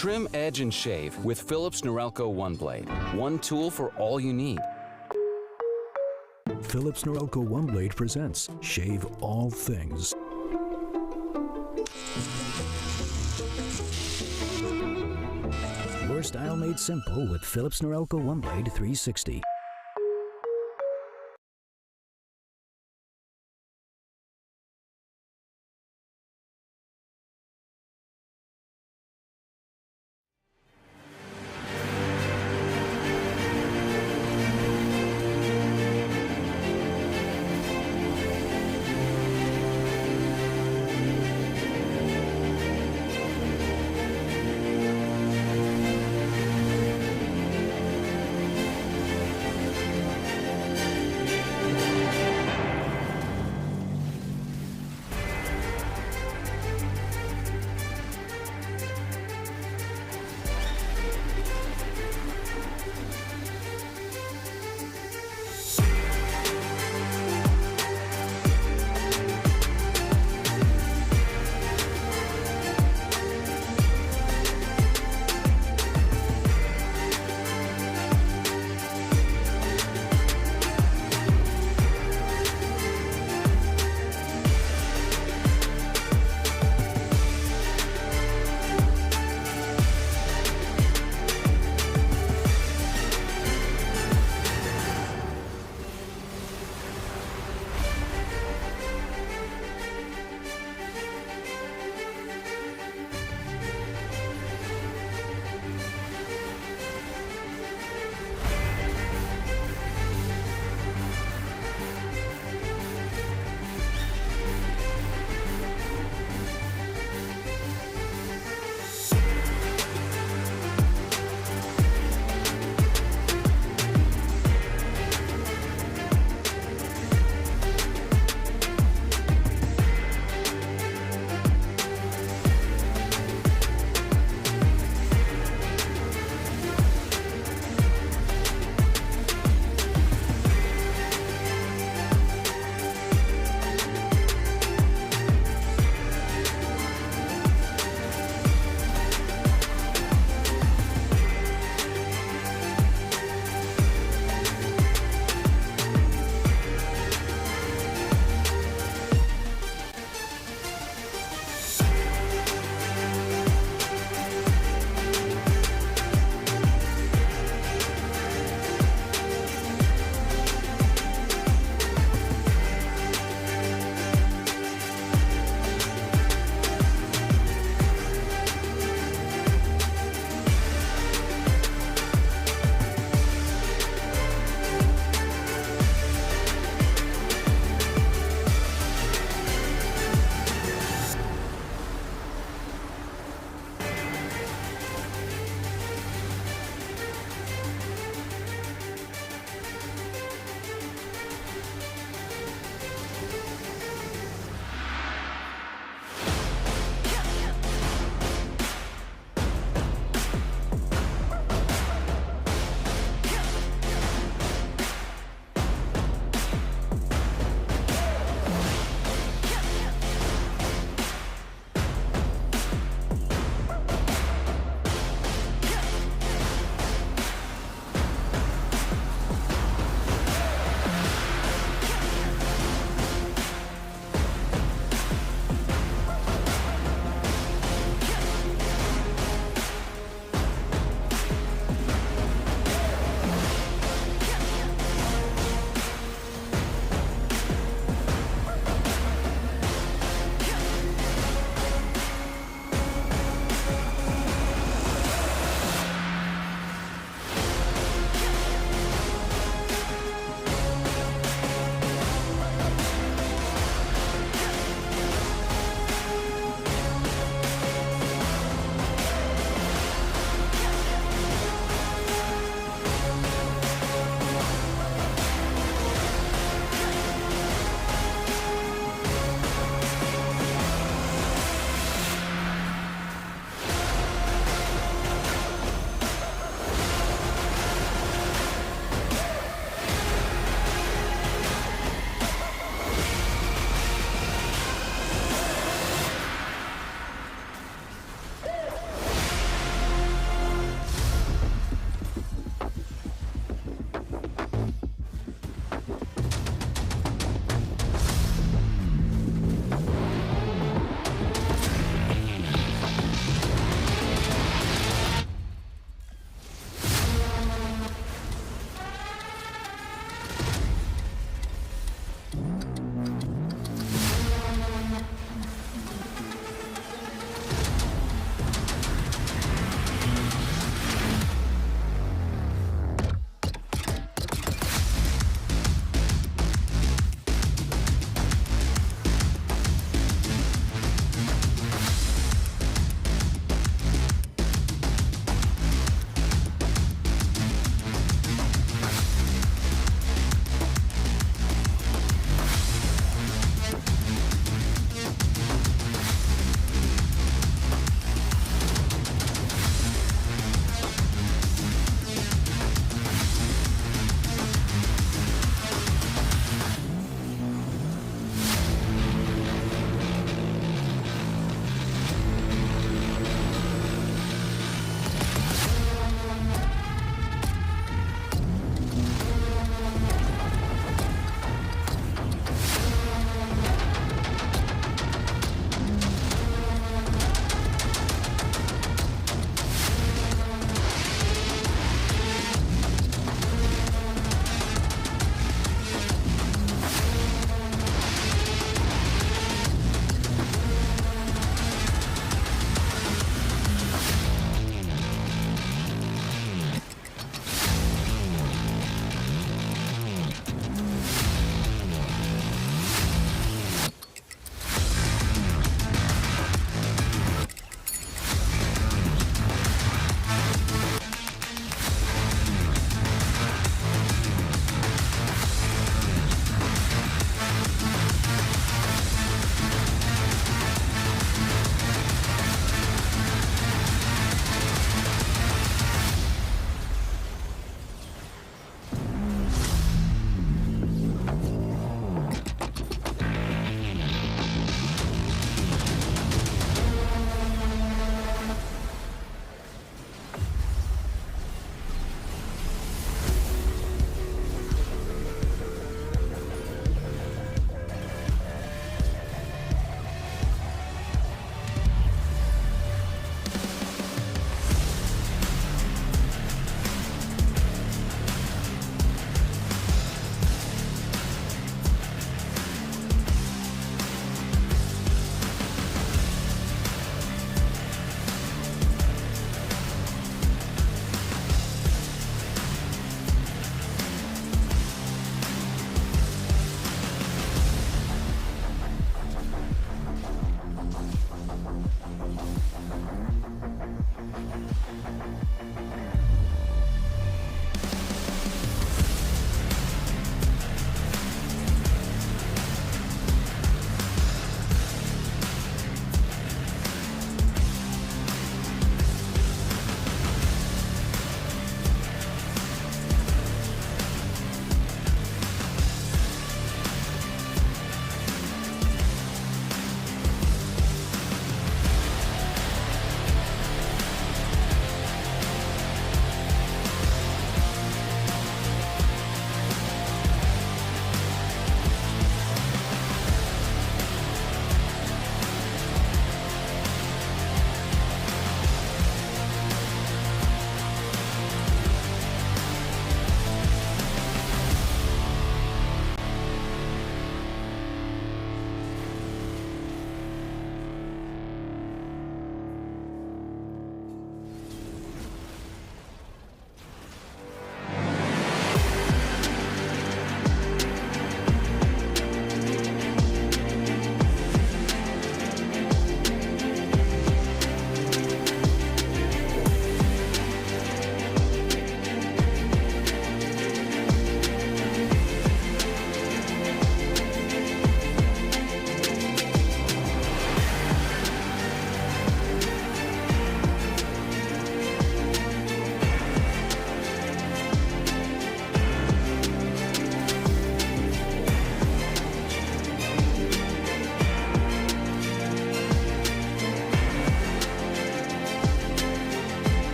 Trim, edge, and shave with Philips Norelco One Blade. One tool for all you need. Philips Norelco One Blade presents Shave All Things. Your style made simple with Philips Norelco One Blade 360.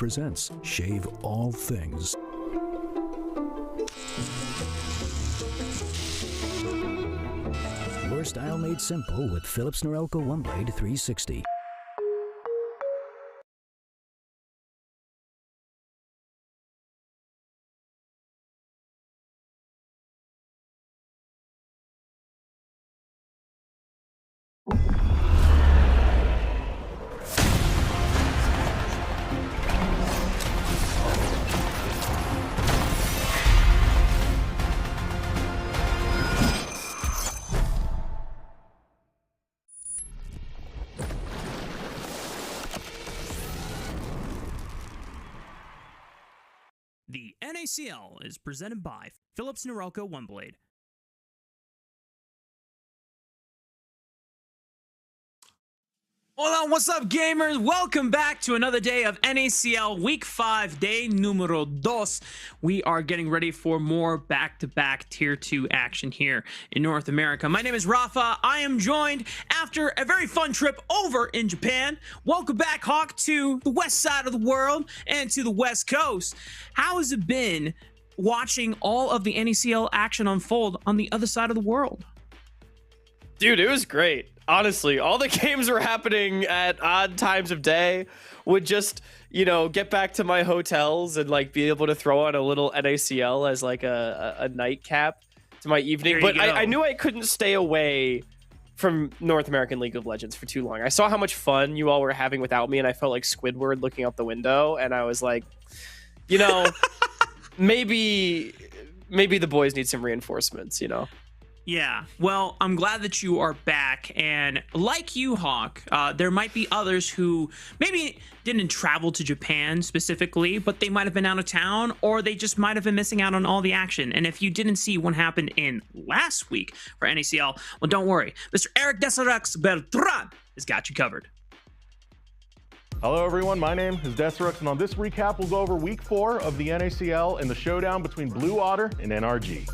presents Shave All Things. Your style made simple with Philips Norelco One Blade 360. The NACL is presented by Philips Norelco One Blade. Hola, what's up, gamers? Welcome back to another day of NACL Week 5, day numero dos. We are getting ready for more back-to-back Tier 2 action here in North America. My name is Rafa. I am joined after a very fun trip over in Japan. Welcome back, Hawk, to the west side of the world and to the West Coast. How has it been watching all of the NACL action unfold on the other side of the world? Dude, it was great. Honestly, all the games were happening at odd times of day. Would just, get back to my hotels and like be able to throw on a little NACL as like a nightcap to my evening. But I knew I couldn't stay away from North American League of Legends for too long. I saw how much fun you all were having without me, and I felt like Squidward looking out the window, and I was like, maybe the boys need some reinforcements, Yeah, well, I'm glad that you are back, and like you, Hawk, there might be others who maybe didn't travel to Japan specifically, but they might have been out of town, or they just might have been missing out on all the action. And if you didn't see what happened in last week for NACL, well, don't worry. Mr. Eric Desarax Beltran has got you covered. Hello everyone, my name is Desirux, and on this recap we'll go over Week 4 of the NACL and the showdown between Blue Otter and NRG.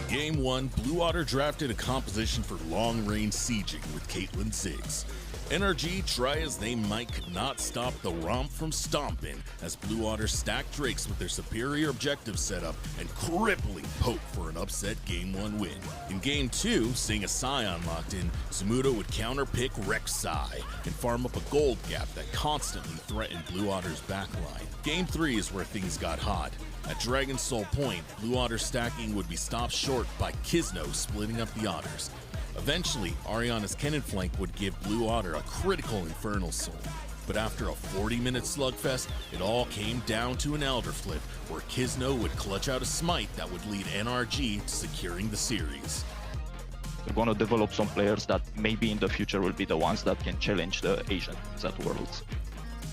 Game 1, Blue Otter drafted a composition for long-range sieging with Caitlyn Ziggs. NRG, try as they might, could not stop the romp from stomping as Blue Otter stacked Drakes with their superior objective setup and crippling poke for an upset Game 1 win. In Game 2, seeing a Scion locked in, Zamuda would counter-pick Rek'Sai and farm up a gold gap that constantly threatened Blue Otter's backline. Game 3 is where things got hot. At Dragon Soul Point, Blue Otter stacking would be stopped short by Kizno splitting up the Otters. Eventually, Ariana's cannon flank would give Blue Otter a critical Infernal Soul. But after a 40-minute slugfest, it all came down to an Elder Flip, where Kizno would clutch out a smite that would lead NRG to securing the series. We're going to develop some players that maybe in the future will be the ones that can challenge the Asians at Worlds.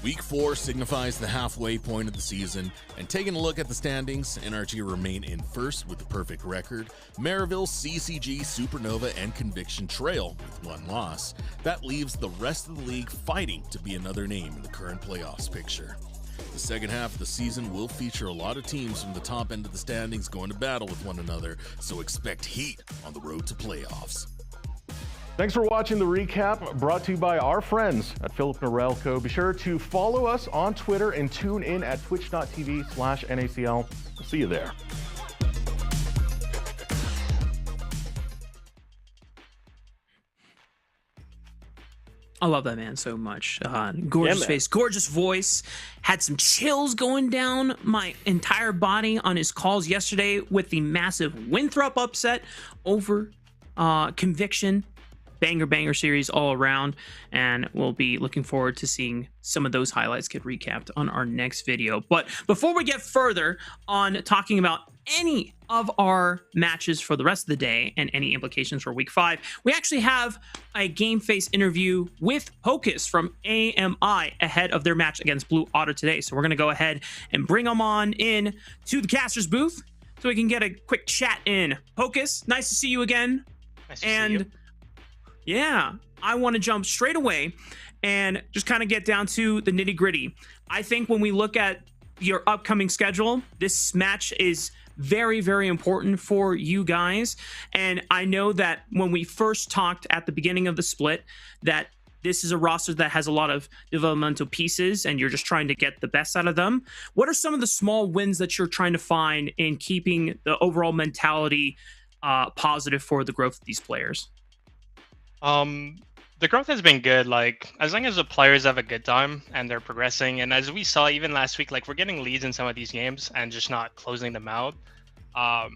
Week 4 signifies the halfway point of the season, and taking a look at the standings, NRG remain in first with a perfect record. Maryville, CCG, Supernova, and Conviction trail with 1 loss. That leaves the rest of the league fighting to be another name in the current playoffs picture. The second half of the season will feature a lot of teams from the top end of the standings going to battle with one another, so expect heat on the road to playoffs. Thanks for watching the recap, brought to you by our friends at Philips Norelco. Be sure to follow us on Twitter and tune in at twitch.tv/NACL. We'll see you there. I love that man so much. Gorgeous face, gorgeous voice. Had some chills going down my entire body on his calls yesterday with the massive Winthrop upset over Conviction. Banger series all around, and we'll be looking forward to seeing some of those highlights get recapped on our next video. But before we get further on talking about any of our matches for the rest of the day and any implications for Week 5, we actually have a Gameface interview with Hocus from AMI ahead of their match against Blue Otter today. So we're going to go ahead and bring them on in to the caster's booth so we can get a quick chat in. Hocus, nice to see you again. Nice to see you. Yeah, I want to jump straight away and just kind of get down to the nitty gritty. I think when we look at your upcoming schedule, this match is very, very important for you guys. And I know that when we first talked at the beginning of the split, that this is a roster that has a lot of developmental pieces and you're just trying to get the best out of them. What are some of the small wins that you're trying to find in keeping the overall mentality positive for the growth of these players? The growth has been good. Like, as long as the players have a good time and they're progressing, and as we saw even last week, like, we're getting leads in some of these games and just not closing them out.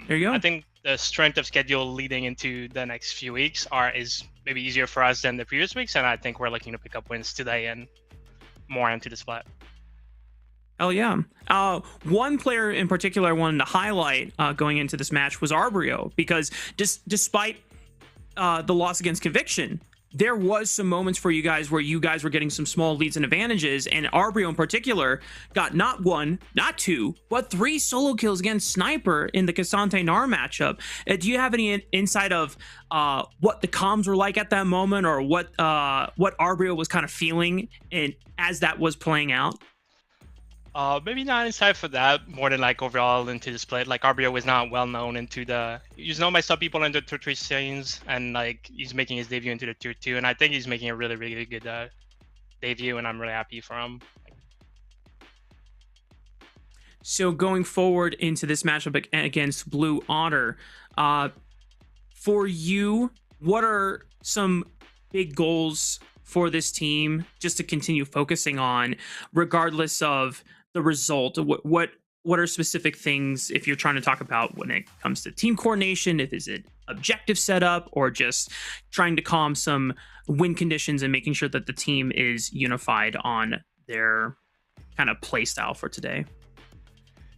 There you go. I think the strength of schedule leading into the next few weeks is maybe easier for us than the previous weeks, and I think we're looking to pick up wins today and more into the split. Oh yeah. One player in particular I wanted to highlight going into this match was Arbrio, because despite the loss against Conviction, there was some moments for you guys where you guys were getting some small leads and advantages, and Arbrio in particular got not one, not two, but 3 solo kills against Sniper in the Cassante Nar matchup. Do you have any insight of what the comms were like at that moment, or what Arbrio was kind of feeling as that was playing out? Maybe not inside for that, more than like overall into the split. Like, Arbrio was not well known he's known by some people in the tier 3 scenes, and like he's making his debut into the tier 2, and I think he's making a really, really good debut, and I'm really happy for him. So going forward into this matchup against Blue Otter, for you, what are some big goals for this team just to continue focusing on, regardless of the result? What are specific things, if you're trying to talk about when it comes to team coordination, is it objective setup, or just trying to calm some win conditions and making sure that the team is unified on their kind of play style for today?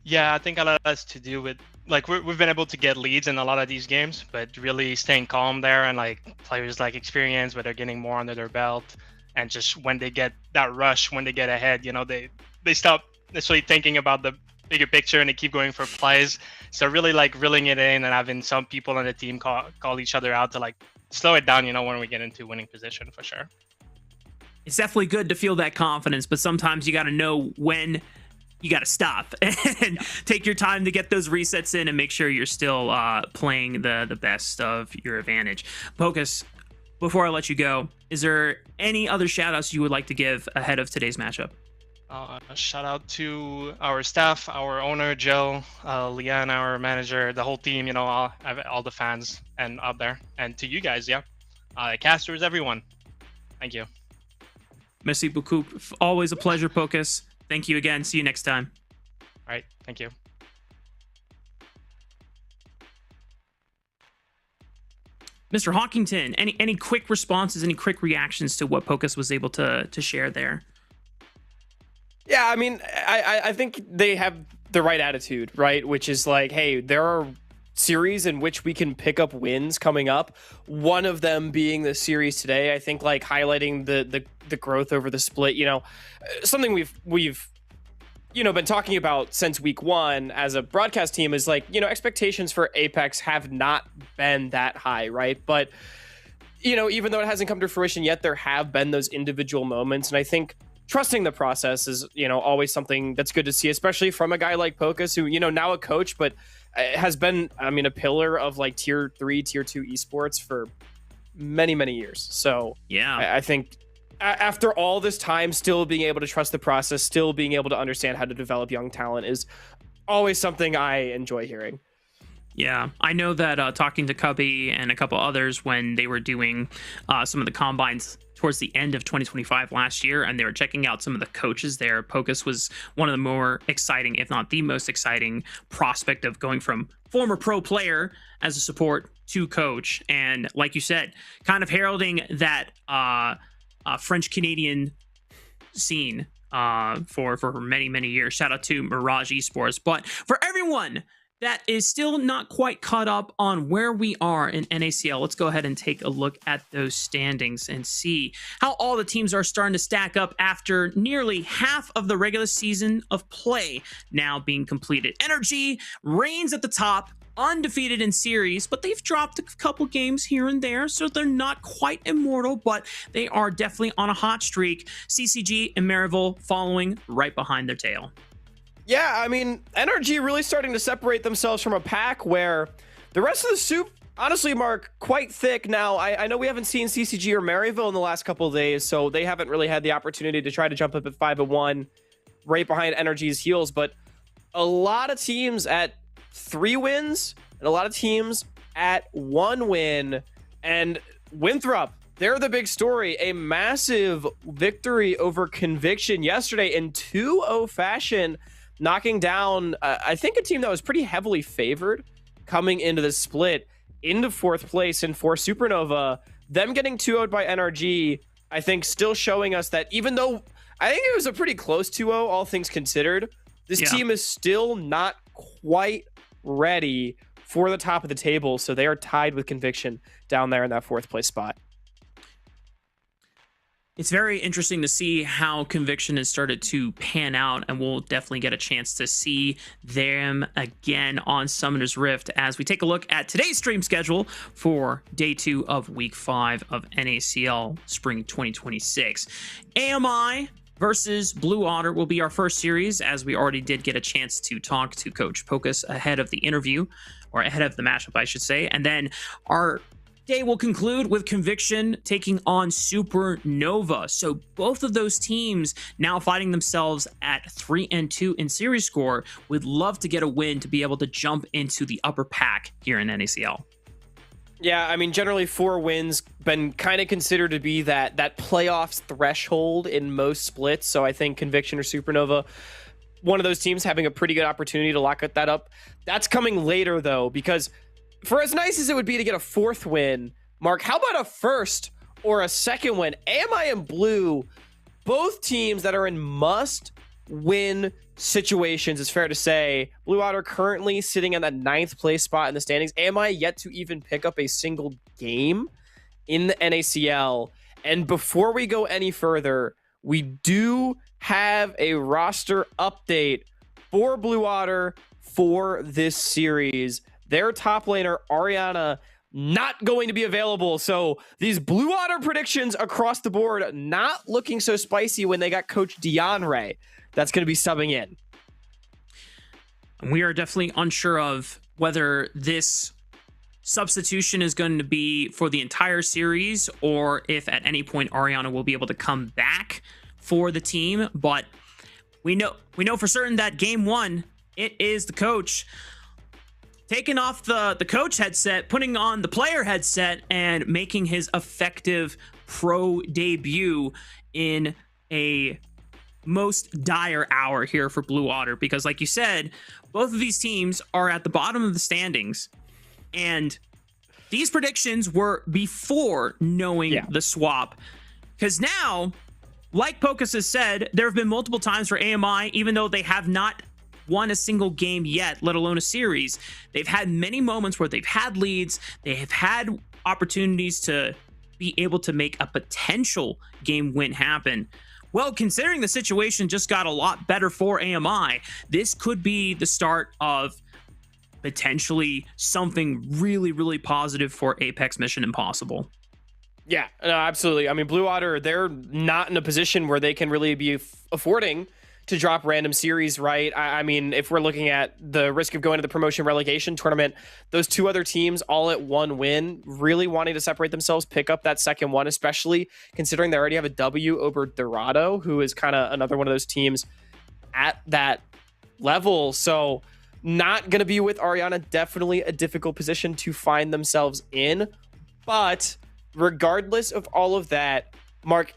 Yeah, I think a lot has to do with, like, we've been able to get leads in a lot of these games, but really staying calm there, and like players like experience, where they're getting more under their belt, and just when they get that rush, when they get ahead, they stop necessarily thinking about the bigger picture and they keep going for plays. So really like reeling it in and having some people on the team call each other out to like slow it down, when we get into winning position, for sure. It's definitely good to feel that confidence, but sometimes you got to know when you got to stop and take your time to get those resets in and make sure you're still playing the best of your advantage. Pocus, before I let you go, is there any other shout outs you would like to give ahead of today's matchup? A shout out to our staff, our owner, Jill, Leanne, our manager, the whole team, all the fans and out there, and to you guys, casters, everyone. Thank you. Merci beaucoup. Always a pleasure, Pocus. Thank you again. See you next time. All right. Thank you. Mr. Hawkington, any quick responses, any quick reactions to what Pocus was able to share there? Yeah, I mean, I think they have the right attitude, right? Which is like, hey, there are series in which we can pick up wins coming up. One of them being the series today. I think like highlighting the growth over the split. Something we've been talking about since week 1 as a broadcast team is like, expectations for Apex have not been that high, right? But even though it hasn't come to fruition yet, there have been those individual moments, and I think trusting the process is, always something that's good to see, especially from a guy like Pocus, who, now a coach, but has been, a pillar of like tier 3, tier 2 esports for many, many years. So yeah, I think after all this time, still being able to trust the process, still being able to understand how to develop young talent is always something I enjoy hearing. Yeah, I know that talking to Cubby and a couple others when they were doing some of the combines towards the end of 2025 last year, and they were checking out some of the coaches there, Pocus was one of the more exciting, if not the most exciting prospect of going from former pro player as a support to coach. And like you said, kind of heralding that French-Canadian scene for many, many years. Shout out to Mirage Esports. But for everyone that is still not quite caught up on where we are in NACL, let's go ahead and take a look at those standings and see how all the teams are starting to stack up after nearly half of the regular season of play now being completed. NRG reigns at the top, undefeated in series, but they've dropped a couple games here and there, so they're not quite immortal, but they are definitely on a hot streak. CCG and Maryville following right behind their tail. Yeah, NRG really starting to separate themselves from a pack where the rest of the soup Honestly, Mark, quite thick. Now, I know we haven't seen CCG or Maryville in the last couple of days, so they haven't really had the opportunity to try to jump up at 5-1 right behind NRG's heels, but a lot of teams at 3 wins and a lot of teams at 1 win. And Winthrop, they're the big story. A massive victory over Conviction yesterday in 2-0 fashion, knocking down, I think, a team that was pretty heavily favored coming into the split into 4th place in For Supernova. Them getting 2-0'd by NRG, I think, still showing us that even though I think it was a pretty close 2-0, all things considered, this team is still not quite ready for the top of the table. So they are tied with Conviction down there in that 4th place spot. It's very interesting to see how Conviction has started to pan out, and we'll definitely get a chance to see them again on Summoner's Rift as we take a look at today's stream schedule for day 2 of week 5 of NACL Spring 2026. AMI versus Blue Otter will be our first series, as we already did get a chance to talk to Coach Pocus ahead of the interview, or ahead of the matchup, I should say. And then our day will conclude with Conviction taking on Supernova. So both of those teams now fighting themselves at 3-2 in series score. Would love to get a win to be able to jump into the upper pack here in NACL. Yeah, I mean, generally 4 wins been kind of considered to be that playoffs threshold in most splits. So I think Conviction or Supernova, one of those teams having a pretty good opportunity to lock that up. That's coming later, though, because for as nice as it would be to get a 4th win, Mark, how about a 1st or a 2nd win? AMI and Blue, both teams that are in must-win situations, it's fair to say. Blue Otter currently sitting in that 9th place spot in the standings. AMI yet to even pick up a single game in the NACL. And before we go any further, we do have a roster update for Blue Otter for this series. Their top laner, Ariana, not going to be available. So these Blue Otter predictions across the board not looking so spicy when they got Coach DeAndre that's going to be subbing in. We are definitely unsure of whether this substitution is going to be for the entire series or if at any point Ariana will be able to come back for the team. But we know for certain that game 1, it is the coach taking off the coach headset, putting on the player headset, and making his effective pro debut in a most dire hour here for Blue Otter. Because like you said, both of these teams are at the bottom of the standings, and these predictions were before knowing the swap. Because now, like Pocus has said, there have been multiple times for AMI, even though they have not won a single game yet, let alone a series. They've had many moments where they've had leads. They have had opportunities to be able to make a potential game win happen. Well, considering the situation just got a lot better for AMI, this could be the start of potentially something really, really positive for Apex Mission Impossible. Yeah, no, absolutely. I mean, Blue Otter, they're not in a position where they can really be affording to drop random series, right? I mean, if we're looking at the risk of going to the promotion relegation tournament, those 2 other teams all at 1 win, really wanting to separate themselves, pick up that 2nd one, especially considering they already have a W over Dorado, who is kind of another one of those teams at that level. So not going to be with Ariana, definitely a difficult position to find themselves in. But regardless of all of that, Mark,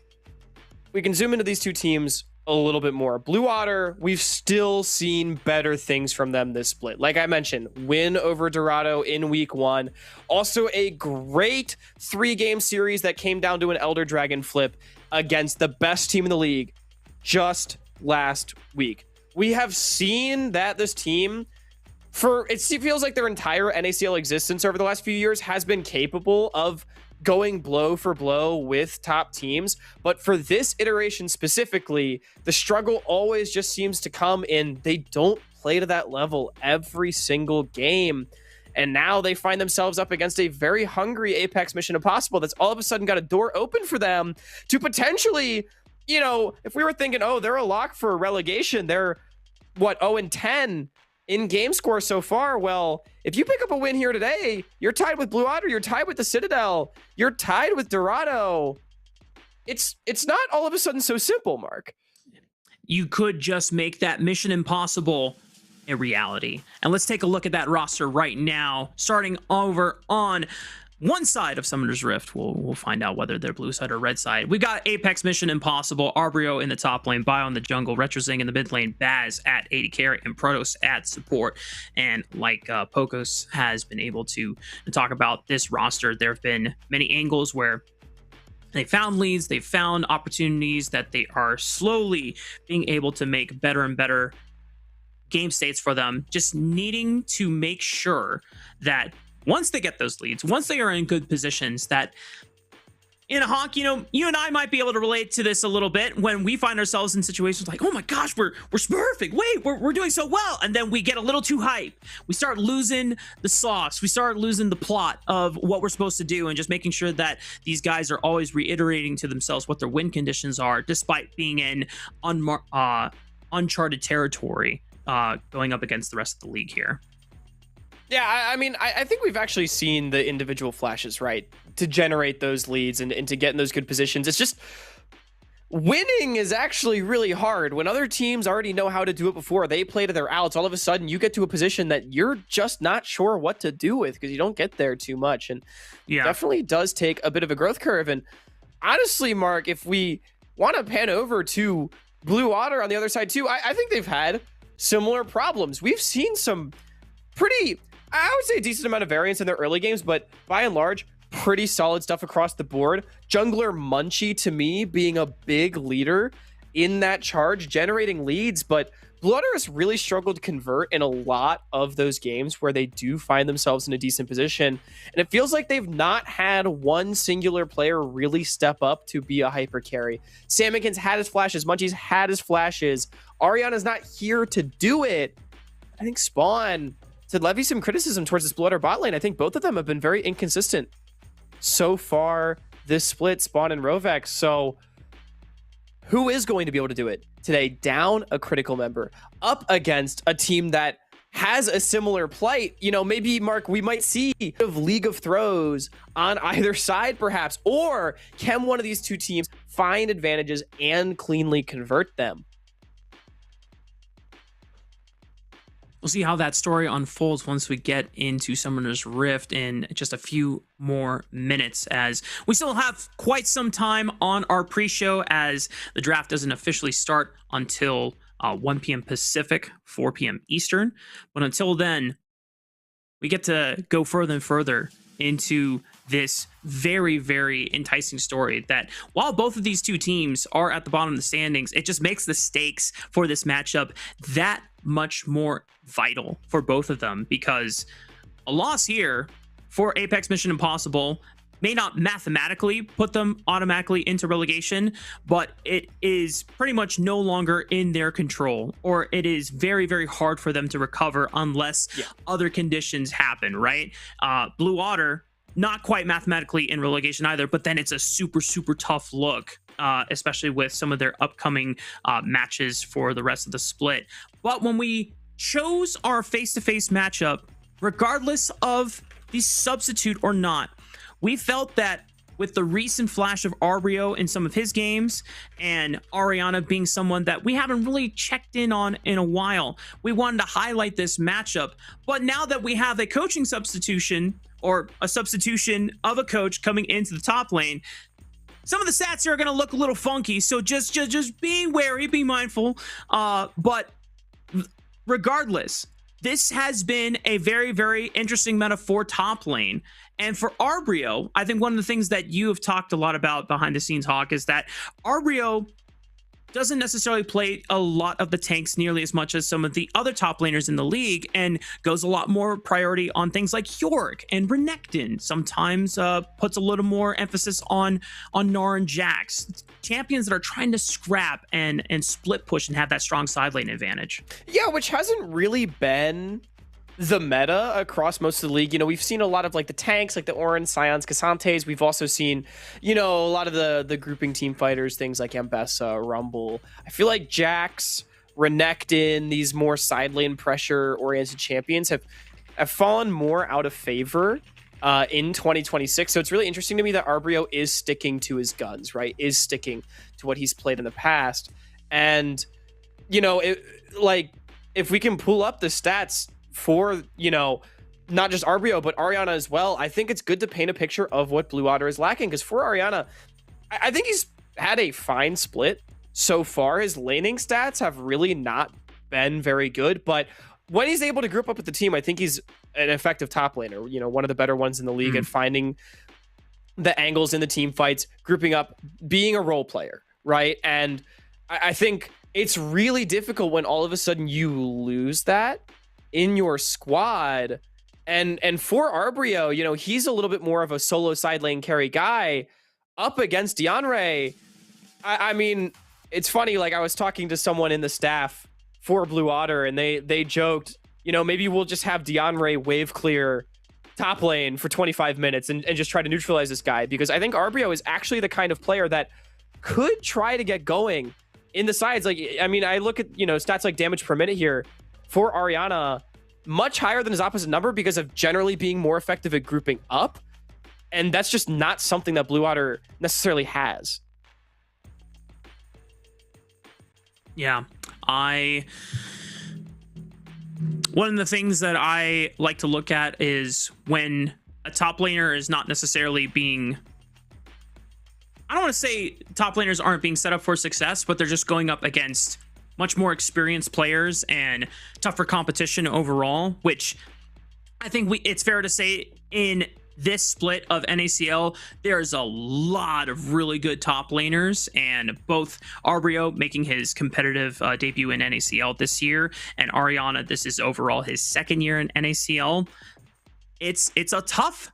we can zoom into these 2 teams a little bit more. Blue Otter, we've still seen better things from them this split. Like I mentioned, win over Dorado in week 1. Also a great 3-game series that came down to an Elder Dragon flip against the best team in the league just last week. We have seen that this team, it feels like their entire NACL existence over the last few years, has been capable of going blow for blow with top teams. But for this iteration specifically, the struggle always just seems to come in they don't play to that level every single game. And now they find themselves up against a very hungry Apex Mission Impossible that's all of a sudden got a door open for them to potentially, if we were thinking, oh, they're a lock for relegation, they're 0-10. in game score so far, well, if you pick up a win here today, you're tied with Blue Otter, you're tied with the Citadel, you're tied with Dorado. It's not all of a sudden so simple, Mark. You could just make that mission impossible a reality. And let's take a look at that roster right now, starting over on one side of Summoner's Rift. We'll find out whether they're blue side or red side. We've got Apex Mission Impossible, Arbrio in the top lane, Bio in the jungle, Retrozing in the mid lane, Baz at AD carry, and Protoss at support. And like Pokos has been able to talk about this roster, there have been many angles where they found leads, they found opportunities that they are slowly being able to make better and better game states for them, just needing to make sure that once they get those leads, once they are in good positions, that in a honk, you know, you and I might be able to relate to this a little bit when we find ourselves in situations like, oh my gosh, we're perfect. Wait, we're doing so well. And then we get a little too hype. We start losing the sauce. We start losing the plot of what we're supposed to do, and just making sure that these guys are always reiterating to themselves what their win conditions are, despite being in uncharted territory going up against the rest of the league here. Yeah, I mean, I think we've actually seen the individual flashes, right, to generate those leads and to get in those good positions. It's just winning is actually really hard. When other teams already know how to do it before, they play to their outs, all of a sudden you get to a position that you're just not sure what to do with because you don't get there too much. And yeah, definitely does take a bit of a growth curve. And honestly, Mark, if we want to pan over to Blue Otter on the other side too, I think they've had similar problems. We've seen some pretty, I would say, a decent amount of variance in their early games, but by and large, pretty solid stuff across the board. Jungler Munchie, to me, being a big leader in that charge, generating leads, but Blue Otter has really struggled to convert in a lot of those games where they do find themselves in a decent position. And it feels like they've not had one singular player really step up to be a hyper carry. Salmonkin's had his flashes, Munchie's had his flashes. Ariana's not here to do it. I think Spawn, to levy some criticism towards this Blue Otter bot lane, I think both of them have been very inconsistent so far this split, Spawn and Rovex. So who is going to be able to do it today? Down a critical member, up against a team that has a similar plight. You know, maybe, Mark, we might see a League of Throws on either side, perhaps. Or can one of these two teams find advantages and cleanly convert them? We'll see how that story unfolds once we get into Summoner's Rift in just a few more minutes, as we still have quite some time on our pre-show, as the draft doesn't officially start until 1 p.m. Pacific, 4 p.m. Eastern. But until then, we get to go further and further into this very, very enticing story that while both of these two teams are at the bottom of the standings, it just makes the stakes for this matchup that much more vital for both of them, because a loss here for Apex Mission Impossible may not mathematically put them automatically into relegation, but it is pretty much no longer in their control, or it is very, very hard for them to recover unless other conditions happen, right? Blue Otter, not quite mathematically in relegation either, but then it's a super, super tough look, especially with some of their upcoming matches for the rest of the split. But when we chose our face-to-face matchup, regardless of the substitute or not, we felt that with the recent flash of Arbrio in some of his games, and Ariana being someone that we haven't really checked in on in a while, we wanted to highlight this matchup. But now that we have a coaching substitution, or a substitution of a coach coming into the top lane, some of the stats here are going to look a little funky, so just be wary, be mindful. But regardless, this has been a very, very interesting meta for top lane. And for Arbrio, I think one of the things that you have talked a lot about behind the scenes, Hawk, is that Arbrio doesn't necessarily play a lot of the tanks nearly as much as some of the other top laners in the league, and goes a lot more priority on things like Yorick and Renekton. Sometimes puts a little more emphasis on Gnar and Jax, champions that are trying to scrap and split push and have that strong side lane advantage. Yeah, which hasn't really been the meta across most of the league. You know, we've seen a lot of like the tanks, like the Orin, Scions, Cassantes. We've also seen, you know, a lot of the grouping team fighters, things like Ambessa, Rumble. I feel like Jax, Renekton, these more side lane pressure oriented champions have fallen more out of favor in 2026. So it's really interesting to me that Arbrio is sticking to his guns, right? Is sticking to what he's played in the past. And, you know, if we can pull up the stats for, you know, not just Arbrio, but Ariana as well, I think it's good to paint a picture of what Blue Otter is lacking. Because for Ariana, I think he's had a fine split so far. His laning stats have really not been very good, but when he's able to group up with the team, I think he's an effective top laner, you know, one of the better ones in the league at finding the angles in the team fights, grouping up, being a role player, right? And I think it's really difficult when all of a sudden you lose that in your squad. And for Arbrio, you know, he's a little bit more of a solo side lane carry guy up against DeAndre. I mean, it's funny, like I was talking to someone in the staff for Blue Otter, and they joked, you know, maybe we'll just have DeAndre wave clear top lane for 25 minutes and just try to neutralize this guy, because I think Arbrio is actually the kind of player that could try to get going in the sides. Like, I mean, I look at, you know, stats like damage per minute here for Ariana, much higher than his opposite number because of generally being more effective at grouping up. And that's just not something that Blue Otter necessarily has. Yeah, one of the things that I like to look at is when a top laner is not necessarily being, I don't want to say top laners aren't being set up for success, but they're just going up against much more experienced players and tougher competition overall, which I think it's fair to say in this split of NACL, there's a lot of really good top laners, and both Arbrio making his competitive debut in NACL this year, and Ariana, this is overall his second year in NACL. It's a tough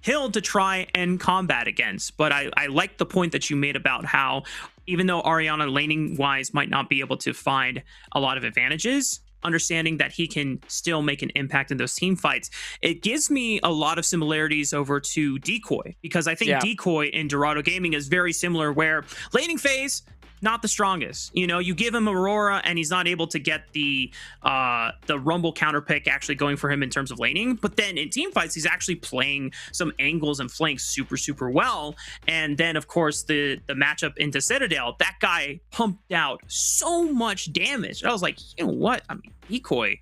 hill to try and combat against, but I like the point that you made about how even though Ariana laning wise might not be able to find a lot of advantages, understanding that he can still make an impact in those team fights, it gives me a lot of similarities over to Decoy, because I think Decoy in Dorado Gaming is very similar, where laning phase, not the strongest. You know, you give him Aurora and he's not able to get the Rumble counter pick actually going for him in terms of laning. But then in team fights, he's actually playing some angles and flanks super, super well. And then, of course, the matchup into Citadel, that guy pumped out so much damage. I was like, you know what? I mean, Decoy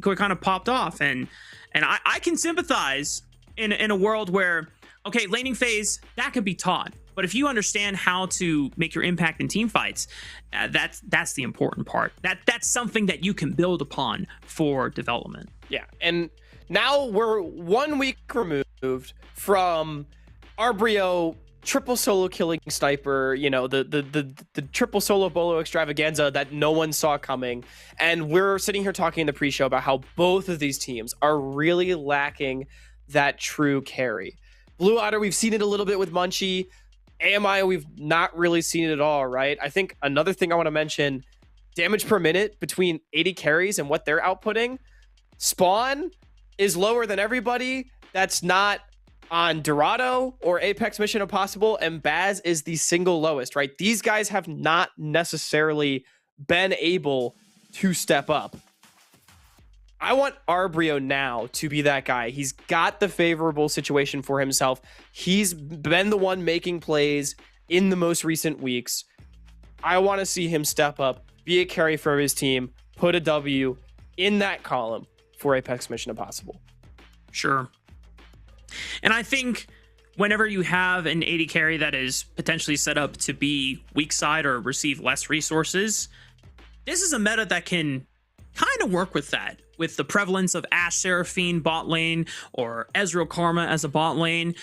kind of popped off. And I can sympathize in a world where, okay, laning phase, that could be taught. But if you understand how to make your impact in team fights, that's the important part. That's something that you can build upon for development. Yeah, and now we're 1 week removed from Arbrio triple solo killing sniper, you know, the triple solo bolo extravaganza that no one saw coming. And we're sitting here talking in the pre-show about how both of these teams are really lacking that true carry. Blue Otter, we've seen it a little bit with Munchie. AMI, we've not really seen it at all, right? I think another thing I want to mention, damage per minute between 80 carries and what they're outputting. Spawn is lower than everybody. That's not on Dorado or Apex Mission Impossible, and Baz is the single lowest, right? These guys have not necessarily been able to step up. I want Arbrio now to be that guy. He's got the favorable situation for himself. He's been the one making plays in the most recent weeks. I want to see him step up, be a carry for his team, put a W in that column for Apex Mission Impossible. Sure. And I think whenever you have an 80 carry that is potentially set up to be weak side or receive less resources, this is a meta that can kind of work with that, with the prevalence of Ashe Seraphine bot lane or Ezreal Karma as a bot lane.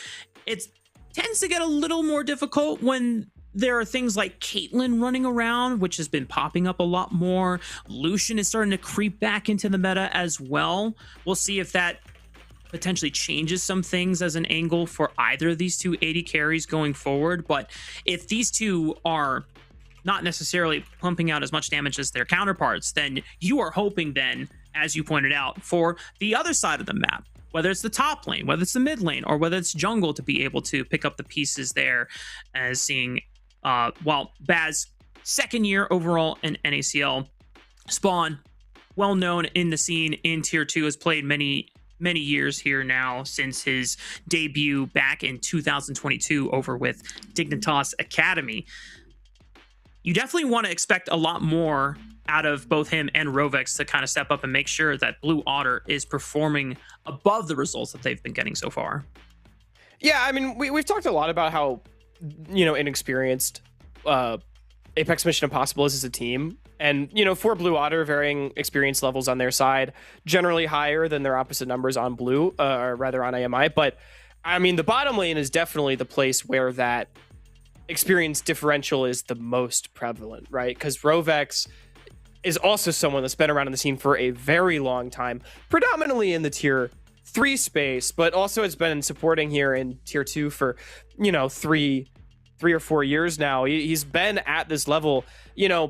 It tends to get a little more difficult when there are things like Caitlyn running around, which has been popping up a lot more. Lucian is starting to creep back into the meta as well. We'll see if that potentially changes some things as an angle for either of these two 80 carries going forward. But if these two are not necessarily pumping out as much damage as their counterparts, then you are hoping then, as you pointed out, for the other side of the map, whether it's the top lane, whether it's the mid lane, or whether it's jungle, to be able to pick up the pieces there, as seeing, Baz, second year overall in NACL, Spawn, well known in the scene in Tier 2, has played many years here now since his debut back in 2022 over with Dignitas Academy. You definitely want to expect a lot more out of both him and Rovex to kind of step up and make sure that Blue Otter is performing above the results that they've been getting so far. Yeah, I mean, we've talked a lot about how, inexperienced Apex Mission Impossible is as a team. And, for Blue Otter, varying experience levels on their side, generally higher than their opposite numbers on Blue, or rather on AMI. But, I mean, the bottom lane is definitely the place where that experience differential is the most prevalent, right? Because Rovex is also someone that's been around in the scene for a very long time, predominantly in the Tier 3 space, but also has been supporting here in Tier 2 for, 3 or 4 years now. He's been at this level.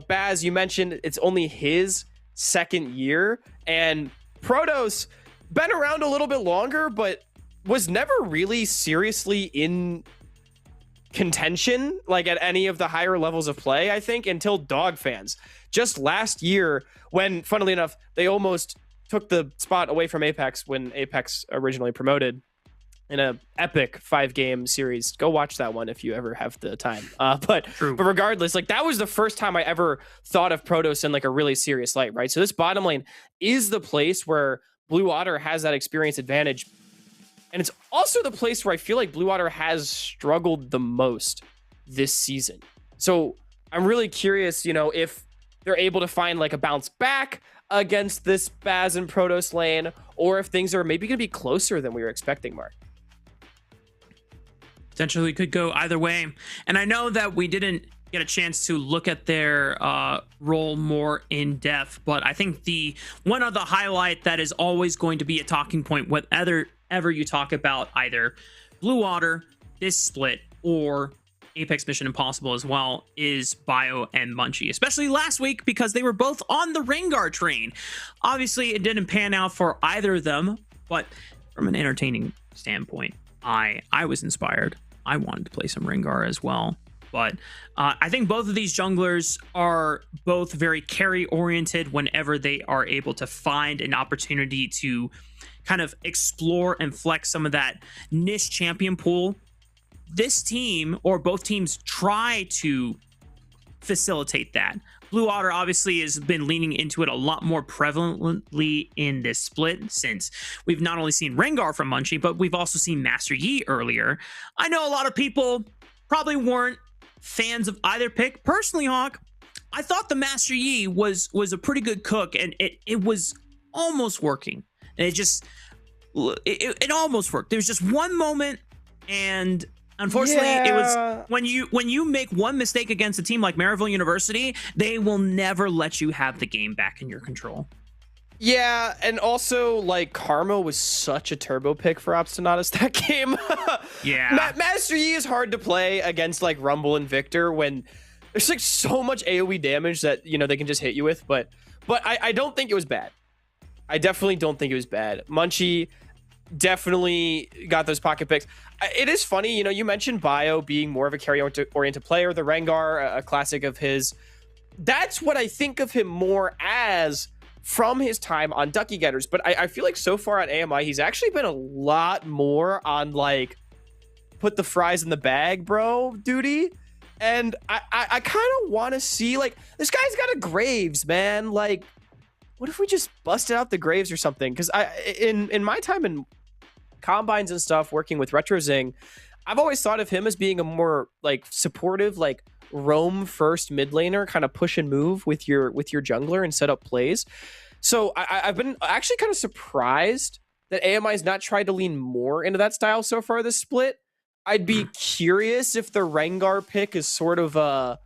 Baz, you mentioned it's only his second year, and Protoss been around a little bit longer, but was never really seriously in contention, like at any of the higher levels of play, I think, until Dog Fans. Just last year, when, funnily enough, they almost took the spot away from Apex when Apex originally promoted in a epic 5-game series. Go watch that one if you ever have the time. But regardless, like, that was the first time I ever thought of Protoss in like a really serious light, right? So this bottom lane is the place where Blue Otter has that experience advantage. And it's also the place where I feel like Blue Otter has struggled the most this season. So I'm really curious, if they're able to find like a bounce back against this Baz and Protoss lane, or if things are maybe going to be closer than we were expecting, Mark. Potentially could go either way. And I know that we didn't get a chance to look at their role more in depth, but I think the one other highlight that is always going to be a talking point, whether ever you talk about either Blue Otter, this split, or Apex Mission Impossible as well, is Bio and Munchie, especially last week because they were both on the Rengar train. Obviously, it didn't pan out for either of them, but from an entertaining standpoint, I was inspired. I wanted to play some Rengar as well. But I think both of these junglers are both very carry-oriented whenever they are able to find an opportunity to kind of explore and flex some of that niche champion pool. This team, or both teams, try to facilitate that. Blue Otter obviously has been leaning into it a lot more prevalently in this split, since we've not only seen Rengar from Munchie, but we've also seen Master Yi earlier. I know a lot of people probably weren't fans of either pick. Personally, Hawk, I thought the Master Yi was a pretty good cook, and it was almost working. And it almost worked. There was just one moment, and unfortunately, it was when you make one mistake against a team like Maryville University, they will never let you have the game back in your control. Yeah, and also, like, Karma was such a turbo pick for Obstinatus that game. Yeah. Master Yi is hard to play against, like, Rumble and Victor when there's, like, so much AoE damage that, they can just hit you with. But I don't think it was bad. I definitely don't think it was bad. Munchie definitely got those pocket picks. It is funny, you mentioned Bio being more of a carry-oriented player, the Rengar, a classic of his. That's what I think of him more as from his time on Ducky Getters. But I feel like so far on AMI, he's actually been a lot more on, like, put the fries in the bag, bro, duty. And I kind of want to see, like, this guy's got a Graves, man. Like, what if we just busted out the Graves or something? Because in my time in combines and stuff, working with RetroZing, I've always thought of him as being a more, like, supportive, like, roam first mid laner, kind of push and move with your jungler and set up plays. So I've been actually kind of surprised that AMI's not tried to lean more into that style so far this split. I'd be curious if the Rengar pick is sort of a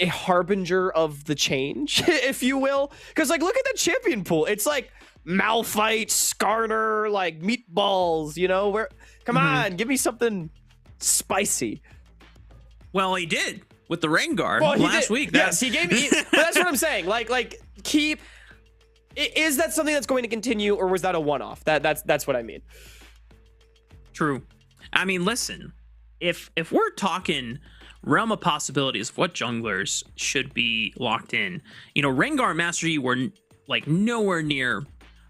harbinger of the change, if you will. Because, like, look at the champion pool. It's like Malphite, Skarner, like meatballs, come on, give me something spicy. Well, he did with the Rengar last week. Yes, he gave me. But that's what I'm saying. Like keep. Is that something that's going to continue, or was that a one-off? That's what I mean. True. I mean, listen, if we're talking realm of possibilities of what junglers should be locked in. You know, Rengar and Master Yi were like nowhere near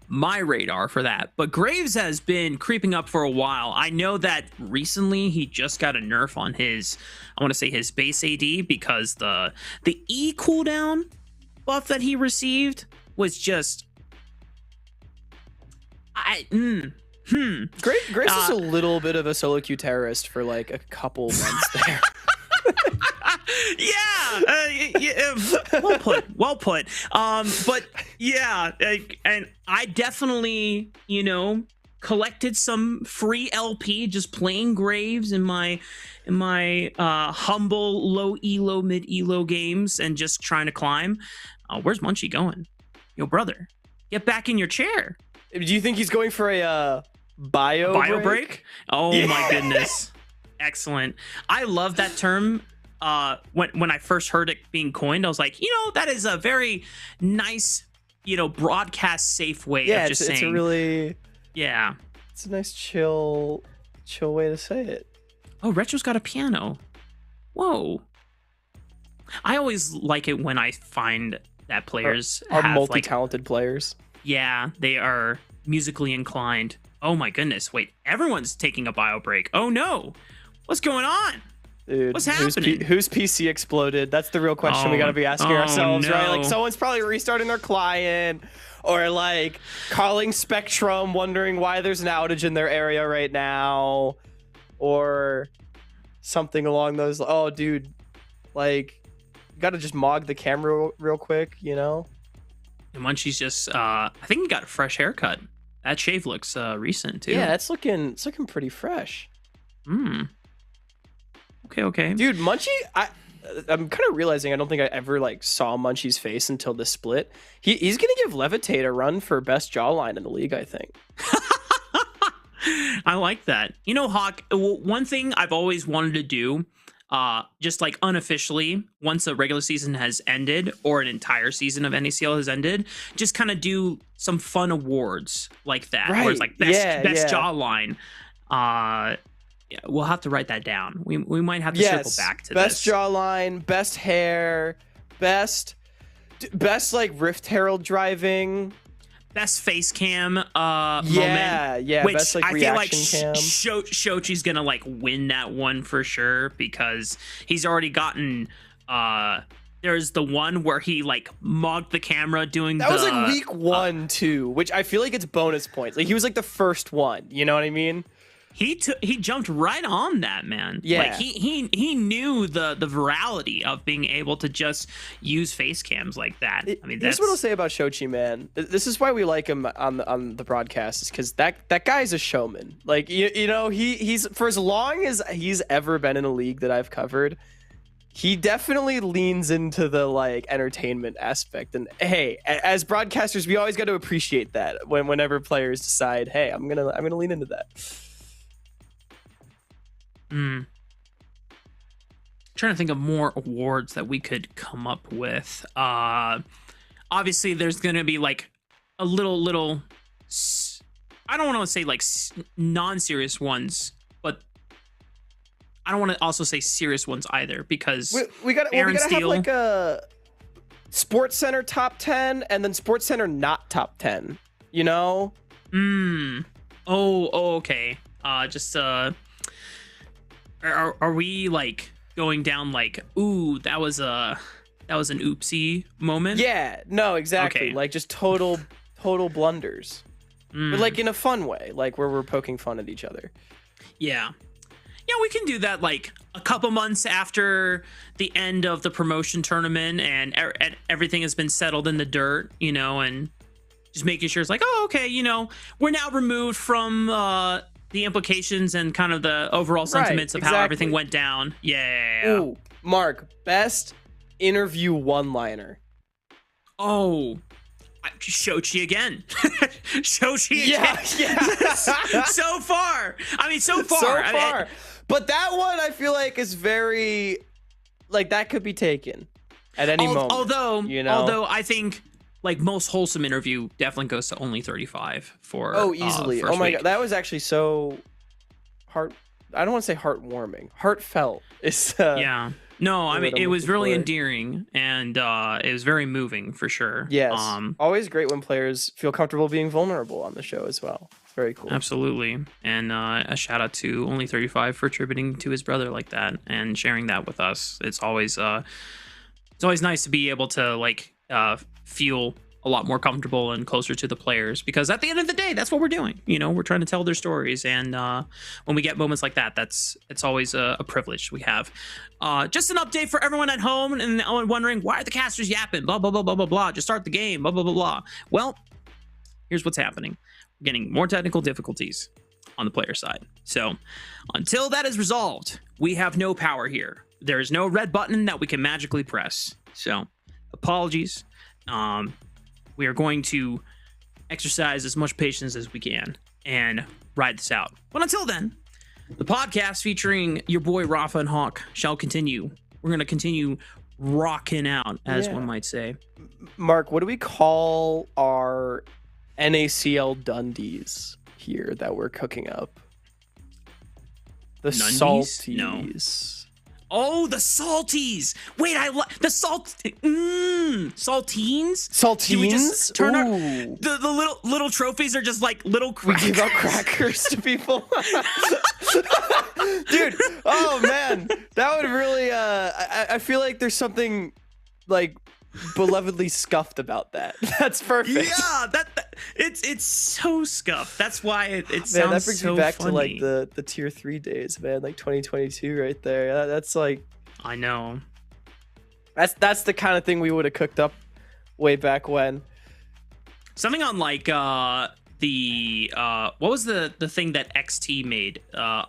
my radar for that, but Graves has been creeping up for a while. I know that recently he just got a nerf on his, I want to say his base AD, because the E cooldown buff that he received was just Grace is a little bit of a solo queue terrorist for like a couple months there. Well put. But yeah, and I definitely, you know, collected some free LP just playing Graves in my humble low elo, mid elo games and just trying to climb. Where's Munchie going? Yo, brother, get back in your chair. Do you think he's going for a bio break? Oh my goodness. Excellent. I love that term. When I first heard it being coined, I was like, you know, that is a very nice, you know, broadcast safe way of just saying. It's a really, yeah, it's a nice chill way to say it. Oh, Retro's got a piano. Whoa. I always like it when I find that players are have multi-talented players. Yeah, they are musically inclined. Oh my goodness. Wait, everyone's taking a bio break. Oh no. What's going on? Dude, what's happening? Whose PC exploded? That's the real question we got to be asking ourselves, no. right? Like someone's probably restarting their client or like calling Spectrum wondering why there's an outage in their area right now or something along those. Oh, dude, like you got to just mog the camera real quick, you know? And Munchie's just, I think he got a fresh haircut. That shave looks recent too. Yeah, it's looking pretty fresh. Okay. Dude, Munchie, I'm kind of realizing I don't think I ever like saw Munchie's face until the split. He's gonna give Levitate a run for best jawline in the league, I think. I like that. You know, Hawk, one thing I've always wanted to do, just like unofficially, once a regular season has ended or an entire season of NACL has ended, just kind of do some fun awards like that. Right. Where it's like best jawline. Yeah, we'll have to write that down. We might have to circle back to best this. Jawline, best hair, best like Rift Herald driving, best face cam moment. Yeah, which best like I feel reaction like cam. Shochi's gonna like win that one for sure because he's already gotten. There's the one where he like mugged the camera doing that was like week 1 too, which I feel like it's bonus points. Like he was like the first one. You know what I mean? He jumped right on that, man. Yeah. Like he knew the virality of being able to just use face cams like that. I mean, that's what I'll say about Shochi, man. This is why we like him on the broadcast, is because that guy's a showman. Like you know, he's for as long as he's ever been in a league that I've covered, he definitely leans into the like entertainment aspect. And hey, as broadcasters, we always got to appreciate that whenever players decide, hey, I'm gonna lean into that. Trying to think of more awards that we could come up with. Obviously there's gonna be like a little I don't want to say like non-serious ones, but I don't want to also say serious ones either, because we gotta have like a Sports Center top 10 and then Sports Center not top 10, you know? Okay. Are we like going down like, ooh, that was an oopsie moment? Yeah, no, exactly. Okay. Like just total blunders. But like in a fun way, like where we're poking fun at each other. Yeah, we can do that like a couple months after the end of the promotion tournament and everything has been settled in the dirt, you know, and just making sure it's like, oh, okay, you know, we're now removed from the implications and kind of the overall sentiments of how everything went down. Yeah. Ooh, Mark, best interview one-liner. Oh, Shochi again. Shochi again. Yeah. So far. But that one I feel like is very, like that could be taken at any moment. Although I think like most wholesome interview definitely goes to only 35 for easily. First my week. God, that was actually so I don't want to say heartwarming. Heartfelt is No, I that mean I'm it was looking really for. endearing, and it was very moving for sure. Yes. Always great when players feel comfortable being vulnerable on the show as well. It's very cool. Absolutely. And a shout out to Only 35 for attributing to his brother like that and sharing that with us. It's always nice to be able to like feel a lot more comfortable and closer to the players, because at the end of the day, that's what we're doing. You know, we're trying to tell their stories, and when we get moments like that, it's always a privilege we have. Just an update for everyone at home and wondering why are the casters yapping? Blah blah blah blah blah blah. Just start the game. Blah blah blah blah. Well, here's what's happening. We're getting more technical difficulties on the player side. So until that is resolved, we have no power here. There is no red button that we can magically press. So apologies. We are going to exercise as much patience as we can and ride this out. But until then, the podcast featuring your boy Rafa and Hawk shall continue. We're going to continue rocking out, as one might say. Mark, what do we call our NACL Dundies here that we're cooking up? The Nundies? salties. Oh, the salties! Wait, I love the saltines. Saltines? Can we just turn our the little trophies are just like little crackers. We give out crackers to people. Dude, oh man, that would really I feel like there's something like belovedly scuffed about that. That's perfect. Yeah, it's so scuffed. That's why it Man, sounds that brings so me back funny. to like the tier 3 days, man, like 2022 right there. That's like, I know. That's the kind of thing we would have cooked up way back when. Something on like the what was the thing that XT made?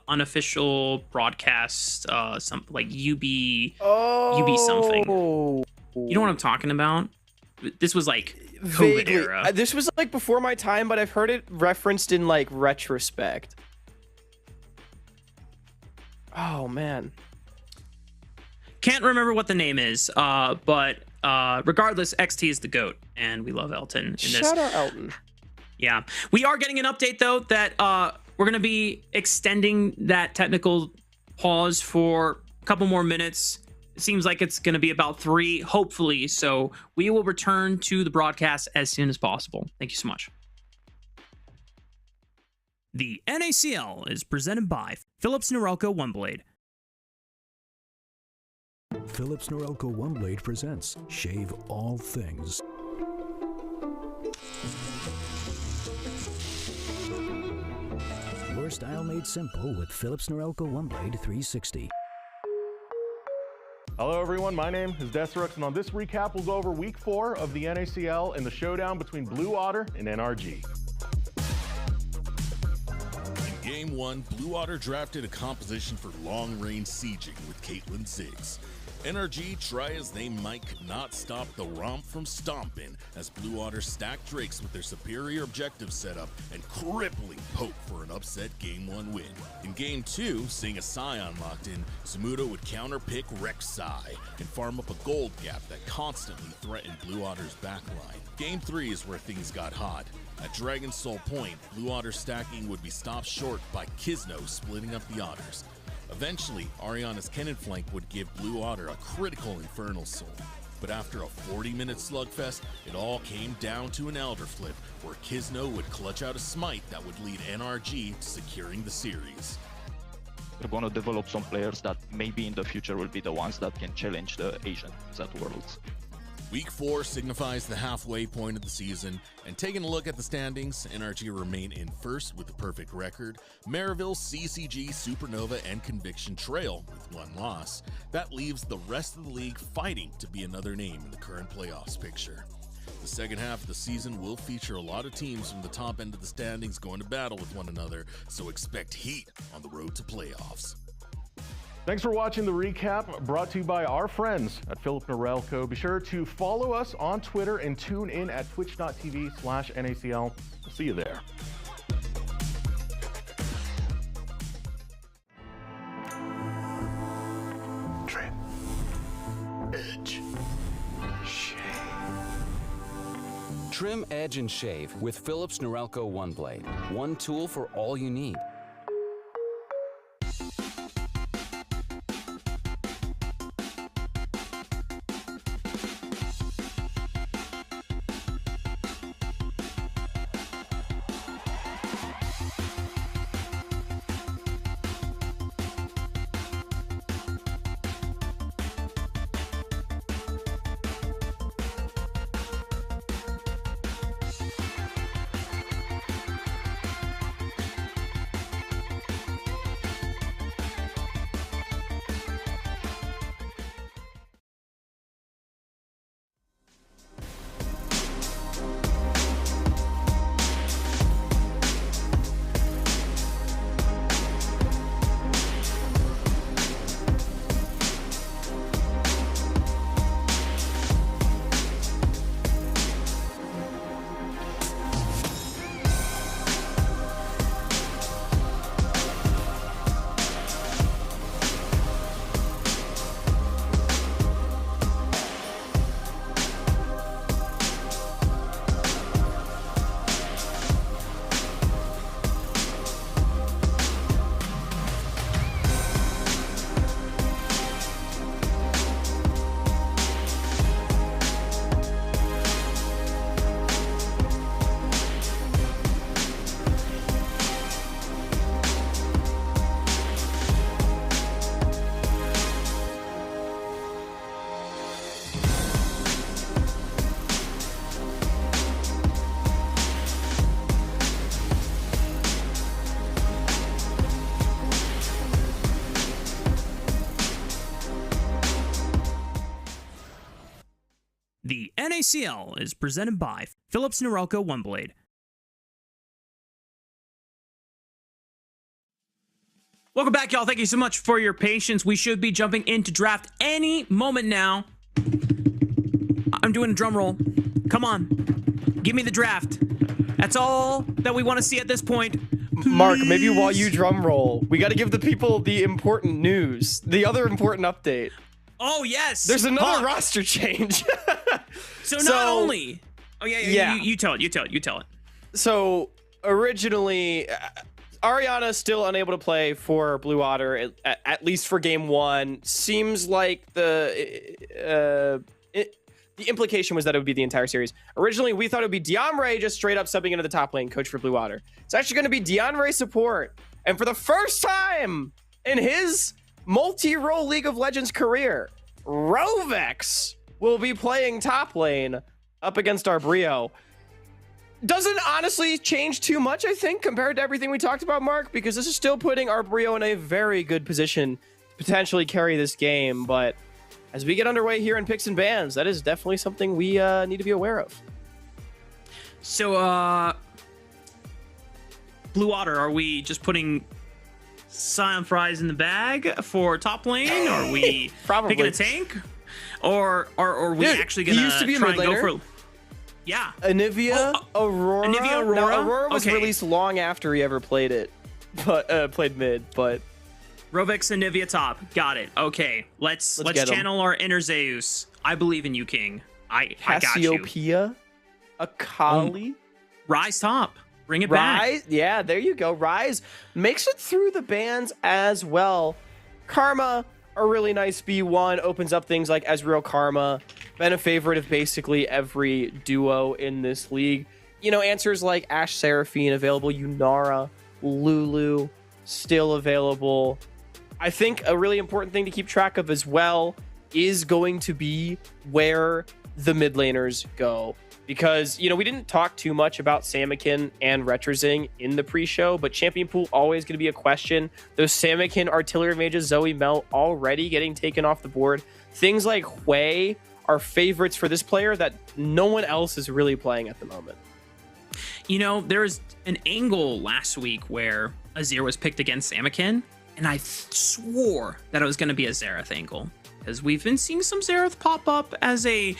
Unofficial broadcast, some like UB something. You know what I'm talking about? This was like COVID era. This was like before my time, but I've heard it referenced in like retrospect. Oh man. Can't remember what the name is, but regardless, XT is the GOAT, and we love Elton in this. Shout out Elton. Yeah. We are getting an update, though, that we're going to be extending that technical pause for a couple more minutes. It seems like it's going to be about 3, hopefully. So we will return to the broadcast as soon as possible. Thank you so much. The NACL is presented by Philips Norelco OneBlade. Philips Norelco OneBlade presents Shave All Things. Your style made simple with Philips Norelco OneBlade 360. Hello everyone, my name is Desirux, and on this recap we'll go over week 4 of the NACL and the showdown between Blue Otter and NRG. In Game 1, Blue Otter drafted a composition for long-range sieging with Caitlyn Ziggs. NRG, try as they might, could not stop the romp from stomping as Blue Otter stacked Drakes with their superior objective setup and crippling poke for an upset Game 1 win. In Game 2, seeing a Scion locked in, Zamuda would counterpick Rek'Sai and farm up a gold gap that constantly threatened Blue Otter's backline. Game 3 is where things got hot. At Dragon Soul Point, Blue Otter stacking would be stopped short by Kisno splitting up the Otters. Eventually, Ariana's Cannon Flank would give Blue Otter a critical Infernal Soul. But after a 40-minute slugfest, it all came down to an Elder Flip, where Kisno would clutch out a smite that would lead NRG to securing the series. We're going to develop some players that maybe in the future will be the ones that can challenge the Asians at Worlds. Week 4 signifies the halfway point of the season, and taking a look at the standings, NRG remain in first with a perfect record. Maryville, CCG, Supernova, and Conviction trail with 1 loss. That leaves the rest of the league fighting to be another name in the current playoffs picture. The second half of the season will feature a lot of teams from the top end of the standings going to battle with one another, so expect heat on the road to playoffs. Thanks for watching the recap, brought to you by our friends at Philips Norelco. Be sure to follow us on Twitter and tune in at twitch.tv/NACL. We'll see you there. Trim. Edge. Shave. Trim, edge, and shave with Philips Norelco OneBlade. One tool for all you need. NACL is presented by Philips Norelco OneBlade. Welcome back, y'all. Thank you so much for your patience. We should be jumping into draft any moment now. I'm doing a drum roll. Come on. Give me the draft. That's all that we want to see at this point. Mark, maybe while you drum roll, we got to give the people the important news, the other important update. Oh, yes. There's another roster change. So not only... Oh, yeah. You tell it. So originally... Ariana still unable to play for Blue Otter, at least for game one. Seems like the implication was that it would be the entire series. Originally, we thought it would be DeAndre just straight up subbing into the top lane, coach for Blue Otter. It's actually going to be DeAndre support. And for the first time in his multi-role League of Legends career, Rovex will be playing top lane up against Arbrio. Doesn't honestly change too much, I think, compared to everything we talked about, Mark, because this is still putting Arbrio in a very good position to potentially carry this game. But as we get underway here in picks and bans, that is definitely something we need to be aware of. So, Blue Otter, are we just putting Sion Fries in the bag for top lane? Are we picking a tank? Or are we actually going to try and go for... Yeah. Anivia Aurora. Now, Aurora was released long after he ever played it, but played mid. But Rovex Anivia top. Got it. Okay. Let's channel our inner Zeus. I believe in you, King. I got you. Cassiopeia, Akali, Rise top. Bring it back. Yeah, there you go. Rise makes it through the bans as well. Karma, a really nice B1, opens up things like Ezreal Karma. Been a favorite of basically every duo in this league. You know, answers like Ashe Seraphine available, Yunara, Lulu still available. I think a really important thing to keep track of as well is going to be where the mid laners go. Because, you know, we didn't talk too much about Samakin and Retrozing in the pre-show, but champion pool always going to be a question. Those Samakin artillery mages, Zoe Mel, already getting taken off the board. Things like Hui are favorites for this player that no one else is really playing at the moment. You know, there was an angle last week where Azir was picked against Samakin, and I swore that it was going to be a Xerath angle, because we've been seeing some Xerath pop up as a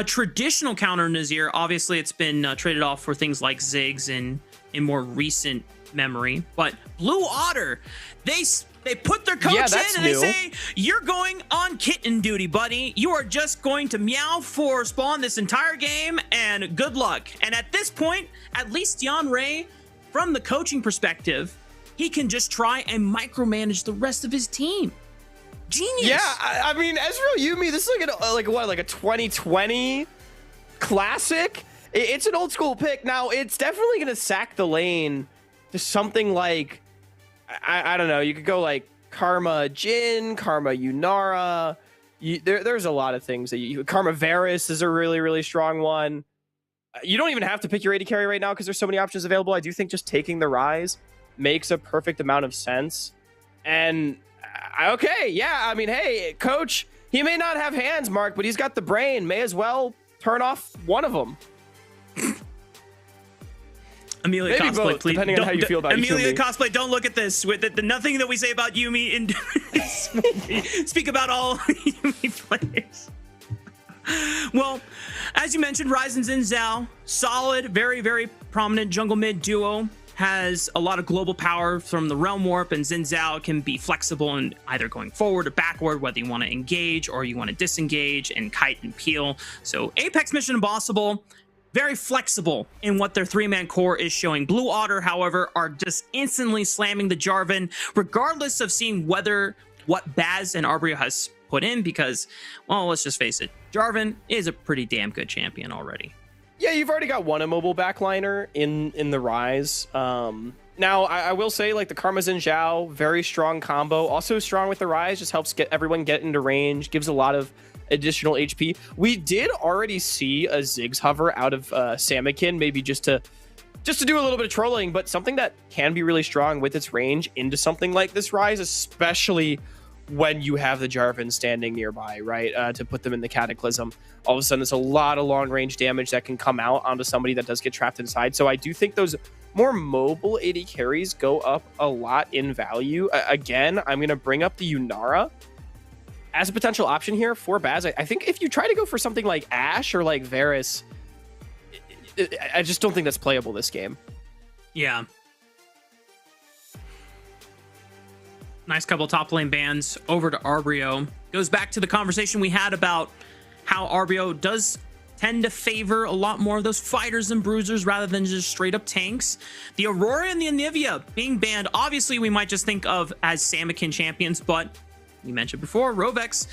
traditional counter in Azir. Obviously, it's been traded off for things like Ziggs in more recent memory. But Blue Otter, they put their coach in and they say, you're going on kitten duty, buddy. You are just going to meow for spawn this entire game, and good luck. And at this point, at least DeAndre, from the coaching perspective, he can just try and micromanage the rest of his team. Genius. Yeah, I mean, Ezreal Yuumi, this is like a 2020 classic. It's an old school pick. Now, it's definitely going to sack the lane to something like, I don't know, you could go like Karma Jhin, Karma Yunara. There's a lot of things that Karma Varus is a really, really strong one. You don't even have to pick your AD carry right now because there's so many options available. I do think just taking the Rise makes a perfect amount of sense. And okay, yeah, I mean, hey, coach, he may not have hands, Mark, but he's got the brain. May as well turn off one of them. Amelia Maybe Cosplay, both, please. depending on how you feel about Amelia Yuumi. Cosplay, don't look at this. With the nothing that we say about Yuumi in this movie. Speak about all Yuumi players. Well, as you mentioned, Ryzen Xin Zhao, solid, very, very prominent jungle mid duo. Has a lot of global power from the Realm Warp, and Xin Zhao can be flexible in either going forward or backward, whether you want to engage or you want to disengage and kite and peel. So Apex Mission Impossible, very flexible in what their three-man core is showing. Blue Otter, however, are just instantly slamming the Jarvan, regardless of seeing what Baz and Arbrio has put in, because, well, let's just face it, Jarvan is a pretty damn good champion already. Yeah, you've already got one immobile backliner in the Rise. Now, I will say, like, the Karma Xin Zhao, very strong combo. Also strong with the Rise, just helps get everyone get into range, gives a lot of additional HP. We did already see a Ziggs hover out of Samakin, maybe just to do a little bit of trolling, but something that can be really strong with its range into something like this Rise, especially when you have the Jarvan standing nearby, right? To put them in the Cataclysm. All of a sudden, there's a lot of long-range damage that can come out onto somebody that does get trapped inside. So I do think those more mobile AD carries go up a lot in value. Again, I'm going to bring up the Yunara as a potential option here for Baz. I think if you try to go for something like Ashe or like Varus, I just don't think that's playable this game. Yeah. Nice couple top lane bans over to Arbrio. Goes back to the conversation we had about how Arbrio does tend to favor a lot more of those fighters and bruisers rather than just straight up tanks. The Aurora and the Anivia being banned, obviously we might just think of as Samikin champions, but you mentioned before, Rovex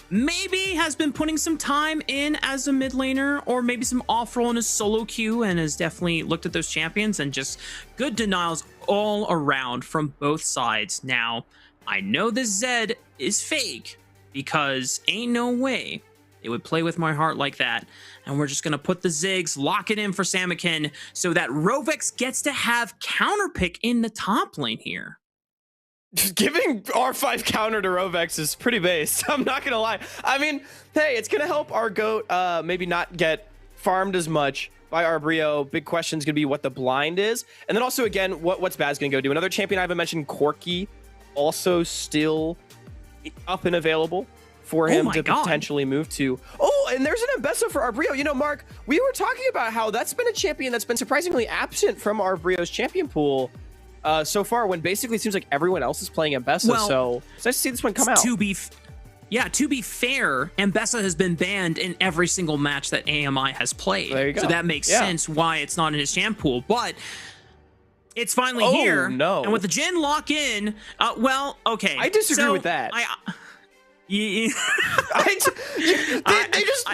maybe has been putting some time in as a mid laner, or maybe some off-roll in his solo queue, and has definitely looked at those champions, and just good denials all around from both sides. Now, I know this Zed is fake, because ain't no way it would play with my heart like that. And we're just going to put the Ziggs, lock it in for Samikin, so that Rovex gets to have counterpick in the top lane here. Giving R5 counter to Rovex is pretty base. I'm not going to lie. I mean, hey, it's going to help our GOAT maybe not get farmed as much by Arbrio. Big question is going to be what the blind is. And then also, again, what's Baz going to go do? Another champion I haven't mentioned, Corki, also still up and available for him to potentially move to. Oh, and there's an Ambessa for Arbrio. You know, Mark, we were talking about how that's been a champion that's been surprisingly absent from Arbrio's champion pool so far, when basically it seems like everyone else is playing Ambessa. Well, so it's nice to see this one come out. To be fair, Ambessa has been banned in every single match that AMI has played. There you go. So that makes sense why it's not in his champ pool. But it's finally here. No. And with the Jhin lock in, well, okay. I disagree with that. Yeah. They just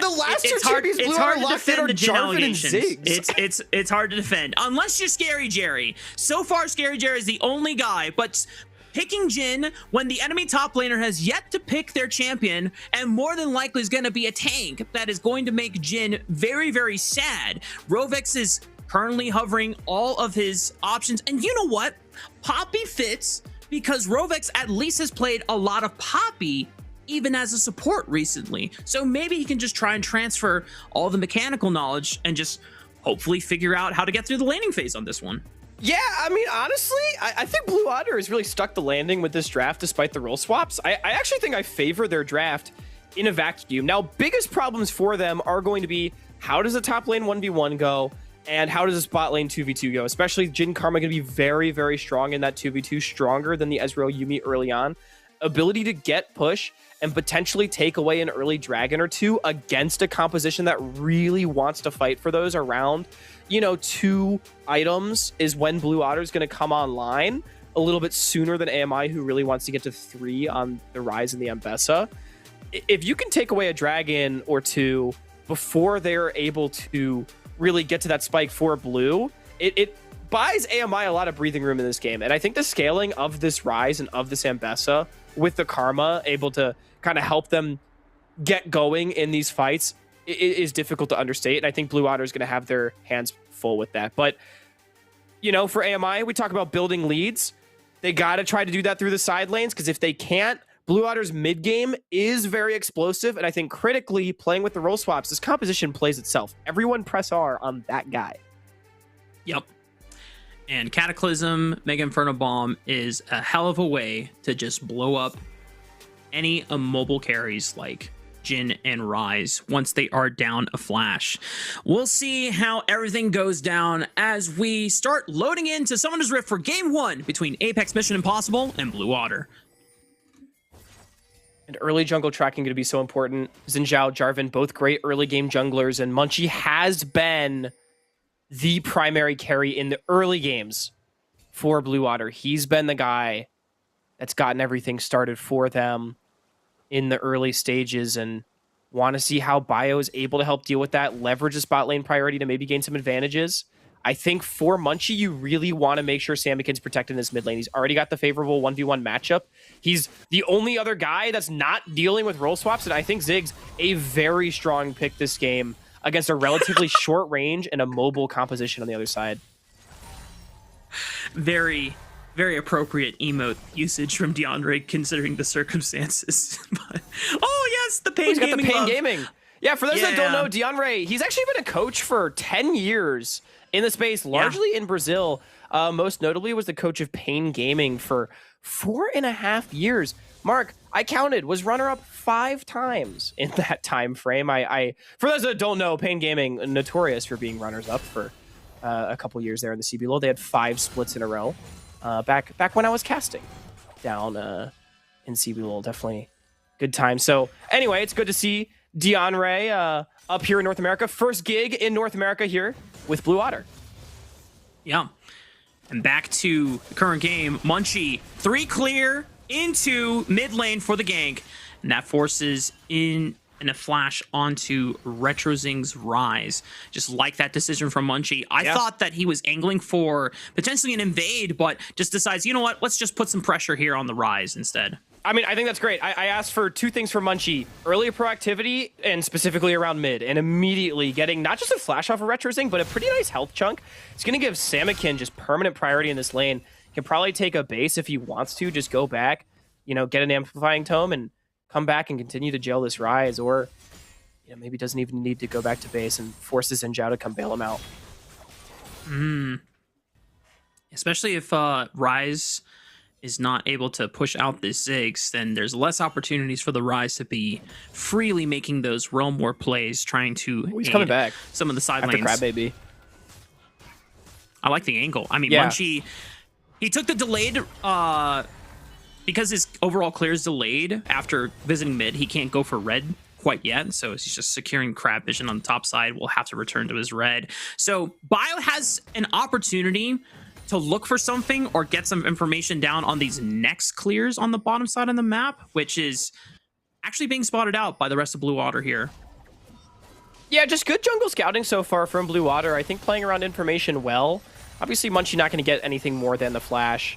the last two champions Blue are locked in are Jarvan and Ziggs. It's hard to defend unless you're Scary Jerry. So far, Scary Jerry is the only guy, but picking Jhin when the enemy top laner has yet to pick their champion, and more than likely is going to be a tank, that is going to make Jhin very, very sad. Rovex is currently hovering all of his options, and you know what? Poppy fits because Rovex at least has played a lot of Poppy even as a support recently. So maybe he can just try and transfer all the mechanical knowledge and just hopefully figure out how to get through the laning phase on this one. Yeah, I mean, honestly, I think Blue Otter has really stuck the landing with this draft despite the role swaps. I actually think I favor their draft in a vacuum. Now, biggest problems for them are going to be, how does the top lane 1v1 go? And how does the spot lane 2v2 go? Especially Jhin Karma going to be very, very strong in that 2v2, stronger than the Ezreal Yuumi early on. Ability to get push and potentially take away an early dragon or two against a composition that really wants to fight for those around, you know, 2 items is when Blue Otter is going to come online a little bit sooner than AMI, who really wants to get to 3 on the Rise and the Ambessa. If you can take away a dragon or 2 before they're able to really get to that spike for Blue, it buys AMI a lot of breathing room in this game. And I think the scaling of this Rise and of this Ambessa with the Karma able to kind of help them get going in these fights is difficult to understate. And I think Blue Otter is going to have their hands full with that. But, you know, for AMI, we talk about building leads. They got to try to do that through the side lanes, because if they can't, Blue Otter's mid game is very explosive. And I think critically, playing with the role swaps, this composition plays itself. Everyone press R on that guy. Yep. And Cataclysm, Mega Inferno Bomb is a hell of a way to just blow up any immobile carries like Jhin and Rise once they are down a flash. We'll see how everything goes down as we start loading into Summoner's Rift for Game 1 between Apex Mission Impossible and Blue Otter. And early jungle tracking going to be so important. Xin Zhao, Jarvan, both great early game junglers, and Munchie has been the primary carry in the early games for Blue Otter. He's been the guy that's gotten everything started for them in the early stages, and want to see how Bio is able to help deal with that, leverage a spot lane priority to maybe gain some advantages. I think for Munchie, you really want to make sure Samikin's protected in his mid lane. He's already got the favorable 1v1 matchup. He's the only other guy that's not dealing with role swaps, and I think Ziggs a very strong pick this game against a relatively short range and a mobile composition on the other side. Very, very appropriate emote usage from DeAndre considering the circumstances. But, oh yes, the pain He's got gaming. the pain love. gaming. Yeah, for those that don't know, DeAndre, he's actually been a coach for 10 years in the space, largely in Brazil. Most notably was the coach of Pain Gaming for 4.5 years. Mark, I counted, was runner-up 5 times in that time frame. I for those that don't know, Pain Gaming, notorious for being runners-up for a couple years there in the CBLOL. They had 5 splits in a row back when I was casting down in CBLOL. Definitely good time. So anyway, it's good to see DeAndre up here in North America. First gig in North America here with Blue Otter. Yeah. And back to the current game. Munchie, 3 clear into mid lane for the gank. And that forces in a flash onto Retrozing's Rise. Just like that decision from Munchie. I thought that he was angling for potentially an invade, but just decides, you know what, let's just put some pressure here on the Rise instead. I mean, I think that's great. I asked for 2 things from Munchie. Early proactivity, and specifically around mid, and immediately getting not just a flash off of Retrozing, but a pretty nice health chunk. It's going to give Samakin just permanent priority in this lane. He can probably take a base if he wants to, just go back, you know, get an amplifying tome, and come back and continue to jail this Rise, or you know, maybe doesn't even need to go back to base and forces Zinjao to come bail him out. Especially if Rise is not able to push out this Ziggs, then there's less opportunities for the Rise to be freely making those Realm War plays, trying to He's coming back. Some of the side After lanes. Crab Baby. I like the angle. I mean, Munchie, he took the delayed, because his overall clear is delayed after visiting mid, he can't go for red quite yet, so he's just securing Crab Vision on the top side. Will have to return to his red. So Bio has an opportunity to look for something or get some information down on these next clears on the bottom side of the map, which is actually being spotted out by the rest of Blue Water here. Yeah, just good jungle scouting so far from Blue Water. I think playing around information well. Obviously, Munchie not going to get anything more than the flash,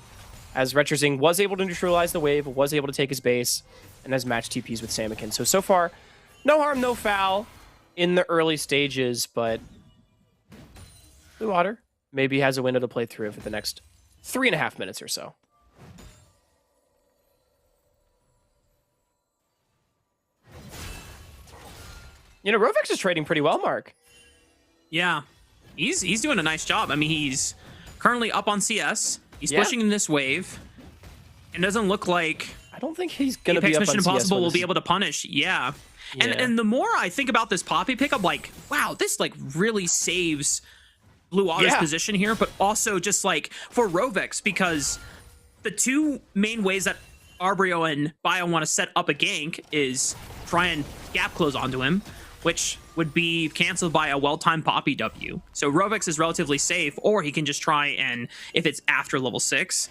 as Retrozing was able to neutralize the wave, was able to take his base, and has matched TPs with Samakin. So far, no harm, no foul in the early stages, but Blue Water maybe has a window to play through for the next 3.5 minutes or so. You know, Rovex is trading pretty well, Mark. Yeah, he's doing a nice job. I mean, he's currently up on CS. He's pushing in this wave. It doesn't look like I don't think he's going to be Apex up Mission on CS Impossible will be able to punish. Yeah. And the more I think about this Poppy pick, I'm like, wow, this like really saves Blue Otter's position here, but also just like for Rovex, because the 2 main ways that Arbrio and Bio want to set up a gank is try and gap close onto him, which would be canceled by a well-timed Poppy W. So Rovex is relatively safe, or he can just try and, if it's after level 6,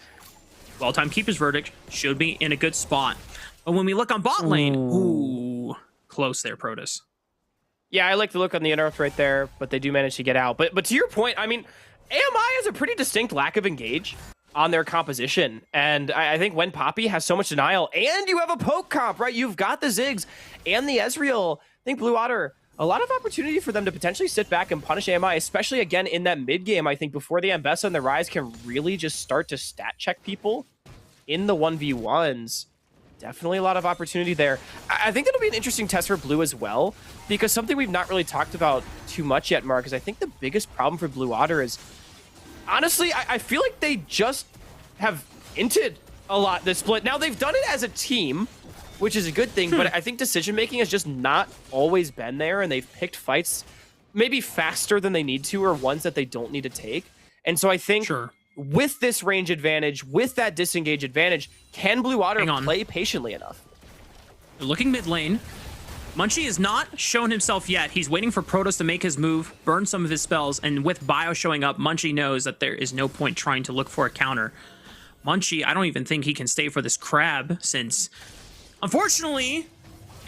well-timed Keeper's Verdict should be in a good spot. But when we look on bot lane, ooh, close there, Protus. Yeah, I like the look on the interrupt right there, but they do manage to get out. But to your point, I mean, AMI has a pretty distinct lack of engage on their composition. And I think when Poppy has so much denial, and you have a poke comp, right? You've got the Ziggs and the Ezreal. I think Blue Otter, a lot of opportunity for them to potentially sit back and punish AMI, especially again in that mid game, I think, before the Ambessa and the Rise can really just start to stat check people in the 1v1s. Definitely a lot of opportunity there. I think that'll be an interesting test for Blue as well, because something we've not really talked about too much yet, Mark, is I think the biggest problem for Blue Otter is, honestly, I feel like they just have inted a lot this split. Now, they've done it as a team, which is a good thing, but I think decision-making has just not always been there, and they've picked fights maybe faster than they need to, or ones that they don't need to take. And so I think with this range advantage, with that disengage advantage, can Blue Otter play patiently enough? They're looking mid lane. Munchie has not shown himself yet. He's waiting for Protoss to make his move, burn some of his spells, and with Bio showing up, Munchie knows that there is no point trying to look for a counter. Munchie, I don't even think he can stay for this crab, since, unfortunately,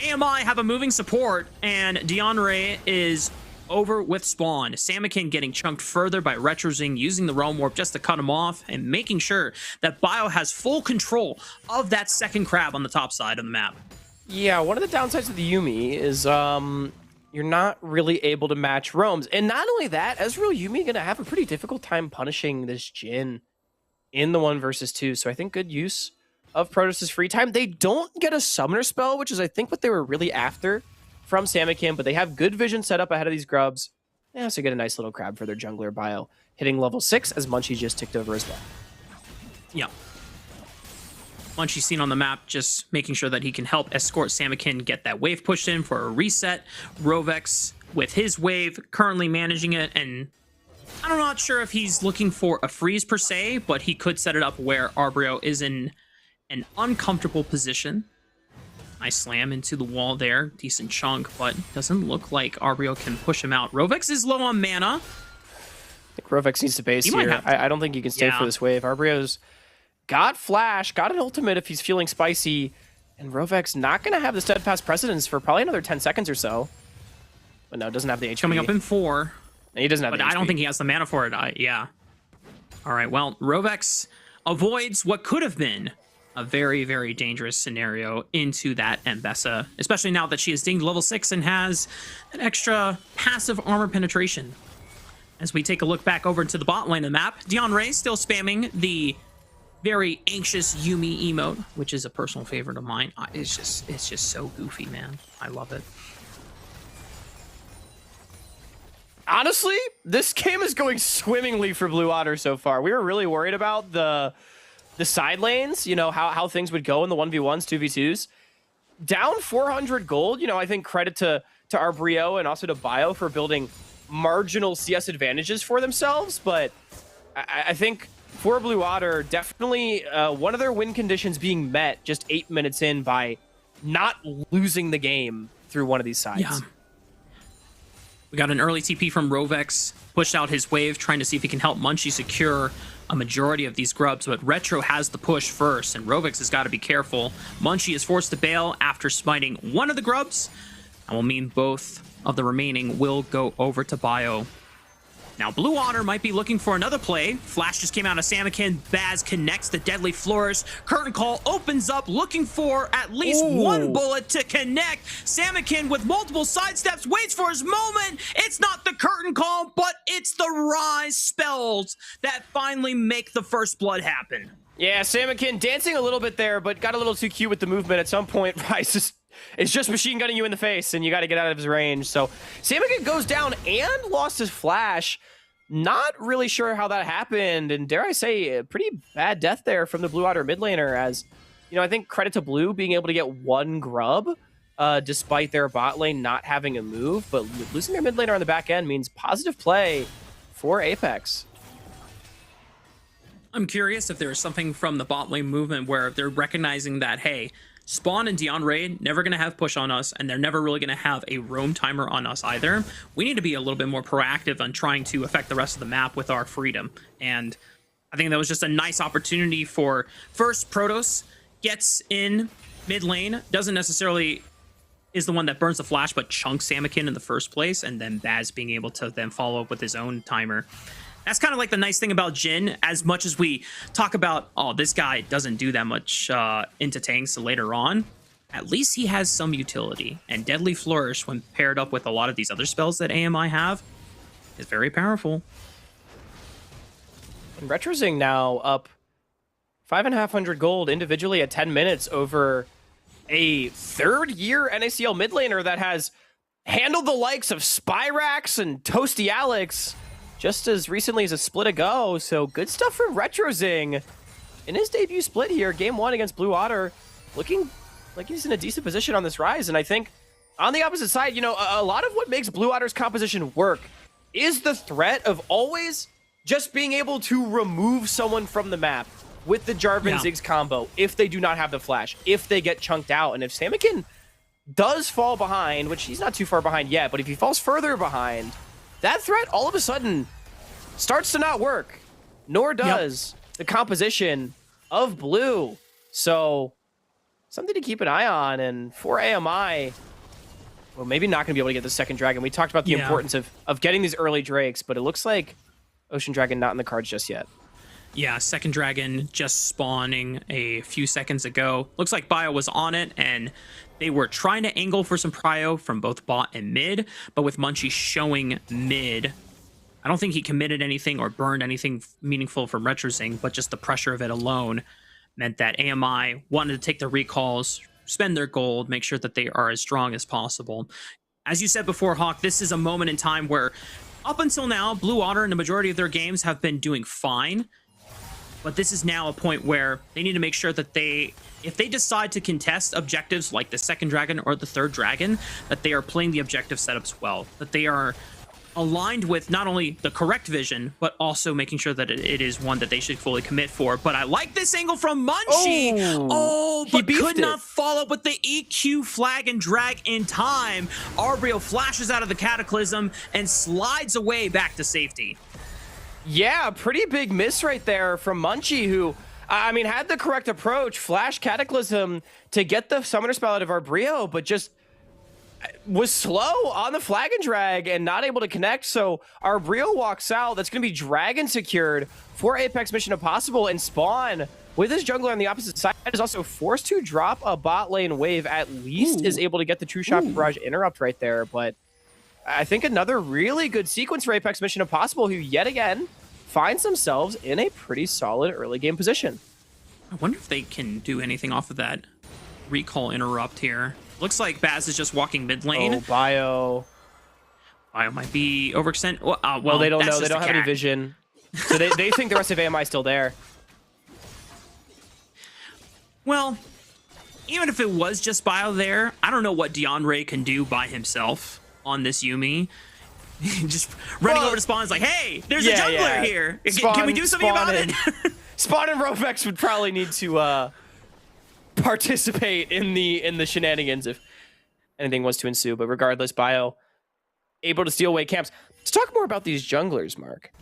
AMI have a moving support, and DeAndre is over with spawn. Samakin getting chunked further by Retrozing, using the Realm Warp just to cut him off, and making sure that Bio has full control of that second crab on the top side of the map. Yeah, one of the downsides of the Yuumi is you're not really able to match roams. And not only that, Ezreal Yuumi going to have a pretty difficult time punishing this Jhin in the 1 versus 2. So I think good use of Protoss's free time. They don't get a summoner spell, which is I think what they were really after from Samakin, but they have good vision set up ahead of these grubs. They also get a nice little crab for their jungler bio, hitting level 6 as Munchie just ticked over as well. Yeah. Munchie's seen on the map, just making sure that he can help escort Samakin get that wave pushed in for a reset. Rovex with his wave currently managing it, and I'm not sure if he's looking for a freeze per se, but he could set it up where Arbrio is in an uncomfortable position. Nice slam into the wall there. Decent chunk, but doesn't look like Arbrio can push him out. Rovex is low on mana. I think Rovex needs to base here. I don't think you can stay for this wave. Arbrio's got flash, got an ultimate if he's feeling spicy, and Rovex not going to have the steadfast precedence for probably another 10 seconds or so. But no, doesn't have the HP. Coming up in 4. And he doesn't have the HP. I don't think he has the mana for it. Yeah. All right, well, Rovex avoids what could have been a very, very dangerous scenario into that Mbessa, especially now that she has dinged level 6 and has an extra passive armor penetration. As we take a look back over to the bot lane of the map, DeAndre still spamming the very anxious Yumi emote, which is a personal favorite of mine. It's just so goofy, man. I love it. Honestly, this game is going swimmingly for Blue Otter so far. We were really worried about the side lanes, you know, how things would go in the 1v1s, 2v2s. Down 400 gold, you know, I think credit to Arbrio and also to Bio for building marginal CS advantages for themselves, but I think for Blue Otter, definitely one of their win conditions being met just 8 minutes in by not losing the game through one of these sides. Yeah. We got an early TP from Rovex, pushed out his wave, trying to see if he can help Munchie secure a majority of these grubs, but Retro has the push first, and Rovex has got to be careful. Munchie is forced to bail after smiting one of the grubs. That will mean both of the remaining will go over to Bio. Now, Blue Otter might be looking for another play. Flash just came out of Samakin. Baz connects the Deadly Flourish. Curtain Call opens up, looking for at least one bullet to connect. Samakin, with multiple sidesteps, waits for his moment. It's not the Curtain Call, but it's the Rise spells that finally make the first blood happen. Yeah, Samakin dancing a little bit there, but got a little too cute with the movement. At some point, Rise is just machine gunning you in the face, and you got to get out of his range. So Samakin goes down and lost his flash. Not really sure how that happened, and dare I say, a pretty bad death there from the Blue Otter mid laner, as, you know, I think credit to Blue being able to get one grub, despite their bot lane not having a move, but losing their mid laner on the back end means positive play for Apex. I'm curious if there's something from the bot lane movement where they're recognizing that, hey, Spawn and DeAndre never going to have push on us, and they're never really going to have a roam timer on us either. We need to be a little bit more proactive on trying to affect the rest of the map with our freedom. And I think that was just a nice opportunity for, first, Protoss gets in mid lane, doesn't necessarily is the one that burns the flash, but chunks Samakin in the first place, and then Baz being able to then follow up with his own timer. That's kind of like the nice thing about Jhin. As much as we talk about, oh, this guy doesn't do that much into tanks later on, at least he has some utility. And Deadly Flourish, when paired up with a lot of these other spells that AMI have, is very powerful. And Retrozing now up 5,500 gold individually at 10 minutes over a third-year NACL mid laner that has handled the likes of Spyrax and Toasty Alex just as recently as a split ago. So good stuff from Retrozing in his debut split here. Game 1 against Blue Otter, looking like he's in a decent position on this Rise. And I think on the opposite side, you know, a lot of what makes Blue Otter's composition work is the threat of always just being able to remove someone from the map with the Jarvan Ziggs combo if they do not have the flash, if they get chunked out. And if Samakin does fall behind, which he's not too far behind yet, but if he falls further behind, that threat all of a sudden starts to not work, nor does the composition of Blue. So something to keep an eye on. And for AMI, well, maybe not going to be able to get the second dragon. We talked about the importance of getting these early Drakes, but it looks like Ocean Dragon not in the cards just yet. Yeah, second dragon just spawning a few seconds ago. Looks like Bio was on it, and they were trying to angle for some prio from both bot and mid, but with Munchie showing mid, I don't think he committed anything or burned anything meaningful from Retrozing, but just the pressure of it alone meant that AMI wanted to take the recalls, spend their gold, make sure that they are as strong as possible. As you said before, Hawk, this is a moment in time where up until now, Blue Otter in the majority of their games have been doing fine. But this is now a point where they need to make sure that if they decide to contest objectives like the second dragon or the third dragon, that they are playing the objective setups well, that they are aligned with not only the correct vision, but also making sure that it is one that they should fully commit for. But I like this angle from Munchie. But could not follow up with the EQ flag and drag in time. Arbrio flashes out of the Cataclysm and slides away back to safety. Yeah, pretty big miss right there from Munchie, who, I mean, had the correct approach, flash Cataclysm to get the Summoner Spell out of Arbrio, but just was slow on the flag and drag and not able to connect. So Arbrio walks out. That's going to be dragon secured for Apex Mission Impossible, and Spawn, with his jungler on the opposite side, is also forced to drop a bot lane wave. At least is able to get the True Shot Barrage interrupt right there. But I think another really good sequence for Apex Mission Impossible, who yet again finds themselves in a pretty solid early game position. I wonder if they can do anything off of that recall interrupt here. Looks like Baz is just walking mid lane. Oh, Bio might be overextend. Well, they don't know. They don't have any vision. So they think the rest of AMI is still there. Well, even if it was just Bio there, I don't know what DeAndre can do by himself on this Yumi. Just running over to Spawn's like, hey, there's a jungler here. Can we do something about it? Spawn and Rovex would probably need to participate in the shenanigans if anything was to ensue. But regardless, Bio able to steal away camps. Let's talk more about these junglers, Mark.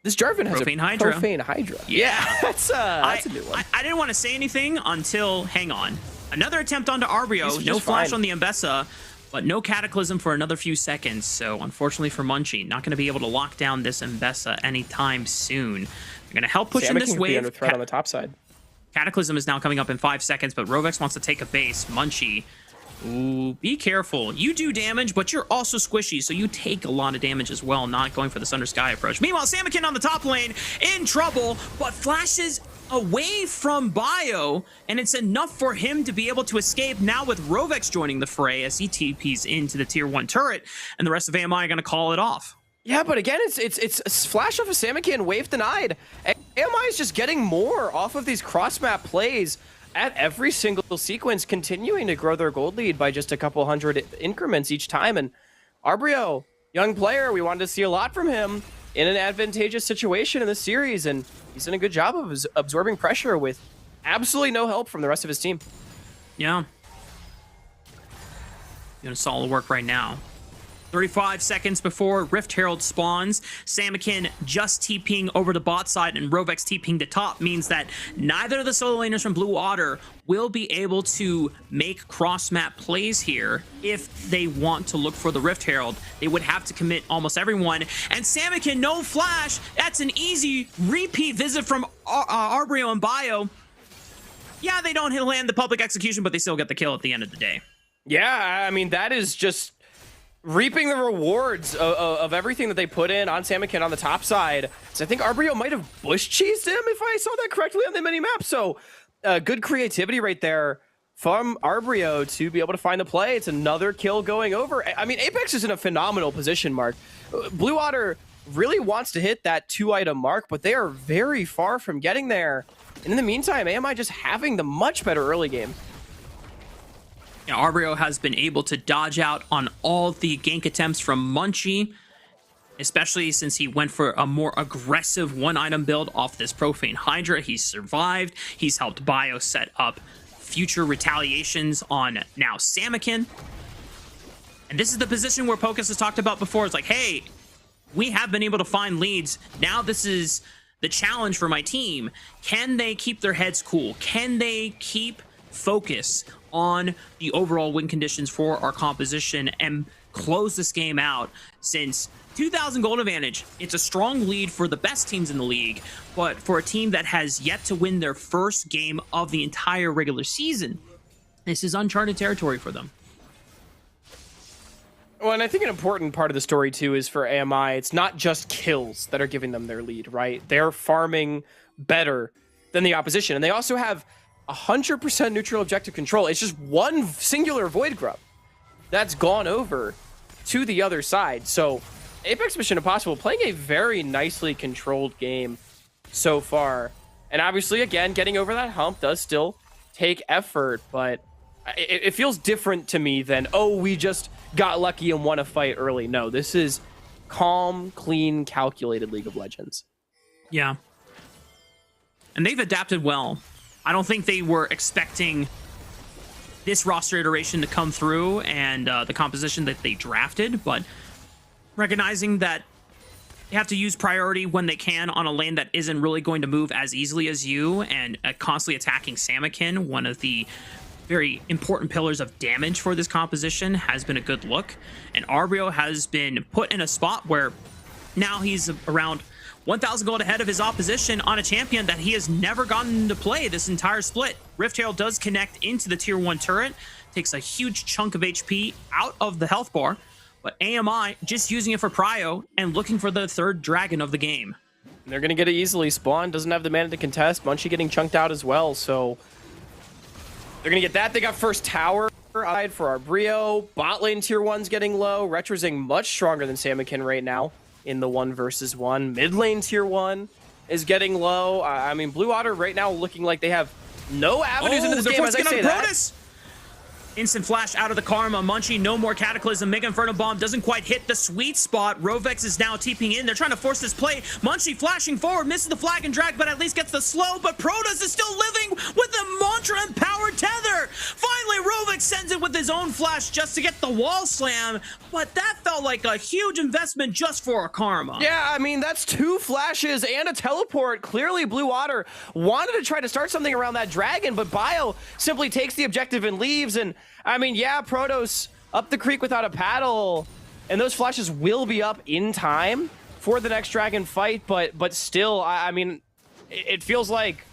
This Jarvan has Profane Hydra. Yeah, that's a new one. I didn't want to say anything until, hang on. Another attempt onto Arbrio. No flash on the Mbessa, but no Cataclysm for another few seconds. So unfortunately for Munchie, not going to be able to lock down this Mbessa anytime soon. They're going to help push in this wave. Under threat on the top side. Cataclysm is now coming up in 5 seconds, but Rovex wants to take a base. Munchie, ooh, be careful. You do damage, but you're also squishy, so you take a lot of damage as well, not going for this Under Sky approach. Meanwhile, Samakin on the top lane, in trouble, but flashes away from Bio, and it's enough for him to be able to escape. Now with Rovex joining the fray as he TPs into the tier 1 turret, and the rest of AMI are going to call it off. Yeah, but again, it's a flash off of Samakin, wave denied. AMI is just getting more off of these cross-map plays at every single sequence, continuing to grow their gold lead by just a couple hundred increments each time. And Arbrio, young player, we wanted to see a lot from him in an advantageous situation in this series, and he's done a good job of absorbing pressure with absolutely no help from the rest of his team. Yeah. Doing solid work right now. 35 seconds before Rift Herald spawns, Samakin just TPing over the bot side and Rovex TPing the top means that neither of the solo laners from Blue Otter will be able to make cross-map plays here. If they want to look for the Rift Herald, they would have to commit almost everyone. And Samakin, no flash. That's an easy repeat visit from Arbrio and Bio. Yeah, they don't land the public execution, but they still get the kill at the end of the day. Yeah, I mean, that is just reaping the rewards of everything that they put in on Samakin on the top side. So I think Arbrio might have bush cheesed him, if I saw that correctly on the mini-map. So good creativity right there from Arbrio to be able to find the play. It's another kill going over. I mean, Apex is in a phenomenal position, Mark. Blue Otter really wants to hit that 2-item mark, but they are very far from getting there. And in the meantime, AMI just having the much better early game. Yeah, Arbrio has been able to dodge out on all the gank attempts from Munchie, especially since he went for a more aggressive 1-item build off this Profane Hydra. He's survived. He's helped Bio set up future retaliations on now Samakin. And this is the position where Pocus has talked about before. It's like, hey, we have been able to find leads. Now this is the challenge for my team. Can they keep their heads cool? Can they keep focus on the overall win conditions for our composition and close this game out? Since 2,000 gold advantage, it's a strong lead for the best teams in the league, but for a team that has yet to win their first game of the entire regular season, this is uncharted territory for them. Well, and I think an important part of the story, too, is for AMI, it's not just kills that are giving them their lead, right? They're farming better than the opposition. And they also have 100% neutral objective control. It's just one singular Void Grub that's gone over to the other side. So Apex Mission Impossible playing a very nicely controlled game so far. And obviously, again, getting over that hump does still take effort, but it feels different to me than, oh, we just got lucky and won a fight early. No, this is calm, clean, calculated League of Legends. Yeah. And they've adapted well. I don't think they were expecting this roster iteration to come through and the composition that they drafted, but recognizing that you have to use priority when they can on a lane that isn't really going to move as easily as you, and constantly attacking Samakin, one of the very important pillars of damage for this composition, has been a good look. And Arbrio has been put in a spot where now he's around 1,000 gold ahead of his opposition on a champion that he has never gotten to play this entire split. Rift Herald does connect into the tier 1 turret, takes a huge chunk of HP out of the health bar, but AMI just using it for prio and looking for the third dragon of the game. And they're going to get it easily. Spawn doesn't have the mana to contest. Munchie getting chunked out as well, so they're going to get that. They got first tower side for Arbrio. Bot lane tier 1's getting low. Retrozing much stronger than Samakin right now in the 1 versus 1. Mid lane tier 1 is getting low. I mean, Blue Otter right now looking like they have no avenues into this game as I say that. Instant flash out of the Karma. Munchie, no more Cataclysm. Mega Inferno Bomb doesn't quite hit the sweet spot. Rovex is now TPing in. They're trying to force this play. Munchie flashing forward, misses the flag and drag, but at least gets the slow. But Protoss is still living with the Mantra Empowered Tether. Finally, Rovex sends it with his own flash just to get the wall slam. But that felt like a huge investment just for a Karma. Yeah, I mean, that's 2 flashes and a teleport. Clearly, Blue Otter wanted to try to start something around that dragon, but Bio simply takes the objective and leaves. And I mean, yeah, Protoss up the creek without a paddle, and those flashes will be up in time for the next dragon fight, but still, I mean, it feels like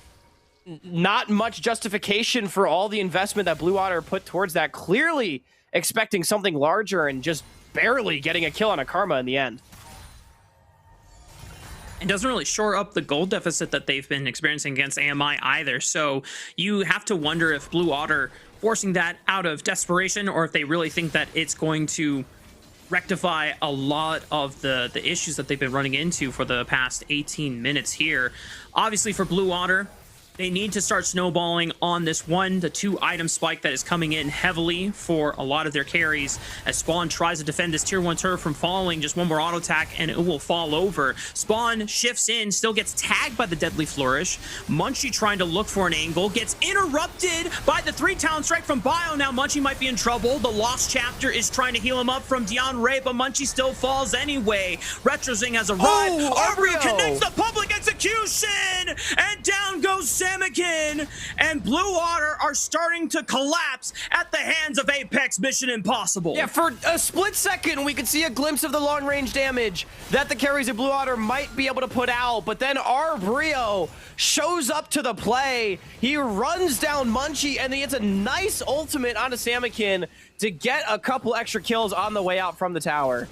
not much justification for all the investment that Blue Otter put towards that, clearly expecting something larger and just barely getting a kill on a Karma in the end. And doesn't really shore up the gold deficit that they've been experiencing against AMI either. So you have to wonder if Blue Otter forcing that out of desperation, or if they really think that it's going to rectify a lot of the issues that they've been running into for the past 18 minutes here. Obviously for Blue Otter, they need to start snowballing on this 1 to 2 item spike that is coming in heavily for a lot of their carries, as Spawn tries to defend this tier 1 turret from falling. Just one more auto attack and it will fall over. Spawn shifts in, still gets tagged by the Deadly Flourish. Munchie trying to look for an angle, gets interrupted by the 3-talent strike from Bio. Now Munchie might be in trouble. The Lost Chapter is trying to heal him up from Dion Ray, but Munchie still falls anyway. Retrozing has arrived. Arbrio connects the public execution, and down goes Samakin, and Blue Otter are starting to collapse at the hands of Apex Mission Impossible. Yeah, for a split second, we could see a glimpse of the long-range damage that the carries of Blue Otter might be able to put out, but then Arbrio shows up to the play. He runs down Munchie, and he hits a nice ultimate onto Samakin to get a couple extra kills on the way out from the tower.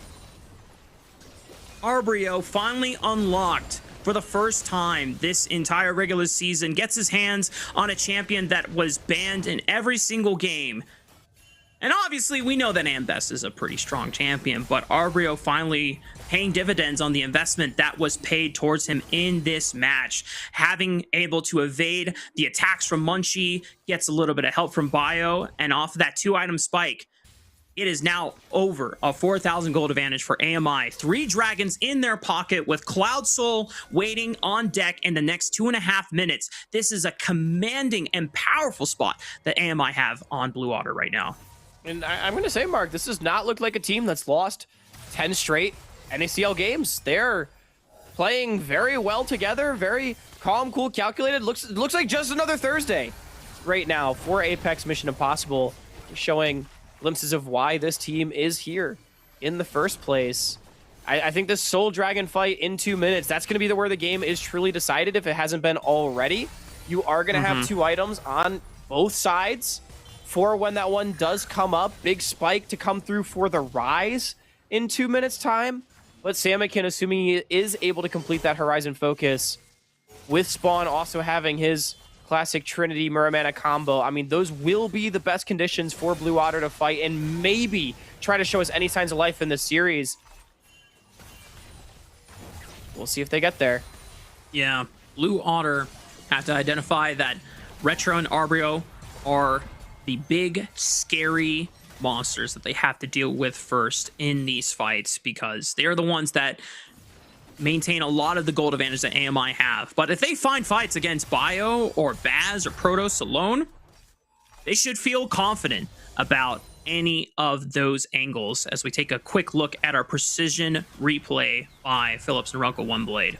Arbrio finally unlocked for the first time this entire regular season, gets his hands on a champion that was banned in every single game. And obviously, we know that Ambest is a pretty strong champion, but Arbrio finally paying dividends on the investment that was paid towards him in this match. Having able to evade the attacks from Munchie, gets a little bit of help from Bio, and off of that 2-item spike, it is now over a 4,000 gold advantage for AMI. 3 dragons in their pocket with Cloud Soul waiting on deck in the next 2.5 minutes. This is a commanding and powerful spot that AMI have on Blue Otter right now. And I'm going to say, Mark, this does not look like a team that's lost 10 straight NACL games. They're playing very well together, very calm, cool, calculated. Looks like just another Thursday right now for Apex Mission Impossible, showing glimpses of why this team is here in the first place. I think this Soul Dragon fight in 2 minutes, that's going to be where the game is truly decided if it hasn't been already. You are going to have 2 items on both sides for when that one does come up. Big spike to come through for the Rise in 2 minutes time. But Samikin, assuming he is able to complete that Horizon Focus, with Spawn also having his classic Trinity Muramana combo, I mean, those will be the best conditions for Blue Otter to fight and maybe try to show us any signs of life in this series. We'll see if they get there. Yeah, Blue Otter have to identify that Retro and Arbrio are the big, scary monsters that they have to deal with first in these fights, because they're the ones that maintain a lot of the gold advantage that AMI have. But if they find fights against Bio or Baz or Protoss alone, they should feel confident about any of those angles as we take a quick look at our precision replay by Philips Norelco OneBlade.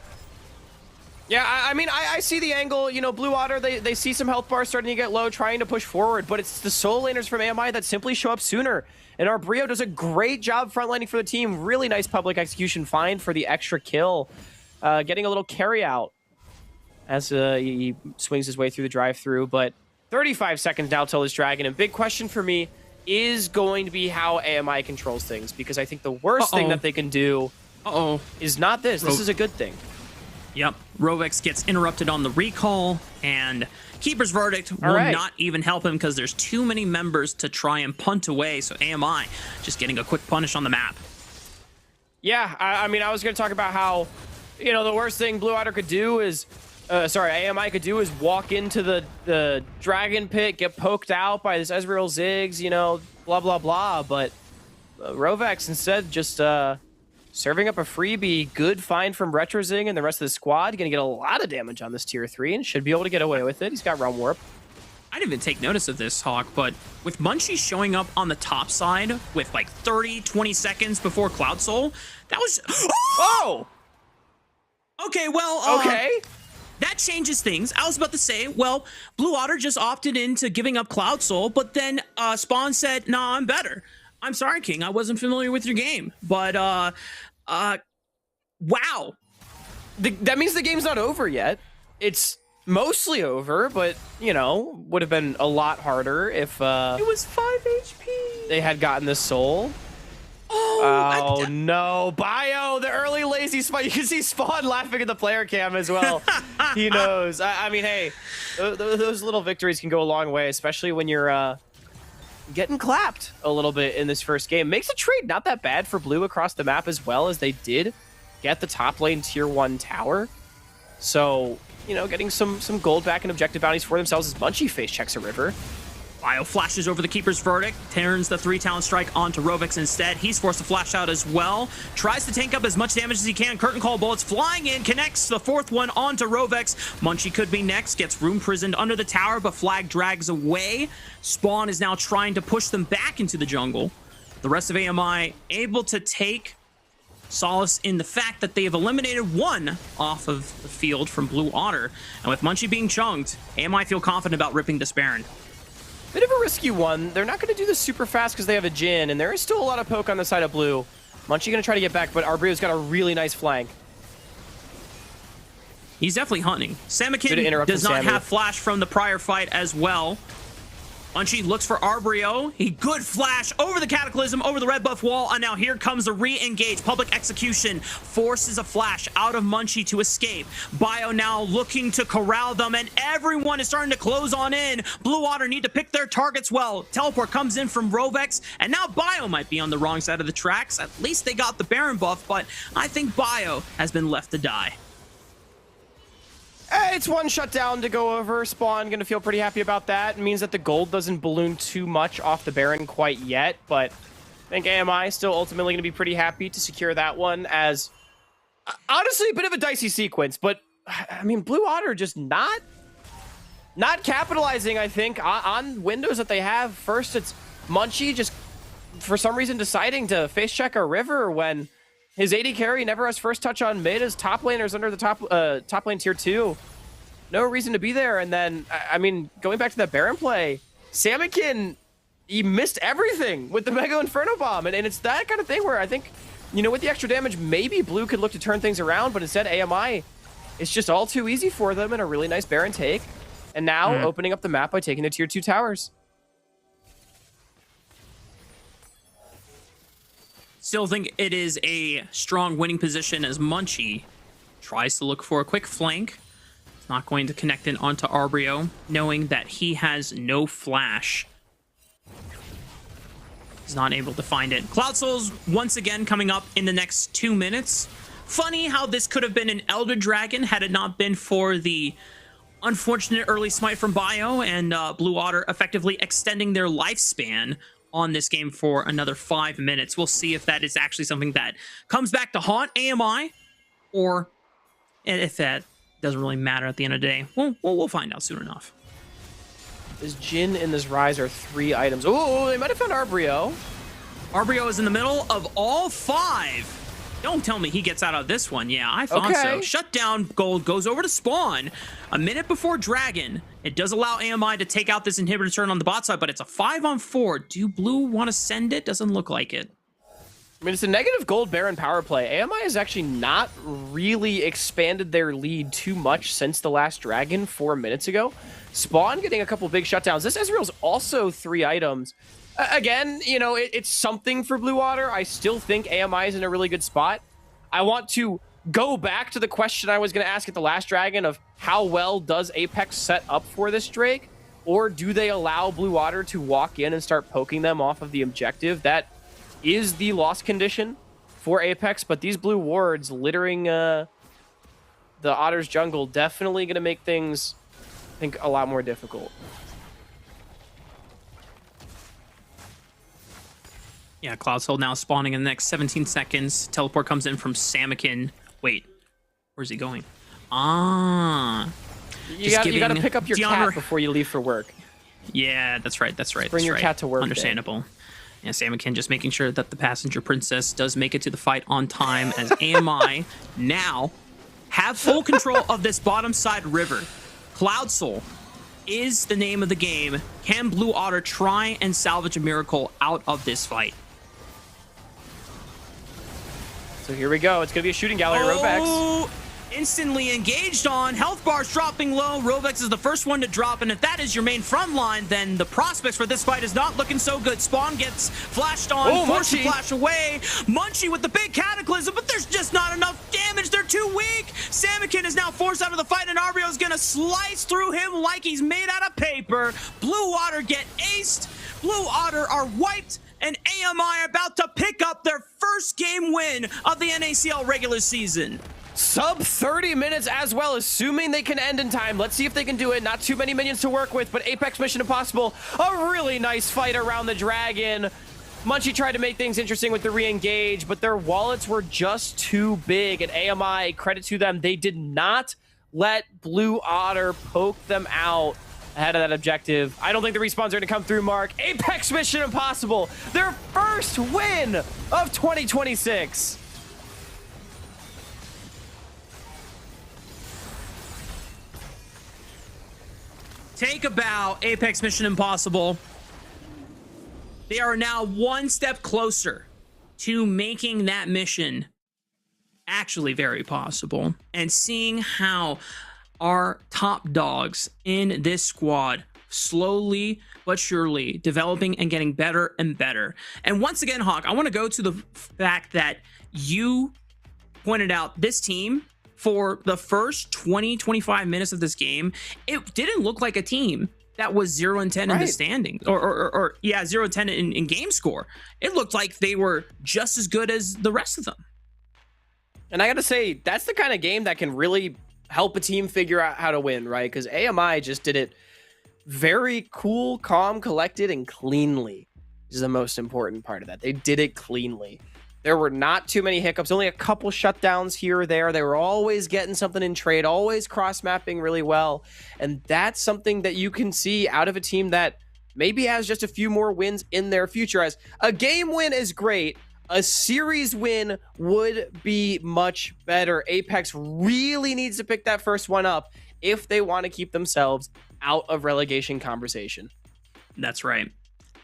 Yeah, I mean, I see the angle. You know, Blue Otter, they see some health bars starting to get low, trying to push forward, but it's the solo laners from AMI that simply show up sooner. And Arbrio does a great job frontlining for the team. Really nice public execution find for the extra kill. Getting a little carry out as he swings his way through the drive-through. But 35 seconds now till his Dragon. And big question for me is going to be how AMI controls things, because I think the worst thing that they can do is not this. This is a good thing. Yep, Rovex gets interrupted on the recall, and Keeper's Verdict will not even help him because there's too many members to try and punt away, so AMI just getting a quick punish on the map. Yeah, I mean, I was going to talk about how, you know, the worst thing Blue Otter could do is, AMI could do is walk into the Dragon Pit, get poked out by this Ezreal Ziggs, you know, blah, blah, blah, but Rovex instead just... serving up a freebie, good find from Retrozing and the rest of the squad. Going to get a lot of damage on this tier 3 and should be able to get away with it. He's got Realm Warp. I didn't even take notice of this, Hawk, but with Munchie showing up on the top side with like 30, 20 seconds before Cloud Soul, that was... Oh! Okay, well... Okay. That changes things. I was about to say, well, Blue Otter just opted into giving up Cloud Soul, but then Spawn said, nah, I'm better. I'm sorry, King. I wasn't familiar with your game, but wow. That means the game's not over yet. It's mostly over, but you know, would have been a lot harder if it was 5 HP. They had gotten the soul. Oh no, Bio, the early lazy spot. You can see Spawn laughing at the player cam as well. He knows. I mean, hey, those little victories can go a long way, especially when you're getting clapped a little bit in this first game. Makes a trade not that bad for Blue across the map, as well as they did get the top lane tier 1 tower. So, you know, getting some gold back and objective bounties for themselves as Munchie face checks a river. Bio flashes over the Keeper's Verdict, turns the 3-talent strike onto Rovex instead. He's forced to flash out as well. Tries to tank up as much damage as he can. Curtain Call bullets flying in, connects the 4th one onto Rovex. Munchie could be next, gets room prisoned under the tower, but Flag drags away. Spawn is now trying to push them back into the jungle. The rest of AMI able to take solace in the fact that they have eliminated one off of the field from Blue Otter. And with Munchie being chunked, AMI feel confident about ripping this Baron. Bit of a risky one. They're not going to do this super fast because they have a Jhin, and there is still a lot of poke on the side of Blue. Munchie going to try to get back, but Arbrio's got a really nice flank. He's definitely hunting. Samikin does not have flash from the prior fight as well. Munchie looks for Arbrio. He good flash over the Cataclysm, over the red buff wall, and now here comes the re-engage. Public execution forces a flash out of Munchie to escape. Bio now looking to corral them, and everyone is starting to close on in. Blue Otter need to pick their targets well. Teleport comes in from Rovex, and now Bio might be on the wrong side of the tracks. At least they got the Baron buff, but I think Bio has been left to die. It's one shutdown to go over. Spawn going to feel pretty happy about that. It means that the gold doesn't balloon too much off the Baron quite yet, but I think AMI still ultimately going to be pretty happy to secure that one as, honestly, a bit of a dicey sequence, but, I mean, Blue Otter just not capitalizing, I think, on windows that they have. First, it's Munchie just, for some reason, deciding to face check a river when his AD carry never has first touch on mid as top laners under the top lane tier 2. No reason to be there. And then, I mean, going back to that Baron play, Samikin, he missed everything with the Mega Inferno Bomb. And it's that kind of thing where I think, you know, with the extra damage, maybe Blue could look to turn things around, but instead AMI, it's just all too easy for them and a really nice Baron take. And now opening up the map by taking the tier 2 towers. Still think it is a strong winning position as Munchie tries to look for a quick flank. It's not going to connect in onto Arbrio, knowing that he has no flash. He's not able to find it. Cloud Souls once again coming up in the next 2 minutes. Funny how this could have been an Elder Dragon had it not been for the unfortunate early smite from Bio and Blue Otter effectively extending their lifespan on this game for another 5 minutes. We'll see if that is actually something that comes back to haunt AMI, or if that doesn't really matter at the end of the day. We'll find out soon enough. This Jin and this Rise are 3 items. Oh, they might have found Arbrio. Arbrio is in the middle of all 5. Don't tell me he gets out of this one. Yeah, I thought so. Shutdown gold goes over to spawn a minute before Dragon. It does allow AMI to take out this inhibitor turn on the bot side, but it's a 5-on-4. Do Blue want to send it? Doesn't look like it. I mean, it's a negative gold Baron power play. AMI has actually not really expanded their lead too much since the last Dragon 4 minutes ago. Spawn getting a couple big shutdowns. This Ezreal's also 3 items. Again, you know, it's something for Blue Water. I still think AMI is in a really good spot. I want to go back to the question I was going to ask at the last Dragon of how well does Apex set up for this Drake? Or do they allow Blue Water to walk in and start poking them off of the objective? That is the loss condition for Apex, but these blue wards littering the Otter's jungle definitely going to make things, I think, a lot more difficult. Yeah, Cloud Soul now spawning in the next 17 seconds. Teleport comes in from Samakin. Wait, where's he going? You gotta pick up your cat before you leave for work. Yeah, that's right. Bring your cat to work. Understandable. Yeah, Samakin just making sure that the passenger princess does make it to the fight on time as AMI now have full control of this bottom side river. Cloud Soul is the name of the game. Can Blue Otter try and salvage a miracle out of this fight? So here we go. It's going to be a shooting gallery. Robex. Instantly engaged on. Health bars dropping low. Robex is the first one to drop, and if that is your main front line, then the prospects for this fight is not looking so good. Spawn gets flashed on, forced to flash away. Munchie with the big cataclysm, but there's just not enough damage. They're too weak. Samakin is now forced out of the fight, and Arbrio is going to slice through him like he's made out of paper. Blue Water get aced. Blue Otter are wiped, and AMI are about to pick up their first game win of the NACL regular season. Sub 30 minutes as well, assuming they can end in time. Let's see if they can do it. Not too many minions to work with, but Apex Mission Impossible, a really nice fight around the Dragon. Munchie tried to make things interesting with the re-engage, but their wallets were just too big, and AMI, credit to them, they did not let Blue Otter poke them out ahead of that objective. I don't think the respawns are going to come through, Mark. Apex Mission Impossible, their first win of 2026. Take a bow, Apex Mission Impossible. They are now one step closer to making that mission actually very possible, and seeing how our top dogs in this squad slowly but surely developing and getting better and better. And once again, Hawk, I want to go to the fact that you pointed out this team for the first 20-25 minutes of this game, it didn't look like a team that was 0-10 in the standings, or 0-10 in game score. It looked like they were just as good as the rest of them. And I gotta say, that's the kind of game that can really help a team figure out how to win, right? Because AMI just did it very cool, calm, collected, and cleanly. This is the most important part of that. They did it cleanly. There were not too many hiccups, only a couple shutdowns here or there. They were always getting something in trade, always cross-mapping really well. And that's something that you can see out of a team that maybe has just a few more wins in their future. As a game win is great, a series win would be much better. Apex really needs to pick that first one up if they want to keep themselves out of relegation conversation. That's right.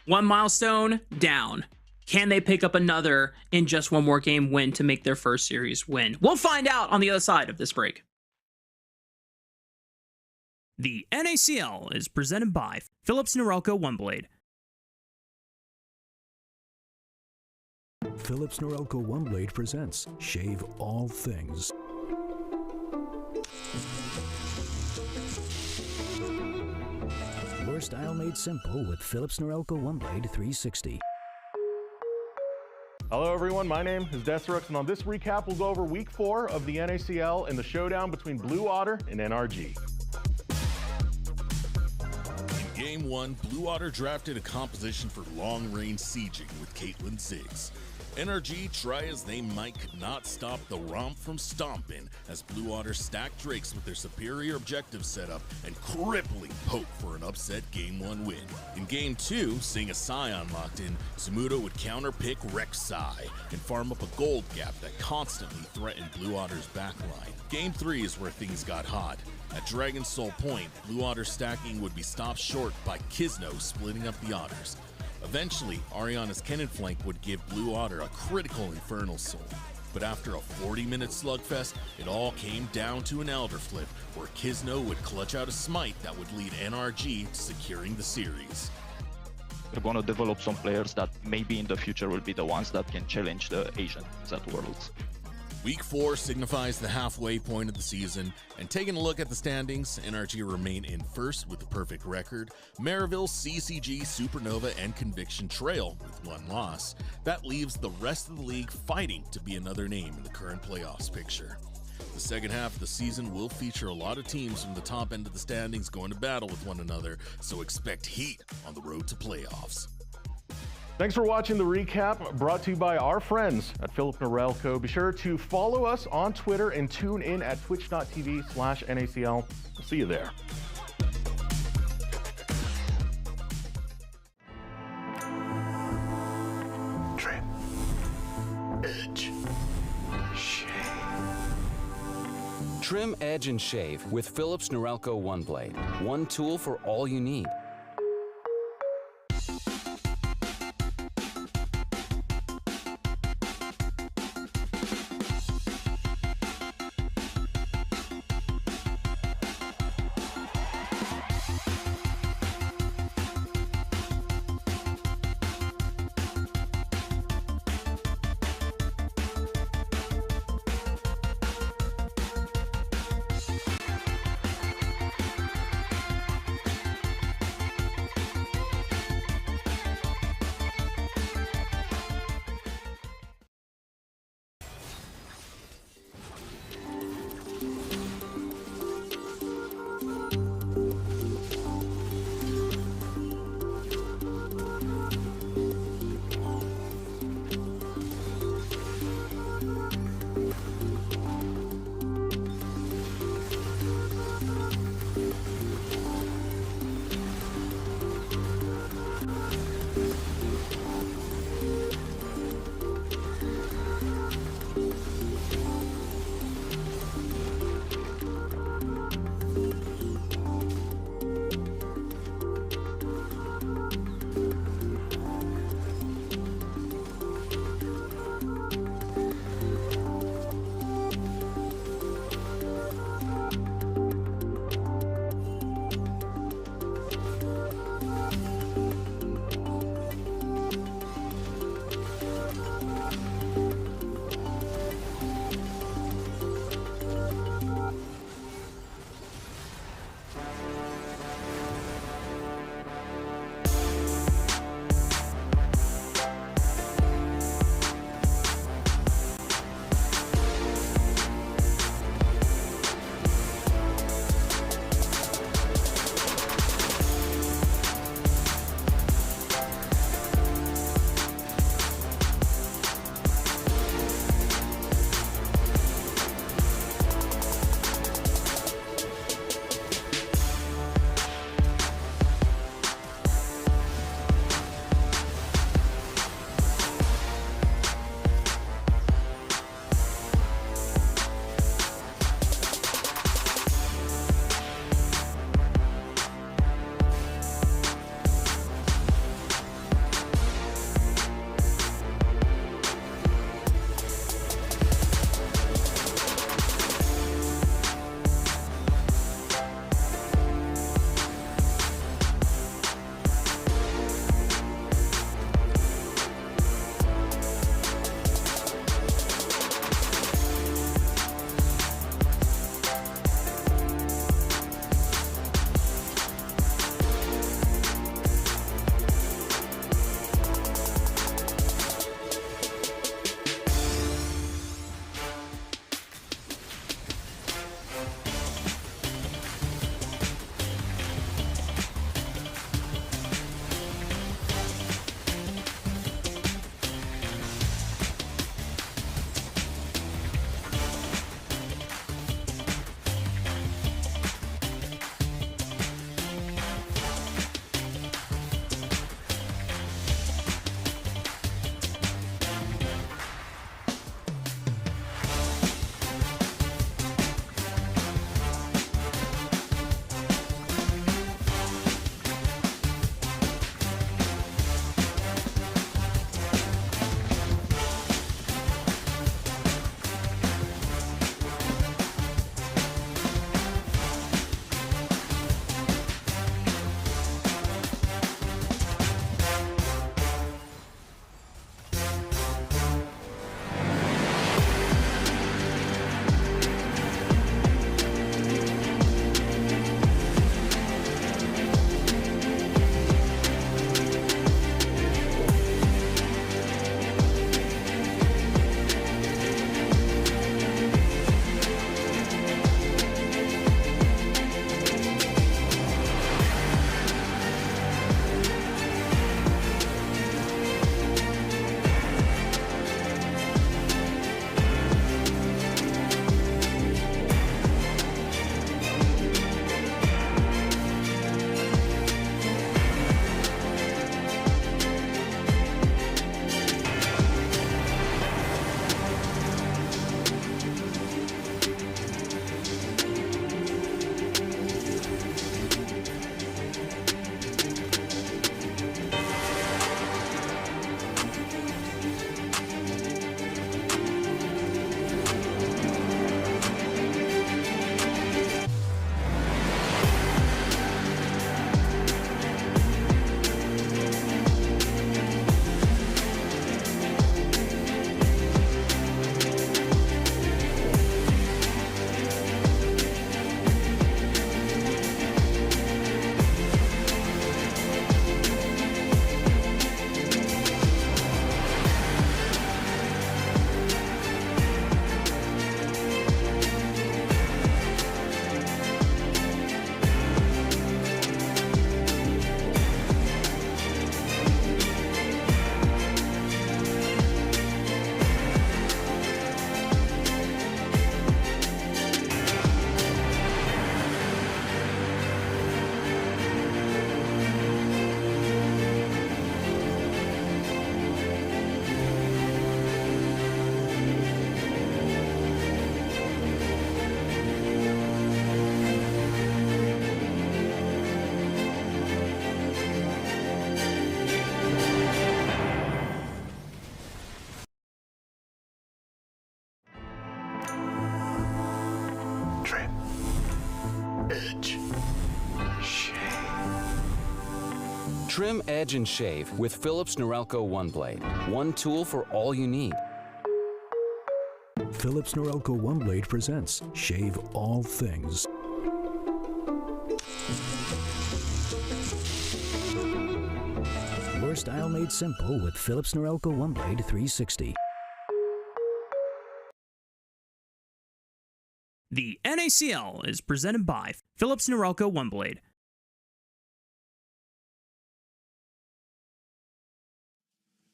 One milestone down. Can they pick up another in just one more game win to make their first series win? We'll find out on the other side of this break. The NACL is presented by Philips Norelco OneBlade. Philips Norelco One Blade presents Shave All Things. Your style made simple with Philips Norelco One Blade 360. Hello everyone, my name is Desirux, and on this recap we'll go over week 4 of the NACL and the showdown between Blue Otter and NRG. In Game 1, Blue Otter drafted a composition for long-range sieging with Caitlin Ziggs. NRG, try as they might, could not stop the romp from stomping as Blue Otter stacked Drakes with their superior objective setup and crippling poke for an upset Game 1 win. In Game 2, seeing a Scion locked in, Zamudo would counter-pick Rek'Sai and farm up a gold gap that constantly threatened Blue Otter's backline. Game 3 is where things got hot. At Dragon Soul Point, Blue Otter stacking would be stopped short by Kizno splitting up the Otters. Eventually, Ariana's cannon flank would give Blue Otter a critical Infernal Soul. But after a 40-minute slugfest, it all came down to an Elder Flip, where Kizno would clutch out a smite that would lead NRG to securing the series. We're going to develop some players that maybe in the future will be the ones that can challenge the Asians at Worlds. Week 4 signifies the halfway point of the season, and taking a look at the standings, NRG remain in first with a perfect record. Maryville, CCG, Supernova, and Conviction trail with 1 loss. That leaves the rest of the league fighting to be another name in the current playoffs picture. The second half of the season will feature a lot of teams from the top end of the standings going to battle with one another, so expect heat on the road to playoffs. Thanks for watching the recap, brought to you by our friends at Philips Norelco. Be sure to follow us on Twitter and tune in at twitch.tv/NACL. We'll see you there. Trim, edge, shave. Trim, edge, and shave with Philips Norelco One Blade. One tool for all you need. Trim, edge, and shave with Philips Norelco One Blade. One tool for all you need. Philips Norelco One Blade presents Shave All Things. Your style made simple with Philips Norelco One Blade 360. The NACL is presented by Philips Norelco One Blade.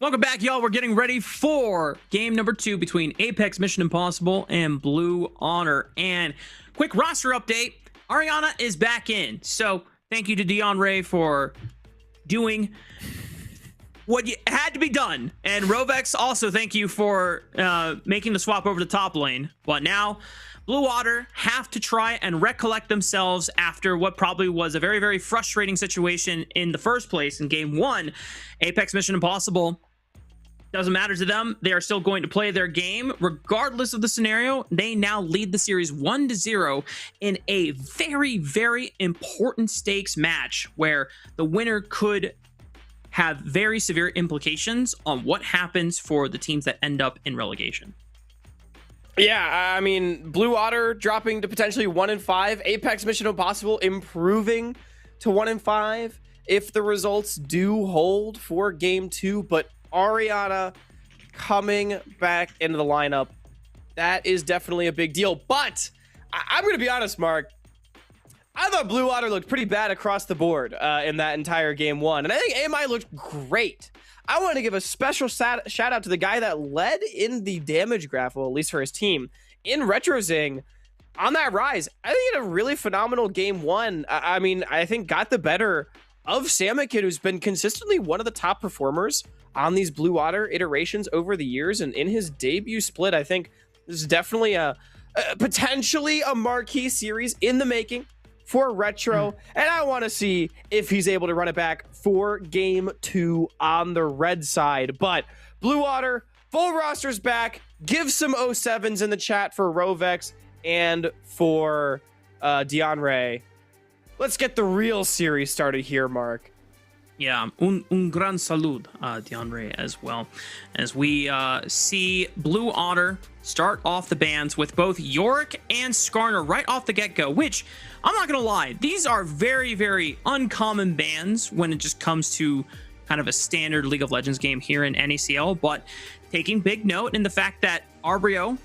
Welcome back, y'all. We're getting ready for game number 2 between Apex Mission Impossible and Blue Honor. And quick roster update, Ariana is back in. So thank you to Dion Ray for doing what had to be done. And Rovex, also thank you for making the swap over the top lane. But now Blue Water have to try and recollect themselves after what probably was a very, very frustrating situation in the first place in game 1. Apex Mission Impossible, doesn't matter to them. They are still going to play their game regardless of the scenario. They now lead the series 1-0 in a very, very important stakes match where the winner could have very severe implications on what happens for the teams that end up in relegation. Yeah, I mean, Blue Otter dropping to potentially 1-5. Apex Mission Impossible improving to 1-5 if the results do hold for game 2. But Ariana coming back into the lineup, that is definitely a big deal. But I'm going to be honest, Mark. I thought Blue Otter looked pretty bad across the board in that entire game 1. And I think AMI looked great. I want to give a special shout out to the guy that led in the damage graph, well, at least for his team, in RetroZing on that rise. I think he had a really phenomenal game 1. I mean, I think got the better of Samakid, who's been consistently one of the top performers on these Blue Water iterations over the years. And in his debut split, I think this is definitely a potentially a marquee series in the making for Retro, and I want to see if he's able to run it back for game 2 on the red side. But Blue Water, full roster's back. Give some 07s in the chat for Rovex and for Dion Ray. Let's get the real series started here, Mark. Yeah, un gran salud, Dion Ray, as well, as we see Blue Otter start off the bans with both Yorick and Skarner right off the get-go, which, I'm not going to lie, these are very, very uncommon bans when it just comes to kind of a standard League of Legends game here in NACL, but taking big note in the fact that Arbrio,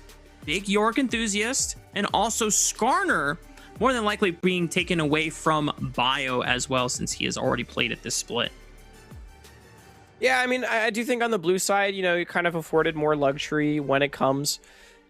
big Yorick enthusiast, and also Skarner, more than likely being taken away from Bio as well, since he has already played at this split. Yeah, I mean, I do think on the blue side, you know, you kind of afforded more luxury when it comes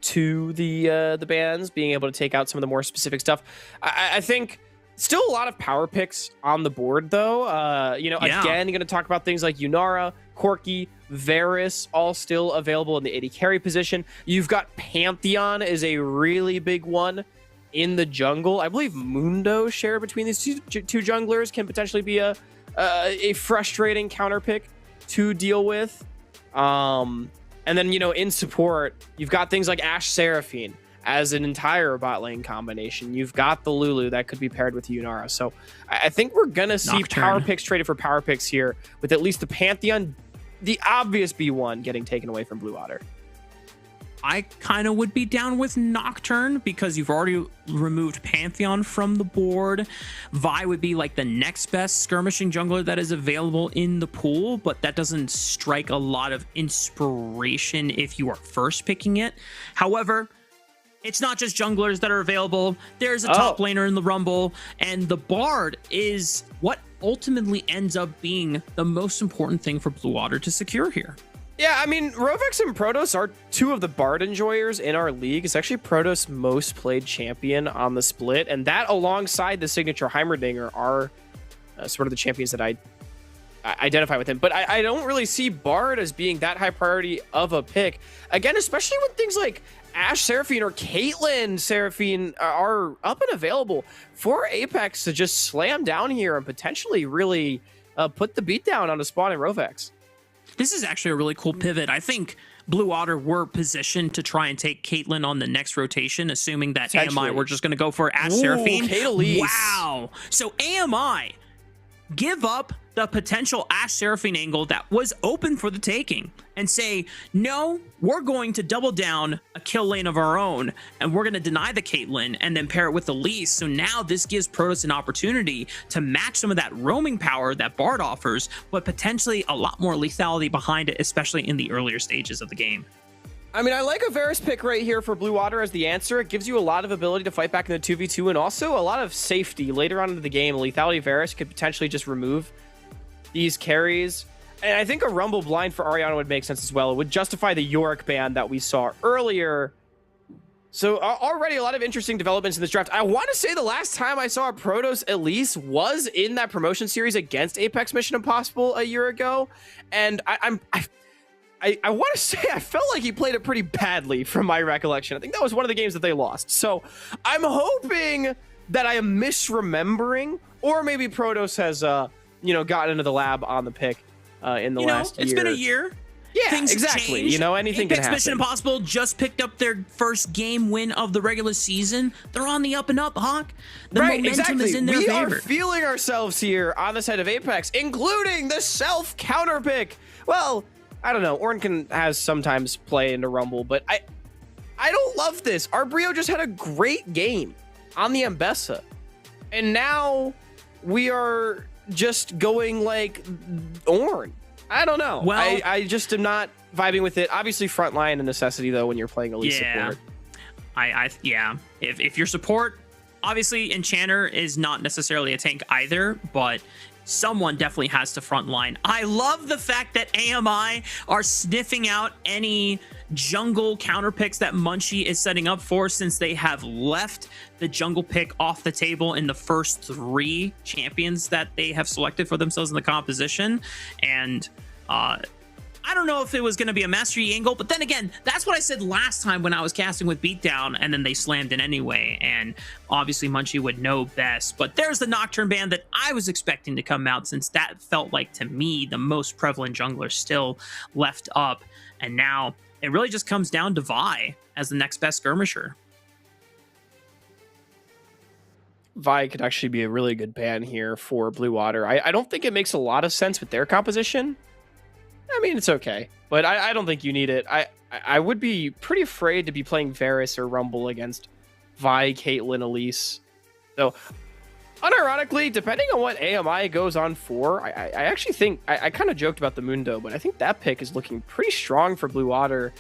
to the bans, being able to take out some of the more specific stuff. I think still a lot of power picks on the board, though. You know, again, you're going to talk about things like Yunara, Corki, Varus, all still available in the AD carry position. You've got Pantheon is a really big one in the jungle. I believe Mundo shared between these two junglers can potentially be a frustrating counter pick to deal with. And then, you know, in support, you've got things like Ashe Seraphine as an entire bot lane combination. You've got the Lulu that could be paired with Yunara. So I think we're going to see power picks traded for power picks here, with at least the Pantheon, the obvious B1, getting taken away from Blue Otter. I kind of would be down with Nocturne because you've already removed Pantheon from the board. Vi would be like the next best skirmishing jungler that is available in the pool, but that doesn't strike a lot of inspiration if you are first picking it. However, it's not just junglers that are available. There's a top laner in the Rumble, and the Bard is what ultimately ends up being the most important thing for Blue Water to secure here. Yeah, I mean, Rovex and Protoss are two of the Bard enjoyers in our league. It's actually Protoss' most played champion on the split, and that alongside the signature Heimerdinger are sort of the champions that I identify with him. But I don't really see Bard as being that high priority of a pick. Again, especially when things like Ashe Seraphine or Caitlyn Seraphine are up and available for Apex to just slam down here and potentially really put the beat down on a spawn in Rovex. This is actually a really cool pivot. I think Blue Otter were positioned to try and take Caitlyn on the next rotation, assuming that AMI were just going to go for Ashe Seraphine. Wow. So AMI give up the potential Ashe Seraphine angle that was open for the taking and say, no, we're going to double down a kill lane of our own, and we're going to deny the Caitlyn and then pair it with the Elise. So now this gives Protoss an opportunity to match some of that roaming power that Bard offers, but potentially a lot more lethality behind it, especially in the earlier stages of the game. I mean, I like a Varus pick right here for Blue Water as the answer. It gives you a lot of ability to fight back in the 2v2 and also a lot of safety later on into the game. Lethality Varus could potentially just remove these carries. And I think a Rumble blind for Ariana would make sense as well. It would justify the Yorick ban that we saw earlier. So already a lot of interesting developments in this draft. I want to say the last time I saw a Protoss Elise was in that promotion series against Apex Mission Impossible a year ago. And I want to say I felt like he played it pretty badly from my recollection. I think that was one of the games that they lost. So I'm hoping that I am misremembering, or maybe Protoss has, gotten into the lab on the pick in the last year. It's been a year. Yeah, Things exactly. Change. Anything can happen. Mission Impossible just picked up their first game win of the regular season. They're on the up and up, Hawk. The momentum is in their favor. We are feeling ourselves here on the side of Apex, including the self counter pick. Well, I don't know. Orn has sometimes play into Rumble, but I don't love this. Our Brio just had a great game on the Ambessa. And now we are just going like Orn. I don't know. Well, I just am not vibing with it. Obviously, frontline a necessity, though, when you're playing Elite support. Yeah. If your support, obviously, Enchanter is not necessarily a tank either, but someone definitely has to frontline. I love the fact that AMI are sniffing out any jungle counter picks that Munchie is setting up for, since they have left the jungle pick off the table in the first 3 champions that they have selected for themselves in the composition. And I don't know if it was going to be a mastery angle, but then again, that's what I said last time when I was casting with Beatdown, and then they slammed in anyway, and obviously Munchie would know best. But there's the Nocturne ban that I was expecting to come out, since that felt like, to me, the most prevalent jungler still left up. And now it really just comes down to Vi as the next best skirmisher. Vi could actually be a really good ban here for Blue Water. I don't think it makes a lot of sense with their composition. I mean, it's okay, but I don't think you need it. I would be pretty afraid to be playing Varus or Rumble against Vi, Caitlyn, Elise. So, unironically, depending on what AMI goes on for, I actually think, I kind of joked about the Mundo, but I think that pick is looking pretty strong for Blue Water.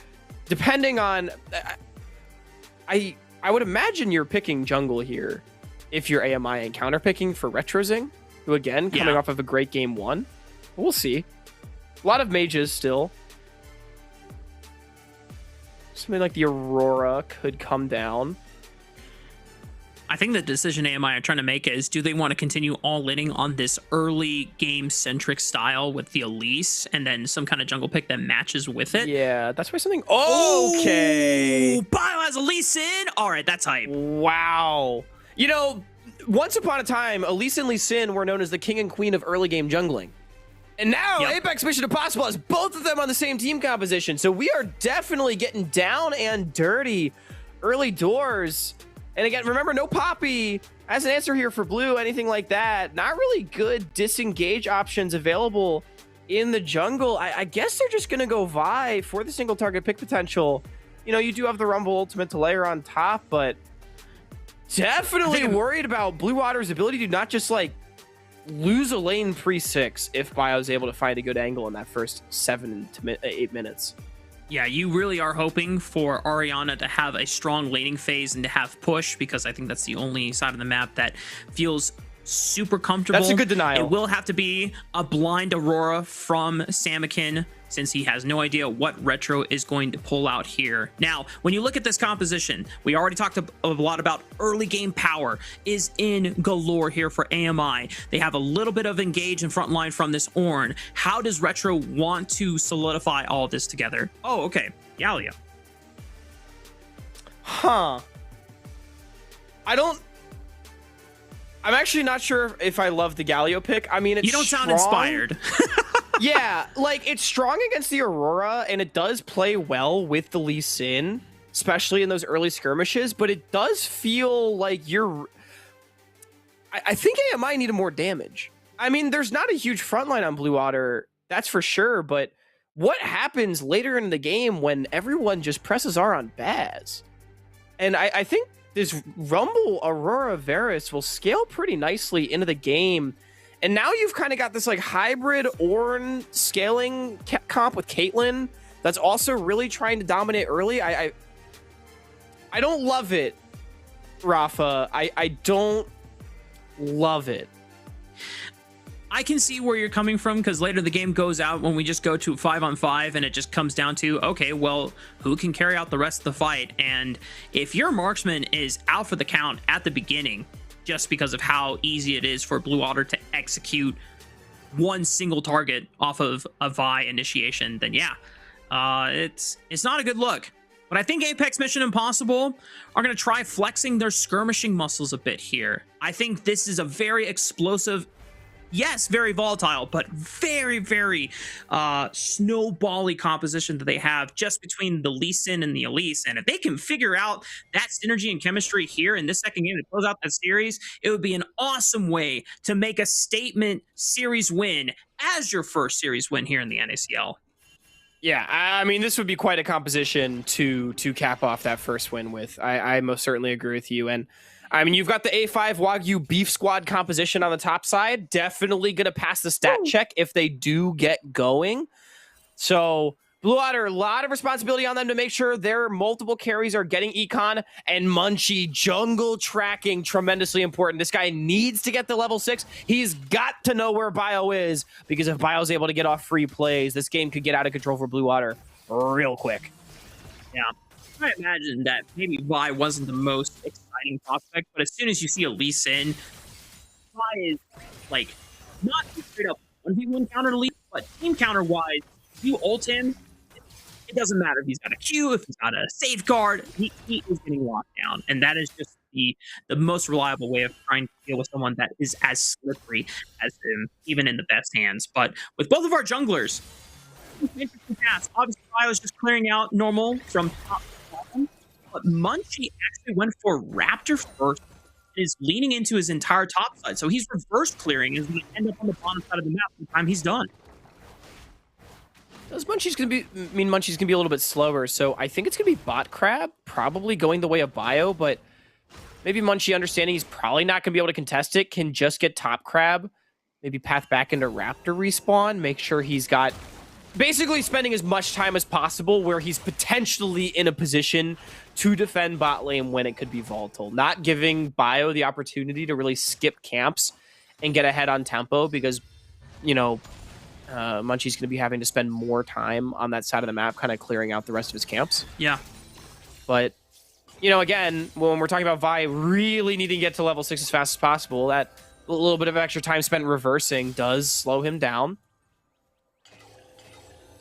Depending on, I would imagine you're picking jungle here if you're AMI and counter picking for Retrozing, who again, coming off of a great game 1. We'll see. A lot of mages still. Something like the Aurora could come down. I think the decision AMI are trying to make is, do they want to continue all-inning on this early game-centric style with the Elise and then some kind of jungle pick that matches with it? Yeah, that's why something... Okay! Bio has Elise in? All right, that's hype. Wow. Once upon a time, Elise and Lee Sin were known as the king and queen of early game jungling. And now Apex Mission Impossible has both of them on the same team composition. So we are definitely getting down and dirty early doors. And again, remember, no Poppy as an answer here for Blue, anything like that. Not really good disengage options available in the jungle. I guess they're just going to go Vi for the single target pick potential. You do have the Rumble ultimate to layer on top, but definitely worried about Blue Water's ability to not just lose a lane pre-6 if Bio's able to find a good angle in that first 7 to 8 minutes. Yeah, you really are hoping for Ariana to have a strong laning phase and to have push, because I think that's the only side of the map that feels super comfortable. That's a good denial. It will have to be a blind Aurora from Samakin, since he has no idea what Retro is going to pull out here. Now, when you look at this composition, we already talked a lot about early game power is in galore here for AMI. They have a little bit of engage in front line from this Ornn. How does Retro want to solidify all of this together? Oh, okay. Galio. Huh. I'm actually not sure if I love the Galio pick. I mean, it's You don't sound strong. inspired. Yeah, it's strong against the Aurora, and it does play well with the Lee Sin, especially in those early skirmishes, but it does feel like I think AMI needed more damage. I mean, there's not a huge front line on Blue Otter, that's for sure, but what happens later in the game when everyone just presses R on Baz? And I think this Rumble Aurora Varus will scale pretty nicely into the game. And now you've kind of got this like hybrid Ornn scaling comp with Caitlyn that's also really trying to dominate early. I don't love it, Rafa. I don't love it. I can see where you're coming from, because later the game goes out when we just go to 5-on-5 and it just comes down to, okay, well, who can carry out the rest of the fight? And if your marksman is out for the count at the beginning, just because of how easy it is for Blue Otter to execute one single target off of a Vi initiation, then yeah, it's not a good look. But I think Apex Mission Impossible are going to try flexing their skirmishing muscles a bit here. I think this is a very explosive, yes, very volatile, but very, very snowbally composition that they have just between the Lee Sin and the Elise. And if they can figure out that synergy and chemistry here in this second game to close out that series, it would be an awesome way to make a statement series win as your first series win here in the NACL. Yeah, I mean, this would be quite a composition to cap off that first win with. I most certainly agree with you. And I mean, you've got the A5 Wagyu Beef Squad composition on the top side. Definitely going to pass the stat check if they do get going. So Blue Otter, a lot of responsibility on them to make sure their multiple carries are getting econ, and Munchie jungle tracking, tremendously important. This guy needs to get to level 6. He's got to know where Bio is, because if Bio's able to get off free plays, this game could get out of control for Blue Otter real quick. Yeah. I imagine that maybe Vi wasn't the most exciting prospect, but as soon as you see a Lee Sin, Vi is like not straight up 1v1 counter to Lee, but team counter wise, if you ult him, it doesn't matter if he's got a Q, if he's got a safeguard, he is getting locked down. And that is just the most reliable way of trying to deal with someone that is as slippery as him, even in the best hands. But with both of our junglers, interesting pass. Obviously, Bio is just clearing out normal from top to bottom, but Munchie actually went for Raptor first and is leaning into his entire top side. So he's reverse clearing and is going to end up on the bottom side of the map by the time he's done. Munchie's gonna be a little bit slower, so I think it's gonna be Bot Crab, probably going the way of Bio, but maybe Munchie, understanding he's probably not gonna be able to contest it, can just get Top Crab, maybe path back into Raptor respawn, make sure he's got basically spending as much time as possible where he's potentially in a position to defend bot lane when it could be volatile, not giving Bio the opportunity to really skip camps and get ahead on tempo, because, you know, Munchie's going to be having to spend more time on that side of the map, kind of clearing out the rest of his camps. Yeah. But, you know, again, when we're talking about Vi really needing to get to level 6 as fast as possible, that little bit of extra time spent reversing does slow him down.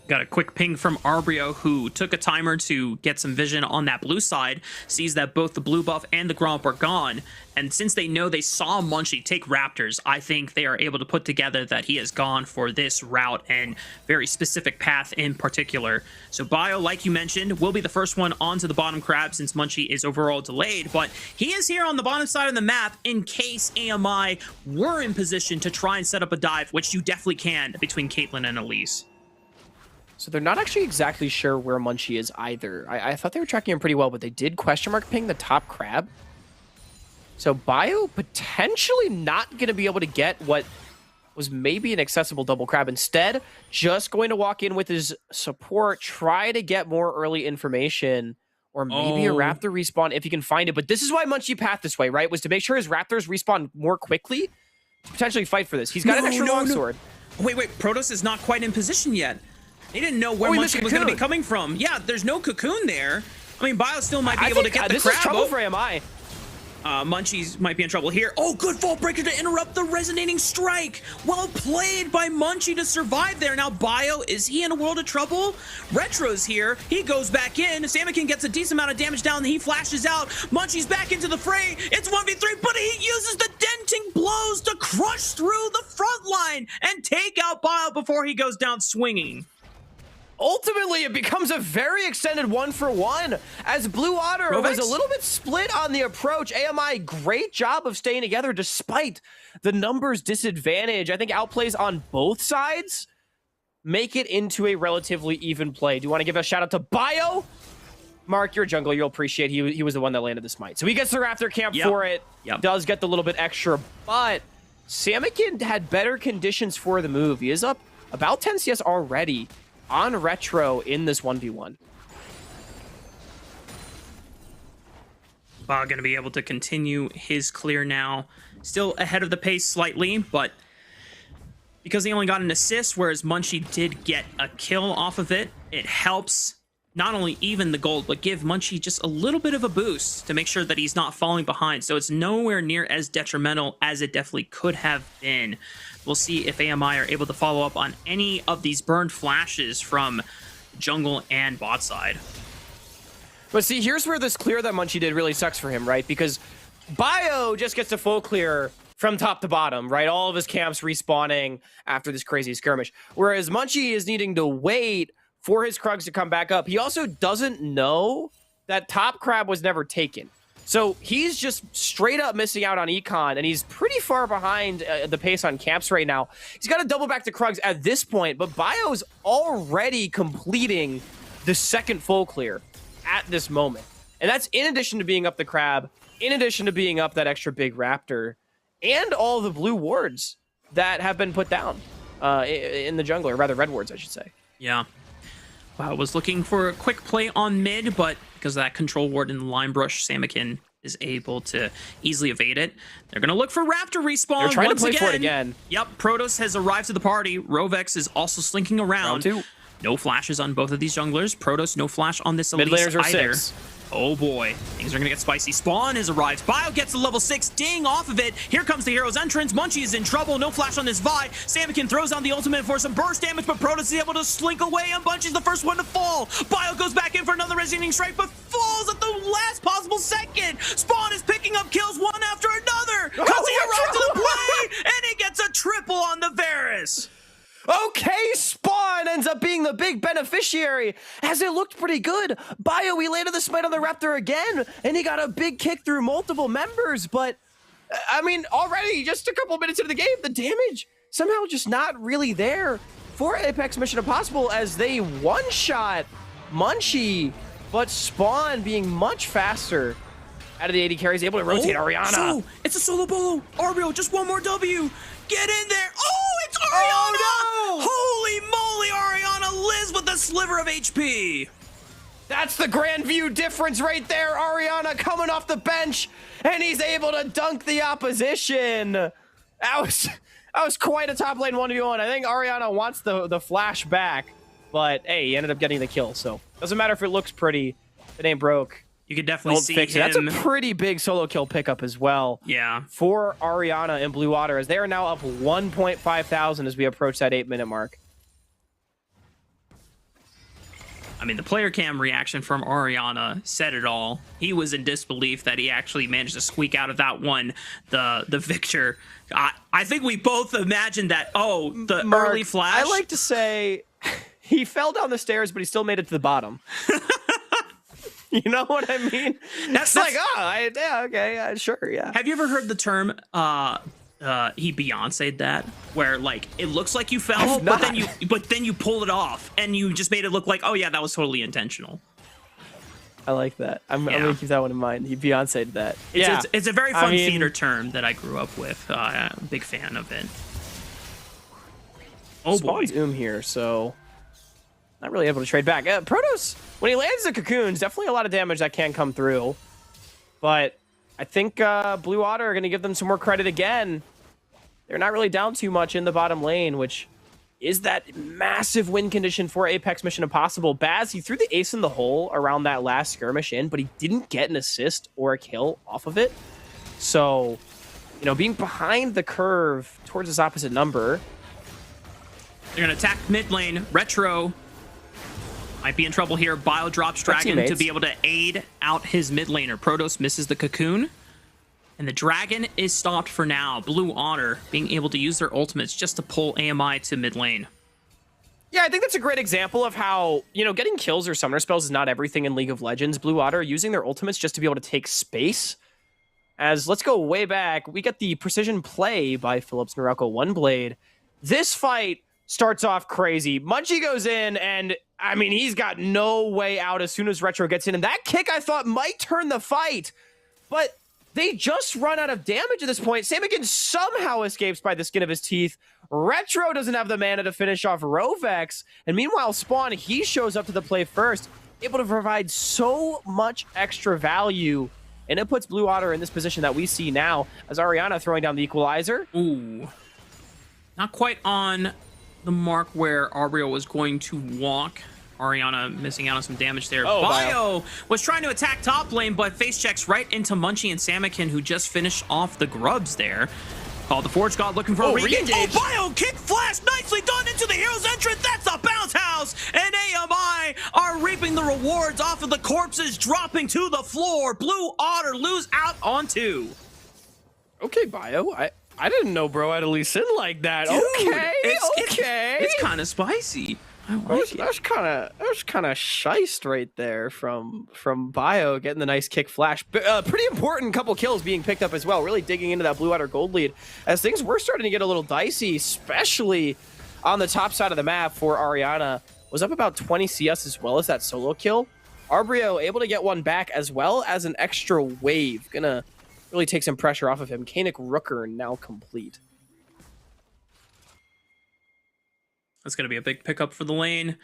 Got a quick ping from Arbrio, who took a timer to get some vision on that blue side, sees that both the blue buff and the Gromp are gone, and since they know they saw Munchie take Raptors, I think they are able to put together that he has gone for this route and very specific path in particular. So Bio, like you mentioned, will be the first one onto the bottom crab since Munchie is overall delayed, but he is here on the bottom side of the map in case AMI were in position to try and set up a dive, which you definitely can between Caitlyn and Elise. So they're not actually exactly sure where Munchie is either. I thought they were tracking him pretty well, but they did question mark ping the top crab. So Bio potentially not going to be able to get what was maybe an accessible double crab. Instead, just going to walk in with his support, try to get more early information, or maybe a Raptor respawn if he can find it. But this is why Munchie pathed this way, right? Was to make sure his Raptors respawn more quickly to potentially fight for this. He's got an extra longsword. Wait, Protoss is not quite in position yet. They didn't know where Munchie was going to be coming from. Yeah, there's no cocoon there. I mean, Bio still might be able to get the crab. This is trouble for MI. Munchies might be in trouble here. Oh, good Vault Breaker to interrupt the resonating strike. Well played by Munchie to survive there. Now Bio, is he in a world of trouble? Retro's here. He goes back in. Samakin gets a decent amount of damage down. He flashes out. Munchie's back into the fray. It's 1v3, but he uses the denting blows to crush through the front line and take out Bio before he goes down swinging. ultimately, it becomes a very extended 1-for-1 as Blue Otter was a little bit split on the approach. AMI, great job of staying together despite the numbers disadvantage. I think outplays on both sides make it into a relatively even play. Do you want to give a shout out to Bio? Mark, you're a jungler. You'll appreciate he was the one that landed the smite. So he gets the Raptor camp for it. Does get the little bit extra, but Samikin had better conditions for the move. He is up about 10 CS already on Retro in this 1v1. Going to be able to continue his clear now. Still ahead of the pace slightly, but because he only got an assist, whereas Munchie did get a kill off of it, it helps not only even the gold, but give Munchie just a little bit of a boost to make sure that he's not falling behind. So it's nowhere near as detrimental as it definitely could have been. We'll see if AMI are able to follow up on any of these burned flashes from jungle and bot side. But see, here's where this clear that Munchie did really sucks for him, right? Because Bio just gets a full clear from top to bottom, right? All of his camps respawning after this crazy skirmish. Whereas Munchie is needing to wait for his Krugs to come back up. He also doesn't know that top crab was never taken. So he's just straight up missing out on econ, and he's pretty far behind the pace on camps right now. He's got to double back to Krugs at this point, but Bio's already completing the second full clear at this moment. And that's in addition to being up the crab, in addition to being up that extra big raptor, and all the blue wards that have been put down in the jungle, or rather red wards, I should say. Yeah. Wow, was looking for a quick play on mid, but because of that control ward in the line brush, Samikin is able to easily evade it. They're going to look for Raptor respawn. They're trying once to play for it again. Yep, Protoss has arrived to the party. Rovex is also slinking around. Round 2. No flashes on both of these junglers. Protoss, no flash on this Elise Mid-laners are either. 6. Oh boy, things are gonna get spicy. Spawn has arrived. Bio gets the level 6 ding off of it. Here comes the hero's entrance. Munchie is in trouble. No flash on this Vi. Samikin throws on the ultimate for some burst damage, but Protoss is able to slink away, and Munchie's the first one to fall. Bio goes back in for another resonating strike, but falls at the last possible second. Spawn is picking up kills one after another. Because he arrived to the play, and he gets a triple on the Varus. Okay, Spawn ends up being the big beneficiary, as it looked pretty good. Bio, he landed the smite on the Raptor again, and he got a big kick through multiple members, but, I mean, already, just a couple minutes into the game, the damage somehow just not really there for Apex Mission Impossible, as they one-shot Munchie, but Spawn being much faster out of the AD carries, able to rotate Ariana. So, it's a solo bolo. Arbio, just one more W. Get in there. Oh, it's Ariana! Oh, no! Holy moly, Ariana lives with a sliver of HP. That's the grand view difference right there. Ariana coming off the bench, and he's able to dunk the opposition. That was quite a top lane 1v1. I think Ariana wants the flash back, but hey, he ended up getting the kill, so doesn't matter if it looks pretty. If it ain't broke. You could definitely see him. That's a pretty big solo kill pickup as well. Yeah. For Ariana and Blue Water, as they are now up 1.5 thousand as we approach that 8-minute mark. I mean, the player cam reaction from Ariana said it all. He was in disbelief that he actually managed to squeak out of that one, the victor. I think we both imagined that, oh, the Mark, early flash. I like to say he fell down the stairs, but he still made it to the bottom. You know what I mean? That's like, oh, yeah, okay, sure, yeah. Have you ever heard the term, he Beyonce'd that? Where, like, it looks like you fell, but then you pull it off, and you just made it look like, oh, yeah, that was totally intentional. I like that. I'm going to keep that one in mind. He Beyonce'd that. It's a very fun theater term that I grew up with. I'm a big fan of it. Oh, boy. Spawn's here, so not really able to trade back. Protoss, when he lands the cocoons, definitely a lot of damage that can come through. But I think Blue Water are going to give them some more credit again. They're not really down too much in the bottom lane, which is that massive win condition for Apex Mission Impossible. Baz, he threw the ace in the hole around that last skirmish in, but he didn't get an assist or a kill off of it. So, you know, being behind the curve towards this opposite number. They're going to attack mid lane. Retro might be in trouble here. Bio drops Dragon to be able to aid out his mid laner. Protoss misses the cocoon. And the Dragon is stopped for now. Blue Otter being able to use their ultimates just to pull AMI to mid lane. Yeah, I think that's a great example of how, you know, getting kills or summoner spells is not everything in League of Legends. Blue Otter using their ultimates just to be able to take space. As let's go way back, we get the precision play by Philips Norelco Oneblade. This fight starts off crazy. Munchie goes in, and I mean, he's got no way out as soon as Retro gets in. And that kick I thought might turn the fight, but they just run out of damage at this point. Samikin somehow escapes by the skin of his teeth. Retro doesn't have the mana to finish off Rovex. And meanwhile, Spawn, he shows up to the play first, able to provide so much extra value. And it puts Blue Otter in this position that we see now as Ariana throwing down the equalizer. Ooh. Not quite on the mark where Arbrio was going to walk. Ariana missing out on some damage there. Oh, Bio was trying to attack top lane, but face checks right into Munchie and Samikin, who just finished off the grubs there. Called the Forge God looking for a re-engage. Oh, Bio kick flash nicely done into the hero's entrance. That's the bounce house. And AMI are reaping the rewards off of the corpses dropping to the floor. Blue Otter lose out on 2. Okay, Bio. I didn't know bro had a Lee Sin like that. Dude, okay. It's kind of spicy. I like it. That was kind of shiced right there from Bio getting the nice kick flash. Pretty important couple kills being picked up as well. Really digging into that Blue Otter gold lead as things were starting to get a little dicey, especially on the top side of the map for Ariana. Was up about 20 CS as well as that solo kill. Arbrio able to get one back as well as an extra wave. Gonna really take some pressure off of him. Kanik Rooker now complete. That's going to be a big pickup for the lane.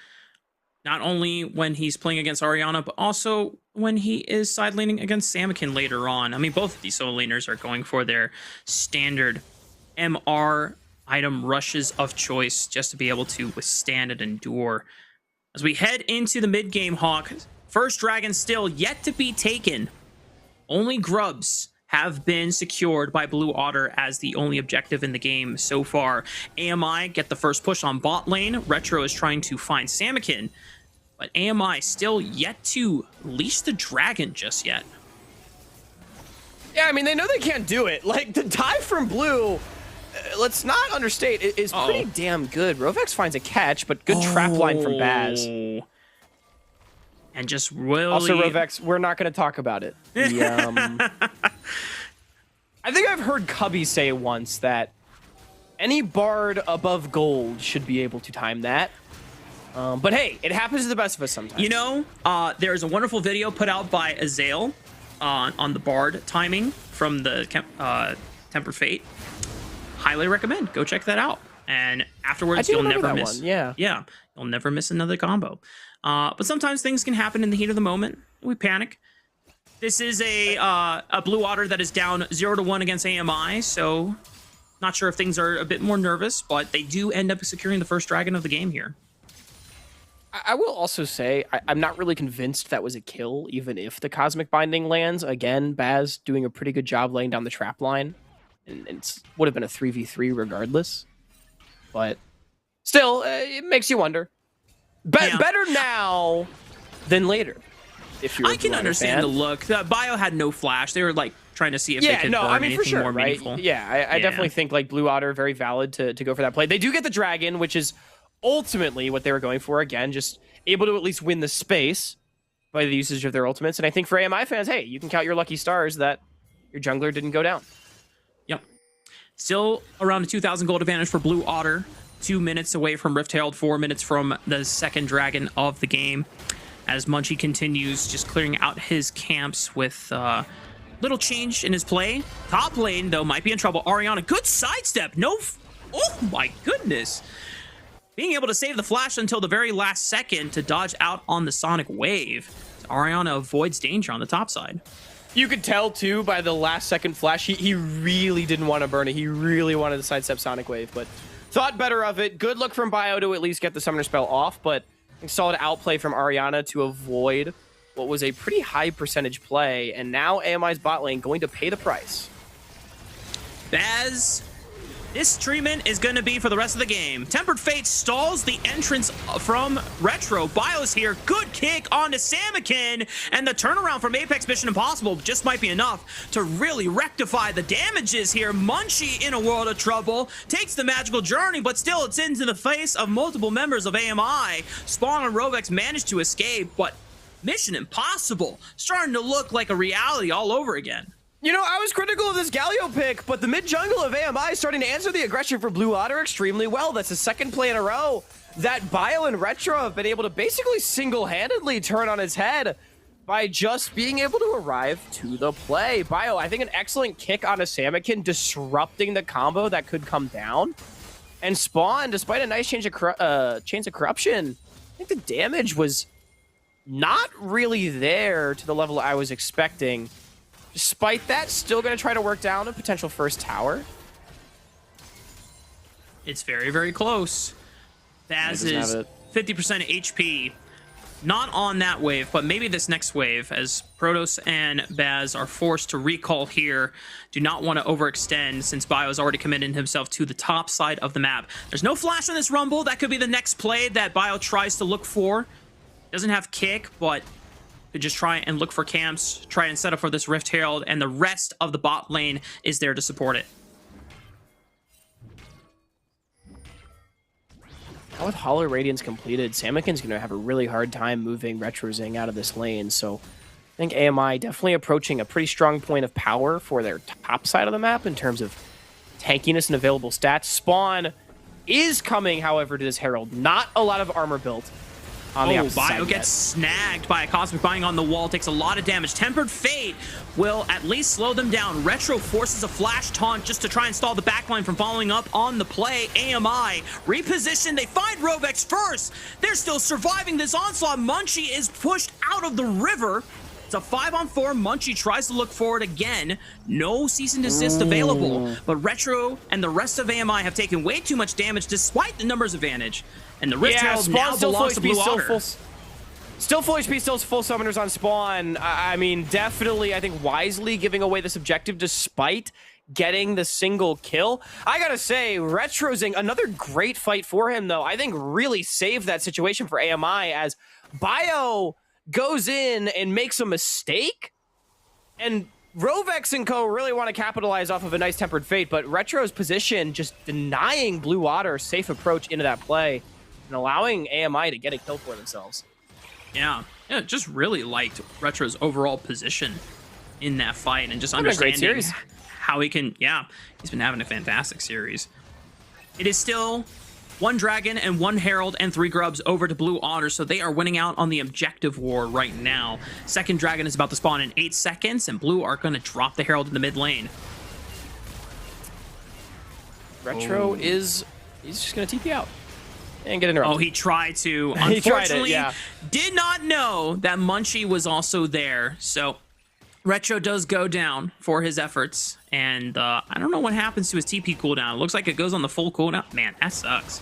Not only when he's playing against Ariana, but also when he is side laning against Samikin later on. I mean, both of these solo laners are going for their standard MR item rushes of choice just to be able to withstand and endure. As we head into the mid-game, Hawk, first dragon still yet to be taken. Only grubs have been secured by Blue Otter as the only objective in the game so far. AMI get the first push on bot lane. Retro is trying to find Samikin, but AMI still yet to leash the dragon just yet. Yeah, I mean, they know they can't do it. Like, the dive from Blue, let's not understate, is pretty damn good. Rovex finds a catch, but good trap line from Baz. And just really... Also, Rovex, we're not going to talk about it. I think I've heard Cubby say once that any bard above gold should be able to time that. But hey, it happens to the best of us sometimes. You know, there's a wonderful video put out by Azael on the bard timing from the Tempered Fate. Highly recommend. Go check that out. And afterwards, you'll never miss. Yeah, you'll never miss another combo. But sometimes things can happen in the heat of the moment. We panic. This is a Blue Otter that is down 0-1 against AMI, so not sure if things are a bit more nervous, but they do end up securing the first dragon of the game here. I will also say, I'm not really convinced that was a kill, even if the Cosmic Binding lands. Again, Baz doing a pretty good job laying down the trap line, and it would have been a 3v3 regardless. But still, it makes you wonder. Better now than later. If you're I can understand the look. The Bio had no flash. They were like trying to see if they could burn anything more meaningful. Yeah, I definitely think like Blue Otter, very valid to go for that play. They do get the dragon, which is ultimately what they were going for. Again, just able to at least win the space by the usage of their ultimates. And I think for AMI fans, hey, you can count your lucky stars that your jungler didn't go down. Yep. Still around a 2,000 gold advantage for Blue Otter. 2 minutes away from Rift Herald, 4 minutes from the second dragon of the game. As Munchie continues just clearing out his camps with little change in his play. Top lane, though, might be in trouble. Ariana, good sidestep. Oh, my goodness. Being able to save the flash until the very last second to dodge out on the Sonic Wave. Ariana avoids danger on the top side. You could tell, too, by the last second flash, he really didn't want to burn it. He really wanted to sidestep Sonic Wave, but thought better of it. Good look from Bio to at least get the summoner spell off, but solid outplay from Ariana to avoid what was a pretty high percentage play, and now AMI's bot lane going to pay the price. Baz This treatment is going to be for the rest of the game. Tempered Fate stalls the entrance from Retro. Bios here. Good kick onto Samikin. And the turnaround from Apex Mission Impossible just might be enough to really rectify the damages here. Munchie in a world of trouble. Takes the magical journey, but still it's into the face of multiple members of AMI. Spawn and Rovex managed to escape, but Mission Impossible starting to look like a reality all over again. You know, I was critical of this Galio pick, but the mid-jungle of AMI is starting to answer the aggression for Blue Otter extremely well. That's the second play in a row that Bio and Retro have been able to basically single-handedly turn on its head by just being able to arrive to the play. Bio, I think an excellent kick on a Samikin, disrupting the combo that could come down. And Spawn, despite a nice Chains of Corruption, I think the damage was not really there to the level I was expecting. Despite that, still going to try to work down a potential first tower. It's very, very close. Baz is 50% HP. Not on that wave, but maybe this next wave, as Protoss and Baz are forced to recall here. Do not want to overextend since Bio has already committed himself to the top side of the map. There's no flash on this Rumble. That could be the next play that Bio tries to look for. Doesn't have kick, but could just try and look for camps, try and set up for this Rift Herald, and the rest of the bot lane is there to support it. Now with Hollow Radiance completed, Samikin's going to have a really hard time moving Retrozing out of this lane, so I think AMI definitely approaching a pretty strong point of power for their top side of the map in terms of tankiness and available stats. Spawn is coming, however, to this Herald. Not a lot of armor built. Bio gets snagged by a Cosmic Binding on the wall, takes a lot of damage. Tempered Fate will at least slow them down. Retro forces a flash taunt just to try and stall the backline from following up on the play. AMI reposition. They find Rovex first. They're still surviving this onslaught. Munchie is pushed out of the river. It's a 5-on-4. Munchie tries to look forward again. No cease and desist available, but Retro and the rest of AMI have taken way too much damage despite the numbers advantage. And the Rift Herald now belongs to Blue Otter. Still full HP, still full summoners on Spawn. I mean, definitely, I think, wisely giving away this objective despite getting the single kill. I gotta say, Retrozing, another great fight for him, though. I think really saved that situation for AMI as Bio goes in and makes a mistake. And Rovex and co really want to capitalize off of a nice Tempered Fate, but Retro's position just denying Blue Water's safe approach into that play and allowing AMI to get a kill for themselves. Yeah, just really liked Retro's overall position in that fight and just understanding how he can, he's been having a fantastic series. It is still 1 Dragon and 1 Herald and 3 Grubs over to Blue Otter, so they are winning out on the objective war right now. Second Dragon is about to spawn in 8 seconds, and Blue are going to drop the Herald in the mid lane. Retro he's just going to TP out and get interrupted. Oh, he tried to. Unfortunately, did not know that Munchie was also there, so Retro does go down for his efforts, and I don't know what happens to his TP cooldown. It looks like it goes on the full cooldown. Man, that sucks.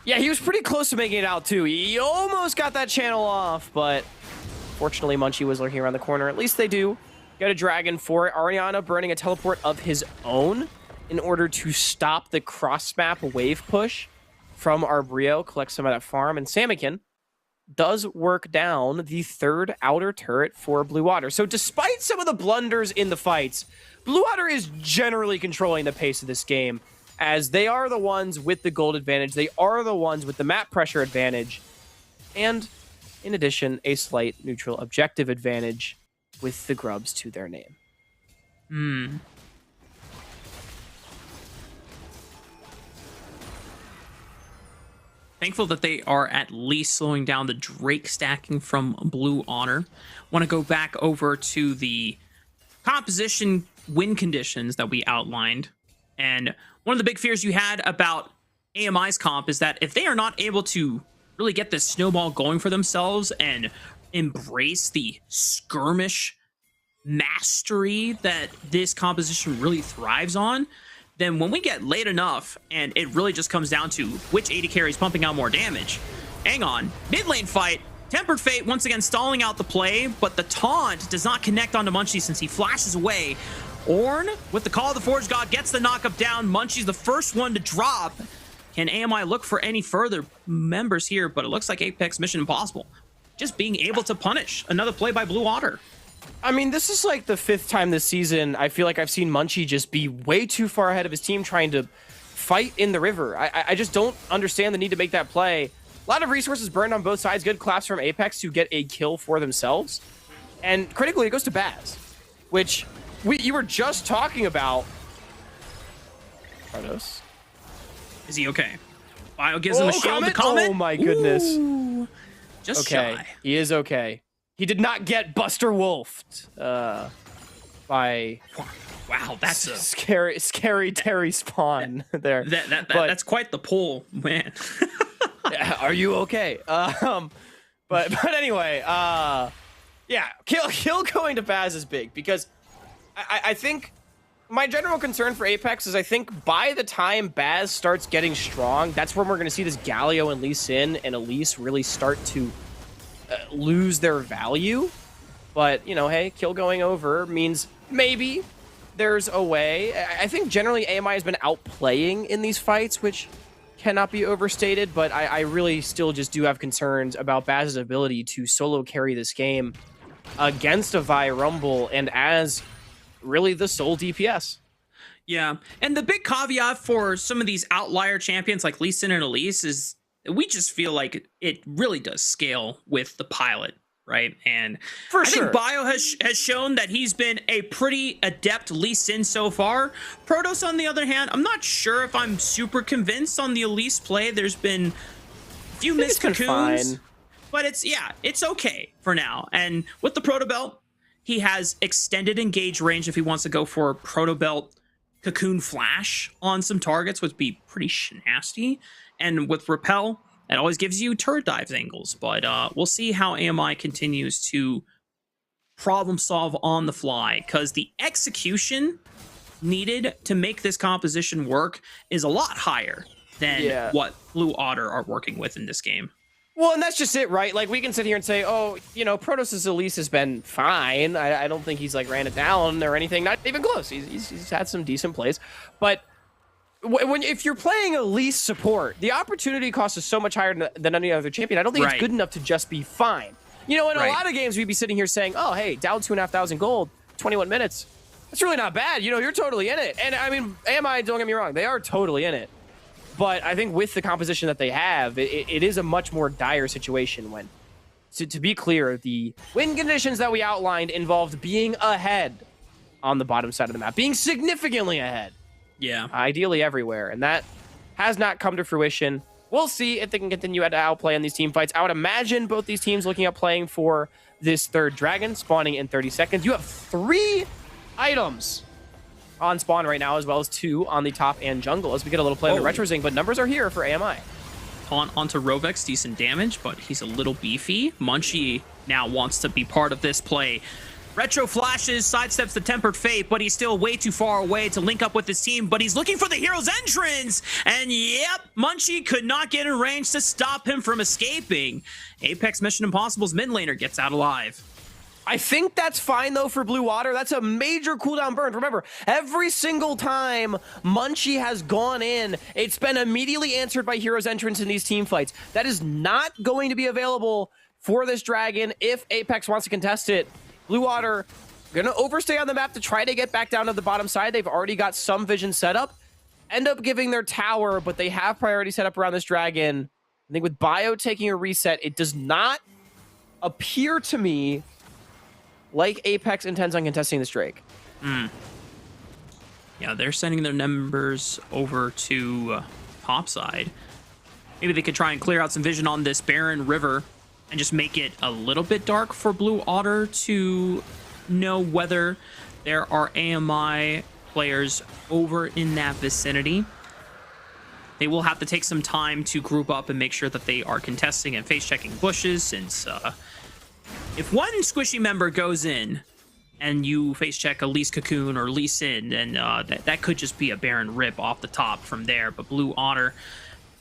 Yeah, he was pretty close to making it out, too. He almost got that channel off, but fortunately, Munchie was lurking around the corner. At least they do get a Dragon for it. Ariana burning a teleport of his own in order to stop the cross-map wave push from Arbrio, collect some of that farm, and Samikin does work down the 3rd outer turret for Blue Water. So despite some of the blunders in the fights, Blue Water is generally controlling the pace of this game, as they are the ones with the gold advantage, they are the ones with the map pressure advantage, and in addition, a slight neutral objective advantage with the Grubs to their name. Thankful that they are at least slowing down the Drake stacking from Blue Honor. Want to go back over to the composition win conditions that we outlined. And one of the big fears you had about AMI's comp is that if they are not able to really get this snowball going for themselves and embrace the skirmish mastery that this composition really thrives on, then when we get late enough and it really just comes down to which AD carry is pumping out more damage. Hang on, mid lane fight, Tempered Fate once again stalling out the play, but the taunt does not connect onto Munchie since he flashes away. Ornn, with the Call of the Forge God, gets the knock-up down. Munchie's the first one to drop. Can AMI look for any further members here? But it looks like Apex Mission Impossible just being able to punish another play by Blue Otter. I mean, this is like the 5th time this season I feel like I've seen Munchie just be way too far ahead of his team trying to fight in the river. I just don't understand the need to make that play. A lot of resources burned on both sides. Good claps from Apex to get a kill for themselves. And critically, it goes to Baz, which you were just talking about. Cardos. Is he okay? Bio gives him a shield to comment. Oh my goodness. Ooh, just okay. shy. He is okay. He did not get Buster Wolfed by... Wow, that's a scary Terry Spawn there. That's quite the pull, man. Are you okay? But anyway, yeah, kill going to Baz is big because I think my general concern for Apex is I think by the time Baz starts getting strong, that's when we're going to see this Galio and Lee Sin and Elise really start to lose their value. But, you know, hey, kill going over means maybe there's a way. I think generally AMI has been outplaying in these fights, which cannot be overstated, but I really still just do have concerns about Baz's ability to solo carry this game against a Vi Rumble and as really the sole DPS. Yeah, and the big caveat for some of these outlier champions like Lee Sin and Elise is we just feel like it really does scale with the pilot, right? And I think Bio has shown that he's been a pretty adept Lee Sin so far. Protoss, on the other hand, I'm not sure if I'm super convinced on the Elise play. There's been a few missed cocoons, but it's okay for now. And with the Proto Belt, he has extended engage range if he wants to go for Proto Belt cocoon flash on some targets, would be pretty nasty. And with Repel, it always gives you turret dives angles. But we'll see how AMI continues to problem solve on the fly, because the execution needed to make this composition work is a lot higher than what Blue Otter are working with in this game. Well, and that's just it, right? Like, we can sit here and say, oh, you know, Protoss' Elise has been fine. I don't think he's, like, ran it down or anything. Not even close. He's had some decent plays. But if you're playing Elise support, the opportunity cost is so much higher than any other champion. I don't think it's good enough to just be fine. You know, in a lot of games, we'd be sitting here saying, oh, hey, down 2,500 gold, 21 minutes. That's really not bad. You know, you're totally in it. And, I mean, AMI, don't get me wrong, they are totally in it. But I think with the composition that they have, it is a much more dire situation when, to be clear, the win conditions that we outlined involved being ahead on the bottom side of the map, being significantly ahead. Yeah. Ideally everywhere. And that has not come to fruition. We'll see if they can continue to outplay in these team fights. I would imagine both these teams looking at playing for this third dragon, spawning in 30 seconds. You have 3 items on spawn right now, as well as 2 on the top and jungle, as we get a little play on the Retro Zing, but numbers are here for AMI. Onto Rovex, decent damage, but he's a little beefy. Munchie now wants to be part of this play. Retro flashes, sidesteps the Tempered Fate, but he's still way too far away to link up with his team, but he's looking for the hero's entrance! And yep, Munchie could not get in range to stop him from escaping. Apex Mission Impossible's mid laner gets out alive. I think that's fine, though, for Blue Water. That's a major cooldown burn. Remember, every single time Munchie has gone in, it's been immediately answered by Hero's Entrance in these team fights. That is not going to be available for this dragon if Apex wants to contest it. Blue Water going to overstay on the map to try to get back down to the bottom side. They've already got some vision set up. End up giving their tower, but they have priority set up around this dragon. I think with Bio taking a reset, it does not appear to me like Apex intends on contesting this Drake. Yeah, they're sending their numbers over to topside. Maybe they could try and clear out some vision on this barren river and just make it a little bit dark for Blue Otter to know whether there are AMI players over in that vicinity. They will have to take some time to group up and make sure that they are contesting and face-checking bushes, since if one squishy member goes in and you face-check Elise Cocoon or Lee Sin, then that could just be a barren rip off the top from there. But Blue Otter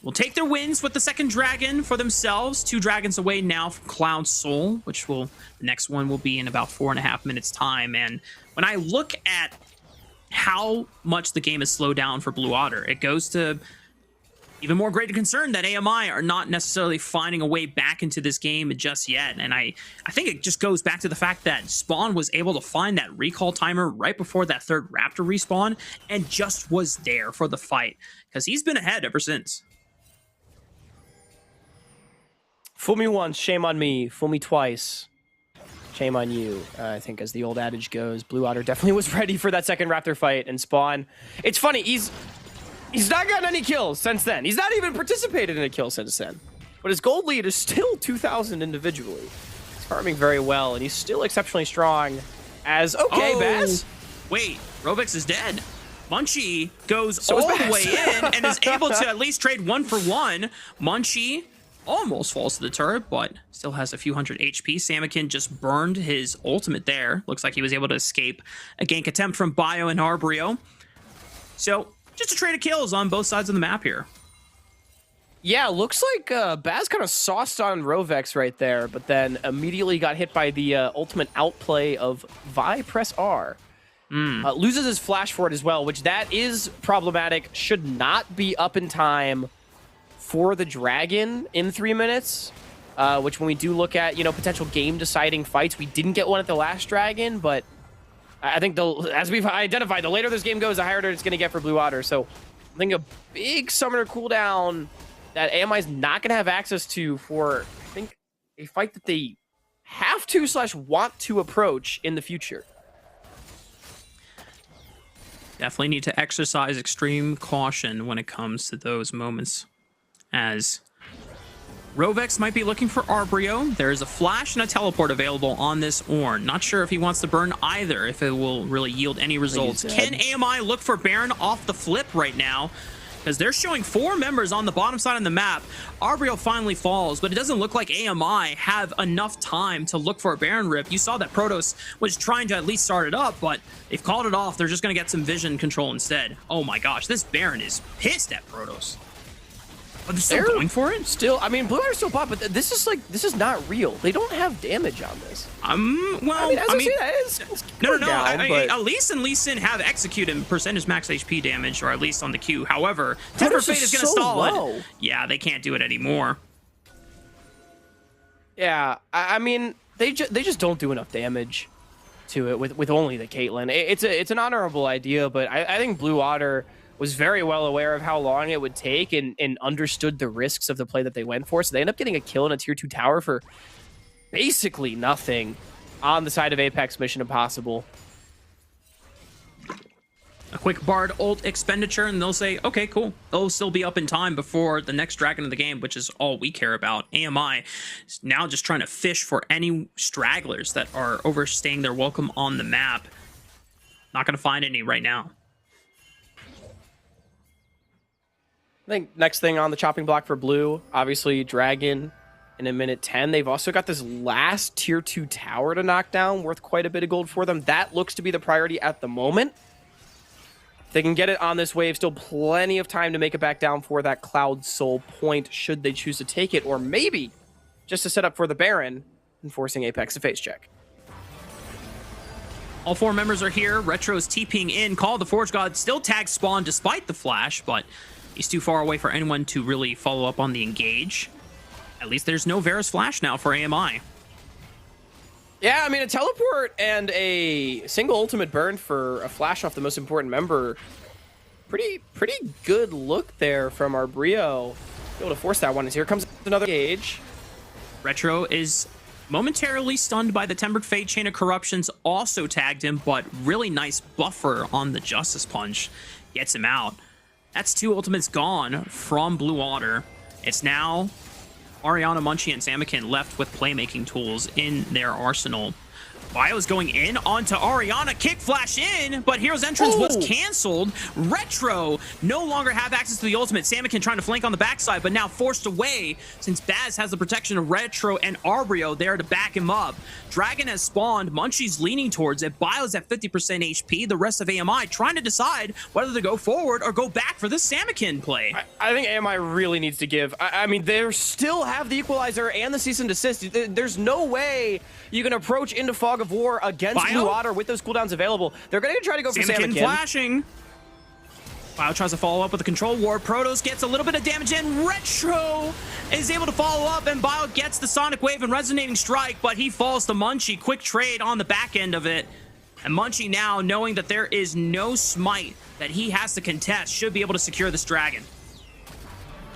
will take their wins with the second dragon for themselves. 2 dragons away now from Cloud Soul, which the next one will be in about 4.5 minutes time. And when I look at how much the game has slowed down for Blue Otter. It goes to even more greater concern that AMI are not necessarily finding a way back into this game just yet. And I think it just goes back to the fact that Spawn was able to find that recall timer right before that third Raptor respawn and just was there for the fight, because he's been ahead ever since. Fool me once, shame on me. Fool me twice, shame on you. I think as the old adage goes, Blue Otter definitely was ready for that second Raptor fight, and Spawn. It's funny, he's not gotten any kills since then. He's not even participated in a kill since then. But his gold lead is still 2,000 individually. He's farming very well, and he's still exceptionally strong as... Okay, Baz. Wait, Rovix is dead. Munchie goes all the way in and is able to at least trade 1-for-1. Munchie almost falls to the turret, but still has a few hundred HP. Samikin just burned his ultimate there. Looks like he was able to escape a gank attempt from Bio and Arbrio. So... just a trade of kills on both sides of the map here. Yeah, looks like Baz kind of sauced on Rovex right there, but then immediately got hit by the ultimate outplay of Vi press R. Loses his flash for it as well, which that is problematic. Should not be up in time for the Dragon in 3 minutes, which when we do look at, potential game-deciding fights, we didn't get one at the last Dragon, but I think, as we've identified, the later this game goes, the higher it's going to get for Blue Otter. So I think a big summoner cooldown that AMI is not going to have access to for, I think, a fight that they have to / want to approach in the future. Definitely need to exercise extreme caution when it comes to those moments, as Rovex might be looking for Arbrio. There is a flash and a teleport available on this Ornn. Not sure if he wants to burn either, if it will really yield any results. Can AMI look for Baron off the flip right now? Because they're showing 4 members on the bottom side of the map. Arbrio finally falls, but it doesn't look like AMI have enough time to look for a Baron rip. You saw that Protoss was trying to at least start it up, but they've called it off. They're just going to get some vision control instead. Oh my gosh, this Baron is pissed at Protoss. But they're still going for it? Still, I mean, Blue Otter's still pop, but this is not real. They don't have damage on this. Well, no. At least and Lee Sin have execute and percentage max HP damage, or at least on the Q. However, Temper Fate is going to stall it. Yeah, they can't do it anymore. Yeah, I mean, they just don't do enough damage to it with only the Caitlyn. It's an honorable idea, but I think Blue Otter was very well aware of how long it would take and understood the risks of the play that they went for. So they end up getting a kill in a tier 2 tower for basically nothing on the side of Apex Mission Impossible. A quick Bard ult expenditure, and they'll say, okay, cool. They'll still be up in time before the next Dragon of the game, which is all we care about. AMI is now just trying to fish for any stragglers that are overstaying their welcome on the map. Not going to find any right now. I think next thing on the chopping block for Blue, obviously Dragon in a minute 10. They've also got this last tier 2 tower to knock down, worth quite a bit of gold for them. That looks to be the priority at the moment. If they can get it on this wave, still plenty of time to make it back down for that Cloud Soul point, should they choose to take it, or maybe just to set up for the Baron and forcing Apex to face check. All 4 members are here. Retro's TPing in. Call the Forge God still tags Spawn despite the flash, but he's too far away for anyone to really follow up on the engage. At least there's no Varus flash now for AMI. Yeah, I mean, a teleport and a single ultimate burn for a flash off the most important member. Pretty good look there from Arbrio. Able to force that one. As here comes another engage. Retro is momentarily stunned by the Tempered Fate. Chain of Corruptions also tagged him, but really nice buffer on the Justice Punch. Gets him out. That's 2 ultimates gone from Blue Otter. It's now Ariana, Munchie, and Samikin left with playmaking tools in their arsenal. Bio's going in onto Ariana, kick flash in, but Hero's entrance was canceled. Retro no longer have access to the ultimate. Samikin trying to flank on the backside, but now forced away since Baz has the protection of Retro and Arbrio there to back him up. Dragon has spawned. Munchie's leaning towards it. Bio's at 50% HP. The rest of AMI trying to decide whether to go forward or go back for this Samikin play. I think AMI really needs to give. I mean, they still have the equalizer and the cease and desist. There's no way you can approach into Fog of of war against Blue Otter with those cooldowns available. They're going to try to go for Salmon flashing. Bio tries to follow up with a control ward. Protoss gets a little bit of damage in. Retro is able to follow up, and Bio gets the Sonic Wave and Resonating Strike, but he falls to Munchie. Quick trade on the back end of it. And Munchie now, knowing that there is no smite that he has to contest, should be able to secure this dragon.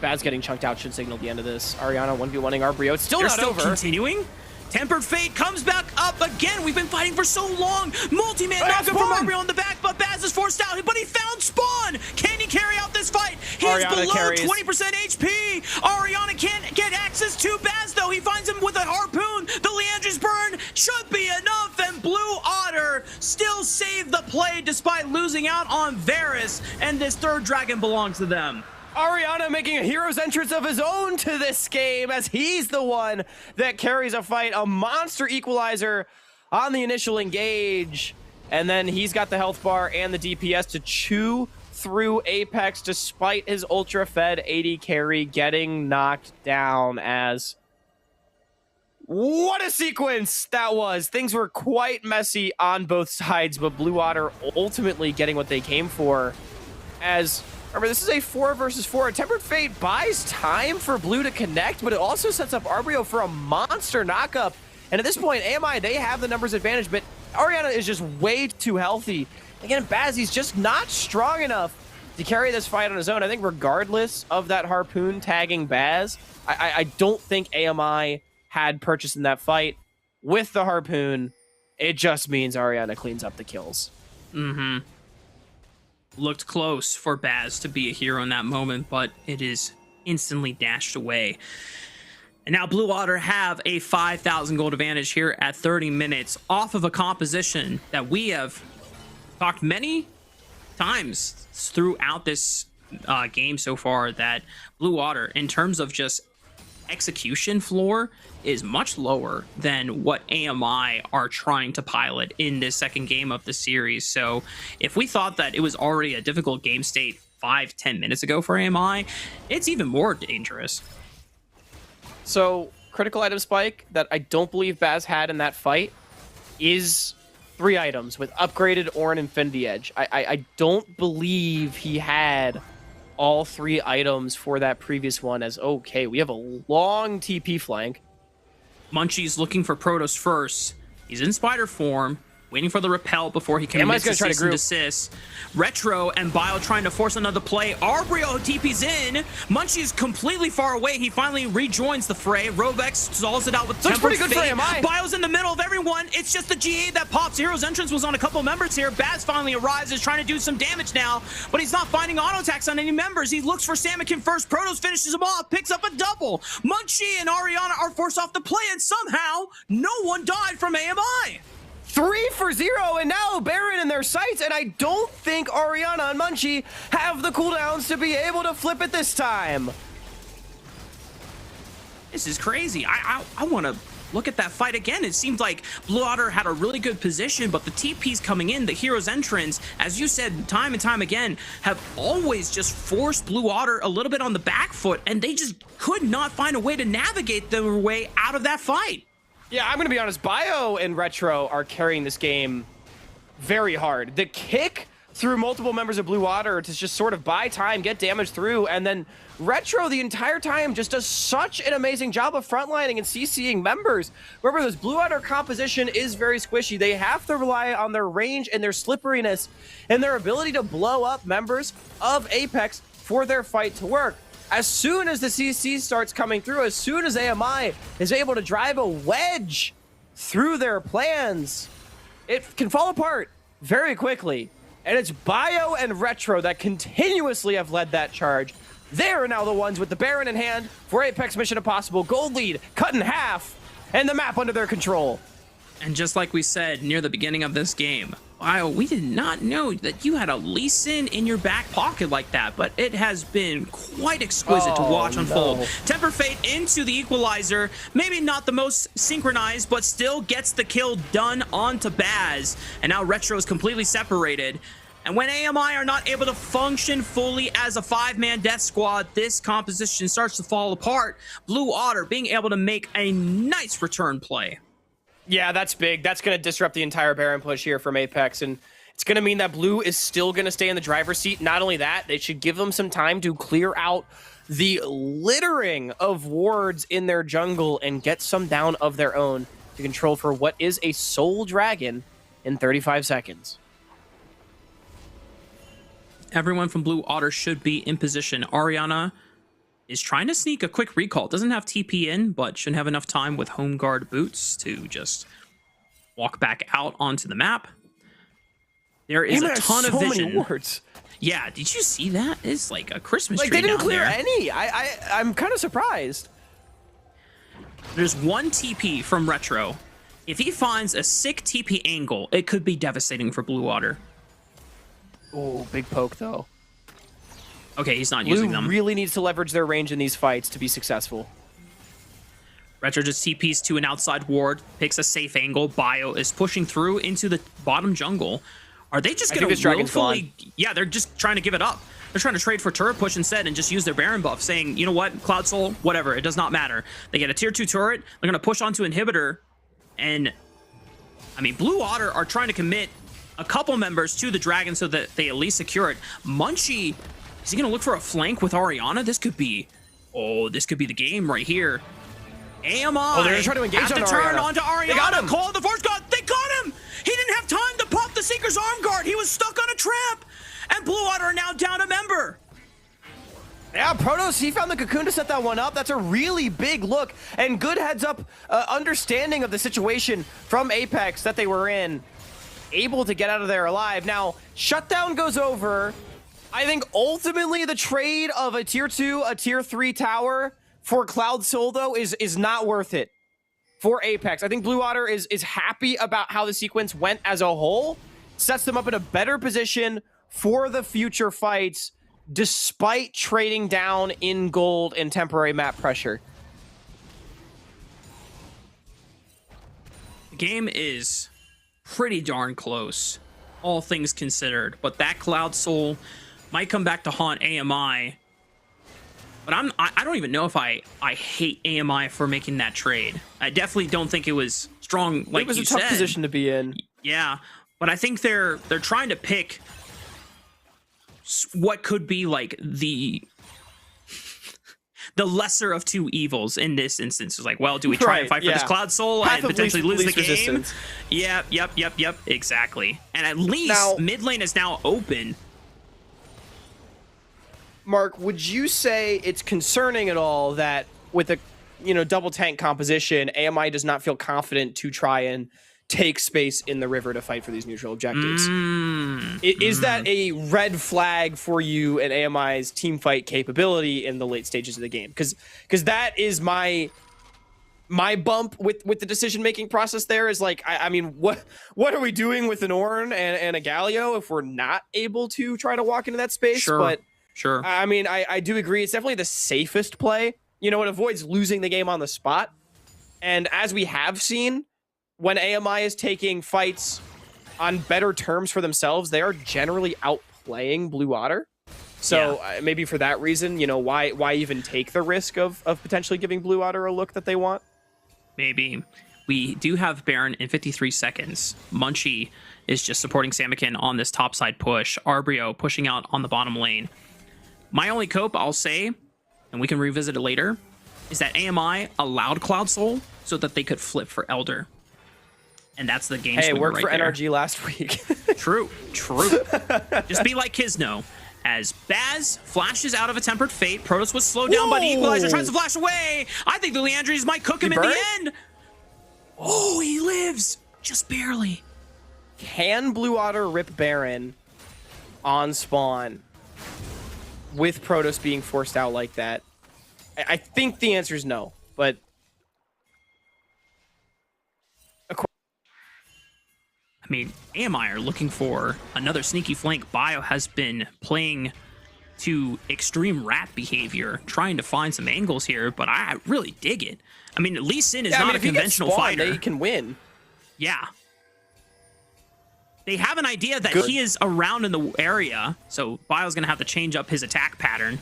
Bad's getting chunked out should signal the end of this. Ariana 1v1ing Arbrio. It's still not over. Continuing. Tempered Fate comes back up again. We've been fighting for so long. Multi-man knocks from Arbrio on the back, but Baz is forced out. But he found Spawn. Can he carry out this fight? He's below 20% HP. Ariana can't get access to Baz, though. He finds him with a harpoon. The Leandri's burn should be enough, and Blue Otter still saved the play despite losing out on Varus, and this third dragon belongs to them. Ariana making a hero's entrance of his own to this game as he's the one that carries a fight. A monster equalizer on the initial engage. And then he's got the health bar and the DPS to chew through Apex despite his ultra-fed AD carry getting knocked down as... What a sequence that was. Things were quite messy on both sides, but Blue Otter ultimately getting what they came for as... Remember, this is a 4 versus 4. Tempered Fate buys time for Blue to connect, but it also sets up Arbrio for a monster knockup. And at this point, AMI, they have the numbers advantage, but Ariana is just way too healthy. Again, Bazzy's just not strong enough to carry this fight on his own. I think regardless of that harpoon tagging Baz, I don't think AMI had purchase in that fight. With the harpoon, it just means Ariana cleans up the kills. Mm-hmm. Looked close for Baz to be a hero in that moment, but it is instantly dashed away. And now Blue Otter have a 5,000 gold advantage here at 30 minutes off of a composition that we have talked many times throughout this game so far, that Blue Otter, in terms of just execution floor, is much lower than what AMI are trying to pilot in this second game of the series. So if we thought that it was already a difficult game state 5-10 minutes ago for AMI, it's even more dangerous. So critical item spike that I don't believe Baz had in that fight is 3 items with upgraded Orin Infinity Edge. I don't believe he had all 3 items for that previous one. As okay, we have a long TP flank. Munchie's looking for Protoss first. He's in spider form, waiting for the repel before he commits to cease and desist. Retro and Bio trying to force another play. Arbrio TP's in. Munchie is completely far away. He finally rejoins the fray. Rovex stalls it out with Tempered Fate. Bio's in the middle of everyone. It's just the GA that pops. Hero's entrance was on a couple members here. Baz finally arrives, is trying to do some damage now, but he's not finding auto attacks on any members. He looks for Samakin first. Protoss finishes him off, picks up a double. Munchie and Ariana are forced off the play, and somehow no one died from AMI. 3 for 0, and now Baron in their sights, and I don't think Ariana and Munchie have the cooldowns to be able to flip it this time. This is crazy. I want to look at that fight again. It seemed like Blue Otter had a really good position, but the TPs coming in, the hero's entrance, as you said time and time again, have always just forced Blue Otter a little bit on the back foot, and they just could not find a way to navigate their way out of that fight. Yeah, I'm going to be honest. Bio and Retro are carrying this game very hard. The kick through multiple members of Blue Otter to just sort of buy time, get damage through, and then Retro the entire time just does such an amazing job of frontlining and CCing members. Remember, this Blue Otter composition is very squishy. They have to rely on their range and their slipperiness and their ability to blow up members of Apex for their fight to work. As soon as the CC starts coming through, as soon as AMI is able to drive a wedge through their plans, it can fall apart very quickly. And it's Bio and Retro that continuously have led that charge. They're now the ones with the Baron in hand for Apex Mission Impossible. Gold lead cut in half, and the map under their control. And just like we said near the beginning of this game, wow, we did not know that you had a Lee Sin in your back pocket like that, but it has been quite exquisite to watch unfold. No. Tempered Fate into the equalizer, maybe not the most synchronized, but still gets the kill done onto Baz. And now Retro is completely separated. And when AMI are not able to function fully as a 5-man death squad, this composition starts to fall apart. Blue Otter being able to make a nice return play. Yeah, that's big. That's going to disrupt the entire Baron push here from Apex, and it's going to mean that Blue is still going to stay in the driver's seat. Not only that, they should give them some time to clear out the littering of wards in their jungle and get some down of their own to control for what is a Soul Dragon in 35 seconds. Everyone from Blue Otter should be in position. Ariana is trying to sneak a quick recall. Doesn't have TP in, but shouldn't have enough time with home guard boots to just walk back out onto the map. There is a ton of vision. Many wards. Yeah, did you see that? It's like a Christmas tree Like, they didn't down clear there. any. I'm kind of surprised. There's one TP from Retro. If he finds a sick TP angle, it could be devastating for Blue Water. Oh, big poke, though. Okay, he's not using them. Blue really needs to leverage their range in these fights to be successful. Retro just TPs to an outside ward, picks a safe angle. Bio is pushing through into the bottom jungle. Are they just going to willfully... Yeah, they're just trying to give it up. They're trying to trade for turret push instead and just use their Baron buff, saying, you know what, Cloud Soul, whatever, it does not matter. They get a tier 2 turret, they're going to push onto Inhibitor, and, I mean, Blue Otter are trying to commit a couple members to the Dragon so that they at least secure it. Munchie, is he going to look for a flank with Ariana? This could be the game right here. AMI they're going to try to engage have on to turn Ariana. onto Ariana. They got him. Call the Force God. They got him. He didn't have time to pop the Seeker's arm guard. He was stuck on a trap. And Blue Water are now down a member. Yeah, Protoss, he found the cocoon to set that one up. That's a really big look and good heads up understanding of the situation from Apex that they were in. Able to get out of there alive. Now, shutdown goes over. I think ultimately the trade of a tier 2, a tier 3 tower for Cloud Soul, though, is not worth it for Apex. I think Blue Water is happy about how the sequence went as a whole. Sets them up in a better position for the future fights, despite trading down in gold and temporary map pressure. The game is pretty darn close, all things considered, but that Cloud Soul might come back to haunt AMI. But I don't even know if I hate AMI for making that trade. I definitely don't think it was strong, like you said. It was a tough position to be in. Yeah, but I think they're trying to pick what could be like the lesser of two evils in this instance. It's like, well, do we try and fight for this Cloud Soul and potentially lose the game? Resistance. Yep, exactly. And at least mid lane is now open. Mark, would you say it's concerning at all that with a double tank composition, AMI does not feel confident to try and take space in the river to fight for these neutral objectives? Is that a red flag for you and AMI's team fight capability in the late stages of the game? Because that is my bump with the decision-making process there is like, I mean, what are we doing with an Ornn and a Galio if we're not able to try to walk into that space? Sure. I mean, I do agree. It's definitely the safest play. You know, it avoids losing the game on the spot. And as we have seen, when AMI is taking fights on better terms for themselves, they are generally outplaying Blue Otter. So maybe for that reason, you know, why even take the risk of potentially giving Blue Otter a look that they want? Maybe. We do have Baron in 53 seconds. Munchie is just supporting Samikin on this topside push. Arbrio pushing out on the bottom lane. My only cope, I'll say, and we can revisit it later, is that AMI allowed Cloud Soul so that they could flip for Elder. And that's the game. Hey, it worked for NRG last week. True. Just be like Kisno. As Baz flashes out of a Tempered Fate, Protoss was slowed down by the Equalizer, tries to flash away. I think the Leandries might cook him in the end. Oh, he lives. Just barely. Can Blue Otter rip Baron on spawn with Protoss being forced out like that? I think the answer is no, but I mean, AMI are looking for another sneaky flank. Bio has been playing to extreme rat behavior, trying to find some angles here, but I really dig it. I mean, Lee Sin is not a conventional fighter. They can win. Yeah. They have an idea that he is around in the area, so Bio's going to have to change up his attack pattern.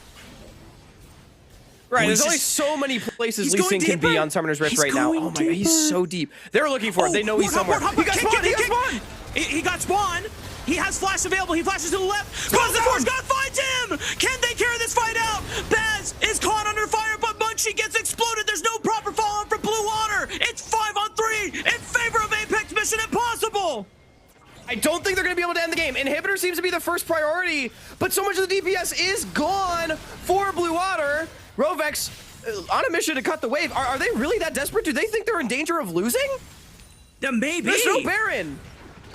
Right, there's only so many places Lee Sin can be on Summoner's Rift right now. Oh my god, he's so deep. They're looking for him. They know he's somewhere. He got spawned! He got spawned! He got spawned! He has flash available. He flashes to the left. Cause the Force God finds him! Can they carry this fight out? Baz is caught under fire, but Munchie gets exploded. There's no proper follow-up for Blue Water. It's 5-on-3 in favor of Apex Mission Impossible. I don't think they're going to be able to end the game. Inhibitor seems to be the first priority, but so much of the DPS is gone for Blue Water. Rovex on a mission to cut the wave. Are they really that desperate? Do they think they're in danger of losing? Yeah, maybe. There's no Baron.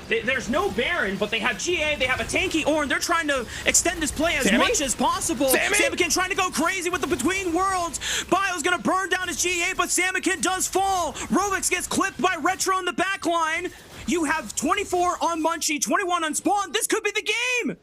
There's no Baron, but they have GA, they have a tanky Ornn. They're trying to extend this play as much as possible. Samikin trying to go crazy with the Between Worlds. Bio's gonna burn down his GA, but Samikin does fall. Rovex gets clipped by Retro in the back line. You have 24 on Munchie, 21 on Spawn. This could be the game.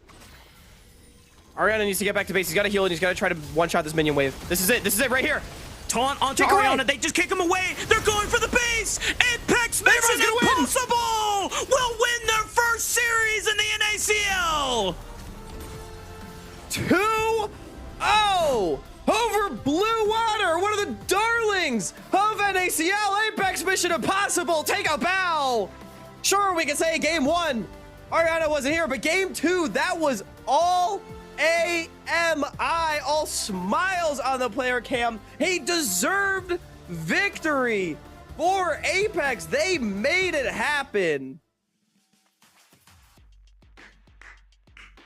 Ariana needs to get back to base. He's got to heal, and he's got to try to one-shot this minion wave. This is it. This is it right here. Taunt onto Ariana. They just kick him away. They're going for the base. Apex Mission Impossible will win their first series in the NACL. 2-0 over Blue Water, one of the darlings of NACL. Apex Mission Impossible take a bow. Sure, we can say game 1, Ariana wasn't here, but game 2, that was all AMI, all smiles on the player cam. A deserved victory for Apex. They made it happen.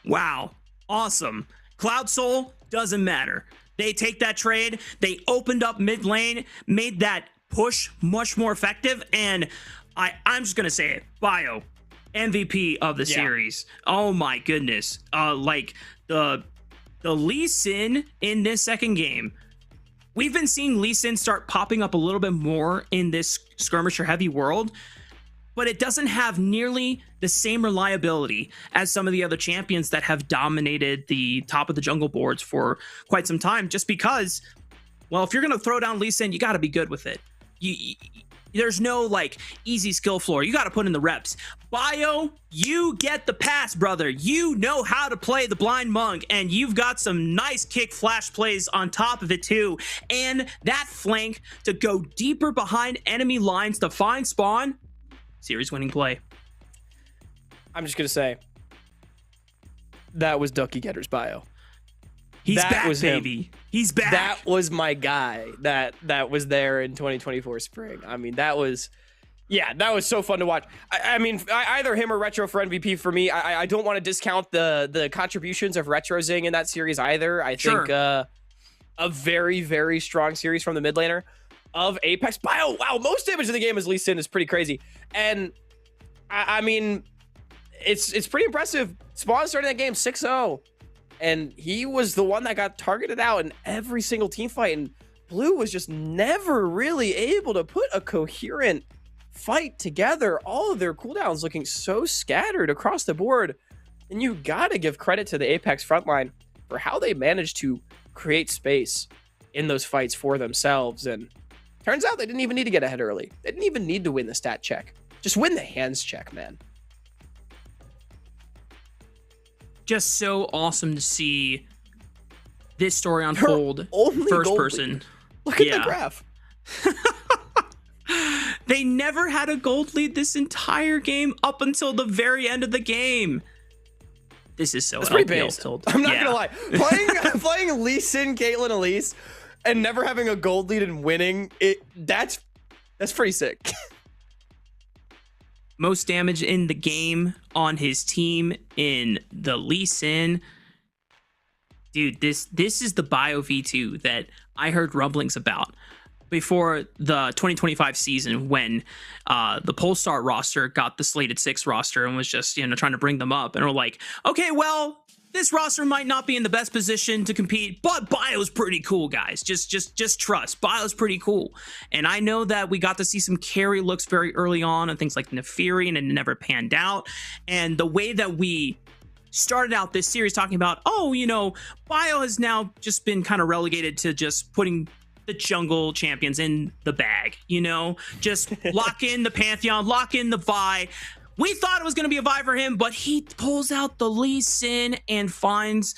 Wow, awesome. Cloud Soul doesn't matter. They take that trade, they opened up mid lane, made that push much more effective, and I'm just gonna say it, Bio, MVP of the series. Oh my goodness. Like the Lee Sin in this second game, we've been seeing Lee Sin start popping up a little bit more in this skirmisher heavy world, but it doesn't have nearly the same reliability as some of the other champions that have dominated the top of the jungle boards for quite some time, just because, well, if you're gonna throw down Lee Sin, you gotta be good with it. There's no like easy skill floor. You got to put in the reps. Bio, you get the pass, brother. You know how to play the blind monk, and you've got some nice kick flash plays on top of it too. And that flank to go deeper behind enemy lines to find spawn. Series winning play. I'm just going to say that was Ducky Getter's Bio. He's that back, was baby. Him. He's back. That was my guy that was there in 2024 spring. I mean, that was so fun to watch. I mean, either him or Retro for MVP for me. I don't want to discount the contributions of Retro Zing in that series either. I think a very, very strong series from the mid laner of Apex. Wow, most damage in the game as Lee Sin is pretty crazy. And I mean, it's pretty impressive. Spawn starting that game 6-0. And he was the one that got targeted out in every single team fight. And Blue was just never really able to put a coherent fight together. All of their cooldowns looking so scattered across the board. And you got to give credit to the Apex frontline for how they managed to create space in those fights for themselves. And turns out they didn't even need to get ahead early. They didn't even need to win the stat check. Just win the hands check, man. Just so awesome to see this story unfold first person. Look at the graph. They never had a gold lead this entire game up until the very end of the game. This is so pretty based. I'm not gonna lie. Playing Lee Sin, Caitlyn, Elise, and never having a gold lead and winning that's pretty sick. Most damage in the game on his team in the Lee Sin. Dude, this is the Bio V2 that I heard rumblings about before the 2025 season when the Polestar roster got the slated 6 roster and was just, trying to bring them up. And we're like, okay, well, this roster might not be in the best position to compete, but Bio's pretty cool, guys. Just trust. Bio's pretty cool. And I know that we got to see some carry looks very early on and things like Neferi, and it never panned out. And the way that we started out this series talking about, Bio has now just been kind of relegated to just putting the jungle champions in the bag, just lock in the Pantheon, lock in the Vi. We thought it was going to be a Vi for him, but he pulls out the Lee Sin and finds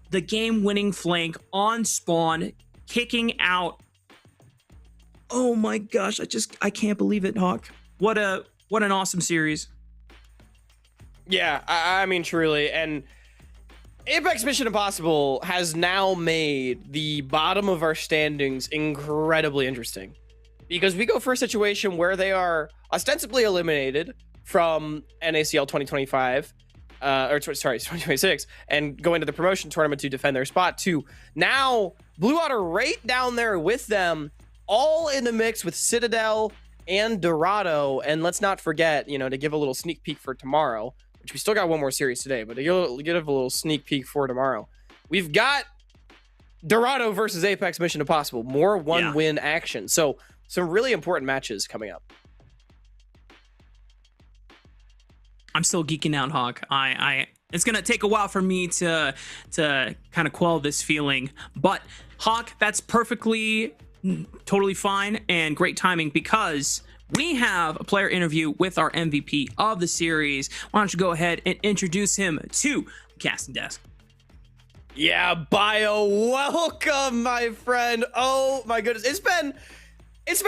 the game-winning flank on spawn, kicking out. Oh my gosh, I can't believe it, Hawk. What an awesome series. Yeah, I mean, truly. And Apex Mission Impossible has now made the bottom of our standings incredibly interesting, because we go for a situation where they are ostensibly eliminated from NACL 2025, 2026, and go into the promotion tournament to defend their spot, to now Blue Water right down there with them, all in the mix with Citadel and Dorado. And let's not forget, to give a little sneak peek for tomorrow, which we still got one more series today, but to give a little sneak peek for tomorrow, we've got Dorado versus Apex Mission Impossible, more one-win action. So some really important matches coming up. I'm still geeking out, Hawk. It's gonna take a while for me to kind of quell this feeling, but Hawk, that's totally fine and great timing, because we have a player interview with our MVP of the series. Why don't you go ahead and introduce him to the casting desk? Yeah, Bio, welcome, my friend. Oh my goodness, it's been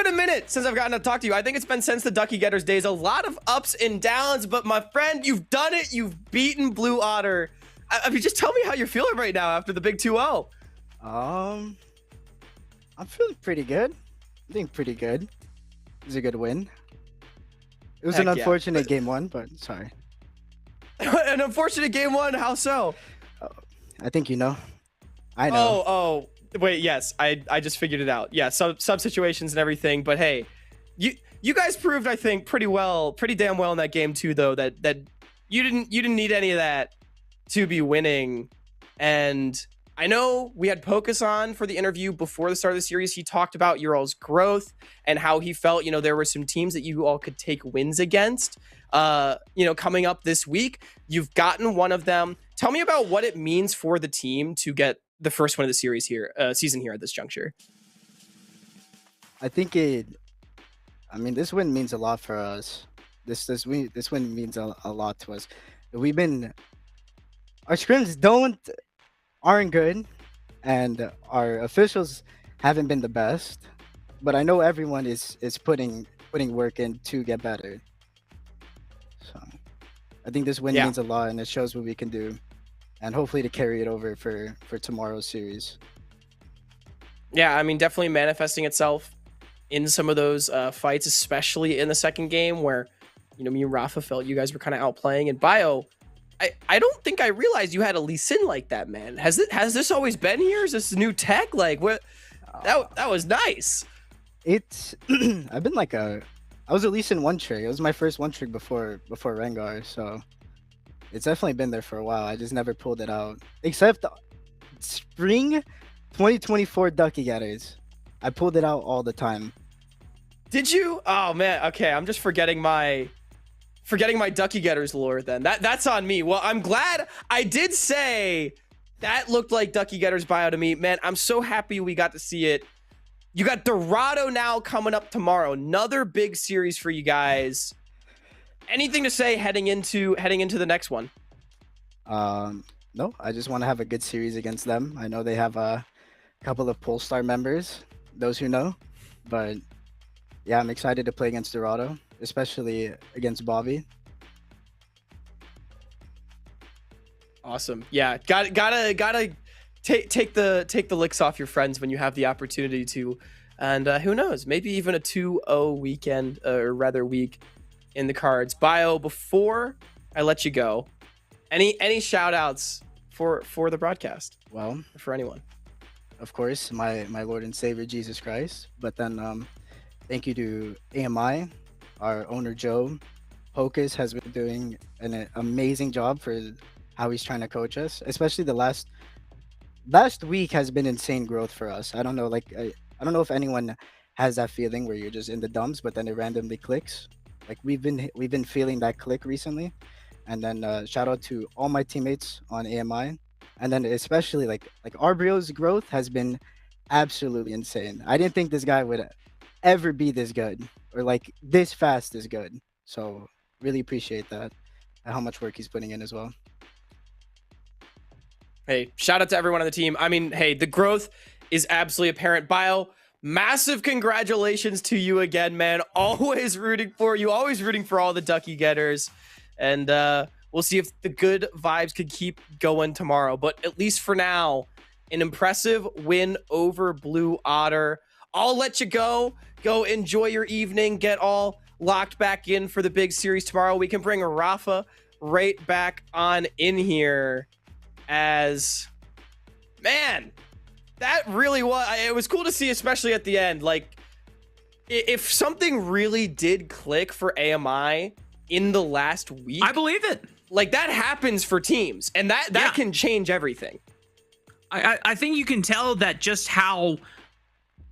a minute since I've gotten to talk to you. I think it's been since the Ducky Getters days. A lot of ups and downs, but my friend, you've done it. You've beaten Blue Otter. I mean, just tell me how you're feeling right now after the big 2-0. I'm feeling pretty good. I'm doing pretty good. It was a good win. It was an unfortunate game one, but sorry. An unfortunate game one? How so? I think you know. I know. Oh, wait, yes. I just figured it out. Yeah, sub situations and everything, but hey, you guys proved, I think, pretty damn well in that game too, though, that you didn't need any of that to be winning. And I know we had Pocus on for the interview before the start of the series. He talked about your all's growth and how he felt, there were some teams that you all could take wins against, coming up this week. You've gotten one of them. Tell me about what it means for the team to get the first one of the series here, season here at this juncture. I think this win means a lot for us. This win means a lot to us. Our scrims aren't good, and our officials haven't been the best, but I know everyone is putting work in to get better. So I think this win means a lot, and it shows what we can do, and hopefully to carry it over for tomorrow's series. Yeah, I mean, definitely manifesting itself in some of those fights, especially in the second game where, me and Rafa felt you guys were kind of outplaying. And Bio, I don't think I realized you had a Lee Sin like that, man. Has this always been here? Is this new tech? Like, what? That was nice. It's I've been I was at least in one trick. It was my first one trick before Rengar, so it's definitely been there for a while. I just never pulled it out, except spring 2024 Ducky Getters. I pulled it out all the time. Did you? Oh man. Okay, I'm just forgetting my Ducky Getters lore then. That's on me. Well, I'm glad I did say that looked like Ducky Getters Bio to me. Man, I'm so happy we got to see it. You got Dorado now coming up tomorrow. Another big series for you guys. Anything to say heading into the next one? No, I just want to have a good series against them. I know they have a couple of Polestar members, those who know, but yeah, I'm excited to play against Dorado, especially against Bobby. Awesome. Yeah, gotta take the licks off your friends when you have the opportunity to, and who knows, maybe even a 2-0 weekend, or rather week in the cards. Bio, before I let you go, any shout outs for the broadcast? Well, for anyone, of course, my Lord and Savior Jesus Christ, but then thank you to AMI, our owner Joe. Pocus has been doing an amazing job for how he's trying to coach us, especially the last week has been insane growth for us. I don't know, I don't know if anyone has that feeling where you're just in the dumps, but then it randomly clicks. Like we've been feeling that click recently. And then shout out to all my teammates on AMI, and then especially like Arbrio's growth has been absolutely insane. I didn't think this guy would ever be this good, or like this fast is good. So really appreciate that and how much work he's putting in as well. Hey, shout out to everyone on the team. I mean, hey, the growth is absolutely apparent. Bio, massive congratulations to you again, man. Always rooting for you, always rooting for all the Ducky getters. And we'll see if the good vibes could keep going tomorrow. But at least for now, an impressive win over Blue Otter. I'll let you go. Go enjoy your evening. Get all locked back in for the big series tomorrow. We can bring Rafa right back on in here as, man, that really was, it was cool to see, especially at the end. Like, if something really did click for AMI in the last week, I believe it. Like, that happens for teams, and that can change everything. I think you can tell that just how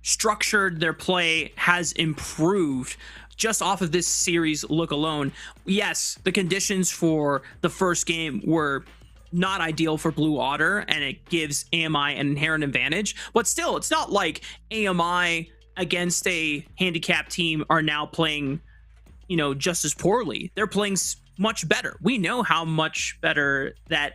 structured their play has improved just off of this series look alone. Yes, the conditions for the first game were not ideal for Blue Otter, and it gives AMI an inherent advantage, but still, it's not like AMI against a handicapped team are now playing, you know, just as poorly. They're playing much better. We know how much better that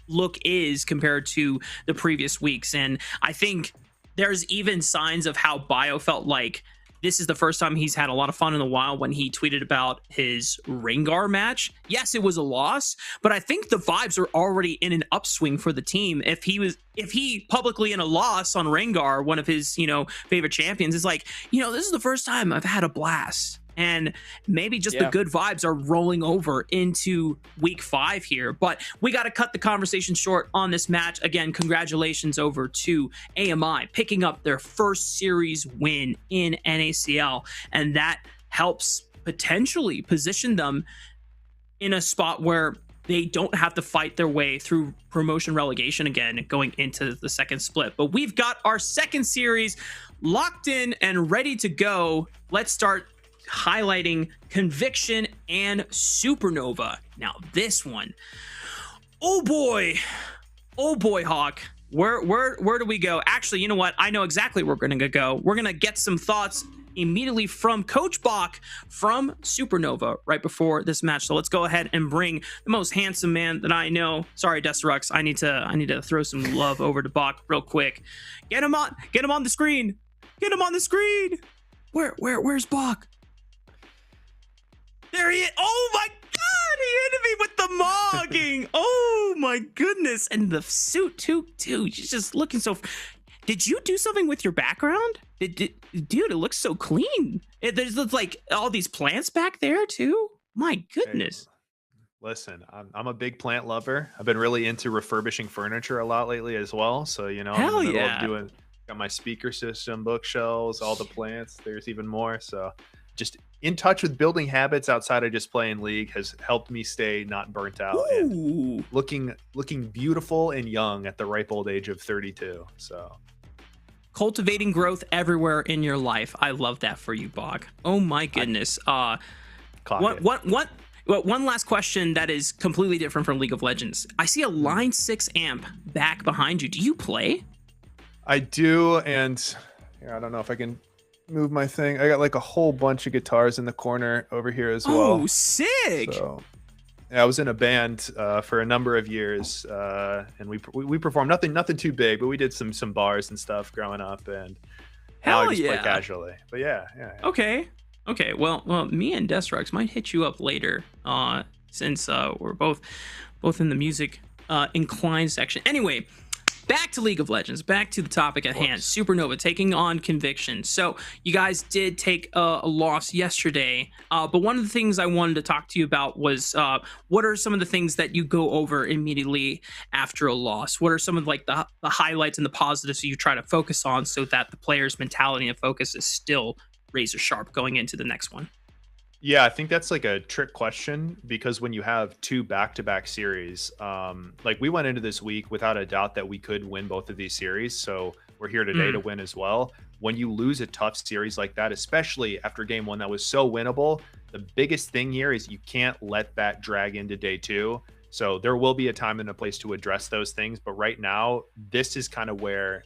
look is compared to the previous weeks, and I think there's even signs of how Bio felt like this is the first time he's had a lot of fun in a while when he tweeted about his Rengar match. Yes, it was a loss, but I think the vibes are already in an upswing for the team. If he publicly in a loss on Rengar, one of his, you know, favorite champions, is like, you know, this is the first time I've had a blast. And maybe just the good vibes are rolling over into week 5 here. But we got to cut the conversation short on this match. Again, congratulations over to AMI picking up their first series win in NACL. And that helps potentially position them in a spot where they don't have to fight their way through promotion relegation again going into the second split. But we've got our second series locked in and ready to go. Let's start highlighting Conviction and Supernova. Now this one, oh boy, Hawk, where do we go? Actually, you know what, I know exactly where we're gonna go. We're gonna get some thoughts immediately from Coach Bach from Supernova right before this match. So let's go ahead and bring the most handsome man that I know. Sorry, Desterux, I need to throw some love over to Bach real quick. Get him on the screen. Get him on the screen. Where's Bach? There he is. Oh my God, he hit me with the mogging. Oh my goodness. And the suit too. She's just looking so... Did you do something with your background? Dude, it looks so clean. There's like all these plants back there too. My goodness. Hey, listen, I'm a big plant lover. I've been really into refurbishing furniture a lot lately as well. So, you know, hell I'm in the middle yeah. of doing, got my speaker system, bookshelves, all the plants. There's even more. So just in touch with building habits outside of just playing League has helped me stay not burnt out. Ooh. And looking beautiful and young at the ripe old age of 32. So cultivating growth everywhere in your life. I love that for you, Bog. Oh my goodness. One last question that is completely different from League of Legends. I see a Line 6 amp back behind you. Do you play? I do, and here, I don't know if I can move my thing. I got like a whole bunch of guitars in the corner over here as well. Oh, sick! So, yeah, I was in a band for a number of years, and we performed nothing too big, but we did some bars and stuff growing up, and now I just play casually. But yeah. Okay. Well, me and Destrux might hit you up later, since we're both in the music inclined section. Anyway, back to League of Legends, back to the topic at hand. Supernova taking on Conviction. So you guys did take a loss yesterday, but one of the things I wanted to talk to you about was what are some of the things that you go over immediately after a loss? What are some of like the highlights and the positives you try to focus on so that the player's mentality and focus is still razor sharp going into the next one? Yeah, I think that's like a trick question, because when you have 2 back-to-back series, like we went into this week without a doubt that we could win both of these series. So we're here today to win as well. When you lose a tough series like that, especially after game 1 that was so winnable, the biggest thing here is you can't let that drag into day 2. So there will be a time and a place to address those things. But right now, this is kind of where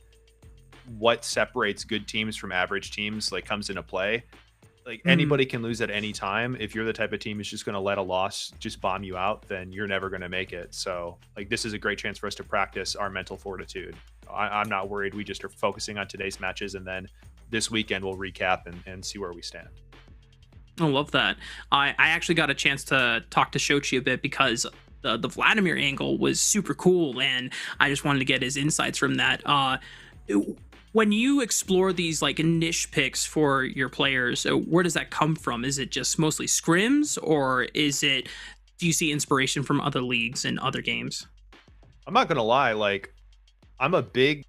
what separates good teams from average teams like comes into play. Like anybody can lose at any time. If you're the type of team who's just going to let a loss just bomb you out, then you're never going to make it. So like this is a great chance for us to practice our mental fortitude I'm not worried. We just are focusing on today's matches, and then this weekend we'll recap and see where we stand. I love that. I actually got a chance to talk to Shochi a bit because the Vladimir angle was super cool, and I just wanted to get his insights from that. When you explore these like niche picks for your players, where does that come from? Is it just mostly scrims, or do you see inspiration from other leagues and other games? I'm not gonna lie, like I'm a big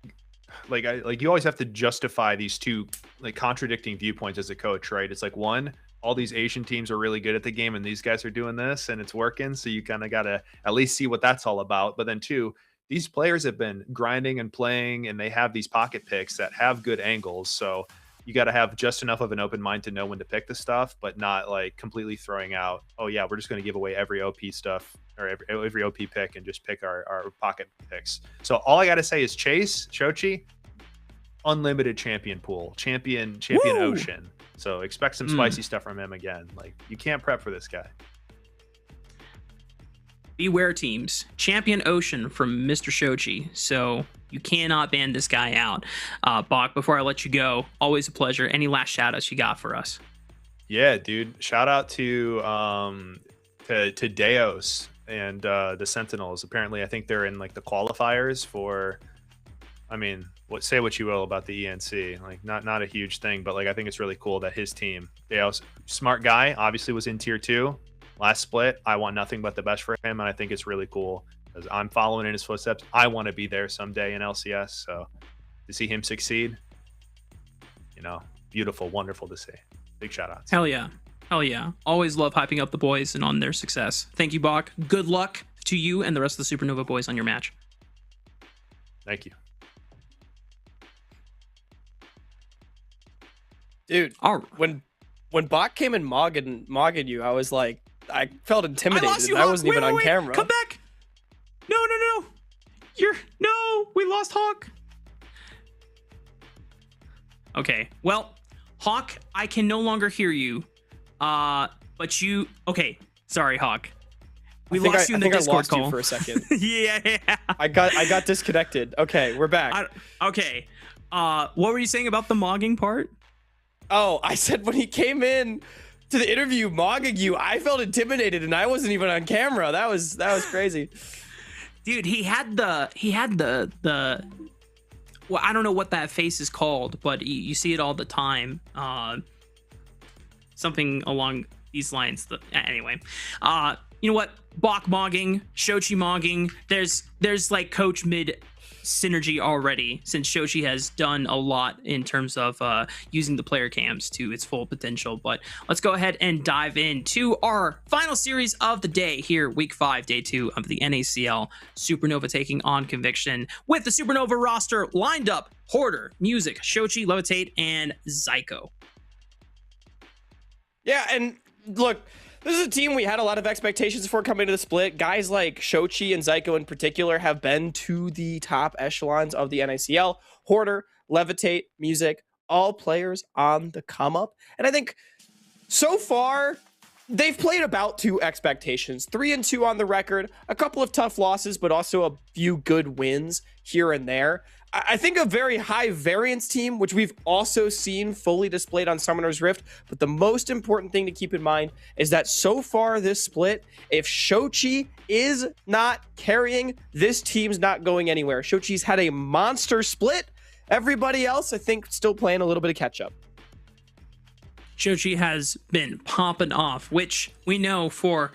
you always have to justify these two like contradicting viewpoints as a coach, right? It's like, one, all these Asian teams are really good at the game and these guys are doing this and it's working, so you kind of got to at least see what that's all about. But then two, these players have been grinding and playing and they have these pocket picks that have good angles, so you got to have just enough of an open mind to know when to pick the stuff, but not like completely throwing out, oh yeah, we're just going to give away every OP stuff or every OP pick and just pick our pocket picks. So all I got to say is Chase, Shochi, unlimited champion pool, champion Woo! Ocean. So expect some spicy stuff from him again. Like, you can't prep for this guy. Beware teams, champion Ocean from Mr. Shochi. So you cannot ban this guy out. Bach, before I let you go, always a pleasure. Any last shout outs you got for us? Yeah, dude. Shout out to Deos and the Sentinels. Apparently, I think they're in like the qualifiers for, I mean, say what you will about the ENC, like not a huge thing, but like I think it's really cool that his team, Deos, smart guy, obviously was in tier 2 last split. I want nothing but the best for him, and I think it's really cool because I'm following in his footsteps. I want to be there someday in LCS, so to see him succeed, beautiful, wonderful to see. Big shout outs. Hell yeah. Always love hyping up the boys and on their success. Thank you, Bach. Good luck to you and the rest of the Supernova boys on your match. Thank you. Dude, when Bach came and mogged you, I was like, I felt intimidated. I wasn't even on camera. Come back. No. We lost Hawk. Okay, well, Hawk, I can no longer hear you. But you, okay, sorry, Hawk. We lost you in the Discord call. You for a second. Yeah. I got disconnected. Okay, we're back. Okay. What were you saying about the mogging part? Oh, I said when he came in to the interview mogging you, I felt intimidated and I wasn't even on camera. That was crazy. Dude, he had the well, I don't know what that face is called, but you see it all the time. Something along these lines. Anyway, you know what? Bach mogging, Shochi mogging. There's like coach mid synergy already, since Shochi has done a lot in terms of using the player cams to its full potential. But let's go ahead and dive into our final series of the day here, week 5, day 2 of the NACL. Supernova taking on Conviction with the Supernova roster lined up: Hoarder, Music, Shochi, Levitate, and Zyko. Yeah, and look, this is a team we had a lot of expectations for coming to the split. Guys like Shochi and Zyko in particular have been to the top echelons of the NACL. Hoarder, Levitate, Music, all players on the come up. And I think so far, they've played about to expectations. 3-2 on the record, a couple of tough losses, but also a few good wins here and there. I think a very high variance team, which we've also seen fully displayed on Summoner's Rift. But the most important thing to keep in mind is that so far this split, if Shochi is not carrying, this team's not going anywhere. Shochi's had a monster split. Everybody else, I think, still playing a little bit of catch up. Shochi has been popping off, which we know for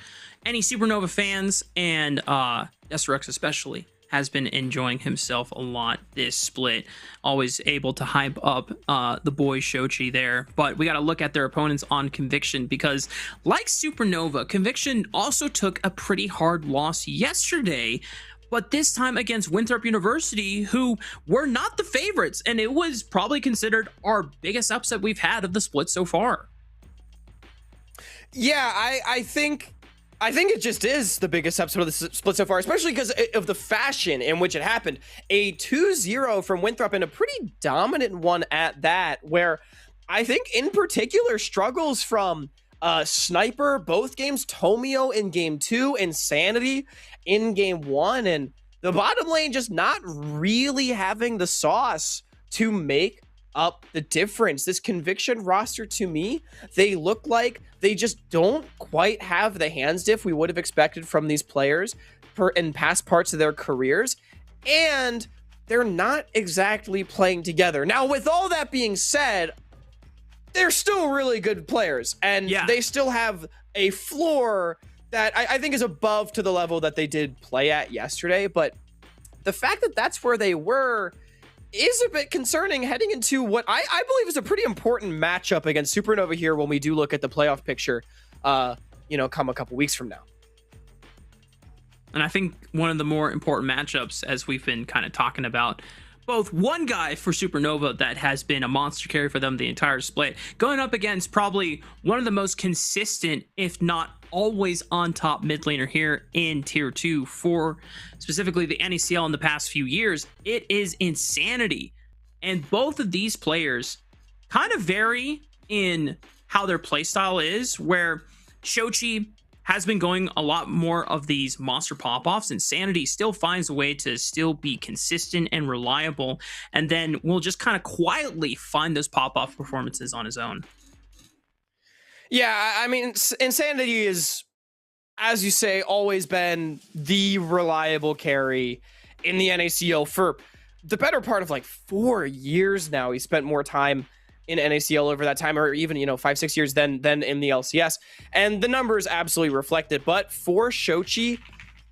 any Supernova fans and SRX especially, has been enjoying himself a lot this split. Always able to hype up the boy Shochi there. But we got to look at their opponents on Conviction, because like Supernova, Conviction also took a pretty hard loss yesterday, but this time against Winthrop University, who were not the favorites, and it was probably considered our biggest upset we've had of the split so far. Yeah, I think it just is the biggest episode of the split so far, especially because of the fashion in which it happened. A 2-0 from Winthrop, and a pretty dominant one at that, where I think in particular struggles from Sniper both games, Tomio in game 2, Insanity in game 1, and the bottom lane just not really having the sauce to make up the difference. This Conviction roster, to me, they look like they just don't quite have the hands diff we would have expected from these players in past parts of their careers, and they're not exactly playing together. Now, with all that being said, they're still really good players, and they still have a floor that I think is above to the level that they did play at yesterday. But the fact that that's where they were is a bit concerning heading into what I believe is a pretty important matchup against Supernova here when we do look at the playoff picture, come a couple weeks from now. And I think one of the more important matchups, as we've been kind of talking about, both one guy for Supernova that has been a monster carry for them the entire split, going up against probably one of the most consistent, if not always on top mid laner here in tier 2 for specifically the NACL in the past few years. It is Insanity. And both of these players kind of vary in how their playstyle is, where Shochi has been going a lot more of these monster pop-offs. Insanity still finds a way to still be consistent and reliable, and then will just kind of quietly find those pop-off performances on his own. Yeah, I mean, Insanity is, as you say, always been the reliable carry in the NACL for the better part of like 4 years now. He spent more time in NACL over that time, or even 5-6 years than in the LCS, and the numbers absolutely reflect it. But for Shochi,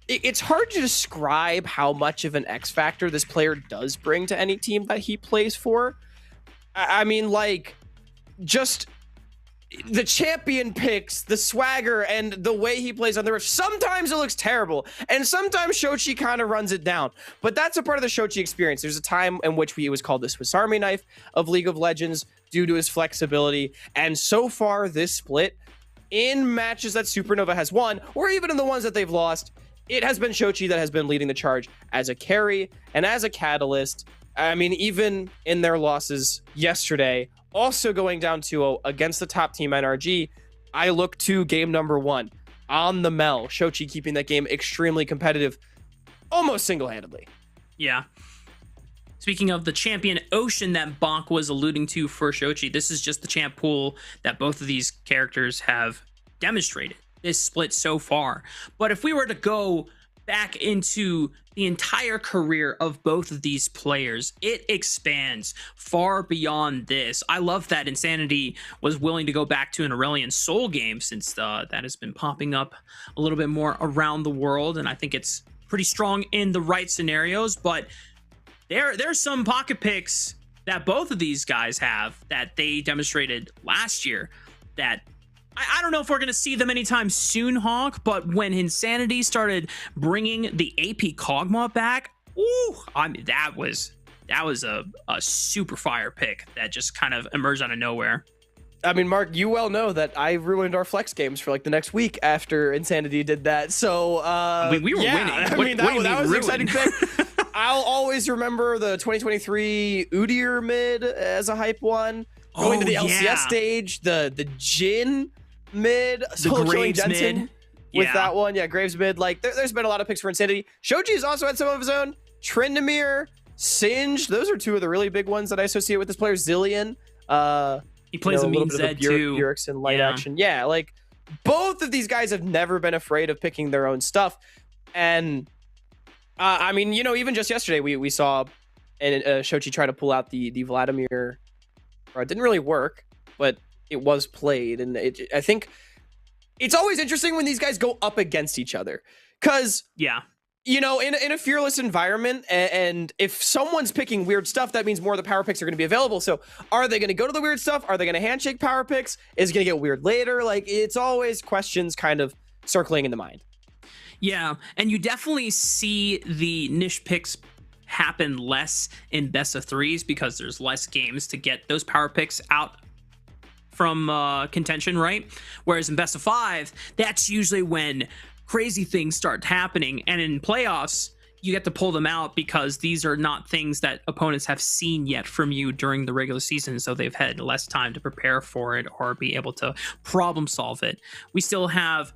it's hard to describe how much of an X factor this player does bring to any team that he plays for. I mean, like, just the champion picks, the swagger, and the way he plays on the rift. Sometimes it looks terrible, and sometimes Shochi kind of runs it down. But that's a part of the Shochi experience. There's a time in which he was called the Swiss Army knife of League of Legends due to his flexibility. And so far, this split, in matches that Supernova has won, or even in the ones that they've lost, it has been Shochi that has been leading the charge as a carry and as a catalyst. I mean, even in their losses yesterday, also going down 2-0 against the top team NRG, I look to game number 1 on the Mel. Shochi keeping that game extremely competitive, almost single-handedly. Yeah. Speaking of the champion ocean that Bonk was alluding to for Shochi, this is just the champ pool that both of these characters have demonstrated this split so far. But if we were to go back into the entire career of both of these players, it expands far beyond this. I love that Insanity was willing to go back to an Aurelion Soul game, since that has been popping up a little bit more around the world, and I think it's pretty strong in the right scenarios. But there's some pocket picks that both of these guys have that they demonstrated last year that I don't know if we're going to see them anytime soon, Hawk, but when Insanity started bringing the AP Kog'Maw back, I mean, that was a super fire pick that just kind of emerged out of nowhere. I mean, Mark, you well know that I ruined our flex games for like the next week after Insanity did that. So we were winning. I mean, that was an exciting pick. I'll always remember the 2023 Udyr mid as a hype one. Going to the LCS stage, the Jhin mid, solo killing Jensen with that one. Yeah, Graves mid. Like, there's been a lot of picks for Insanity. Shoji has also had some of his own. Tryndamere, Singed, those are two of the really big ones that I associate with this player. Zillion. He plays a mean Zed too. Bjergsen light action. Yeah, like, both of these guys have never been afraid of picking their own stuff. And I mean, even just yesterday, we saw Shochi try to pull out the Vladimir. It didn't really work, but it was played. And I think it's always interesting when these guys go up against each other. Because, in a fearless environment, and if someone's picking weird stuff, that means more of the power picks are going to be available. So are they going to go to the weird stuff? Are they going to handshake power picks? Is it going to get weird later? Like, it's always questions kind of circling in the mind. Yeah, and you definitely see the niche picks happen less in best of threes because there's less games to get those power picks out from contention, right? Whereas in best of five, that's usually when crazy things start happening. And in playoffs, you get to pull them out because these are not things that opponents have seen yet from you during the regular season. So they've had less time to prepare for it or be able to problem solve it. We still have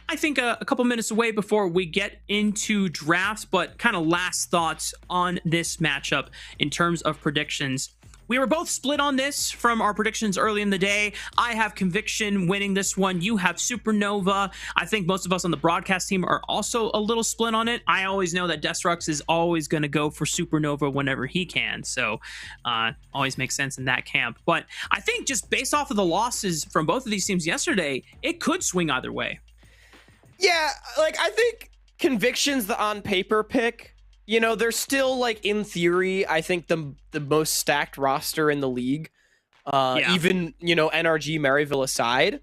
I think a couple minutes away before we get into drafts, but kind of last thoughts on this matchup in terms of predictions. We were both split on this from our predictions early in the day. I have Conviction winning this one. You have Supernova. I think most of us on the broadcast team are also a little split on it. I always know that Destrux is always going to go for Supernova whenever he can. So always makes sense in that camp. But I think just based off of the losses from both of these teams yesterday, it could swing either way. Yeah, like I think Conviction's the on paper pick. You know, they're still, like, in theory, I think the most stacked roster in the league. Even, you know, NRG Maryville aside.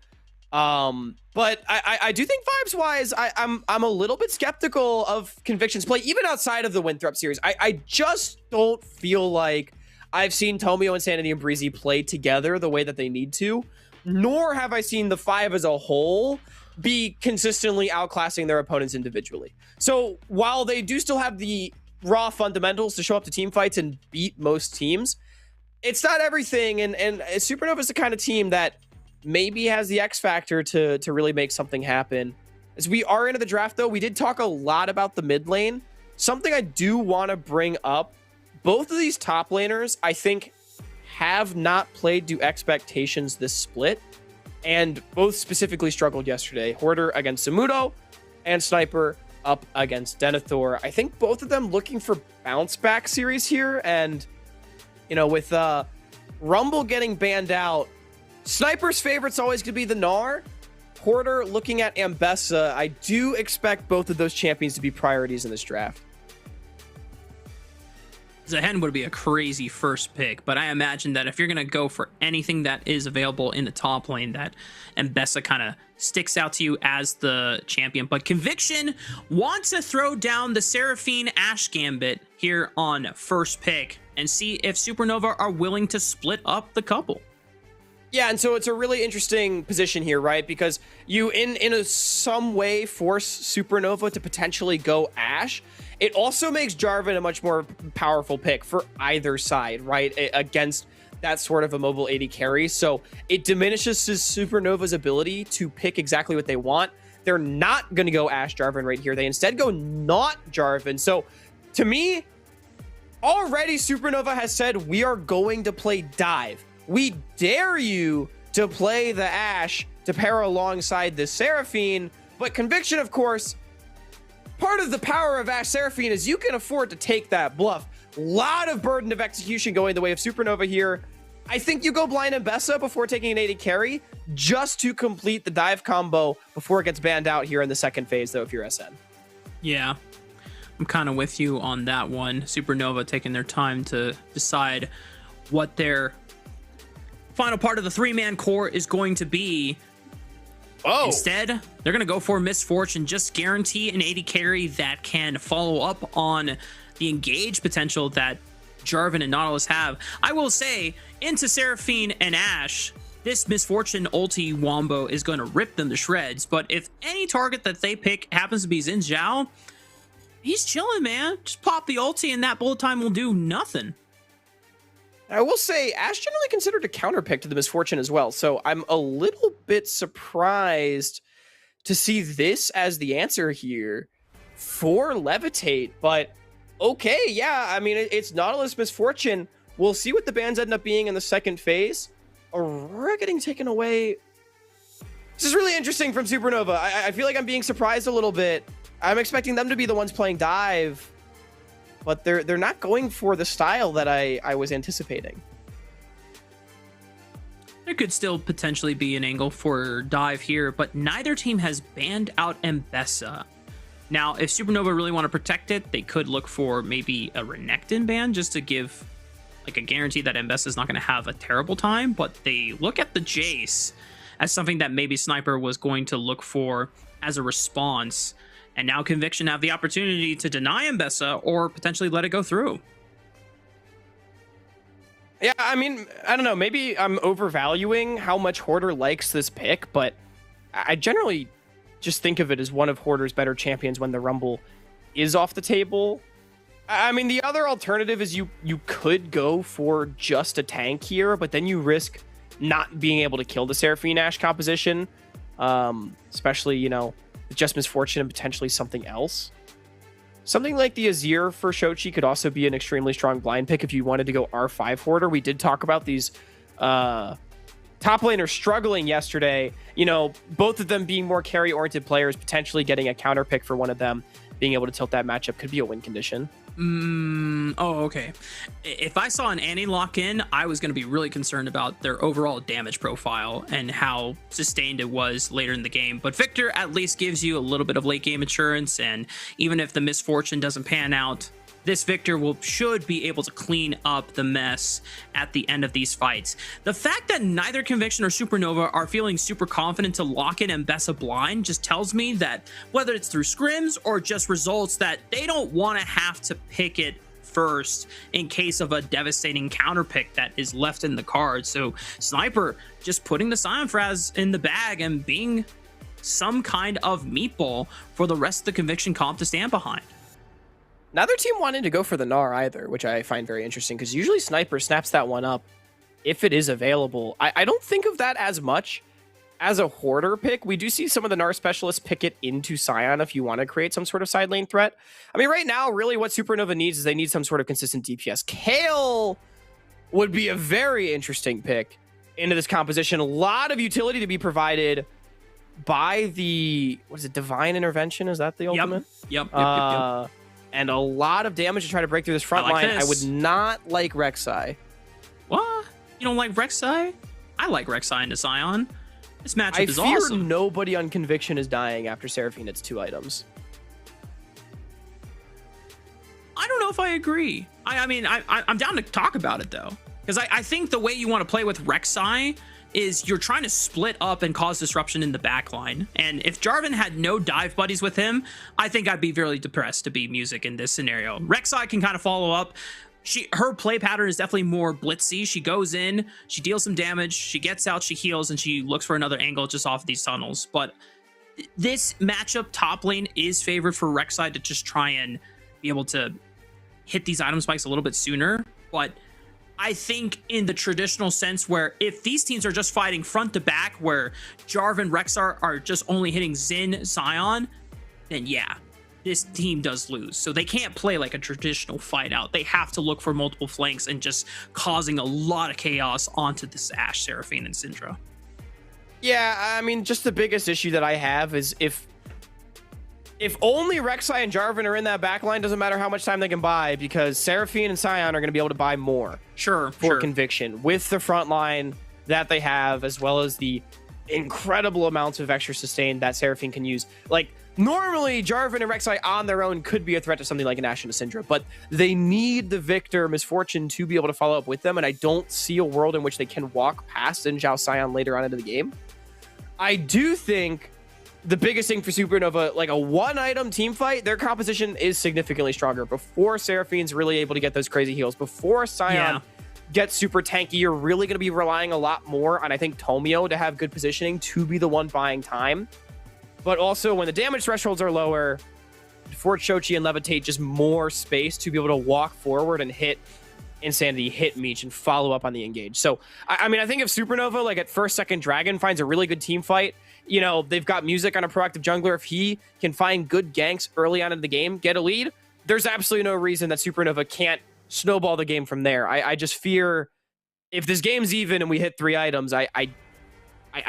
But I do think vibes-wise, I'm a little bit skeptical of Conviction's play, even outside of the Winthrop series. I just don't feel like I've seen Tomio and Sanity and Breezy play together the way that they need to, nor have I seen the five as a whole be consistently outclassing their opponents individually. So while they do still have the raw fundamentals to show up to team fights and beat most teams, it's not everything. And Supernova is the kind of team that maybe has the X factor to really make something happen. As we are into the draft, though, we did talk a lot about the mid lane. Something I do want to bring up, both of these top laners, I think, have not played to expectations this split, and both specifically struggled yesterday. Hoarder against Samudo, and Sniper up against Denethor. I think both of them looking for bounce back series here, and you know, with Rumble getting banned out, Sniper's favorite's always going to be the Gnar. Hoarder looking at Ambessa. I do expect both of those champions to be priorities in this draft. Zahen would be a crazy first pick, but I imagine that if you're going to go for anything that is available in the top lane, that Ambessa kind of sticks out to you as the champion. But Conviction wants to throw down the Seraphine Ashe Gambit here on first pick and see if Supernova are willing to split up the couple. Yeah, and so it's a really interesting position here, right? Because you, in some way, force Supernova to potentially go Ashe. It also makes Jarvan a much more powerful pick for either side, right? Against that sort of a mobile AD carry. So it diminishes Supernova's ability to pick exactly what they want. They're not going to go Ashe Jarvan right here. They instead go not Jarvan. So to me, already Supernova has said, we are going to play dive. We dare you to play the Ashe to pair alongside the Seraphine. But Conviction, of course, part of the power of Ashe Seraphine is you can afford to take that bluff. Lot of burden of execution going the way of Supernova here. I think you go blind Ambessa before taking an AD carry just to complete the dive combo before it gets banned out here in the second phase, though, if you're SN. Yeah, I'm kind of with you on that one. Supernova taking their time to decide what their final part of the three-man core is going to be. Oh. Instead, they're going to go for Misfortune, just guarantee an AD carry that can follow up on the engage potential that Jarvan and Nautilus have. I will say, into Seraphine and Ashe, this Misfortune ulti wombo is going to rip them to shreds, but if any target that they pick happens to be Xin Zhao, he's chilling, man. Just pop the ulti and that bullet time will do nothing. I will say, Ashe generally considered a counterpick to the Misfortune as well, so I'm a little bit surprised to see this as the answer here for Levitate, but okay, yeah, I mean, it's Nautilus Misfortune. We'll see what the bans end up being in the second phase. Aurora getting taken away. This is really interesting from Supernova. I feel like I'm being surprised a little bit. I'm expecting them to be the ones playing dive, but they're not going for the style that I was anticipating. There could still potentially be an angle for dive here, but neither team has banned out Ambessa. Now, if Supernova really want to protect it, they could look for maybe a Renekton ban just to give like a guarantee that Ambessa is not going to have a terrible time, but they look at the Jace as something that maybe Sniper was going to look for as a response. And now Conviction have the opportunity to deny Ambessa or potentially let it go through. Yeah, I mean, I don't know. Maybe I'm overvaluing how much Hoarder likes this pick, but I generally just think of it as one of Hoarder's better champions when the Rumble is off the table. I mean, the other alternative is you could go for just a tank here, but then you risk not being able to kill the Seraphine Ashe composition. Especially, you know, with just Misfortune and potentially something else. Something like the Azir for Shochi could also be an extremely strong blind pick if you wanted to go R5 hoarder. We did talk about these top laners struggling yesterday. You know, both of them being more carry-oriented players, potentially getting a counter pick for one of them, being able to tilt that matchup could be a win condition. Oh, okay. If I saw an Annie lock in, I was going to be really concerned about their overall damage profile and how sustained it was later in the game. But Victor at least gives you a little bit of late game insurance, and even if the Misfortune doesn't pan out, this Victor should be able to clean up the mess at the end of these fights. The fact that neither Conviction or Supernova are feeling super confident to lock in Mbessa blind just tells me that whether it's through scrims or just results, that they don't want to have to pick it first in case of a devastating counter pick that is left in the card. So Sniper just putting the Scion Fraz in the bag and being some kind of meatball for the rest of the Conviction comp to stand behind. Neither team wanted to go for the Gnar either, which I find very interesting because usually Sniper snaps that one up if it is available. I don't think of that as much as a hoarder pick. We do see some of the Gnar specialists pick it into Scion if you want to create some sort of side lane threat. I mean, right now, really what Supernova needs is they need some sort of consistent DPS. Kayle would be a very interesting pick into this composition. A lot of utility to be provided by the, what is it, Divine Intervention? Is that the ultimate? Yep. And a lot of damage to try to break through this front line. I would not like Rek'Sai. What? You don't like Rek'Sai? I like Rek'Sai into Scion. This matchup is awesome. I fear nobody on Conviction is dying after Seraphine hits 2 items. I don't know if I agree. I mean, I'm down to talk about it, though. Because I think the way you want to play with Rek'Sai is you're trying to split up and cause disruption in the backline. And if Jarvan had no dive buddies with him, I think I'd be very depressed to be Music in this scenario. Rek'Sai can kind of follow up. Her play pattern is definitely more blitzy. She goes in, she deals some damage, she gets out, she heals, and she looks for another angle just off these tunnels. But this matchup top lane is favored for Rek'Sai to just try and be able to hit these item spikes a little bit sooner. But I think in the traditional sense where if these teams are just fighting front to back, where Jarvan, Rek'Sai are just only hitting Xin, Scion, then yeah, this team does lose. So they can't play like a traditional fight out. They have to look for multiple flanks and just causing a lot of chaos onto this Ashe, Seraphine, and Syndra. Yeah, I mean, just the biggest issue that I have is if only Rek'Sai and Jarvan are in that backline, doesn't matter how much time they can buy, because Seraphine and Scion are going to be able to buy more. For Conviction with the front line that they have, as well as the incredible amounts of extra sustain that Seraphine can use. Like, normally Jarvan and Rek'Sai on their own could be a threat to something like an Ashe and a Syndra, but they need the Victor Misfortune to be able to follow up with them, and I don't see a world in which they can walk past Xin Zhao Scion later on into the game. I do think the biggest thing for Supernova, like a one-item team fight, their composition is significantly stronger. Before Seraphine's really able to get those crazy heals, before Scion gets super tanky, you're really going to be relying a lot more on, I think, Tomio to have good positioning, to be the one buying time. But also, when the damage thresholds are lower, for Shochi and Levitate, just more space to be able to walk forward and hit Insanity, hit Meech, and follow up on the engage. So, I mean, I think if Supernova, like at first, second Dragon, finds a really good team fight, you know, they've got Music on a proactive jungler. If he can find good ganks early on in the game, get a lead, there's absolutely no reason that Supernova can't snowball the game from there. I just fear if this game's even and we hit 3 items, I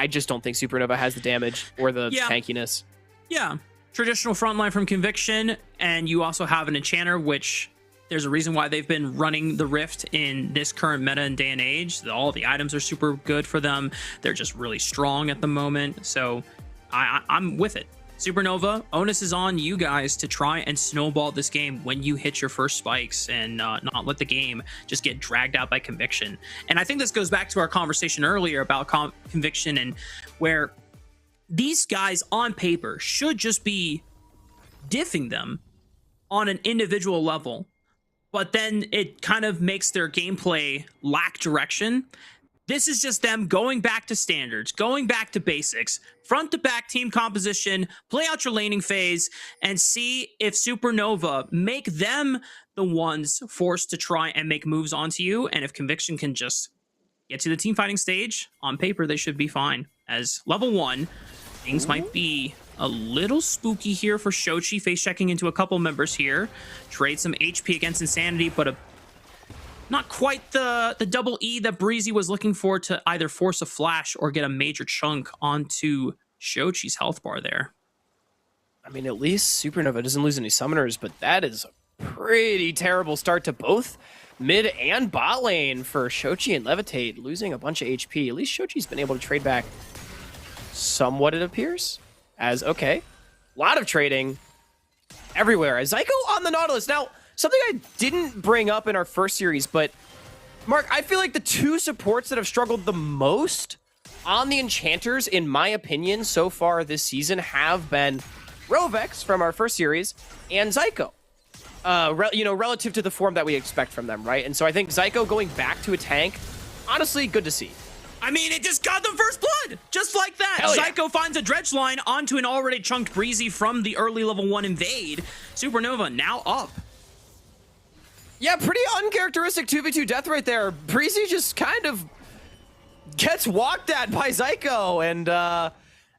just don't think Supernova has the damage or the tankiness. Yeah. Traditional frontline from Conviction, and you also have an Enchanter, which there's a reason why they've been running the Rift in this current meta and day and age. All the items are super good for them. They're just really strong at the moment. So I'm with it. Supernova, onus is on you guys to try and snowball this game when you hit your first spikes and not let the game just get dragged out by Conviction. And I think this goes back to our conversation earlier about Conviction, and where these guys on paper should just be diffing them on an individual level, but then it kind of makes their gameplay lack direction. This is just them going back to standards, going back to basics, front to back team composition, play out your laning phase, and see if Supernova make them the ones forced to try and make moves onto you. And if Conviction can just get to the team fighting stage, on paper, they should be fine. As level 1, things might be a little spooky here for Shochi, face checking into a couple members here. Trade some HP against Insanity, but not quite the double E that Breezy was looking for to either force a flash or get a major chunk onto Shochi's health bar there. I mean, at least Supernova doesn't lose any summoners, but that is a pretty terrible start to both mid and bot lane for Shochi and Levitate, losing a bunch of HP. At least Shochi's been able to trade back somewhat, it appears. As, okay, a lot of trading everywhere. As Zyko on the Nautilus. Now, something I didn't bring up in our first series, but Mark, I feel like the two supports that have struggled the most on the Enchanters, in my opinion, so far this season have been Rovex from our first series and Zyko. Relative to the form that we expect from them, right? And so I think Zyko going back to a tank, honestly, good to see. I mean, it just got them first blood, just like that. Hell yeah. Zyko finds a dredge line onto an already chunked Breezy from the early level 1 invade. Supernova now up. Yeah, pretty uncharacteristic 2v2 death right there. Breezy just kind of gets walked at by Zyko and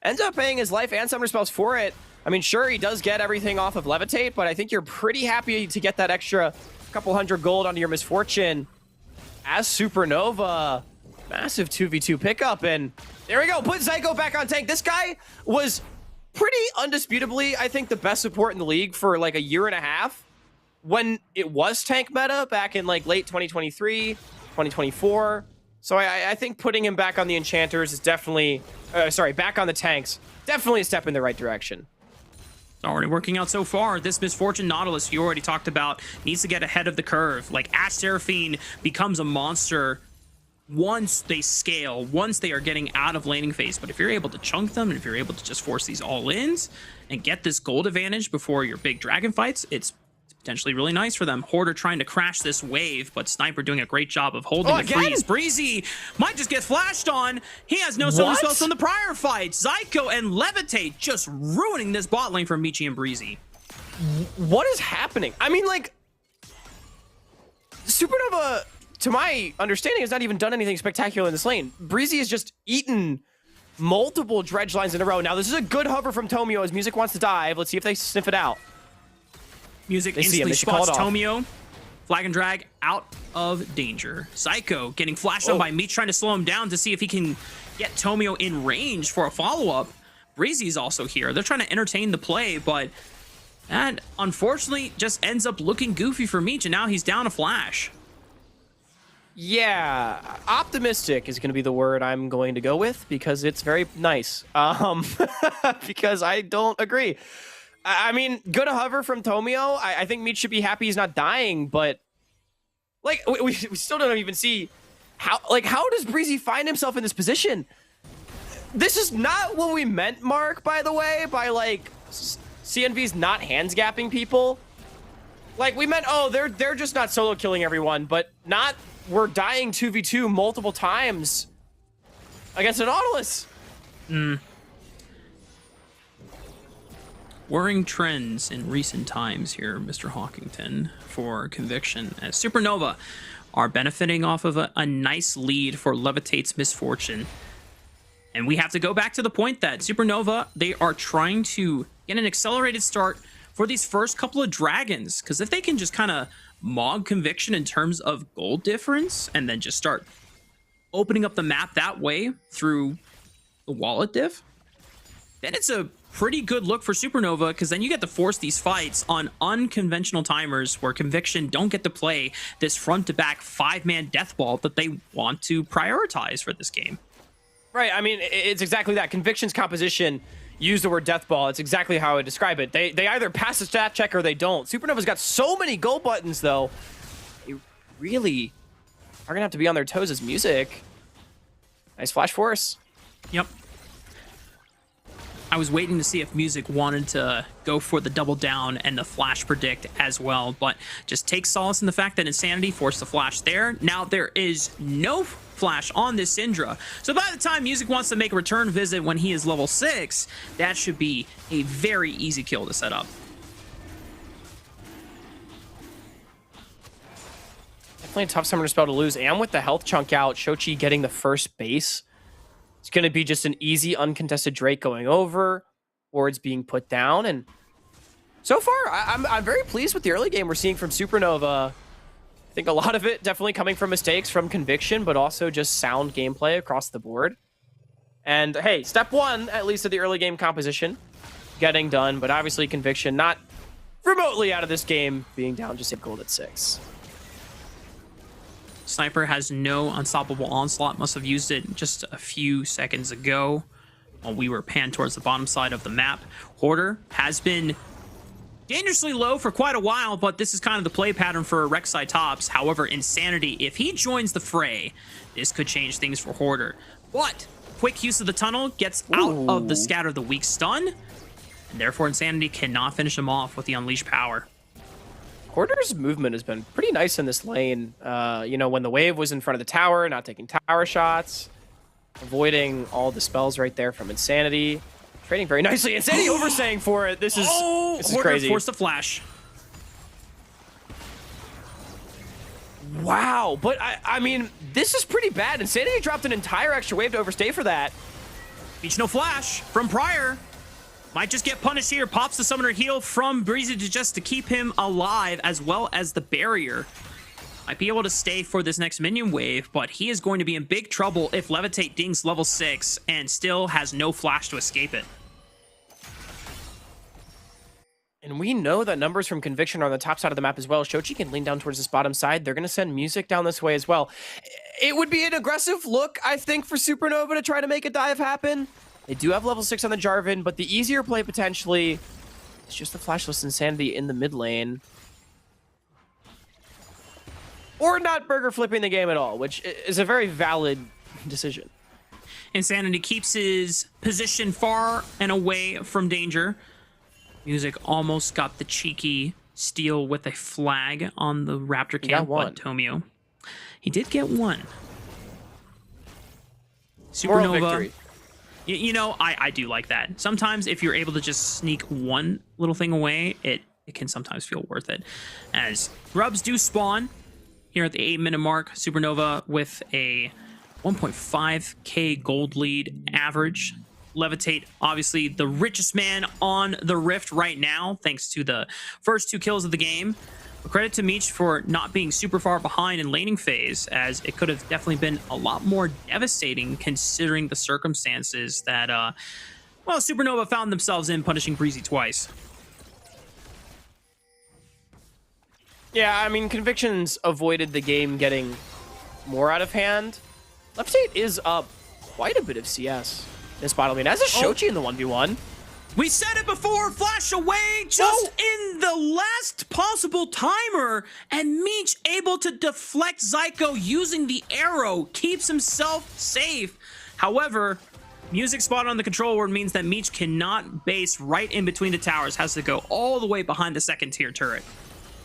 ends up paying his life and summoner spells for it. I mean, sure, he does get everything off of Levitate, but I think you're pretty happy to get that extra couple hundred gold onto your Misfortune as Supernova. Massive 2v2 pickup, and there we go. Put Zyko back on tank. This guy was pretty undisputably, I think, the best support in the league for like a year and a half when it was tank meta back in like late 2023, 2024. So I think putting him back on the Enchanters is definitely, back on the tanks, definitely a step in the right direction. Already working out so far. This Misfortune Nautilus you already talked about needs to get ahead of the curve. Like, Ash Seraphine becomes a monster once they scale, once they are getting out of laning phase. But if you're able to chunk them, and if you're able to just force these all-ins and get this gold advantage before your big dragon fights, it's potentially really nice for them. Hoarder trying to crash this wave, but Sniper doing a great job of holding the freeze. Breezy might just get flashed on. He has no summoning spells from the prior fight. Zyko and Levitate just ruining this bot lane for Michi and Breezy. What is happening? I mean, like, Supernova, to my understanding, has not even done anything spectacular in this lane. Breezy has just eaten multiple dredge lines in a row. Now, this is a good hover from Tomio as Music wants to dive. Let's see if they sniff it out. Music instantly spots Tomio. Flag and drag out of danger. Zyko getting flashed on by Meech, trying to slow him down to see if he can get Tomio in range for a follow-up. Breezy's also here. They're trying to entertain the play, but that unfortunately just ends up looking goofy for Meech, and now he's down a flash. Yeah, optimistic is going to be the word I'm going to go with because it's very nice. Because I don't agree. I mean, good hover from Tomio. I think Meech should be happy he's not dying, but like we still don't even see how does Breezy find himself in this position? This is not what we meant, Mark, by the way, by like CNV's not hands gapping people. Like we meant, oh, they're just not solo killing everyone, but not we're dying 2v2 multiple times against a Nautilus. Worrying trends in recent times here, Mr. Hawkington, for Conviction, as Supernova are benefiting off of a nice lead for Levitate's Misfortune. And we have to go back to the point that Supernova, they are trying to get an accelerated start for these first couple of dragons, because if they can just kind of mog Conviction in terms of gold difference and then just start opening up the map that way through the wallet diff, then it's a pretty good look for Supernova, because then you get to force these fights on unconventional timers where Conviction don't get to play this front-to-back 5-man death ball that they want to prioritize for this game. Right, I mean, it's exactly that. Conviction's composition use the word death ball. It's exactly how I would describe it. They either pass the stat check or they don't. Supernova's got so many go buttons, though. They really are going to have to be on their toes as Music. Nice flash force. Yep. I was waiting to see if Music wanted to go for the double down and the flash predict as well, but just take solace in the fact that Insanity forced the flash there. Now there is no flash on this Syndra, so by the time Music wants to make a return visit when he is level 6, that should be a very easy kill to set up. Definitely a tough summoner spell to lose, and with the health chunk out, Shochi getting the first base. It's going to be just an easy, uncontested Drake going over. wards being put down. And so far, I'm very pleased with the early game we're seeing from Supernova. I think a lot of it definitely coming from mistakes from Conviction, but also just sound gameplay across the board. And hey, step one, at least of the early game composition, getting done. But obviously Conviction not remotely out of this game, being down just a gold at 6. Sniper has no unstoppable onslaught, must have used it just a few seconds ago while we were panned towards the bottom side of the map. Hoarder has been dangerously low for quite a while, but this is kind of the play pattern for Rek'Sai Tops. However, Insanity, if he joins the fray, this could change things for Hoarder. But quick use of the tunnel gets out of the scatter the weak stun, and therefore Insanity cannot finish him off with the unleashed power. Hoarder's movement has been pretty nice in this lane. You know, when the wave was in front of the tower, not taking tower shots, avoiding all the spells right there from Insanity. Trading very nicely. Insanity overstaying for it. This is crazy. Forced a flash. Wow. But I mean, this is pretty bad. Insanity dropped an entire extra wave to overstay for that. Beach no flash from Prior. Might just get punished here. Pops the summoner heal from Breezy to keep him alive, as well as the barrier. Might be able to stay for this next minion wave, but he is going to be in big trouble if Levitate dings level 6 and still has no flash to escape it. And we know that numbers from Conviction are on the top side of the map as well. Shochi can lean down towards this bottom side. They're going to send music down this way as well. It would be an aggressive look, I think, for Supernova to try to make a dive happen. They do have level 6 on the Jarvan, but the easier play potentially is just the Flashless Insanity in the mid lane. Or not burger flipping the game at all, which is a very valid decision. Insanity keeps his position far and away from danger. Music almost got the cheeky steal with a flag on the Raptor camp, but Tomio. He did get one. Supernova. You know, I do like that. Sometimes if you're able to just sneak one little thing away, it can sometimes feel worth it. As grubs do spawn here at the 8-minute mark, Supernova with a 1.5k gold lead average. Levitate, obviously the richest man on the Rift right now, thanks to the first 2 kills of the game. But credit to Meech for not being super far behind in laning phase, as it could have definitely been a lot more devastating considering the circumstances that, well, Supernova found themselves in, punishing Breezy twice. Yeah, I mean, Convictions avoided the game getting more out of hand. Levitate is up quite a bit of CS this bottom lane, as is Shochi in the 1v1. We said it before, flash away just in the last possible timer, and Meech able to deflect Zyko using the arrow, keeps himself safe. However, music spot on the control ward means that Meech cannot base right in between the towers, has to go all the way behind the second tier turret.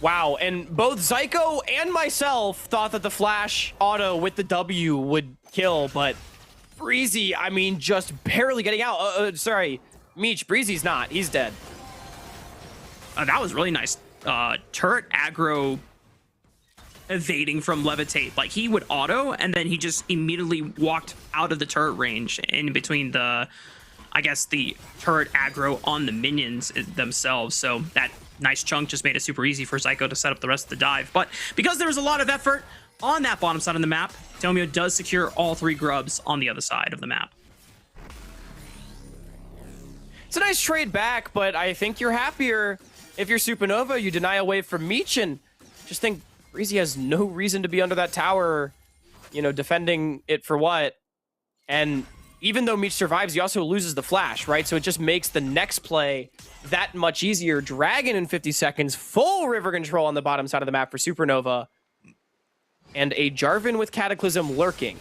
Wow, and both Zyko and myself thought that the flash auto with the W would kill, but Breezy, I mean, just barely getting out. Sorry, Meech, Breezy's not. He's dead. That was really nice. Turret aggro evading from Levitate. Like, he would auto, and then he just immediately walked out of the turret range in between the, I guess, the turret aggro on the minions themselves. So that nice chunk just made it super easy for Zyko to set up the rest of the dive. But because there was a lot of effort on that bottom side of the map, Tomio does secure all 3 grubs on the other side of the map. It's a nice trade back, but I think you're happier if you're Supernova. You deny a wave from Meech, and just think Breezy has no reason to be under that tower, you know, defending it for what? And even though Meech survives, he also loses the flash, right? So it just makes the next play that much easier. Dragon in 50 seconds, full river control on the bottom side of the map for Supernova, and a Jarvan with Cataclysm lurking.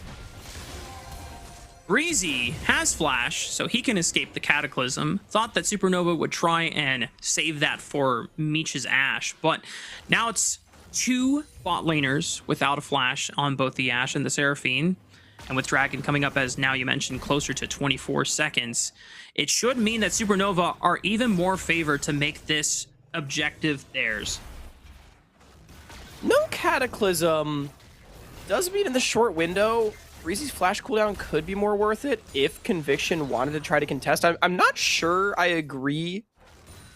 Breezy has flash, so he can escape the Cataclysm. Thought that Supernova would try and save that for Meech's Ashe, but now it's 2 bot laners without a flash on both the Ashe and the Seraphine. And with Dragon coming up, as now you mentioned, closer to 24 seconds, it should mean that Supernova are even more favored to make this objective theirs. No Cataclysm does mean in the short window, Breezy's flash cooldown could be more worth it if Conviction wanted to try to contest. I'm not sure I agree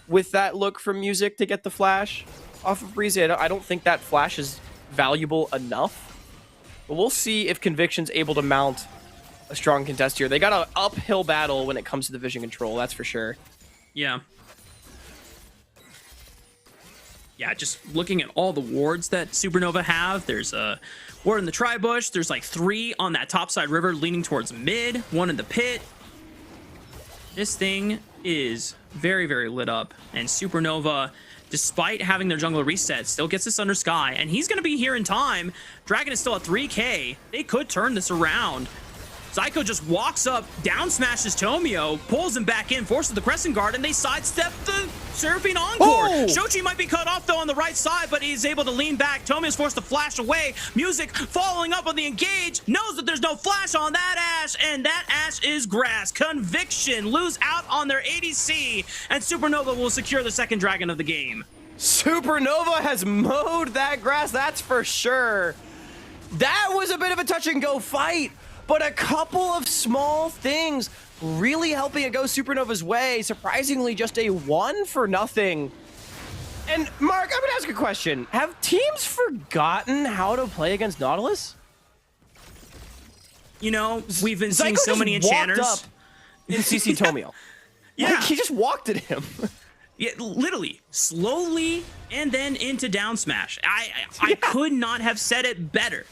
with that look from Music to get the flash off of Breezy. I don't think that flash is valuable enough. But we'll see if Conviction's able to mount a strong contest here. They got an uphill battle when it comes to the vision control, that's for sure. Yeah. Yeah, just looking at all the wards that Supernova have, there's a ward in the tri-bush, there's like 3 on that topside river leaning towards mid, 1 in the pit. This thing is very, very lit up, and Supernova, despite having their jungler reset, still gets this under Sky, and he's going to be here in time. Dragon is still at 3k. They could turn this around. Zyko just walks up, down smashes Tomio, pulls him back in, forces the Crescent Guard, and they sidestep the Seraphine Encore. Oh! Shochi might be cut off, though, on the right side, but he's able to lean back. Tomio's forced to flash away. Music following up on the engage, knows that there's no flash on that Ashe, and that Ashe is grass. Conviction lose out on their ADC, and Supernova will secure the second dragon of the game. Supernova has mowed that grass, that's for sure. That was a bit of a touch-and-go fight. But a couple of small things really helping it go Supernova's way. Surprisingly, just a 1-for-0. And Mark, I'm gonna ask a question. Have teams forgotten how to play against Nautilus? You know, we've been seeing Zyko so many enchanters. Up in CC Tomio. Yeah. Like, he just walked at him. Yeah, literally, slowly, and then into down smash. I could not have said it better.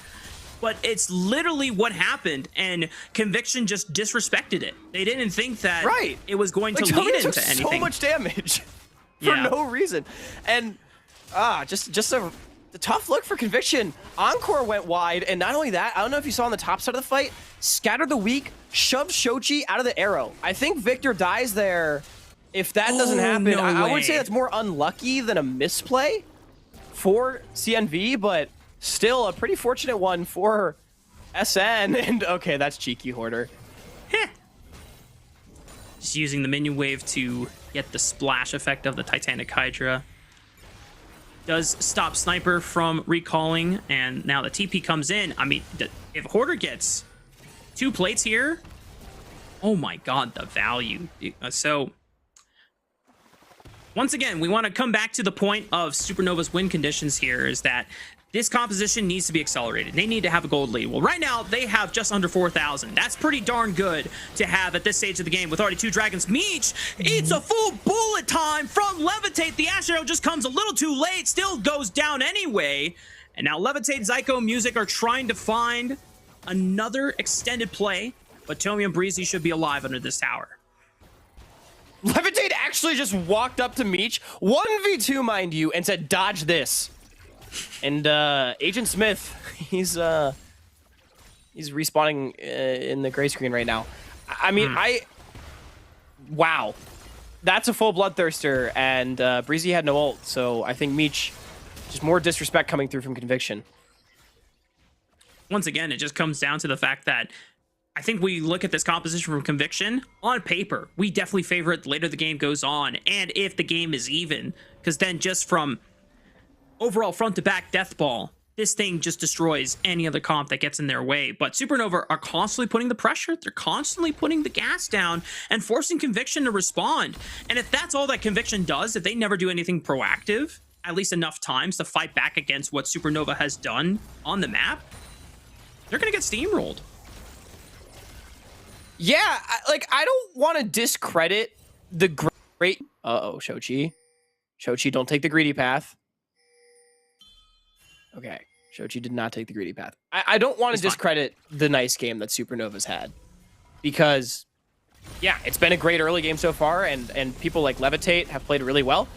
But it's literally what happened, and Conviction just disrespected it. They didn't think that it was going to lead into anything. So much damage for no reason, and just a tough look for Conviction. Encore went wide, and not only that, I don't know if you saw on the top side of the fight, Scatter the Weak shoved Shochi out of the arrow. I think Victor dies there. If that doesn't happen, no I would way. say that's more unlucky than a misplay for CNV, but still a pretty fortunate one for SN. And okay, that's cheeky Hoarder. Just using the minion wave to get the splash effect of the Titanic Hydra. Does stop Sniper from recalling, and now the TP comes in. I mean, if Hoarder gets 2 plates here, oh my god, the value. So, once again, we want to come back to the point of Supernova's win conditions here, is that this composition needs to be accelerated. They need to have a gold lead. Well, right now, they have just under 4,000. That's pretty darn good to have at this stage of the game with already 2 dragons. Meech eats a full bullet time from Levitate. The Ashe Arrow just comes a little too late, still goes down anyway. And now Levitate, Zyko, Music are trying to find another extended play, but Tomio and Breezy should be alive under this tower. Levitate actually just walked up to Meech, 1v2 mind you, and said, dodge this. And Agent Smith, he's respawning in the gray screen right now. I mean, wow. That's a full Bloodthirster, and Breezy had no ult, so I think Meech, just more disrespect coming through from Conviction. Once again, it just comes down to the fact that I think we look at this composition from Conviction. On paper, we definitely favor it the later the game goes on, and if the game is even, because then just from overall front-to-back death ball, this thing just destroys any other comp that gets in their way. But Supernova are constantly putting the pressure, they're constantly putting the gas down and forcing Conviction to respond. And if that's all that Conviction does, if they never do anything proactive, at least enough times to fight back against what Supernova has done on the map, they're gonna get steamrolled. Yeah, I don't want to discredit the great... Uh-oh, Shochi. Shochi, don't take the greedy path. Okay, Shochi did not take the greedy path. I don't want to discredit the nice game that Supernova's had. Because, yeah, it's been a great early game so far, and people like Levitate have played really well.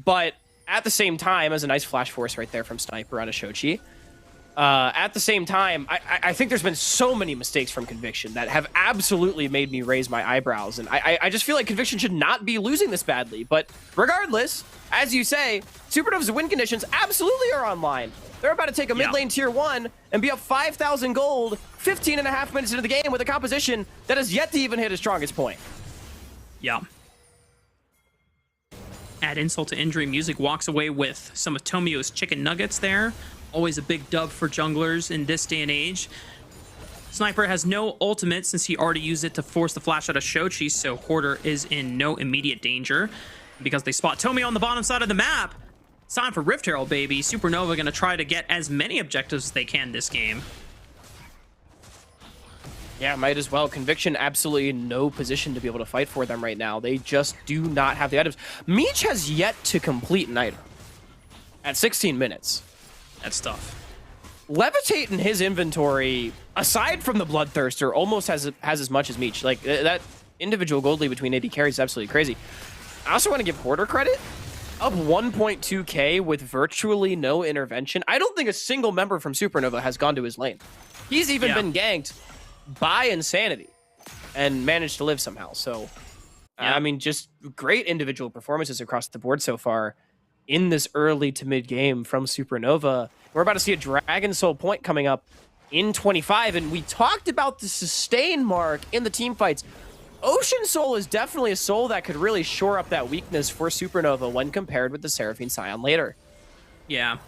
But at the same time, as a nice flash force right there from Sniper on a Shochi, at the same time, I think there's been so many mistakes from Conviction that have absolutely made me raise my eyebrows. And I just feel like Conviction should not be losing this badly. But regardless, as you say, Supernova's win conditions absolutely are online. They're about to take a mid lane tier 1 and be up 5,000 gold 15.5 minutes into the game with a composition that has yet to even hit its strongest point. Yeah. Add insult to injury, Music walks away with some of Tomio's chicken nuggets there. Always a big dub for junglers in this day and age. Sniper has no ultimate since he already used it to force the flash out of Shochi, so Hoarder is in no immediate danger. Because they spot Tomi on the bottom side of the map, it's time for Rift Herald, baby. Supernova going to try to get as many objectives as they can this game. Yeah, might as well. Conviction absolutely in no position to be able to fight for them right now. They just do not have the items. Meech has yet to complete an item at 16 minutes. That's tough. Levitate in his inventory, aside from the Bloodthirster, almost has as much as Meech. Like, that individual gold lead between AD carries is absolutely crazy. I also want to give Hoarder credit. Up 1.2k with virtually no intervention. I don't think a single member from Supernova has gone to his lane. He's even been ganked by Insanity and managed to live somehow. So, I mean, just great individual performances across the board so far in this early to mid game from Supernova. We're about to see a Dragon Soul point coming up in 25, and we talked about the sustain mark in the team fights. Ocean Soul is definitely a soul that could really shore up that weakness for Supernova when compared with the Seraphine Scion later. Yeah.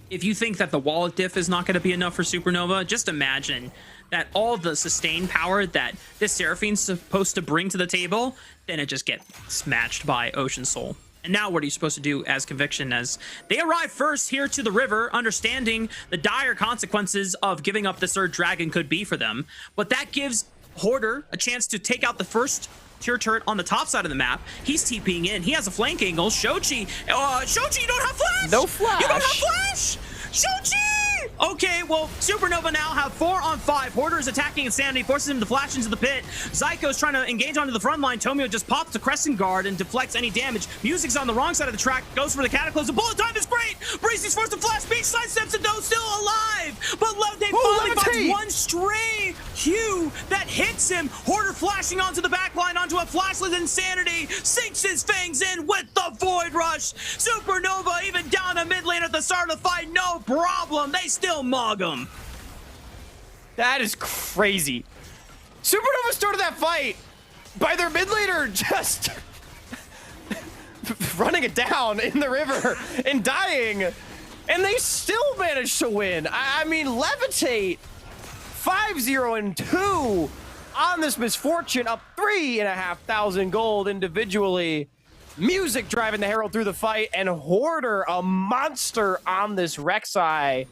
If you think that the wallet diff is not going to be enough for Supernova, just imagine that all the sustain power that this Seraphine's supposed to bring to the table, then it just gets matched by Ocean Soul. And now what are you supposed to do as Conviction as they arrive first here to the river, understanding the dire consequences of giving up this third dragon could be for them. But that gives Hoarder a chance to take out the first tier turret on the top side of the map. He's TPing in. He has a flank angle. Shochi, you don't have flash! No flash! You don't have flash! Shochi! Okay, well, Supernova now have 4-on-5. Hoarder is attacking Insanity, forces him to flash into the pit. Zyko's trying to engage onto the front line. Tomio just pops the Crescent Guard and deflects any damage. Music's on the wrong side of the track, goes for the Cataclysm. The bullet time is great! Bracy's forced to flash, Beach sidesteps it though, still alive! But Levitate finally finds one stray Q that hits him. Hoarder flashing onto the backline, onto a flashless Insanity, sinks his fangs in with the Void Rush. Supernova even down a mid lane at the start of the fight, no problem. They still mug him. That is crazy. Supernova started that fight by their mid laner just running it down in the river and dying, and they still managed to win. I mean, Levitate 5-0-2 on this Misfortune, up 3,500 gold individually. Music driving the Herald through the fight, and Hoarder a monster on this Rek'Sai.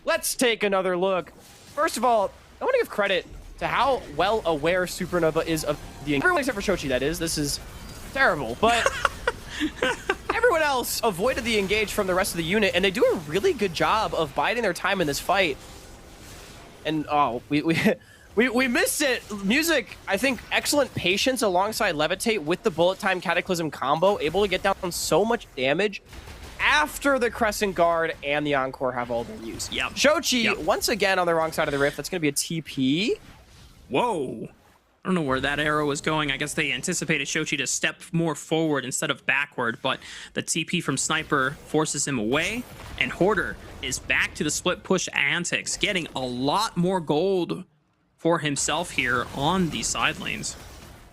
Let's take another look. First of all, I want to give credit to how well aware Supernova is of the everyone except for Shochi, that is. This is terrible, but everyone else avoided the engage from the rest of the unit, and they do a really good job of biding their time in this fight. And we missed it. Music, I think, excellent patience alongside Levitate with the bullet time Cataclysm combo, able to get down so much damage after the Crescent Guard and the Encore have all been used. Yep. Shochi, once again on the wrong side of the rift. That's going to be a TP. Whoa. I don't know where that arrow was going. I guess they anticipated Shochi to step more forward instead of backward, but the TP from Sniper forces him away, and Hoarder is back to the split push antics, getting a lot more gold for himself here on these side lanes.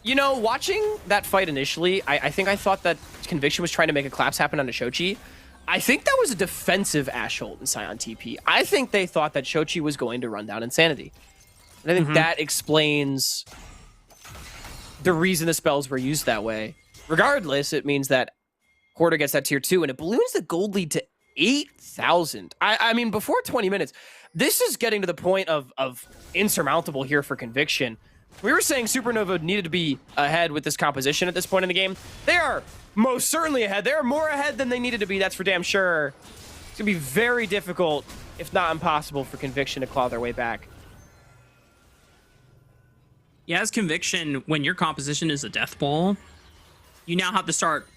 You know, watching that fight initially, I think I thought that Conviction was trying to make a collapse happen onto Shochi. I think that was a defensive Asholt and Scion TP. I think they thought that Shochi was going to run down Insanity. And I think that explains the reason the spells were used that way. Regardless, it means that Hoarder gets that tier 2, and it balloons the gold lead to 8,000. I mean, before 20 minutes, this is getting to the point of insurmountable here for Conviction. We were saying Supernova needed to be ahead with this composition at this point in the game. They are most certainly ahead. They're more ahead than they needed to be, that's for damn sure. It's going to be very difficult, if not impossible, for Conviction to claw their way back. Yeah, as Conviction, when your composition is a death ball, you now have to start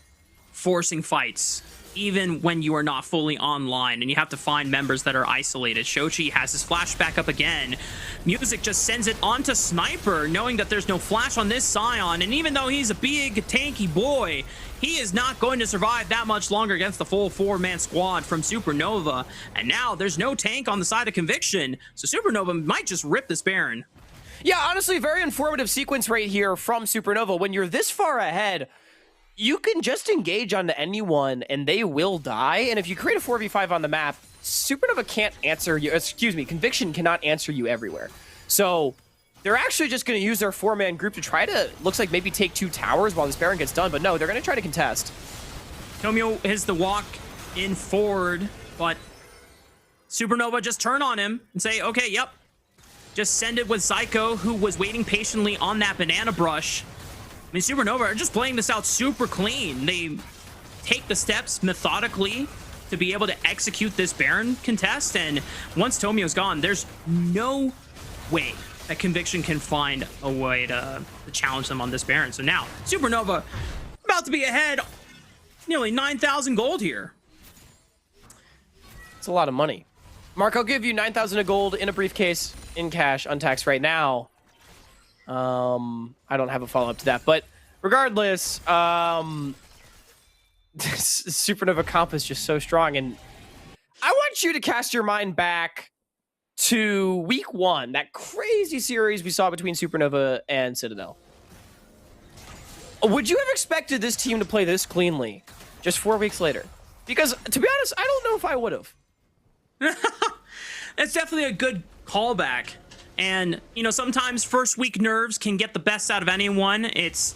forcing fights, even when you are not fully online, and you have to find members that are isolated. Shochi has his flash back up again. Music just sends it onto Sniper, knowing that there's no flash on this Scion, and even though he's a big, tanky boy, he is not going to survive that much longer against the full 4-man squad from Supernova, and now there's no tank on the side of Conviction, so Supernova might just rip this Baron. Yeah, honestly, very informative sequence right here from Supernova. When you're this far ahead, you can just engage on anyone and they will die. And if you create a 4v5 on the map, Supernova can't answer you. Excuse me, Conviction cannot answer you everywhere. So they're actually just going to use their 4-man group to try to, looks like maybe take 2 towers while this Baron gets done. But no, they're going to try to contest. Tomio has the walk in forward, but Supernova just turn on him and say, okay, yep. Just send it with Zyko, who was waiting patiently on that banana brush. I mean, Supernova are just playing this out super clean. They take the steps methodically to be able to execute this Baron contest, and once Tomio's gone, there's no way that Conviction can find a way to challenge them on this Baron. So now, Supernova about to be ahead nearly 9,000 gold here. It's a lot of money. Mark, I'll give you 9,000 of gold in a briefcase, in cash, untaxed right now. I don't have a follow-up to that, but regardless, this Supernova comp is just so strong, and I want you to cast your mind back to week 1, that crazy series we saw between Supernova and Citadel. Would you have expected this team to play this cleanly just 4 weeks later? Because, to be honest, I don't know if I would have. That's definitely a good callback. And, you know, sometimes first week nerves can get the best out of anyone. It's,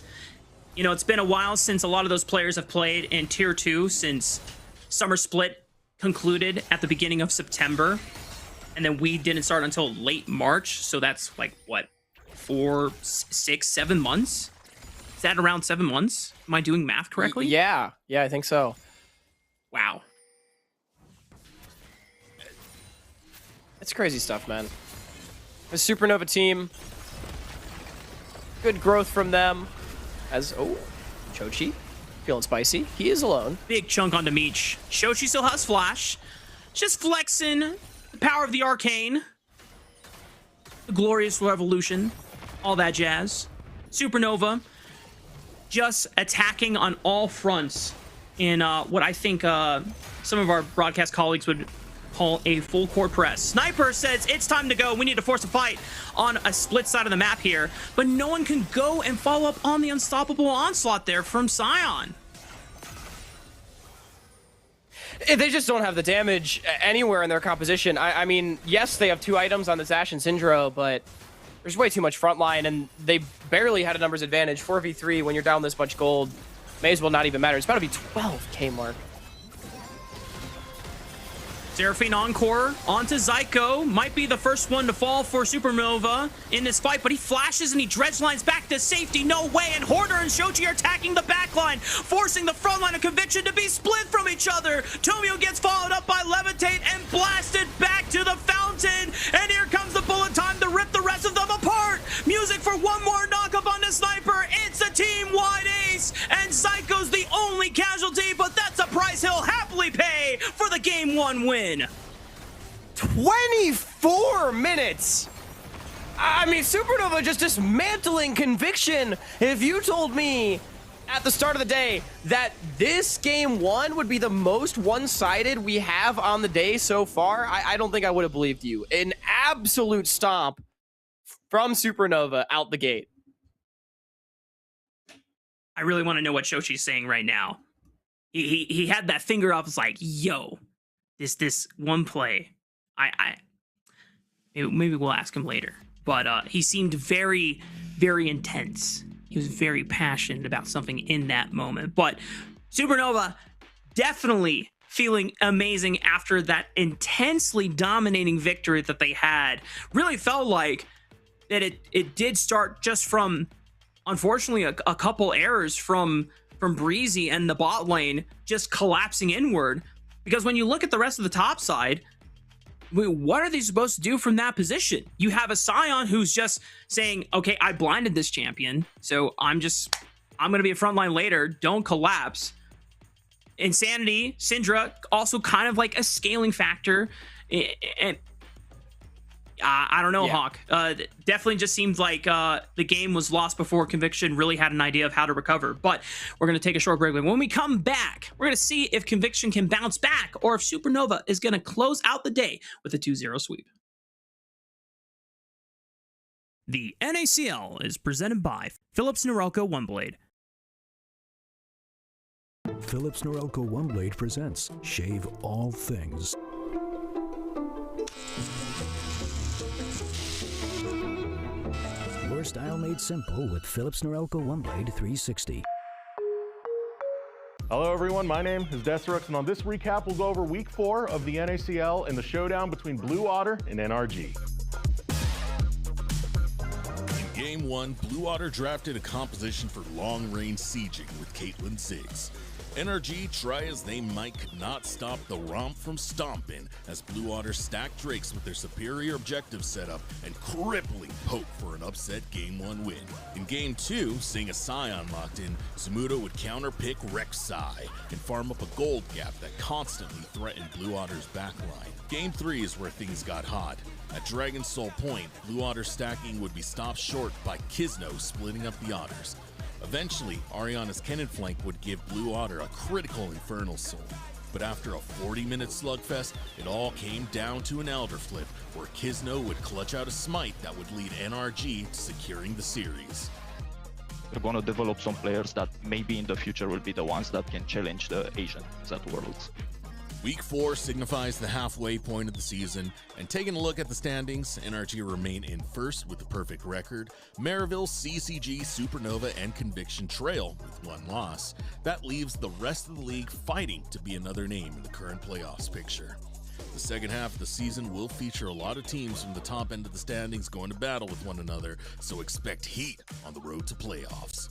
you know, it's been a while since a lot of those players have played in Tier 2 since Summer Split concluded at the beginning of September. And then we didn't start until late March. So that's like, what, 4, 6, 7 months? Is that around 7 months? Am I doing math correctly? Yeah, I think so. Wow. It's crazy stuff, man. The Supernova team, good growth from them. As, oh, Chochi, feeling spicy. He is alone. Big chunk onto Meech. Shochi still has flash. Just flexing the power of the arcane. The glorious revolution. All that jazz. Supernova just attacking on all fronts in what I think some of our broadcast colleagues would call a full court press. Sniper says it's time to go. We need to force a fight on a split side of the map here, but no one can go and follow up on the unstoppable onslaught there from Sion. They just don't have the damage anywhere in their composition. I mean, yes, they have 2 items on the Zash and Syndra, but there's way too much frontline, and they barely had a numbers advantage. 4v3 when you're down this much gold may as well not even matter. It's about to be 12k, Mark. Seraphine Encore onto Zyko. Might be the first one to fall for Supernova in this fight, but he flashes and he dredge lines back to safety. No way. And Hoarder and Shochi are attacking the backline, forcing the front line of Conviction to be split from each other. Tomio gets followed up by Levitate and blasted back to the fountain. And here comes the bullet time to rip the rest of them apart. Music for one more knockup on the Sniper. It's a team-wide ace, and Zyko's the only casualty, but that's a price he'll happily pay for the Game 1 win. 24 minutes! I mean, Supernova just dismantling Conviction. If you told me at the start of the day that this Game 1 would be the most one-sided we have on the day so far, I don't think I would have believed you. An absolute stomp from Supernova out the gate. I really want to know what Shochi's saying right now. He had that finger up. It's like, yo, this one play. Maybe we'll ask him later. But he seemed very, very intense. He was very passionate about something in that moment. But Supernova definitely feeling amazing after that intensely dominating victory that they had. Really felt like that it did start just from, unfortunately, a couple errors from Breezy and the bot lane just collapsing inward. Because when you look at the rest of the top side, what are they supposed to do from that position? You have a Sion who's just saying, okay, I blinded this champion, so I'm going to be a frontline later. Don't collapse. Insanity, Syndra, also kind of like a scaling factor. And I don't know, yeah. Hawk. Definitely just seemed like the game was lost before Conviction really had an idea of how to recover. But we're going to take a short break. When we come back, we're going to see if Conviction can bounce back or if Supernova is going to close out the day with a 2-0 sweep. The NACL is presented by Philips Norelco OneBlade. Philips Norelco One Blade presents Shave All Things. Your style made simple with Philips Norelco One Blade 360. Hello everyone, my name is Desirux, and on this recap we'll go over week 4 of the NACL and the showdown between Blue Otter and NRG. In Game 1, Blue Otter drafted a composition for long-range sieging with Caitlin Ziggs. NRG, try as they might, could not stop the romp from stomping as Blue Otter stacked Drakes with their superior objective setup and crippling poke for an upset Game 1 win. In Game 2, seeing a Scion locked in, Zamuda would counter-pick Rek'Sai and farm up a gold gap that constantly threatened Blue Otter's backline. Game 3 is where things got hot. At Dragon Soul Point, Blue Otter stacking would be stopped short by Kizno splitting up the Otters. Eventually, Ariana's cannon flank would give Blue Otter a critical Infernal Soul. But after a 40-minute slugfest, it all came down to an Elder Flip, where Kizno would clutch out a smite that would lead NRG to securing the series. We're going to develop some players that maybe in the future will be the ones that can challenge the Asians at Worlds. Week 4 signifies the halfway point of the season, and taking a look at the standings, NRG remain in first with a perfect record. Maryville, CCG, Supernova, and Conviction trail with 1 loss. That leaves the rest of the league fighting to be another name in the current playoffs picture. The second half of the season will feature a lot of teams from the top end of the standings going to battle with one another, so expect heat on the road to playoffs.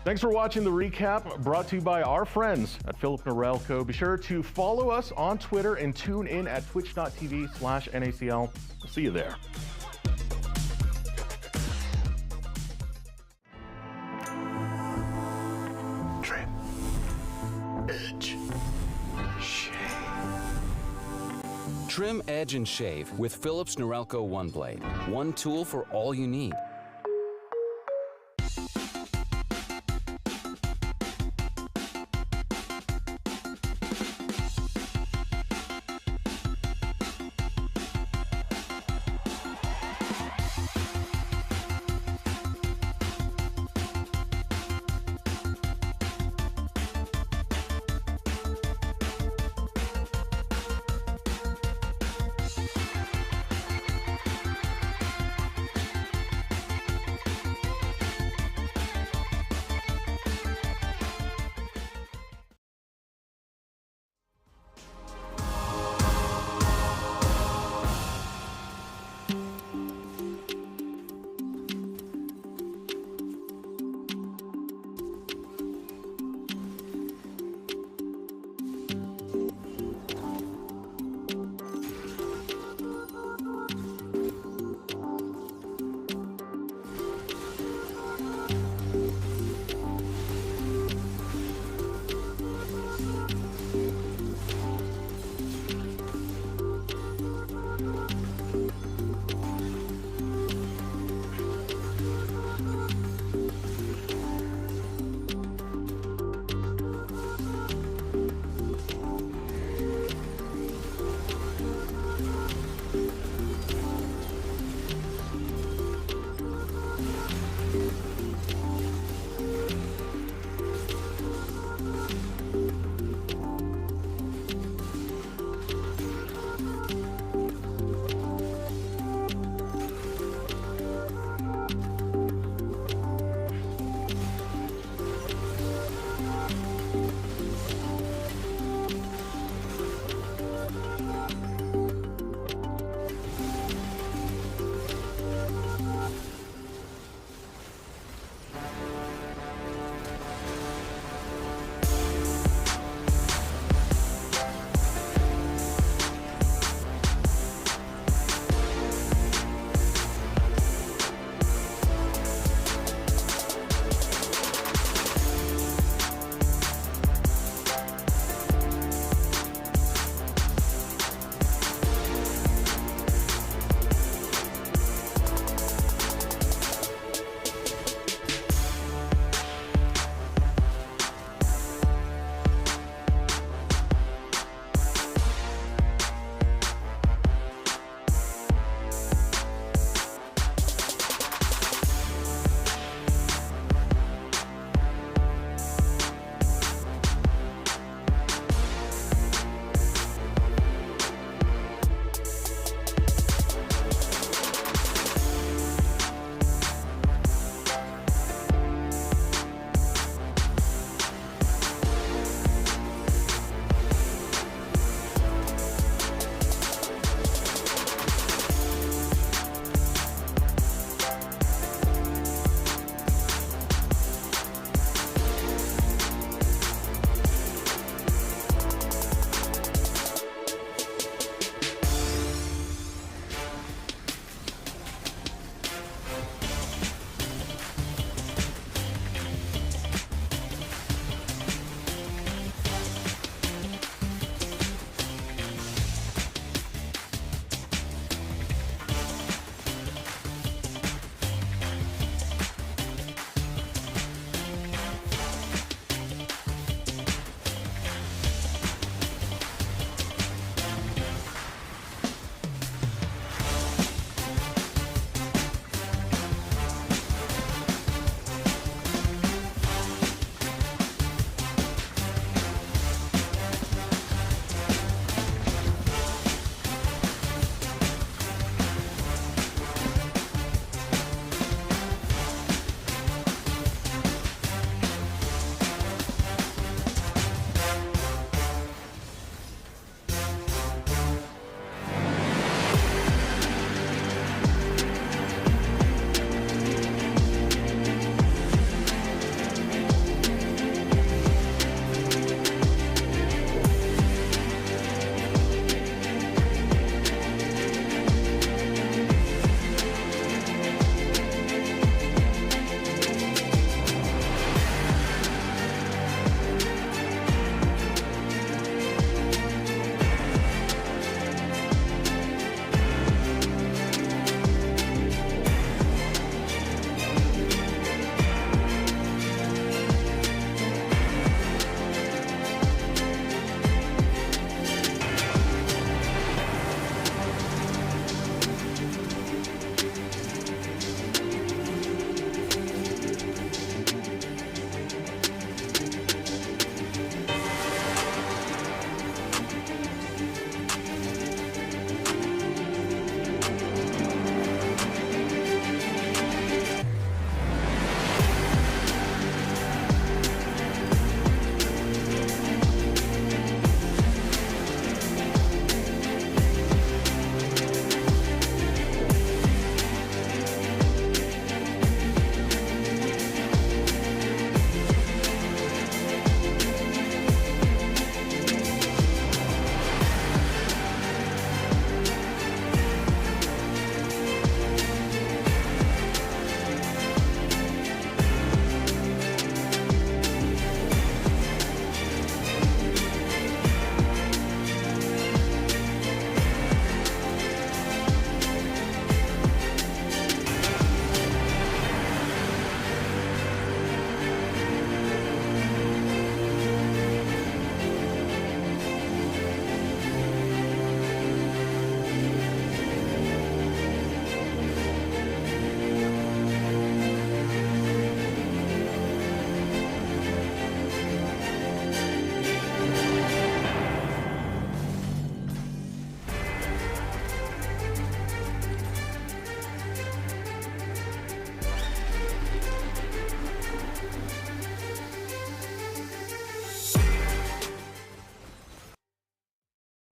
Thanks for watching the recap, brought to you by our friends at Philips Norelco. Be sure to follow us on Twitter and tune in at twitch.tv/NACL. We'll see you there. Trim, edge, shave. Trim, edge, and shave with Philips Norelco One Blade. One tool for all you need.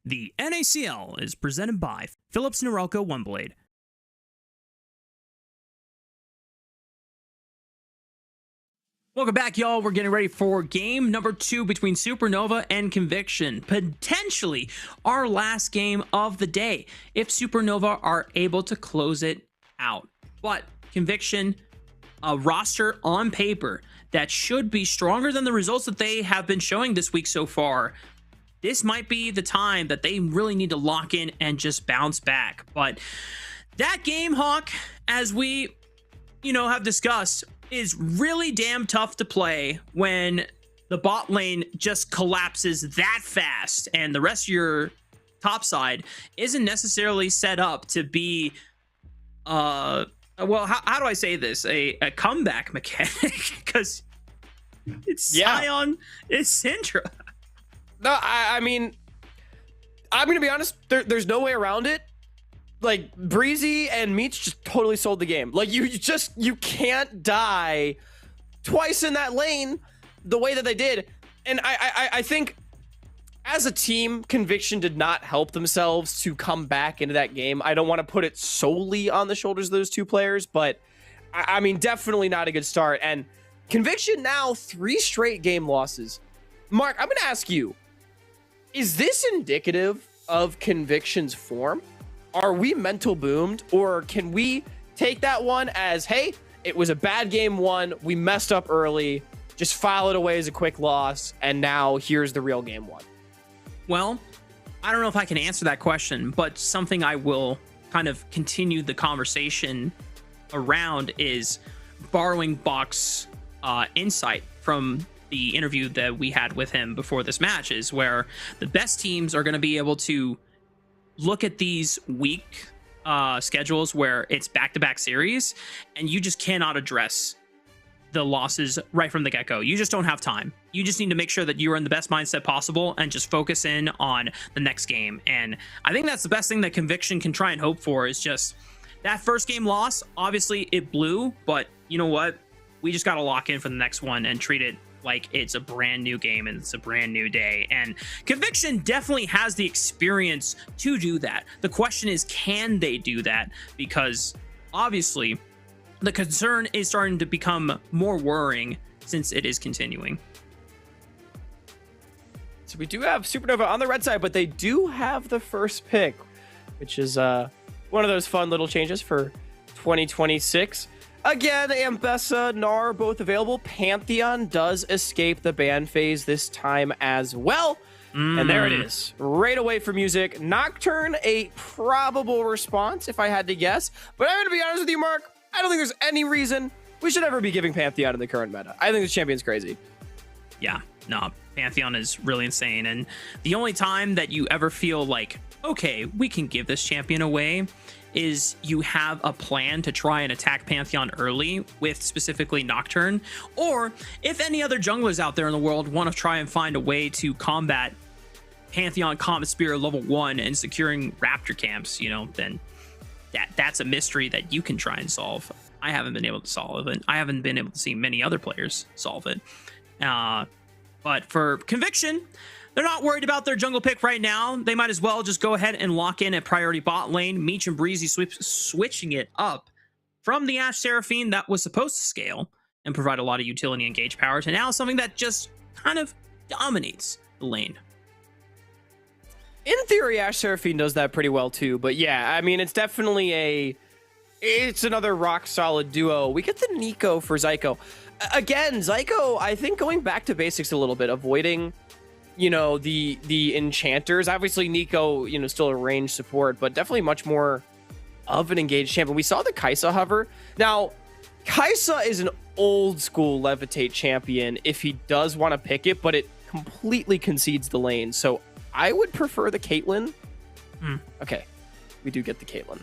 The NACL is presented by Philips Norelco OneBlade. Welcome back, y'all. We're getting ready for game number 2 between Supernova and Conviction. Potentially our last game of the day if Supernova are able to close it out. But Conviction, a roster on paper that should be stronger than the results that they have been showing this week so far. This might be the time that they really need to lock in and just bounce back. But that game, Hawk, as we, have discussed, is really damn tough to play when the bot lane just collapses that fast and the rest of your top side isn't necessarily set up to be, well, how do I say this? A comeback mechanic, because it's Sion, it's Syndra. No, I mean, I'm going to be honest, there's no way around it. Like, Breezy and Meech just totally sold the game. Like, you can't die twice in that lane the way that they did. And I think as a team, Conviction did not help themselves to come back into that game. I don't want to put it solely on the shoulders of those two players, but I mean, definitely not a good start. And Conviction now 3 straight game losses. Mark, I'm going to ask you, is this indicative of Conviction's form? Are we mental boomed, or can we take that one as, hey, it was a bad game 1, we messed up early, just file it away as a quick loss, and now here's the real game 1? Well, I don't know if I can answer that question, but something I will kind of continue the conversation around is borrowing Bach's insight from the interview that we had with him before this match, is where the best teams are going to be able to look at these week schedules where it's back-to-back series, and you just cannot address the losses right from the get-go. You just don't have time. You just need to make sure that you're in the best mindset possible and just focus in on the next game. And I think that's the best thing that Conviction can try and hope for, is just that first game loss. Obviously it blew, but you know what? We just got to lock in for the next one and treat it like it's a brand new game and it's a brand new day. And Conviction definitely has the experience to do that. The question is, can they do that? Because obviously the concern is starting to become more worrying since it is continuing. So we do have Supernova on the red side, but they do have the first pick, which is one of those fun little changes for 2026. Again, Ambessa, Gnar, both available. Pantheon does escape the ban phase this time as well. And there it is. Right away for music. Nocturne, a probable response, if I had to guess. But I'm going to be honest with you, Mark. I don't think there's any reason we should ever be giving Pantheon in the current meta. I think this champion's crazy. Yeah, no, Pantheon is really insane. And the only time that you ever feel like, okay, we can give this champion away, is you have a plan to try and attack Pantheon early with specifically Nocturne, or if any other junglers out there in the world want to try and find a way to combat Pantheon Comet Spear level 1 and securing Raptor camps, then that's a mystery that you can try and solve. I haven't been able to solve it. I haven't been able to see many other players solve it. But for Conviction, they're not worried about their jungle pick right now. They might as well just go ahead and lock in a priority bot lane. Meech and Breezy switching it up from the Ashe Seraphine that was supposed to scale and provide a lot of utility and engage power to now something that just kind of dominates the lane. In theory, Ashe Seraphine does that pretty well too. But yeah, I mean, it's definitely it's another rock solid duo. We get the Nico for Zyko. Again, Zyko, I think going back to basics a little bit, avoiding the enchanters. Obviously Nico, still a range support, but definitely much more of an engaged champion. We saw the Kaisa hover. Now, Kaisa is an old school levitate champion if he does want to pick it, but it completely concedes the lane. So I would prefer the Caitlyn. Okay, we do get the Caitlyn.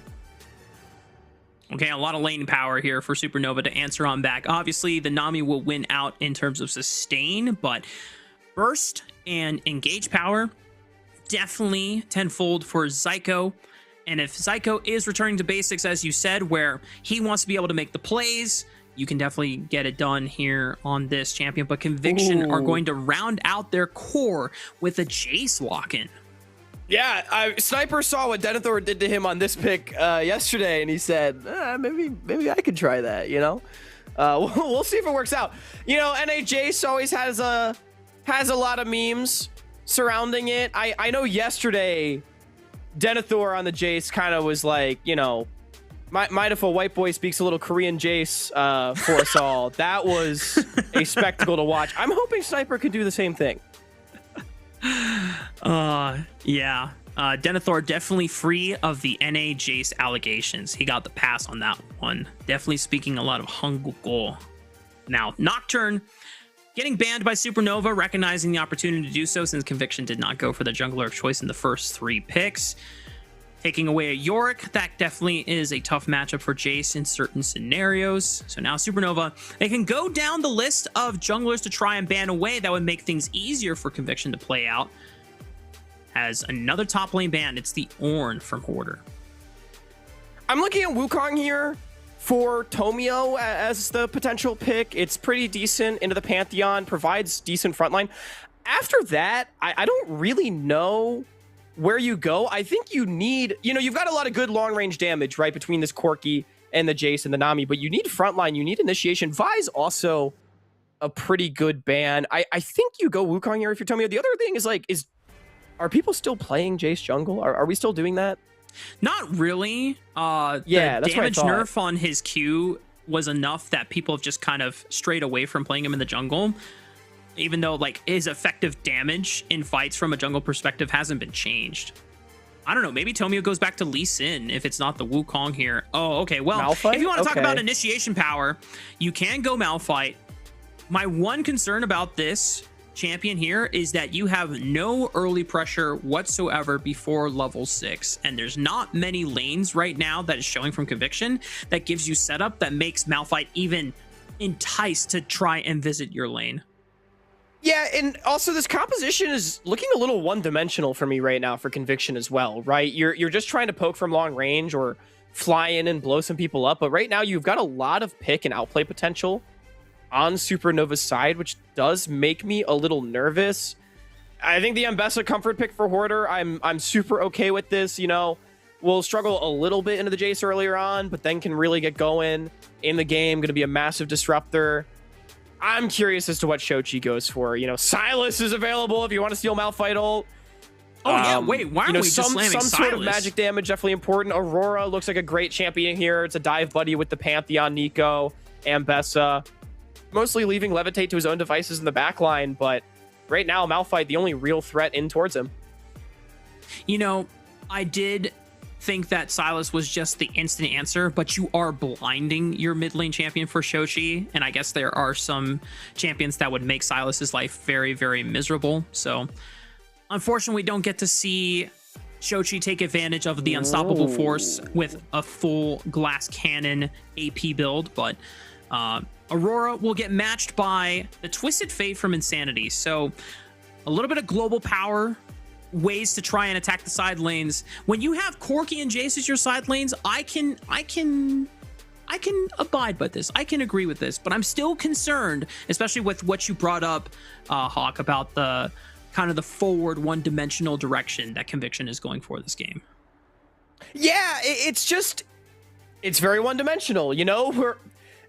Okay, a lot of lane power here for Supernova to answer on back. Obviously, the Nami will win out in terms of sustain, but burst and engage power definitely tenfold for Zyko. And if Zyko is returning to basics, as you said, where he wants to be able to make the plays, you can definitely get it done here on this champion. But Conviction are going to round out their core with a Jace lock-in. Yeah, Sniper saw what Denethor did to him on this pick yesterday, and he said, maybe I could try that, you know? We'll see if it works out. You know, NA Jace always has a lot of memes surrounding it. I know yesterday, Denethor on the Jace kind of was like, you know, might if a white boy speaks a little Korean Jace for us all. That was a spectacle to watch. I'm hoping Sniper can do the same thing. Yeah. Denethor definitely free of the NA Jace allegations. He got the pass on that one. Definitely speaking a lot of Hangul. Now, Nocturne getting banned by Supernova, recognizing the opportunity to do so since Conviction did not go for the jungler of choice in the first 3 picks. Taking away a Yorick, that definitely is a tough matchup for Jace in certain scenarios. So now Supernova, they can go down the list of junglers to try and ban away. That would make things easier for Conviction to play out. Has another top lane ban. It's the Ornn from Hoarder. I'm looking at Wukong here for Tomio as the potential pick. It's pretty decent into the Pantheon, provides decent frontline. After that, I don't really know where you go. I think you need, you know, you've got a lot of good long range damage, right, between this Corki and the Jace and the Nami, but you need frontline, you need initiation. Vi's also a pretty good ban. I think you go Wukong here if you're Tomio. The other thing is like, are people still playing Jace jungle? Are we still doing that? Not really. Yeah, the that's damage what I thought. nerf on his Q was enough that people have just kind of strayed away from playing him in the jungle. Even though like his effective damage in fights from a jungle perspective hasn't been changed. I don't know. Maybe Tomio goes back to Lee Sin if it's not the Wukong here. Oh, okay. Well, Malphite? If you want to talk Okay. about initiation power, you can go Malphite. My one concern about this champion here is that you have no early pressure whatsoever before level 6, and there's not many lanes right now that is showing from Conviction that gives you setup that makes Malphite even enticed to try and visit your lane. Yeah, and also this composition is looking a little one-dimensional for me right now for Conviction as well, right? You're just trying to poke from long range or fly in and blow some people up, but right now you've got a lot of pick and outplay potential on Supernova's side, which does make me a little nervous. I think the Ambessa comfort pick for Hoarder, I'm super okay with this, you know. We'll struggle a little bit into the Jace earlier on, but then can really get going in the game, going to be a massive disruptor. I'm curious as to what Shochi goes for. You know, Silas is available if you want to steal Malphite ult. Oh, yeah, wait, why aren't we just slamming some sort of Silas? magic damage, definitely important. Aurora looks like a great champion here. It's a dive buddy with the Pantheon, Nico, Ambessa. Mostly leaving Levitate to his own devices in the back line, but right now, Malphite, the only real threat in towards him. You know, I did think that Silas was just the instant answer, but you are blinding your mid lane champion for Shochi, and I guess there are some champions that would make Silas's life very, very miserable. So, unfortunately, we don't get to see Shochi take advantage of the unstoppable force with a full glass cannon AP build, but Aurora will get matched by the Twisted Fate from Insanity. So, a little bit of global power, ways to try and attack the side lanes. When you have Corki and Jace as your side lanes, I can abide by this. I can agree with this, but I'm still concerned, especially with what you brought up, Hawk, about the kind of the forward one-dimensional direction that Conviction is going for this game. Yeah, it's very one-dimensional, you know? We're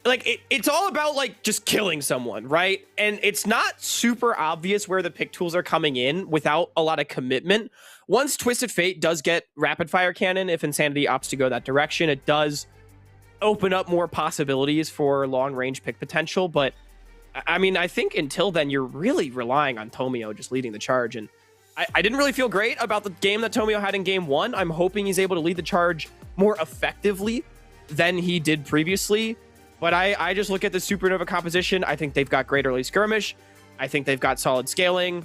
like, it's all about like just killing someone, right? And it's not super obvious where the pick tools are coming in without a lot of commitment. Once Twisted Fate does get rapid fire cannon, if Insanity opts to go that direction, it does open up more possibilities for long range pick potential. But I mean, I think until then, you're really relying on Tomio just leading the charge. And I didn't really feel great about the game that Tomio had in game 1. I'm hoping he's able to lead the charge more effectively than he did previously. But I just look at the Supernova composition. I think they've got great early skirmish. I think they've got solid scaling.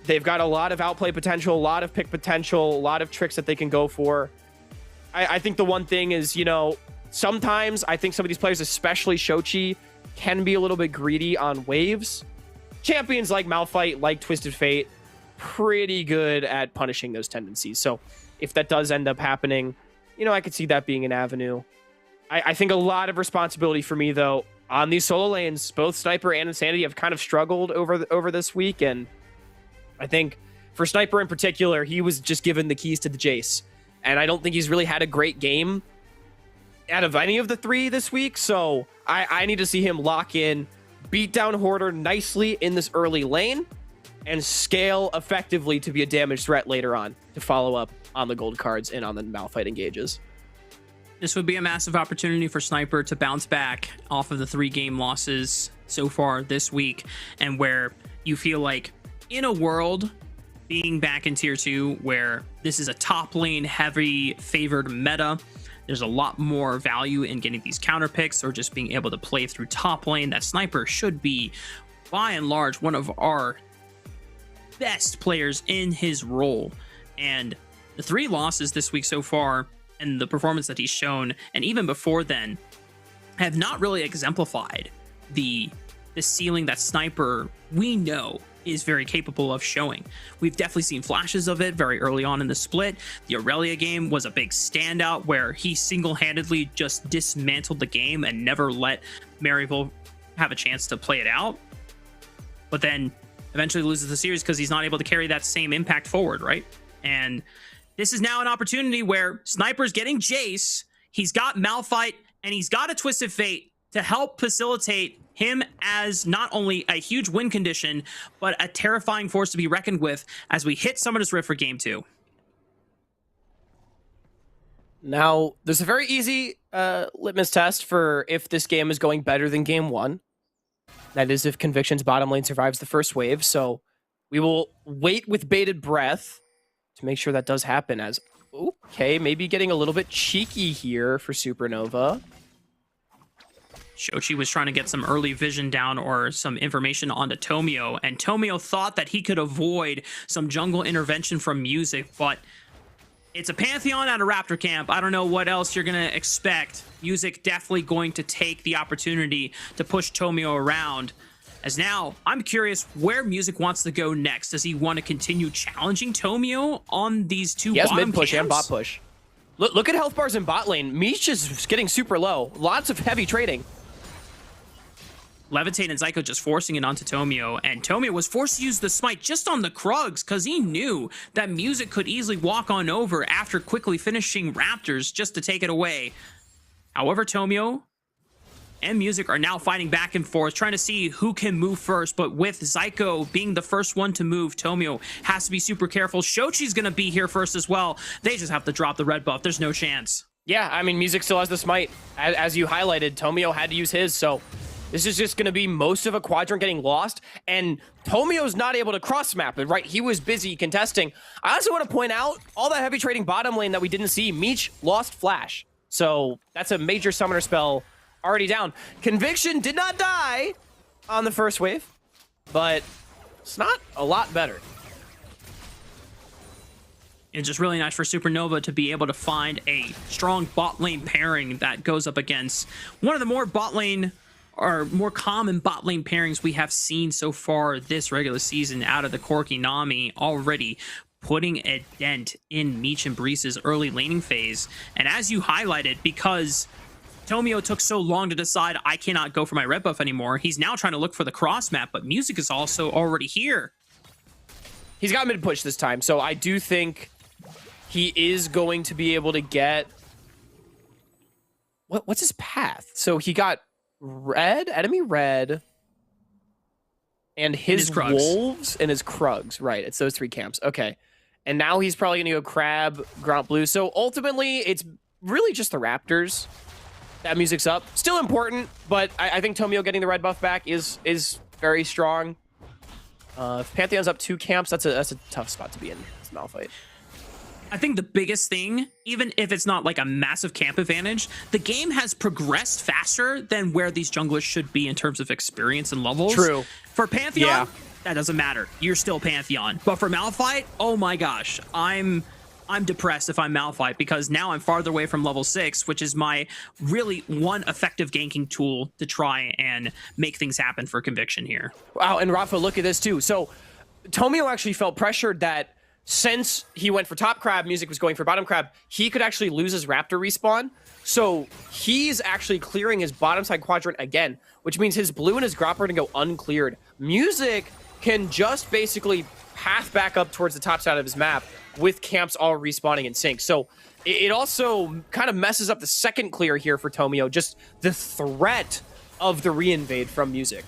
They've got a lot of outplay potential, a lot of pick potential, a lot of tricks that they can go for. I think the one thing is, you know, sometimes I think some of these players, especially Shochi, can be a little bit greedy on waves. Champions like Malphite, like Twisted Fate, pretty good at punishing those tendencies. So if that does end up happening, you know, I could see that being an avenue. I think a lot of responsibility for me, though, on these solo lanes. Both Sniper and Insanity have kind of struggled over this week, and I think for Sniper in particular, he was just given the keys to the Jace. And I don't think he's really had a great game out of any of the three this week. So I need to see him lock in, beat down Hoarder nicely in this early lane, and scale effectively to be a damage threat later on to follow up on the gold cards and on the Malphite engages. This would be a massive opportunity for Sniper to bounce back off of the 3-game losses so far this week, and where you feel like in a world being back in tier 2 where this is a top lane heavy favored meta, there's a lot more value in getting these counter picks or just being able to play through top lane. That Sniper should be by and large one of our best players in his role. And the 3 losses this week so far and the performance that he's shown, and even before then, have not really exemplified the ceiling that Sniper we know is very capable of showing. We've definitely seen flashes of it very early on in the split. The Aurelia game was a big standout where he single-handedly just dismantled the game and never let Maryville have a chance to play it out. But then eventually loses the series because he's not able to carry that same impact forward, right? And this is now an opportunity where Sniper's getting Jace, he's got Malphite, and he's got a Twisted Fate to help facilitate him as not only a huge win condition, but a terrifying force to be reckoned with as we hit Summoner's Rift for Game 2. Now, there's a very easy litmus test for if this game is going better than Game 1. That is if Conviction's bottom lane survives the first wave. So we will wait with bated breath to make sure that does happen. As, okay, maybe getting a little bit cheeky here for Supernova. Shochi was trying to get some early vision down or some information onto Tomio, and Tomio thought that he could avoid some jungle intervention from Music, but it's a Pantheon at a Raptor camp. I don't know what else you're going to expect. Music definitely going to take the opportunity to push Tomio around. As now, I'm curious where Music wants to go next. Does he want to continue challenging Tomio on these two bottom mid push camps? and bot push. Look at health bars in bot lane. Mish is getting super low. Lots of heavy trading. Levitate and Zyko just forcing it onto Tomio, and Tomio was forced to use the smite just on the Krugs because he knew that Music could easily walk on over after quickly finishing Raptors just to take it away. However, Tomio and Music are now fighting back and forth, trying to see who can move first, but with Zyko being the first one to move, Tomio has to be super careful. Shochi's going to be here first as well. They just have to drop the red buff. There's no chance. Yeah, I mean, Music still has the smite. As you highlighted, Tomio had to use his, so this is just going to be most of a quadrant getting lost, and Tomio's not able to cross-map it, right? He was busy contesting. I also want to point out, all that heavy trading bottom lane that we didn't see, Meech lost Flash. So that's a major summoner spell already down. Conviction did not die on the first wave, but it's not a lot better. It's just really nice for Supernova to be able to find a strong bot lane pairing that goes up against one of the more bot lane or more common bot lane pairings we have seen so far this regular season out of the Corki Nami, already putting a dent in Meech and Breeze's early laning phase. And as you highlighted, because Tomio took so long to decide I cannot go for my red buff anymore, he's now trying to look for the cross map, but Music is also already here. He's got mid push this time, so I do think he is going to be able to get... What's his path? So he got red, enemy red, and his wolves and his Krugs. Right, it's those 3 camps. Okay. And now he's probably going to go Crab, Grant Blue. So ultimately, it's really just the Raptors. That Music's up. Still important, but I think Tomio getting the red buff back is very strong. If Pantheon's up 2 camps, that's a tough spot to be in. It's Malphite. I think the biggest thing, even if it's not like a massive camp advantage, the game has progressed faster than where these junglers should be in terms of experience and levels. True. For Pantheon, that doesn't matter. You're still Pantheon. But for Malphite, oh my gosh, I'm depressed if I'm Malphite, because now I'm farther away from level 6, which is my really one effective ganking tool to try and make things happen for Conviction here. Wow, and Rafa, look at this too. So Tomio actually felt pressured that since he went for top crab, Music was going for bottom crab, he could actually lose his Raptor respawn. So he's actually clearing his bottom side quadrant again, which means his blue and his grop are going to go uncleared. Music can just basically path back up towards the top side of his map with camps all respawning in sync. So it also kind of messes up the second clear here for Tomio, just the threat of the reinvade from Music.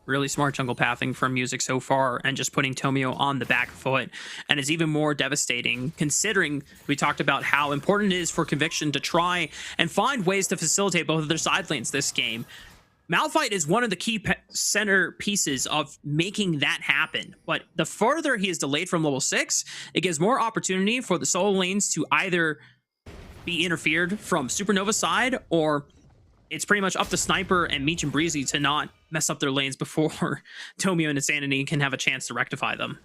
Really smart jungle pathing from Music so far, and just putting Tomio on the back foot. And it's even more devastating considering we talked about how important it is for Conviction to try and find ways to facilitate both of their side lanes this game. Malphite is one of the key center pieces of making that happen. But the further he is delayed from level 6, it gives more opportunity for the solo lanes to either be interfered from Supernova's side, or it's pretty much up to Sniper and Meech and Breezy to not mess up their lanes before Tomio and Insanity can have a chance to rectify them.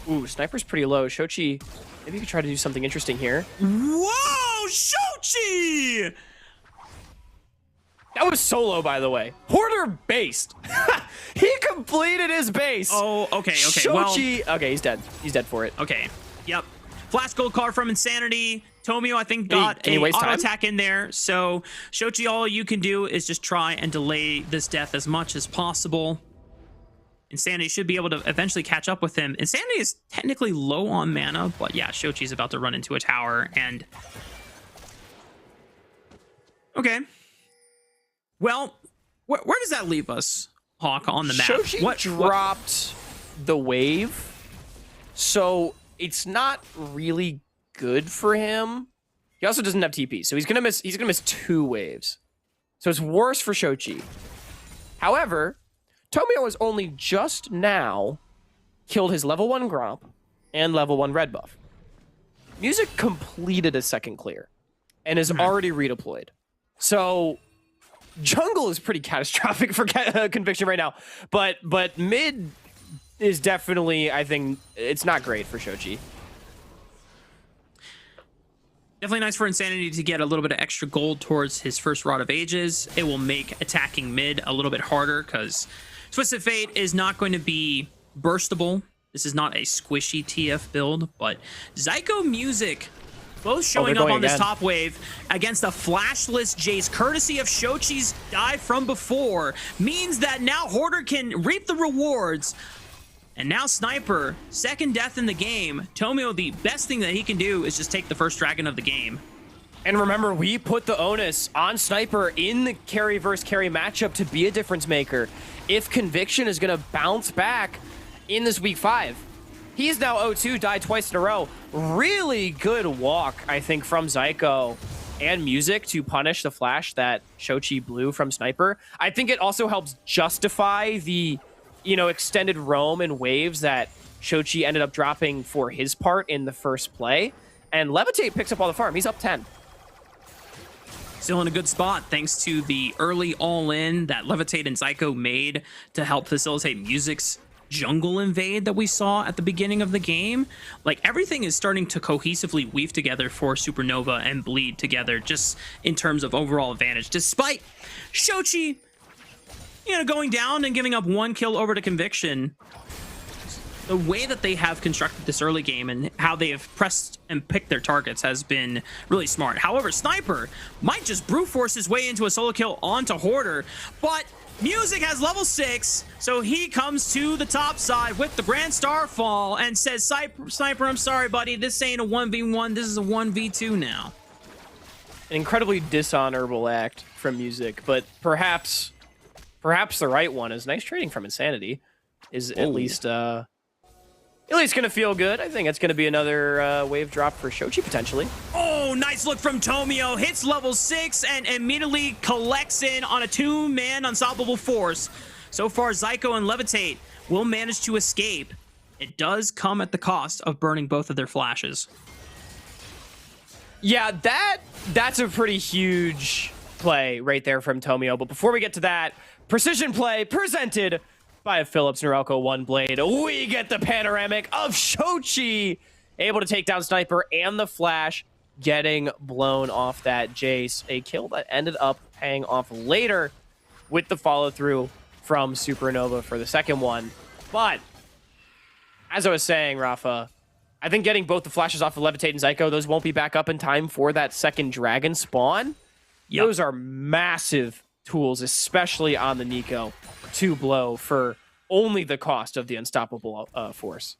Ooh, Sniper's pretty low. Shochi, maybe you could try to do something interesting here. Whoa, Shochi! That was solo, by the way. Hoarder based. He completed his base. Oh, okay. Shochi. Well, okay, he's dead. He's dead for it. Okay. Yep. Flash gold card from Insanity. Tomio, I think, got an auto attack in there. So, Shochi, all you can do is just try and delay this death as much as possible. Insanity should be able to eventually catch up with him. Insanity is technically low on mana, but yeah, Shochi's about to run into a tower and... Okay. Well, where does that leave us, Hawk, on the map? Shochi dropped the wave, so it's not really good for him. He also doesn't have TP, so he's gonna miss 2 waves. So it's worse for Shochi. However, Tomio has only just now killed his level 1 Gromp and level 1 red buff. Music completed a second clear and is already redeployed. So jungle is pretty catastrophic for Conviction right now, but mid is definitely, I think, it's not great for Shochi. Definitely nice for Insanity to get a little bit of extra gold towards his first Rod of Ages. It will make attacking mid a little bit harder because Twisted Fate is not going to be burstable. This is not a squishy TF build, but Zyko Music both showing up on this top wave against a flashless Jace, courtesy of Shochi's dive from before, means that now Hoarder can reap the rewards. And now Sniper, second death in the game. Tomio, the best thing that he can do is just take the first dragon of the game. And remember, we put the onus on Sniper in the carry versus carry matchup to be a difference maker. If Conviction is going to bounce back in this week 5, he's now 0-2, died twice in a row. Really good walk, I think, from Zyko and Music to punish the flash that Shochi blew from Sniper. I think it also helps justify the, extended roam and waves that Shochi ended up dropping for his part in the first play. And Levitate picks up all the farm. He's up 10. Still in a good spot thanks to the early all-in that Levitate and Zyko made to help facilitate Music's jungle invade that we saw at the beginning of the game. Like, everything is starting to cohesively weave together for Supernova and Bleed together, just in terms of overall advantage, despite Shochi, going down and giving up 1 kill over to Conviction. The way that they have constructed this early game and how they have pressed and picked their targets has been really smart. However, Sniper might just brute force his way into a solo kill onto Hoarder, but Music has level 6, so he comes to the top side with the Grand Starfall and says, Sniper, I'm sorry, buddy, this ain't a 1v1, this is a 1v2 now. An incredibly dishonorable act from Music, but perhaps the right one is nice trading from Insanity. Is at least going to feel good. I think it's going to be another wave drop for Shochi, potentially. Oh, nice look from Tomio. Hits level 6 and immediately collects in on a 2-man unstoppable force. So far, Zyko and Levitate will manage to escape. It does come at the cost of burning both of their flashes. Yeah, that's a pretty huge play right there from Tomio. But before we get to that, precision play presented by Philips Norelco One Blade. We get the panoramic of Shochi able to take down Sniper and the flash, getting blown off that Jace. A kill that ended up paying off later with the follow through from Supernova for the second one. But as I was saying, Rafa, I think getting both the flashes off of Levitate and Zyko, those won't be back up in time for that second dragon spawn. Yep. Those are massive tools, especially on the Nico, to blow for only the cost of the unstoppable force.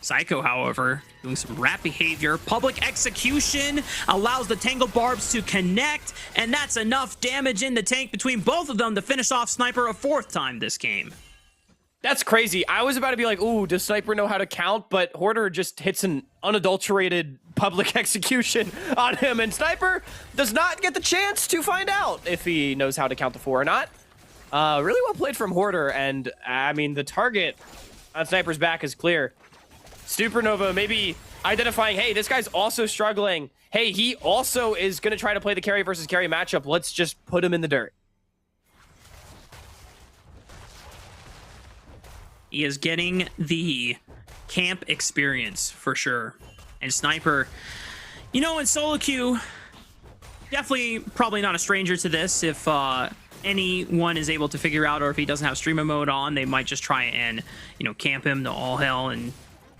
Psycho, however, doing some rat behavior. Public execution allows the Tangle Barbs to connect, and that's enough damage in the tank between both of them to finish off Sniper a 4th time this game. That's crazy. I was about to be like, ooh, does Sniper know how to count? But Hoarder just hits an unadulterated public execution on him, and Sniper does not get the chance to find out if he knows how to count to 4 or not. Really well played from Hoarder, and I mean, the target on Sniper's back is clear. Supernova maybe identifying, hey, this guy's also struggling. Hey, he also is going to try to play the carry versus carry matchup. Let's just put him in the dirt. He is getting the camp experience for sure. And Sniper, you know, in solo queue, definitely probably not a stranger to this. If anyone is able to figure out, or if he doesn't have streamer mode on, they might just try and, you know, camp him to all hell and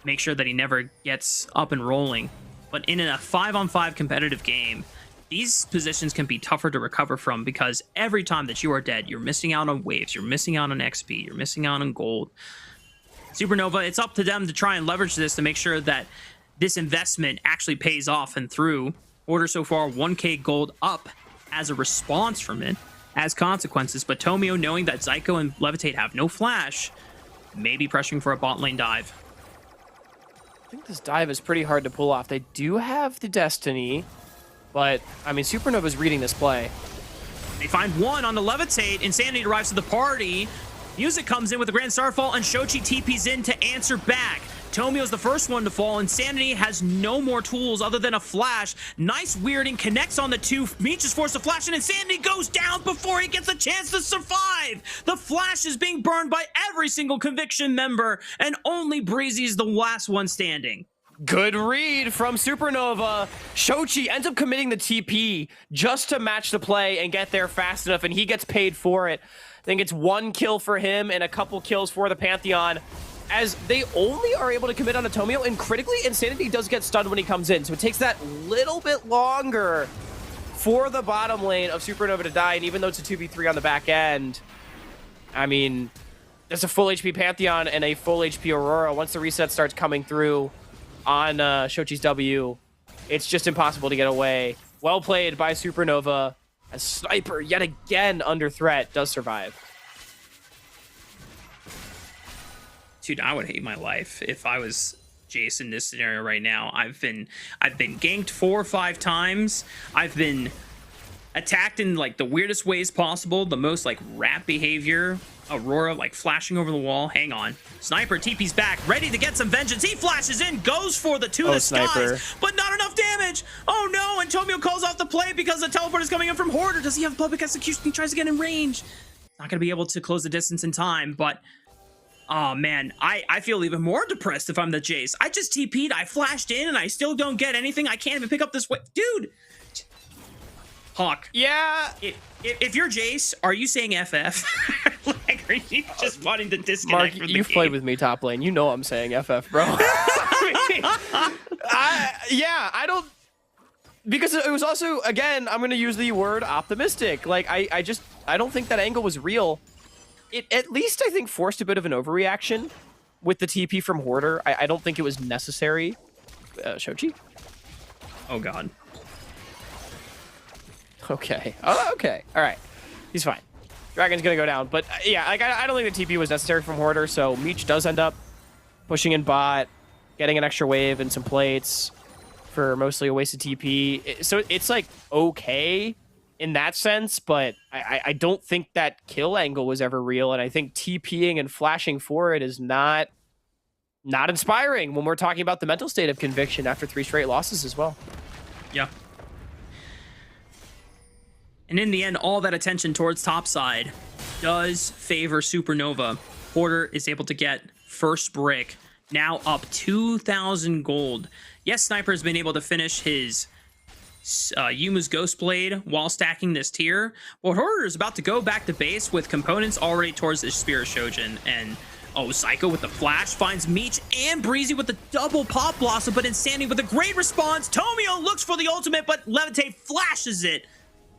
make sure that he never gets up and rolling. But in a 5-on-5 competitive game, these positions can be tougher to recover from, because every time that you are dead, you're missing out on waves, you're missing out on XP, you're missing out on gold. Supernova, it's up to them to try and leverage this to make sure that this investment actually pays off and through. Order so far 1k gold up as a response from it, as consequences. But Tomio, knowing that Zyko and Levitate have no flash, may be pressuring for a bot lane dive. I think this dive is pretty hard to pull off. They do have the Destiny, but, I mean, Supernova's reading this play. They find one on the Levitate. Insanity arrives to the party. Music comes in with the Grand Starfall, and Shochi TP's in to answer back. Tomio's the first one to fall. Insanity has no more tools other than a flash. Nice weirding, connects on the 2. Meech is forced to flash, and Insanity goes down before he gets a chance to survive. The flash is being burned by every single Conviction member, and only Breezy's the last one standing. Good read from Supernova. Shochi ends up committing the TP just to match the play and get there fast enough, and he gets paid for it. I think it's 1 kill for him and a couple kills for the Pantheon, as they only are able to commit on a Tomio, and critically, Insanity does get stunned when he comes in, so it takes that little bit longer for the bottom lane of Supernova to die, and even though it's a 2v3 on the back end, I mean, there's a full HP Pantheon and a full HP Aurora. Once the reset starts coming through on Shochi's W, it's just impossible to get away. Well played by Supernova, as Sniper, yet again under threat, does survive. Dude, I would hate my life if I was Jace in this scenario right now. I've been ganked 4 or 5 times. I've been attacked in like the weirdest ways possible, the most like rat behavior. Aurora like flashing over the wall. Hang on. Sniper TP's back, ready to get some vengeance. He flashes in, goes for the to the skies, but not enough damage. Oh no, and Tomio calls off the play because the teleport is coming in from Hoarder. Does he have public execution? He tries to get in range. Not gonna be able to close the distance in time, but oh man, I feel even more depressed if I'm the Jace. I just TP'd, I flashed in, and I still don't get anything. I can't even pick up this way. Dude! Hawk. Yeah. If you're Jace, are you saying FF? Like, are you just wanting to disconnect Mark, from the you've game? played with me top lane. You know I'm saying FF, bro. I don't... Because it was also, again, I'm going to use the word optimistic. Like, I don't think that angle was real. It at least, I think, forced a bit of an overreaction with the TP from Hoarder. I don't think it was necessary. Shochi? Oh, God. Okay. Oh, okay. All right. He's fine. Dragon's going to go down. But, yeah, like, I don't think the TP was necessary from Hoarder, so Meech does end up pushing in bot, getting an extra wave and some plates for mostly a wasted TP. So it's, like, okay in that sense, but I don't think that kill angle was ever real, and I think TPing and flashing for it is not inspiring when we're talking about the mental state of Conviction after 3 straight losses as well. Yeah. And in the end, all that attention towards topside does favor Supernova. Hoarder is able to get first brick, now up 2,000 gold. Yes, Sniper has been able to finish his Yumu's Ghostblade while stacking this tier, but Hoarder is about to go back to base with components already towards his Spear of Shojin. And Psycho with the flash finds Meech and Breezy with the double Pop Blossom, but Insanity with a great response. Tomio looks for the ultimate, but Levitate flashes it,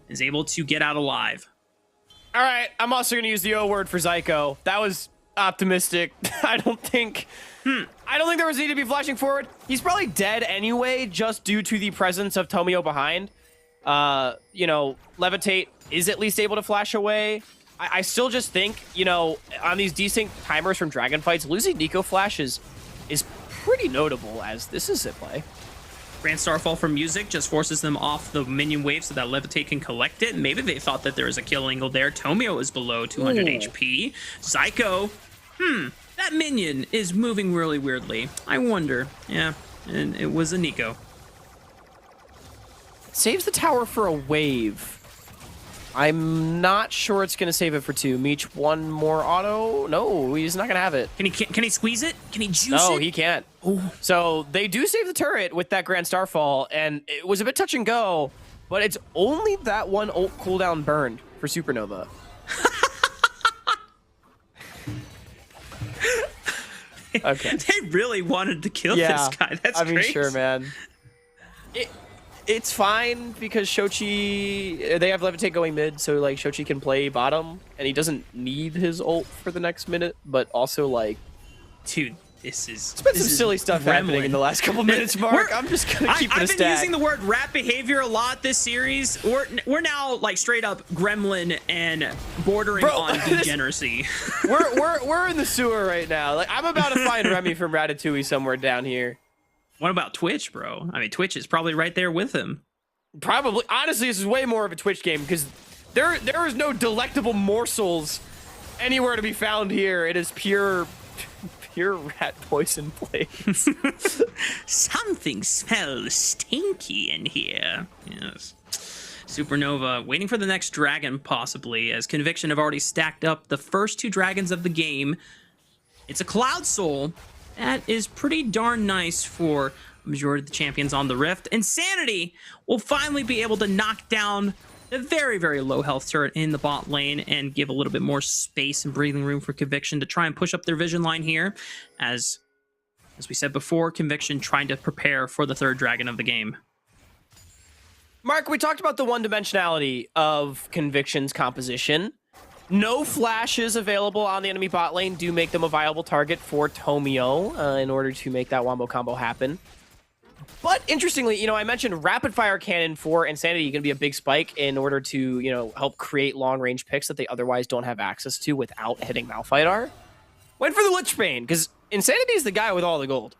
is able to get out alive. All right, I'm also going to use the O word for Zyko. That was optimistic. I don't think there was need to be flashing forward. He's probably dead anyway, just due to the presence of Tomio behind. You know, Levitate is at least able to flash away. I still just think, you know, on these desync timers from Dragon Fights, losing Nico Flash is pretty notable, as this is at play. Grand Starfall from Music just forces them off the minion wave so that Levitate can collect it. Maybe they thought that there was a kill angle there. Tomio is below 200 HP. Zyko, that minion is moving really weirdly. I wonder. Yeah, and it was a Nico. Saves the tower for a wave. I'm not sure it's going to save it for 2. Meech, one more auto. No, he's not going to have it. Can he squeeze it? Can he juice it? No, he can't. Ooh. So they do save the turret with that Grand Starfall, and it was a bit touch and go, but it's only that one ult cooldown burned for Supernova. Okay. They really wanted to kill this guy. That's I mean, crazy. sure, man. It's fine because Shochi, they have Levitate going mid, so like Shochi can play bottom, and he doesn't need his ult for the next minute, but also like, dude, this is some silly stuff happening in the last couple minutes, Mark. I'm just gonna keep it a stack. I've been using the word rat behavior a lot this series. We're now like straight up gremlin and bordering on degeneracy. we're in the sewer right now. Like I'm about to find Remy from Ratatouille somewhere down here. What about Twitch, bro? I mean, Twitch is probably right there with him. Probably. Honestly, this is way more of a Twitch game because there is no delectable morsels anywhere to be found here. It is pure rat poison plates. Something smells stinky in here. Yes. Supernova waiting for the next dragon, possibly, as Conviction have already stacked up the first 2 dragons of the game. It's a Cloud Soul. That is pretty darn nice for a majority of the champions on the Rift. Insanity will finally be able to knock down the very, very low health turret in the bot lane and give a little bit more space and breathing room for Conviction to try and push up their vision line here. As we said before, Conviction trying to prepare for the 3rd dragon of the game. Mark, we talked about the one-dimensionality of Conviction's composition. No flashes available on the enemy bot lane do make them a viable target for Tomio in order to make that wombo combo happen. But interestingly, you know, I mentioned rapid fire cannon for Insanity going to be a big spike in order to, you know, help create long range picks that they otherwise don't have access to without hitting Malphite. Went for the Lich Bane because Insanity is the guy with all the gold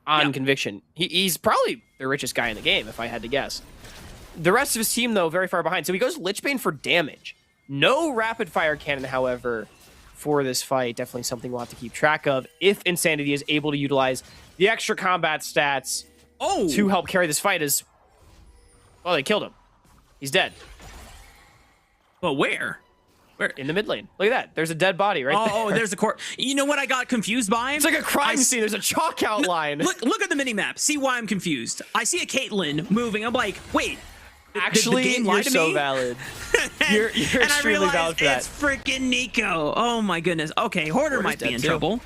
on Conviction. He's probably the richest guy in the game, if I had to guess. The rest of his team, though, very far behind. So he goes Lich Bane for damage. No rapid fire cannon, however, for this fight. Definitely something we'll have to keep track of if Insanity is able to utilize the extra combat stats to help carry this fight. As well, they killed him. He's dead. But where? Where? In the mid lane. Look at that. There's a dead body right there. Oh, there's a court. You know what I got confused by? It's like a crime scene. There's a chalk outline. Look at the mini-map. See why I'm confused. I see a Caitlyn moving. I'm like, wait. Actually, the game you're lied to so me? valid. You're and extremely valid for that. It's freaking Nico. Oh my goodness. Okay, Hoarder might be in trouble.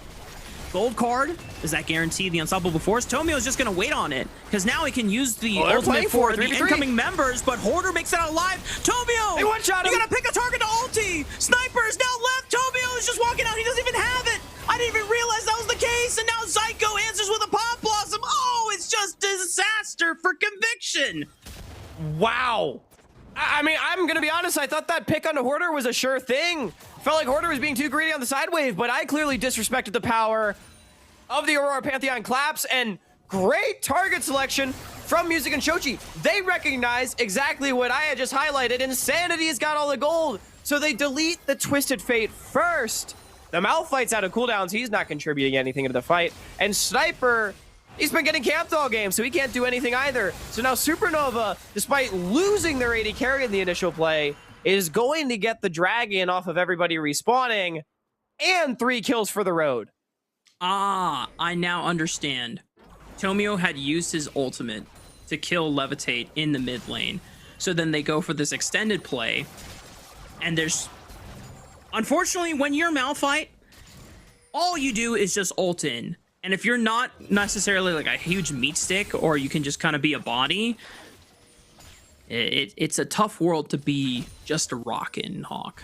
Gold card. Does that guarantee the unstoppable force? Tomio's just going to wait on it because now he can use the ultimate for the incoming members, but Hoarder makes it out alive. Tomio! They one-shot him! You got to pick a target to ulti! Sniper is now left! Tomio is just walking out. He doesn't even have it! I didn't even realize that was the case, and now Zyko answers with a Pop Blossom. Oh, it's just disaster for Conviction. Wow. I mean, I'm going to be honest. I thought that pick on the Hoarder was a sure thing. Felt like Hoarder was being too greedy on the side wave, but I clearly disrespected the power of the Aurora Pantheon Claps, and great target selection from Music and Shochi. They recognize exactly what I had just highlighted. Insanity's got all the gold, so they delete the Twisted Fate first. The Malphite's out of cooldowns. He's not contributing anything to the fight. And Sniper, he's been getting camped all game, so he can't do anything either. So now Supernova, despite losing their AD carry in the initial play, is going to get the dragon off of everybody respawning and 3 kills for the road. Ah, I now understand. Tomio had used his ultimate to kill Levitate in the mid lane. So then they go for this extended play. And there's... Unfortunately, when you're Malphite, all you do is just ult in. And if you're not necessarily like a huge meat stick, or you can just kind of be a body, it's a tough world to be just a rock in, Hawk.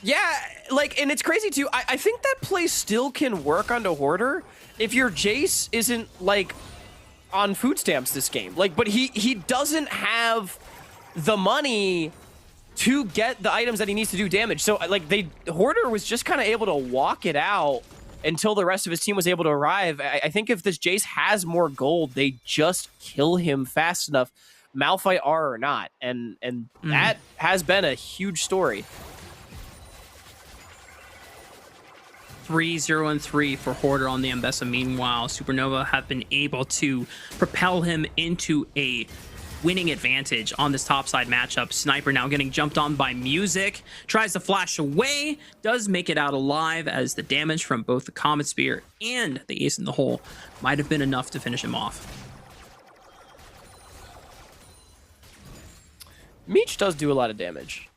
Yeah, like, and it's crazy too. I think that play still can work onto Hoarder if your Jace isn't like on food stamps this game. Like, but he doesn't have the money to get the items that he needs to do damage. So like Hoarder was just kind of able to walk it out until the rest of his team was able to arrive. I think if this Jace has more gold, they just kill him fast enough, Malphite R or not. And that has been a huge story. 3-0-3 for Hoarder on the Mbessa. Meanwhile, Supernova have been able to propel him into a winning advantage on this topside matchup. Sniper now getting jumped on by Music, tries to flash away, does make it out alive as the damage from both the Comet Spear and the Ace in the Hole might have been enough to finish him off. Meech does do a lot of damage.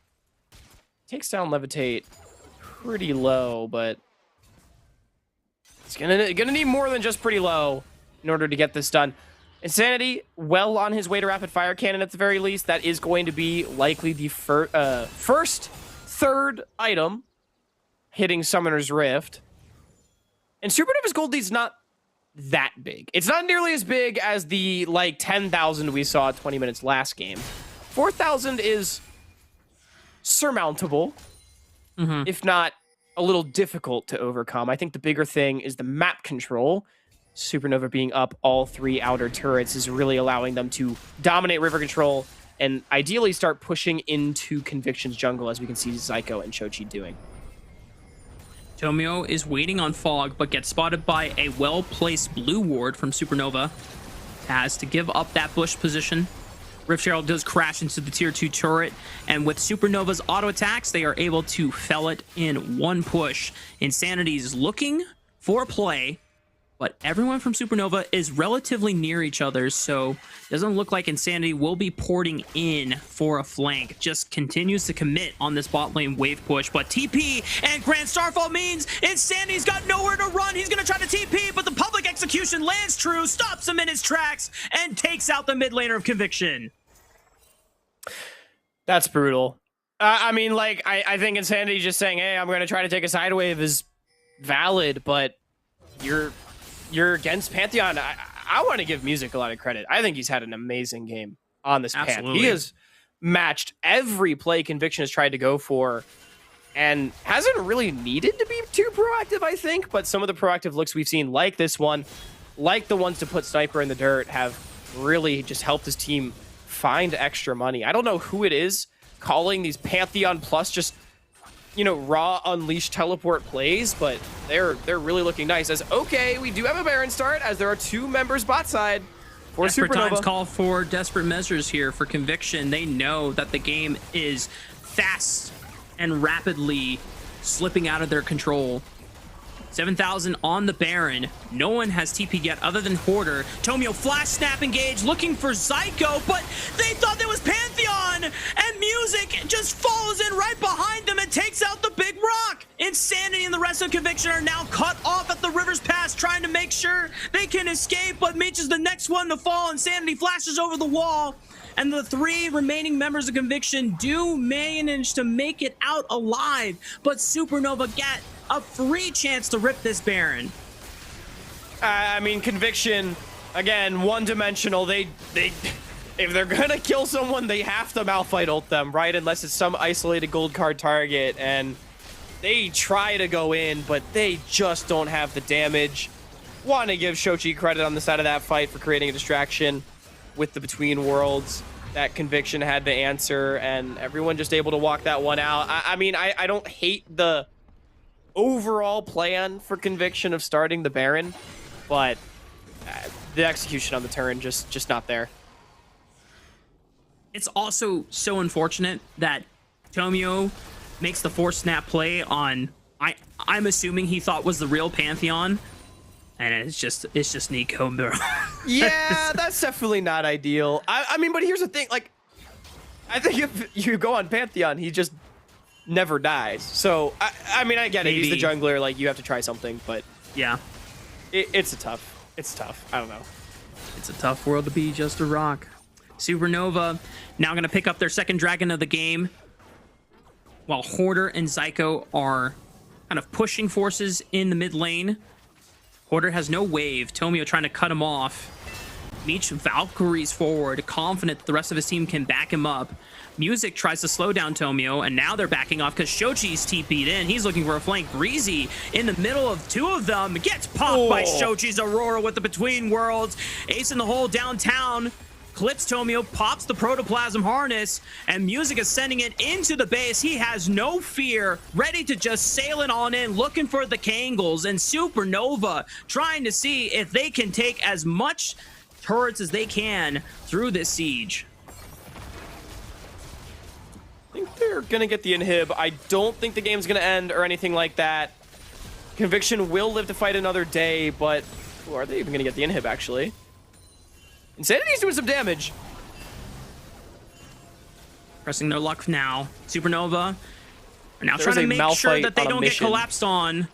Takes down Levitate pretty low, but it's gonna need more than just pretty low in order to get this done. Insanity, well on his way to Rapid Fire Cannon at the very least. That is going to be likely the third item hitting Summoner's Rift. And Supernova's gold lead's not that big. It's not nearly as big as the, like, 10,000 we saw at 20 minutes last game. 4,000 is surmountable, if not a little difficult to overcome. I think the bigger thing is the map control. Supernova being up all 3 outer turrets is really allowing them to dominate river control and ideally start pushing into Conviction's jungle, as we can see Zyko and Chochi doing. Tomio is waiting on Fog, but gets spotted by a well-placed blue ward from Supernova. Has to give up that bush position. Rift Herald does crash into the tier 2 turret, and with Supernova's auto attacks, they are able to fell it in one push. Insanity is looking for play, but everyone from Supernova is relatively near each other, so it doesn't look like Insanity will be porting in for a flank. Just continues to commit on this bot lane wave push, but TP and Grand Starfall means Insanity's got nowhere to run. He's going to try to TP, but the public execution lands true, stops him in his tracks, and takes out the mid laner of Conviction. That's brutal. I mean, like, I think Insanity just saying, hey, I'm going to try to take a side wave is valid, but you're against Pantheon. I want to give Music a lot of credit. I think he's had an amazing game on this path. He has matched every play Conviction has tried to go for and hasn't really needed to be too proactive, I think, but some of the proactive looks we've seen, like this one, like the ones to put Sniper in the dirt, have really just helped his team find extra money. I don't know who it is calling these Pantheon plus just, you know, raw unleash teleport plays, but they're really looking nice. As okay, we do have a Baron start, as there are 2 members bot side for Desperate Supernova. times call for desperate measures here for Conviction. They know that the game is fast and rapidly slipping out of their control. 7,000 on the Baron. No one has TP yet other than Hoarder. Tomio flash snap engage looking for Zyko, but they thought there was Pantheon, and Music just falls in right behind them and takes out the big rock. Insanity and the rest of Conviction are now cut off at the River's Pass, trying to make sure they can escape, but Meech is the next one to fall. Insanity flashes over the wall, and the 3 remaining members of Conviction do manage to make it out alive, but Supernova get a free chance to rip this Baron. I mean, Conviction, again, one-dimensional. They if they're gonna kill someone, they have to Malphite ult them, right? Unless it's some isolated gold card target, and they try to go in, but they just don't have the damage. Want to give Shochi credit on the side of that fight for creating a distraction with the Between Worlds that Conviction had to answer, and everyone just able to walk that one out. I mean, I don't hate the overall plan for Conviction of starting the Baron, but the execution on the turn just not there. It's also so unfortunate that Tomio makes the force snap play on I'm assuming he thought was the real Pantheon, and it's just Nico, bro. Yeah, that's definitely not ideal. I mean, but here's the thing, like, I think if you go on Pantheon, he just never dies. So I mean, I get it. He's the jungler. Like, you have to try something, but yeah, it's tough. I don't know. It's a tough world to be just a rock. Supernova now going to pick up their second dragon of the game. while Hoarder and Zyko are kind of pushing forces in the mid lane. Hoarder has no wave. Tomio trying to cut him off. Meech Valkyries forward, confident that the rest of his team can back him up. Music tries to slow down Tomio, and now they're backing off because Shochi's TP'd in. He's looking for a flank. Breezy in the middle of two of them. Gets popped by Shochi's Aurora with the Between Worlds. Ace in the hole downtown. Clips Tomio, pops the Protoplasm Harness, and Music is sending it into the base. He has no fear, ready to just sail it on in, looking for the Kangles, and Supernova trying to see if they can take as much turrets as they can through this siege. I think they're gonna get the inhib. I don't think the game's gonna end or anything like that. Conviction will live to fight another day, but are they even gonna get the inhib, actually? Insanity's doing some damage. Pressing their luck now. Supernova are now trying to make sure that they don't get collapsed on.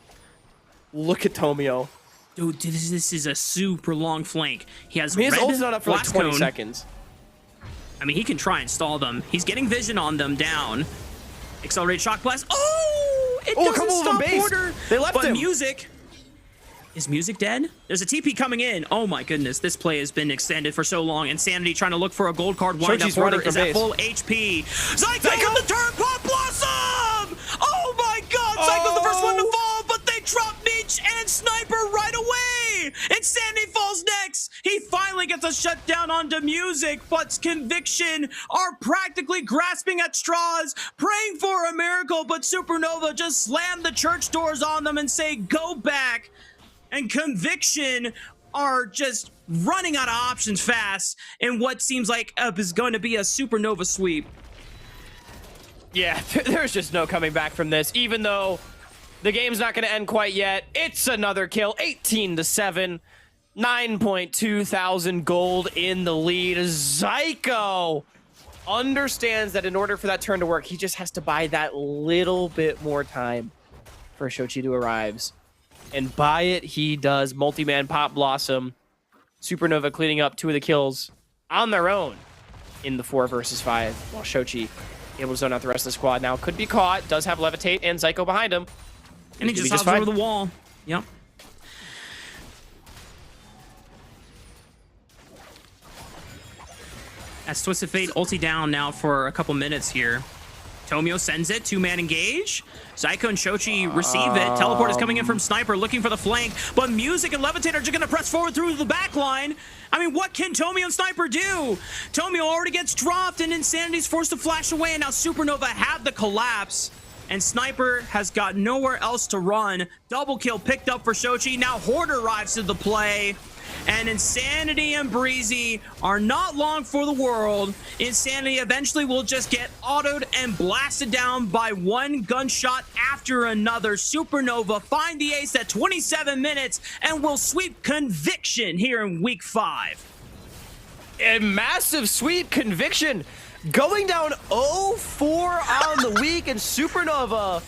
Look at Tomio. Dude, this is a super long flank. He has his red ult's not up for like 20 seconds. I mean, he can try and stall them. He's getting vision on them down. Accelerated shock blast. Oh! It doesn't stop Hoarder. They left but him. Music. Is Music dead? There's a TP coming in. Oh my goodness, this play has been extended for so long. Insanity trying to look for a gold card. Wind up. Hoarder is at full HP. Zyko with the turn pop blossom! Oh my god! Zyko's the first one to fall, but they drop Meech and Sniper right away! Insanity falls next! He finally gets a shutdown onto Music, but Conviction are practically grasping at straws, praying for a miracle, but Supernova just slammed the church doors on them and say, go back! And Conviction are just running out of options fast in what seems like is going to be a Supernova sweep. Yeah, there's just no coming back from this, even though the game's not going to end quite yet. It's another kill, 18-7, 9.2 thousand gold in the lead. Zyko understands that in order for that turn to work, he just has to buy that little bit more time for Shochi to arrive. And by it, he does. Multi-man Pop Blossom. Supernova cleaning up 2 of the kills on their own in the 4 versus 5. While Shochi able to zone out the rest of the squad. Now could be caught. Does have Levitate and Zyko behind him. And he just hops over the wall. Yep. As Twisted Fate ulti down now for a couple minutes here. Tomio sends it, 2-man engage. Zyko and Shochi receive it. Teleport is coming in from Sniper, looking for the flank. But Music and Levitate are just going to press forward through the back line. I mean, what can Tomio and Sniper do? Tomio already gets dropped, and Insanity's forced to flash away, and now Supernova had the collapse. And Sniper has got nowhere else to run. Double kill picked up for Shochi. Now Hoarder arrives to the play. And Insanity and Breezy are not long for the world. Insanity eventually will just get autoed and blasted down by one gunshot after another. Supernova find the ace at 27 minutes and will sweep Conviction here in week 5. A massive sweep. Conviction going down 0-4 on the week, and Supernova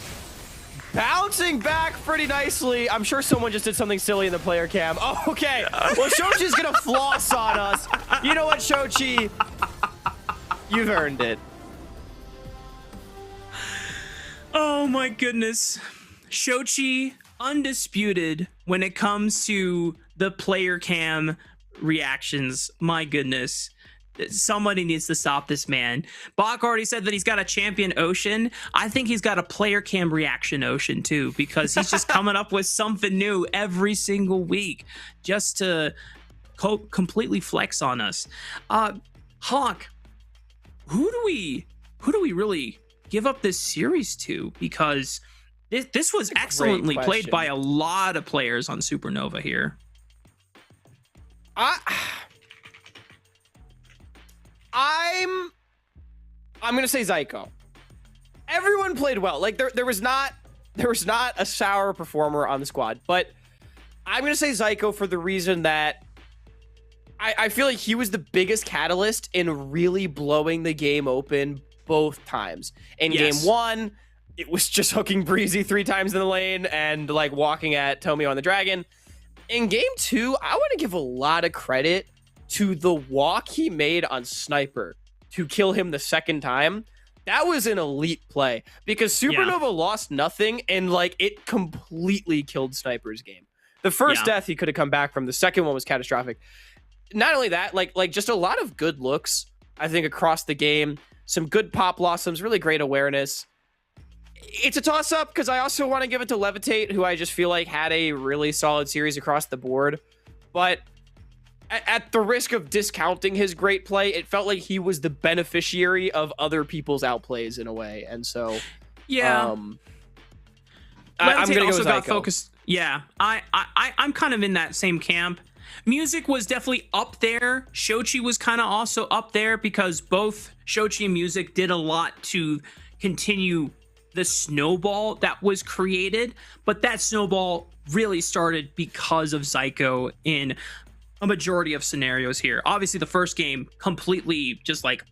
bouncing back pretty nicely. I'm sure someone just did something silly in the player cam. Oh, okay. Well, Shochi's gonna floss on us. You know what, Shochi? You've earned it. Oh my goodness. Shochi undisputed when it comes to the player cam reactions. My goodness. Somebody needs to stop this man. Bach already said that he's got a champion ocean. I think he's got a player cam reaction ocean too, because he's just coming up with something new every single week just to completely flex on us. Hawk, who do we really give up this series to? Because this was excellently played by a lot of players on Supernova here. I'm gonna say Zyko. Everyone played well. Like there was not a sour performer on the squad, but I'm gonna say Zyko for the reason that I feel like he was the biggest catalyst in really blowing the game open both times. In game 1, it was just hooking Breezy 3 times in the lane and like walking at Tomio on the dragon. In game 2, I want to give a lot of credit to the walk he made on Sniper to kill him the second time. that was an elite play because Supernova lost nothing and like it completely killed Sniper's game. The first death he could have come back from. The second one was catastrophic. Not only that, like just a lot of good looks, I think, across the game. Some good pop blossoms, really great awareness. It's a toss-up because I also want to give it to Levitate, who I just feel like had a really solid series across the board. But at the risk of discounting his great play, it felt like he was the beneficiary of other people's outplays in a way. And so, I'm going to go with got Zyko. focused. Yeah, I'm kind of in that same camp. Music was definitely up there. Shochi was kind of also up there because both Shochi and Music did a lot to continue the snowball that was created. But that snowball really started because of Zyko in a majority of scenarios here. Obviously, the first game completely just like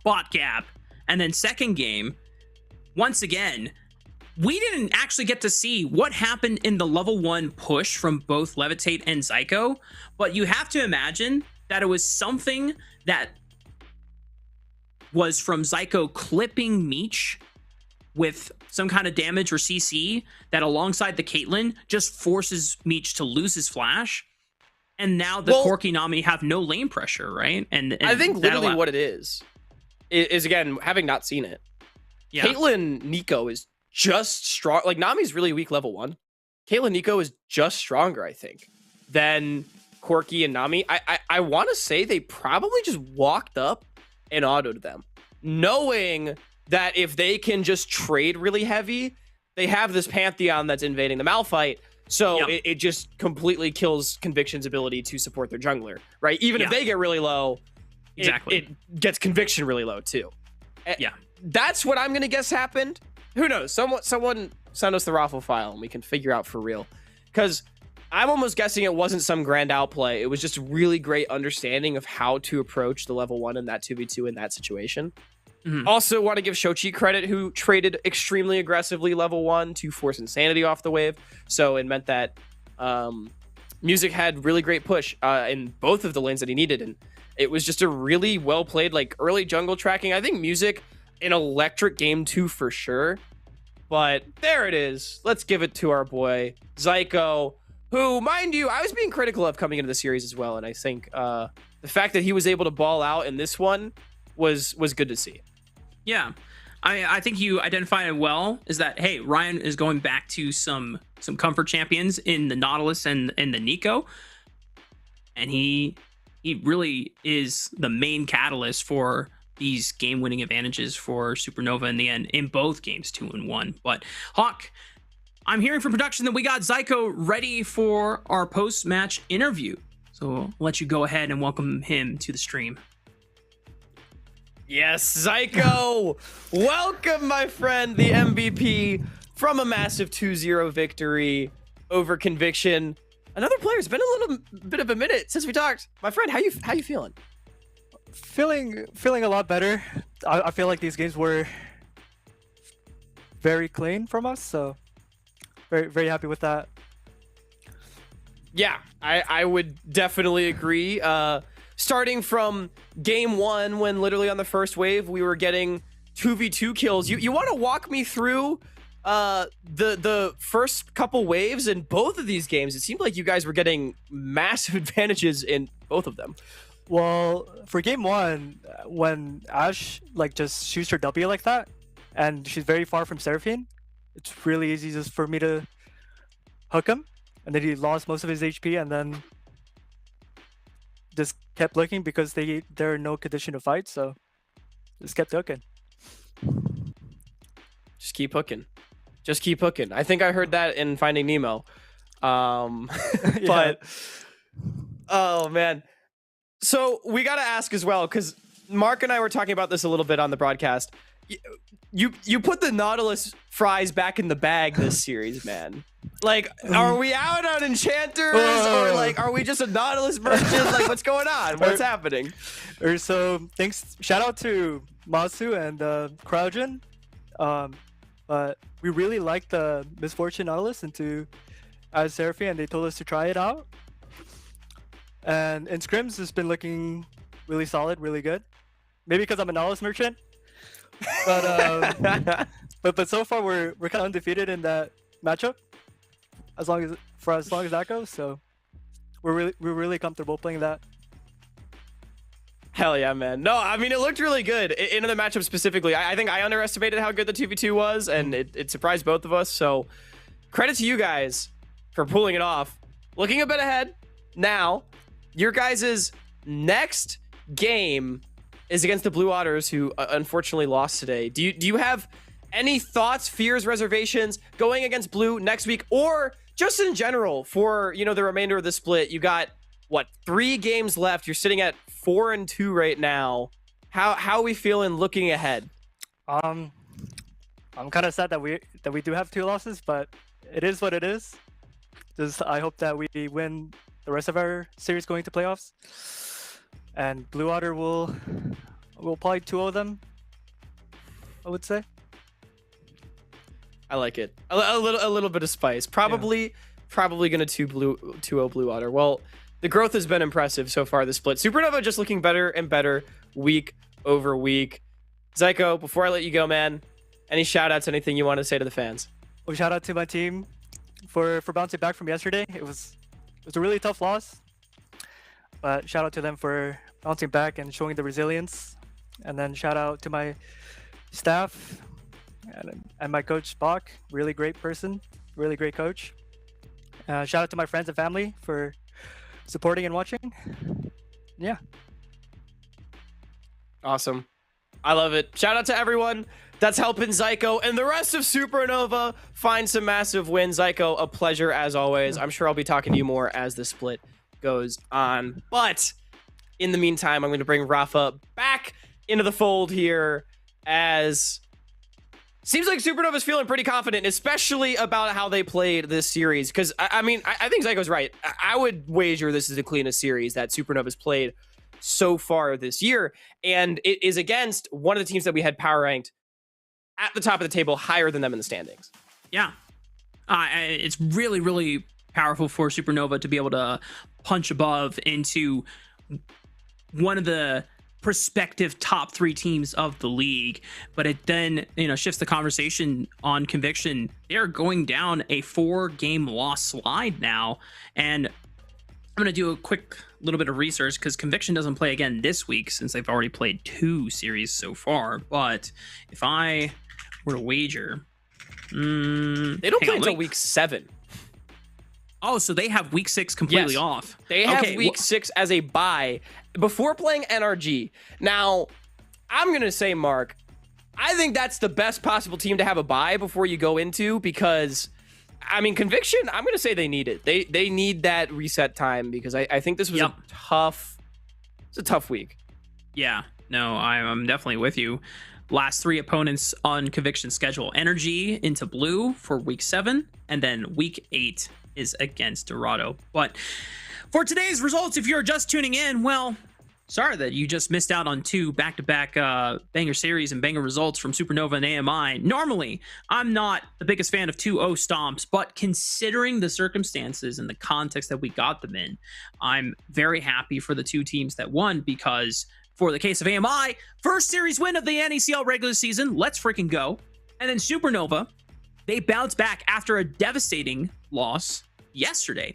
bot gap. And then second game, once again, we didn't actually get to see what happened in the level 1 push from both Levitate and Zyko, but you have to imagine that it was something that was from Zyko clipping Meech with some kind of damage or CC that alongside the Caitlyn just forces Meech to lose his flash. And now the Corki Nami have no lane pressure, right? And I think literally what it is again, having not seen it, Caitlyn Nico is just strong. Like Nami's really weak level 1. Caitlyn Nico is just stronger, I think, than Corki and Nami. I want to say they probably just walked up and autoed them, knowing that if they can just trade really heavy, they have this Pantheon that's invading the Malphite. So it just completely kills Conviction's ability to support their jungler, right? Even if they get really low, it gets Conviction really low too. Yeah. That's what I'm going to guess happened. Who knows? Someone send us the raffle file and we can figure out for real. Because I'm almost guessing it wasn't some grand outplay. It was just really great understanding of how to approach the level 1 in that 2v2 in that situation. Also want to give Shochi credit, who traded extremely aggressively level 1 to force Insanity off the wave. So it meant that Music had really great push in both of the lanes that he needed. And it was just a really well played, like early jungle tracking. I think Music an electric game 2 for sure. But there it is. Let's give it to our boy Zyko, who, mind you, I was being critical of coming into the series as well. And I think the fact that he was able to ball out in this one was good to see. Yeah, I think you identified it well. Is that, hey, Ryan is going back to some comfort champions in the Nautilus and the Nico, and he really is the main catalyst for these game-winning advantages for Supernova in the end in both games 2 and 1. But Hawk, I'm hearing from production that we got Zyko ready for our post-match interview, so I'll let you go ahead and welcome him to the stream. Yes, Zyko! Welcome, my friend, the MVP from a massive 2-0 victory over Conviction. Another player. It's been a little bit of a minute since we talked. My friend, how you feeling? Feeling a lot better. I feel like these games were very clean from us, so very, very happy with that. Yeah, I would definitely agree. Starting from game 1, when literally on the first wave we were getting 2v2 kills. You want to walk me through the first couple waves in both of these games? It seemed like you guys were getting massive advantages in both of them. Well, for game 1, when Ashe just shoots her W like that, and she's very far from Seraphine, it's really easy just for me to hook him, and then he lost most of his HP, and then just kept looking because they're in no condition to fight, so just kept hooking. Just keep hooking. Just keep hooking. I think I heard that in Finding Nemo. But oh man. So we got to ask as well, because Mark and I were talking about this a little bit on the broadcast. You put the Nautilus fries back in the bag this series, man. Like, are we out on enchanters, or like, are we just a Nautilus merchant? Like, what's going on? What's happening? So thanks, shout out to Masu and Crowdgen. But we really liked the Misfortune Nautilus into Seraphine, and they told us to try it out. And in scrims, it's been looking really solid, really good. Maybe because I'm a Nautilus merchant, But but so far we're kind of undefeated in that matchup. As long as that goes, so we're really comfortable playing that. Hell yeah, man. No, I mean, it looked really good in the matchup specifically. I think I underestimated how good the 2v2 was, and it surprised both of us. So credit to you guys for pulling it off. Looking a bit ahead now, your guys' next game is against the Blue Otters, who unfortunately lost today. Do you have any thoughts, fears, reservations going against Blue next week, or just in general for, you know, the remainder of the split? You got what, 3 games left? You're sitting at 4-2 right now. How are we feeling looking ahead? I'm kind of sad that we do have 2 losses, but it is what it is. Just I hope that we win the rest of our series going to playoffs, and Blue Otter will probably 2-0 them, I would say. I like it. A little bit of spice. Probably gonna 2-0 Blue Otter. Well, the growth has been impressive so far this split. Supernova just looking better and better week over week. Zyko, before I let you go, man, any shout outs, anything you want to say to the fans? Well, shout out to my team for bouncing back from yesterday. It was a really tough loss, but shout out to them for bouncing back and showing the resilience. And then shout out to my staff and my coach Bach, really great person, really great coach. Shout out to my friends and family for supporting and watching. Yeah. Awesome. I love it. Shout out to everyone that's helping Zyko and the rest of Supernova find some massive wins. Zyko, a pleasure as always. I'm sure I'll be talking to you more as the split goes on. But in the meantime, I'm going to bring Rafa back into the fold here, as seems like Supernova's feeling pretty confident, especially about how they played this series. Because, I mean, I think Zyko's right. I would wager this is the cleanest series that Supernova's played so far this year. And it is against one of the teams that we had power ranked at the top of the table, higher than them in the standings. Yeah. It's really, really powerful for Supernova to be able to punch above into one of the prospective top 3 teams of the league. But it then, you know, shifts the conversation on Conviction. They're going down a 4-game loss slide now. And I'm going to do a quick little bit of research because Conviction doesn't play again this week since they've already played 2 series so far. But if I were to wager, they don't play until week 7. Oh, so they have week 6 completely off. They have week 6 as a bye before playing NRG. Now, I'm going to say, Mark, I think that's the best possible team to have a bye before you go into, because, I mean, Conviction, I'm going to say they need it. They need that reset time, because I think this was it's a tough week. Yeah, no, I'm definitely with you. Last 3 opponents on Conviction schedule: Energy into Blue for week 7, and then week 8 is against Dorado. But for today's results, if you're just tuning in, well, sorry that you just missed out on 2 back-to-back banger series and banger results from Supernova and AMI. Normally, I'm not the biggest fan of 2-0 stomps, but considering the circumstances and the context that we got them in, I'm very happy for the 2 teams that won, because for the case of AMI, first series win of the NACL regular season, let's freaking go. And then Supernova, they bounced back after a devastating loss yesterday,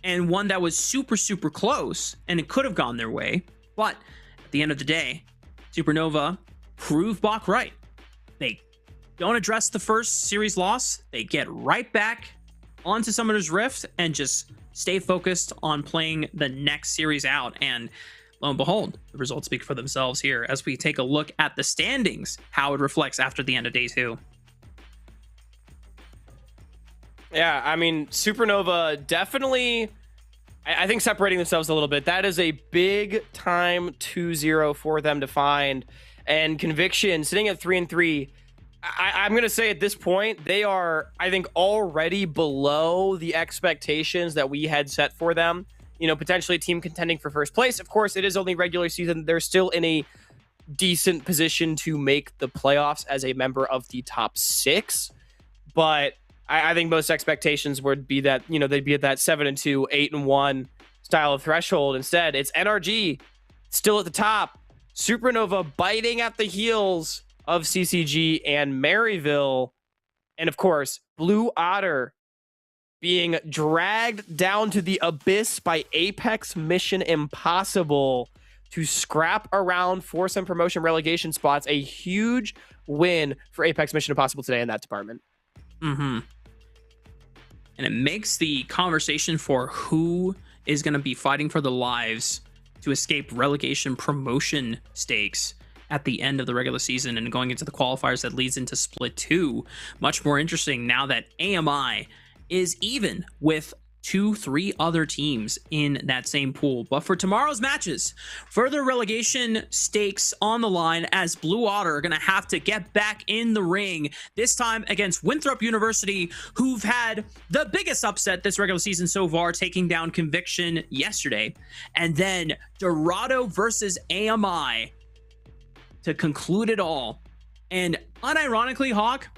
and one that was super, super close, and it could have gone their way. But at the end of the day, Supernova proved Bach right. They don't address the first series loss. They get right back onto Summoner's Rift and just stay focused on playing the next series out. And lo and behold, the results speak for themselves here as we take a look at the standings, how it reflects after the end of day 2. Yeah, I mean, Supernova definitely, I think, separating themselves a little bit. That is a big time 2-0 for them to find. And Conviction sitting at 3-3. I'm going to say at this point, they are, I think, already below the expectations that we had set for them. You know, potentially a team contending for first place. Of course, it is only regular season. They're still in a decent position to make the playoffs as a member of the top 6. But I think most expectations would be that, you know, they'd be at that 7-2, 8-1 style of threshold. Instead, it's NRG still at the top. Supernova biting at the heels of CCG and Maryville. And of course, Blue Otter being dragged down to the abyss by Apex Mission Impossible to scrap around for some promotion relegation spots. A huge win for Apex Mission Impossible today in that department. Mm-hmm. And it makes the conversation for who is going to be fighting for the lives to escape relegation promotion stakes at the end of the regular season and going into the qualifiers that leads into Split 2 much more interesting now that AMI is even with 2-3 other teams in that same pool. But for tomorrow's matches, further relegation stakes on the line as Blue Otter are going to have to get back in the ring, this time against Winthrop University, who've had the biggest upset this regular season so far, taking down Conviction yesterday. And then Dorado versus AMI to conclude it all. And unironically, Hawk,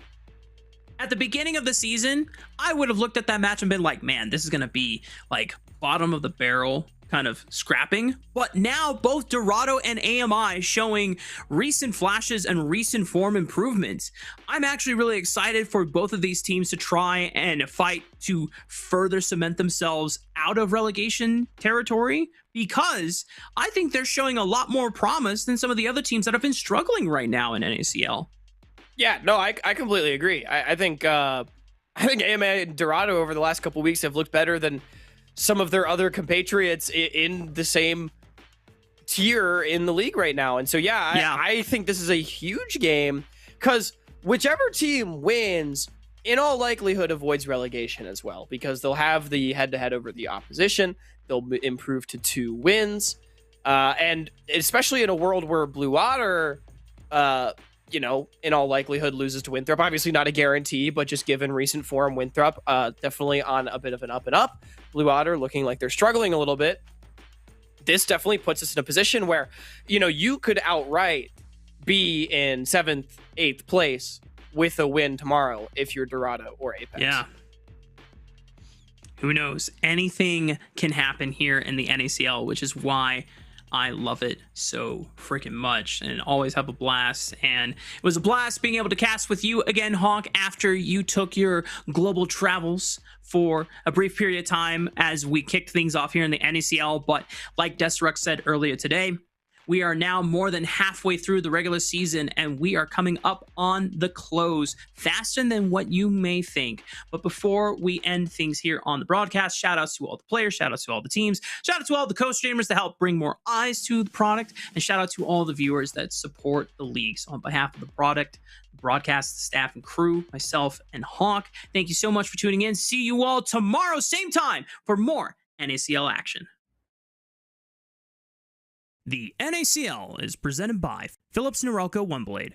at the beginning of the season, I would have looked at that match and been like, man, this is going to be like bottom of the barrel kind of scrapping. But now both Dorado and AMI showing recent flashes and recent form improvements. I'm actually really excited for both of these teams to try and fight to further cement themselves out of relegation territory, because I think they're showing a lot more promise than some of the other teams that have been struggling right now in NACL. Yeah, no, I completely agree. I think AMA and Dorado over the last couple weeks have looked better than some of their other compatriots in the same tier in the league right now. And so, I think this is a huge game because whichever team wins, in all likelihood, avoids relegation as well, because they'll have the head-to-head over the opposition. They'll improve to 2 wins. And especially in a world where Blue Otter, in all likelihood loses to Winthrop. Obviously not a guarantee, but just given recent form, Winthrop definitely on a bit of an up and up. Blue Otter looking like they're struggling a little bit. This definitely puts us in a position where, you could outright be in 7th, 8th place with a win tomorrow if you're Dorado or Apex. Yeah. Who knows? Anything can happen here in the NACL, which is why I love it so freaking much and always have a blast. And it was a blast being able to cast with you again, Hawk, after you took your global travels for a brief period of time as we kicked things off here in the NACL. But like Destruct said earlier today, we are now more than halfway through the regular season, and we are coming up on the close faster than what you may think. But before we end things here on the broadcast, shout outs to all the players, shout outs to all the teams, shout out to all the co-streamers that help bring more eyes to the product, and shout out to all the viewers that support the leagues. On behalf of the product, the broadcast, staff, and crew, myself and Hawk, thank you so much for tuning in. See you all tomorrow, same time, for more NACL action. The NACL is presented by Philips Norelco OneBlade.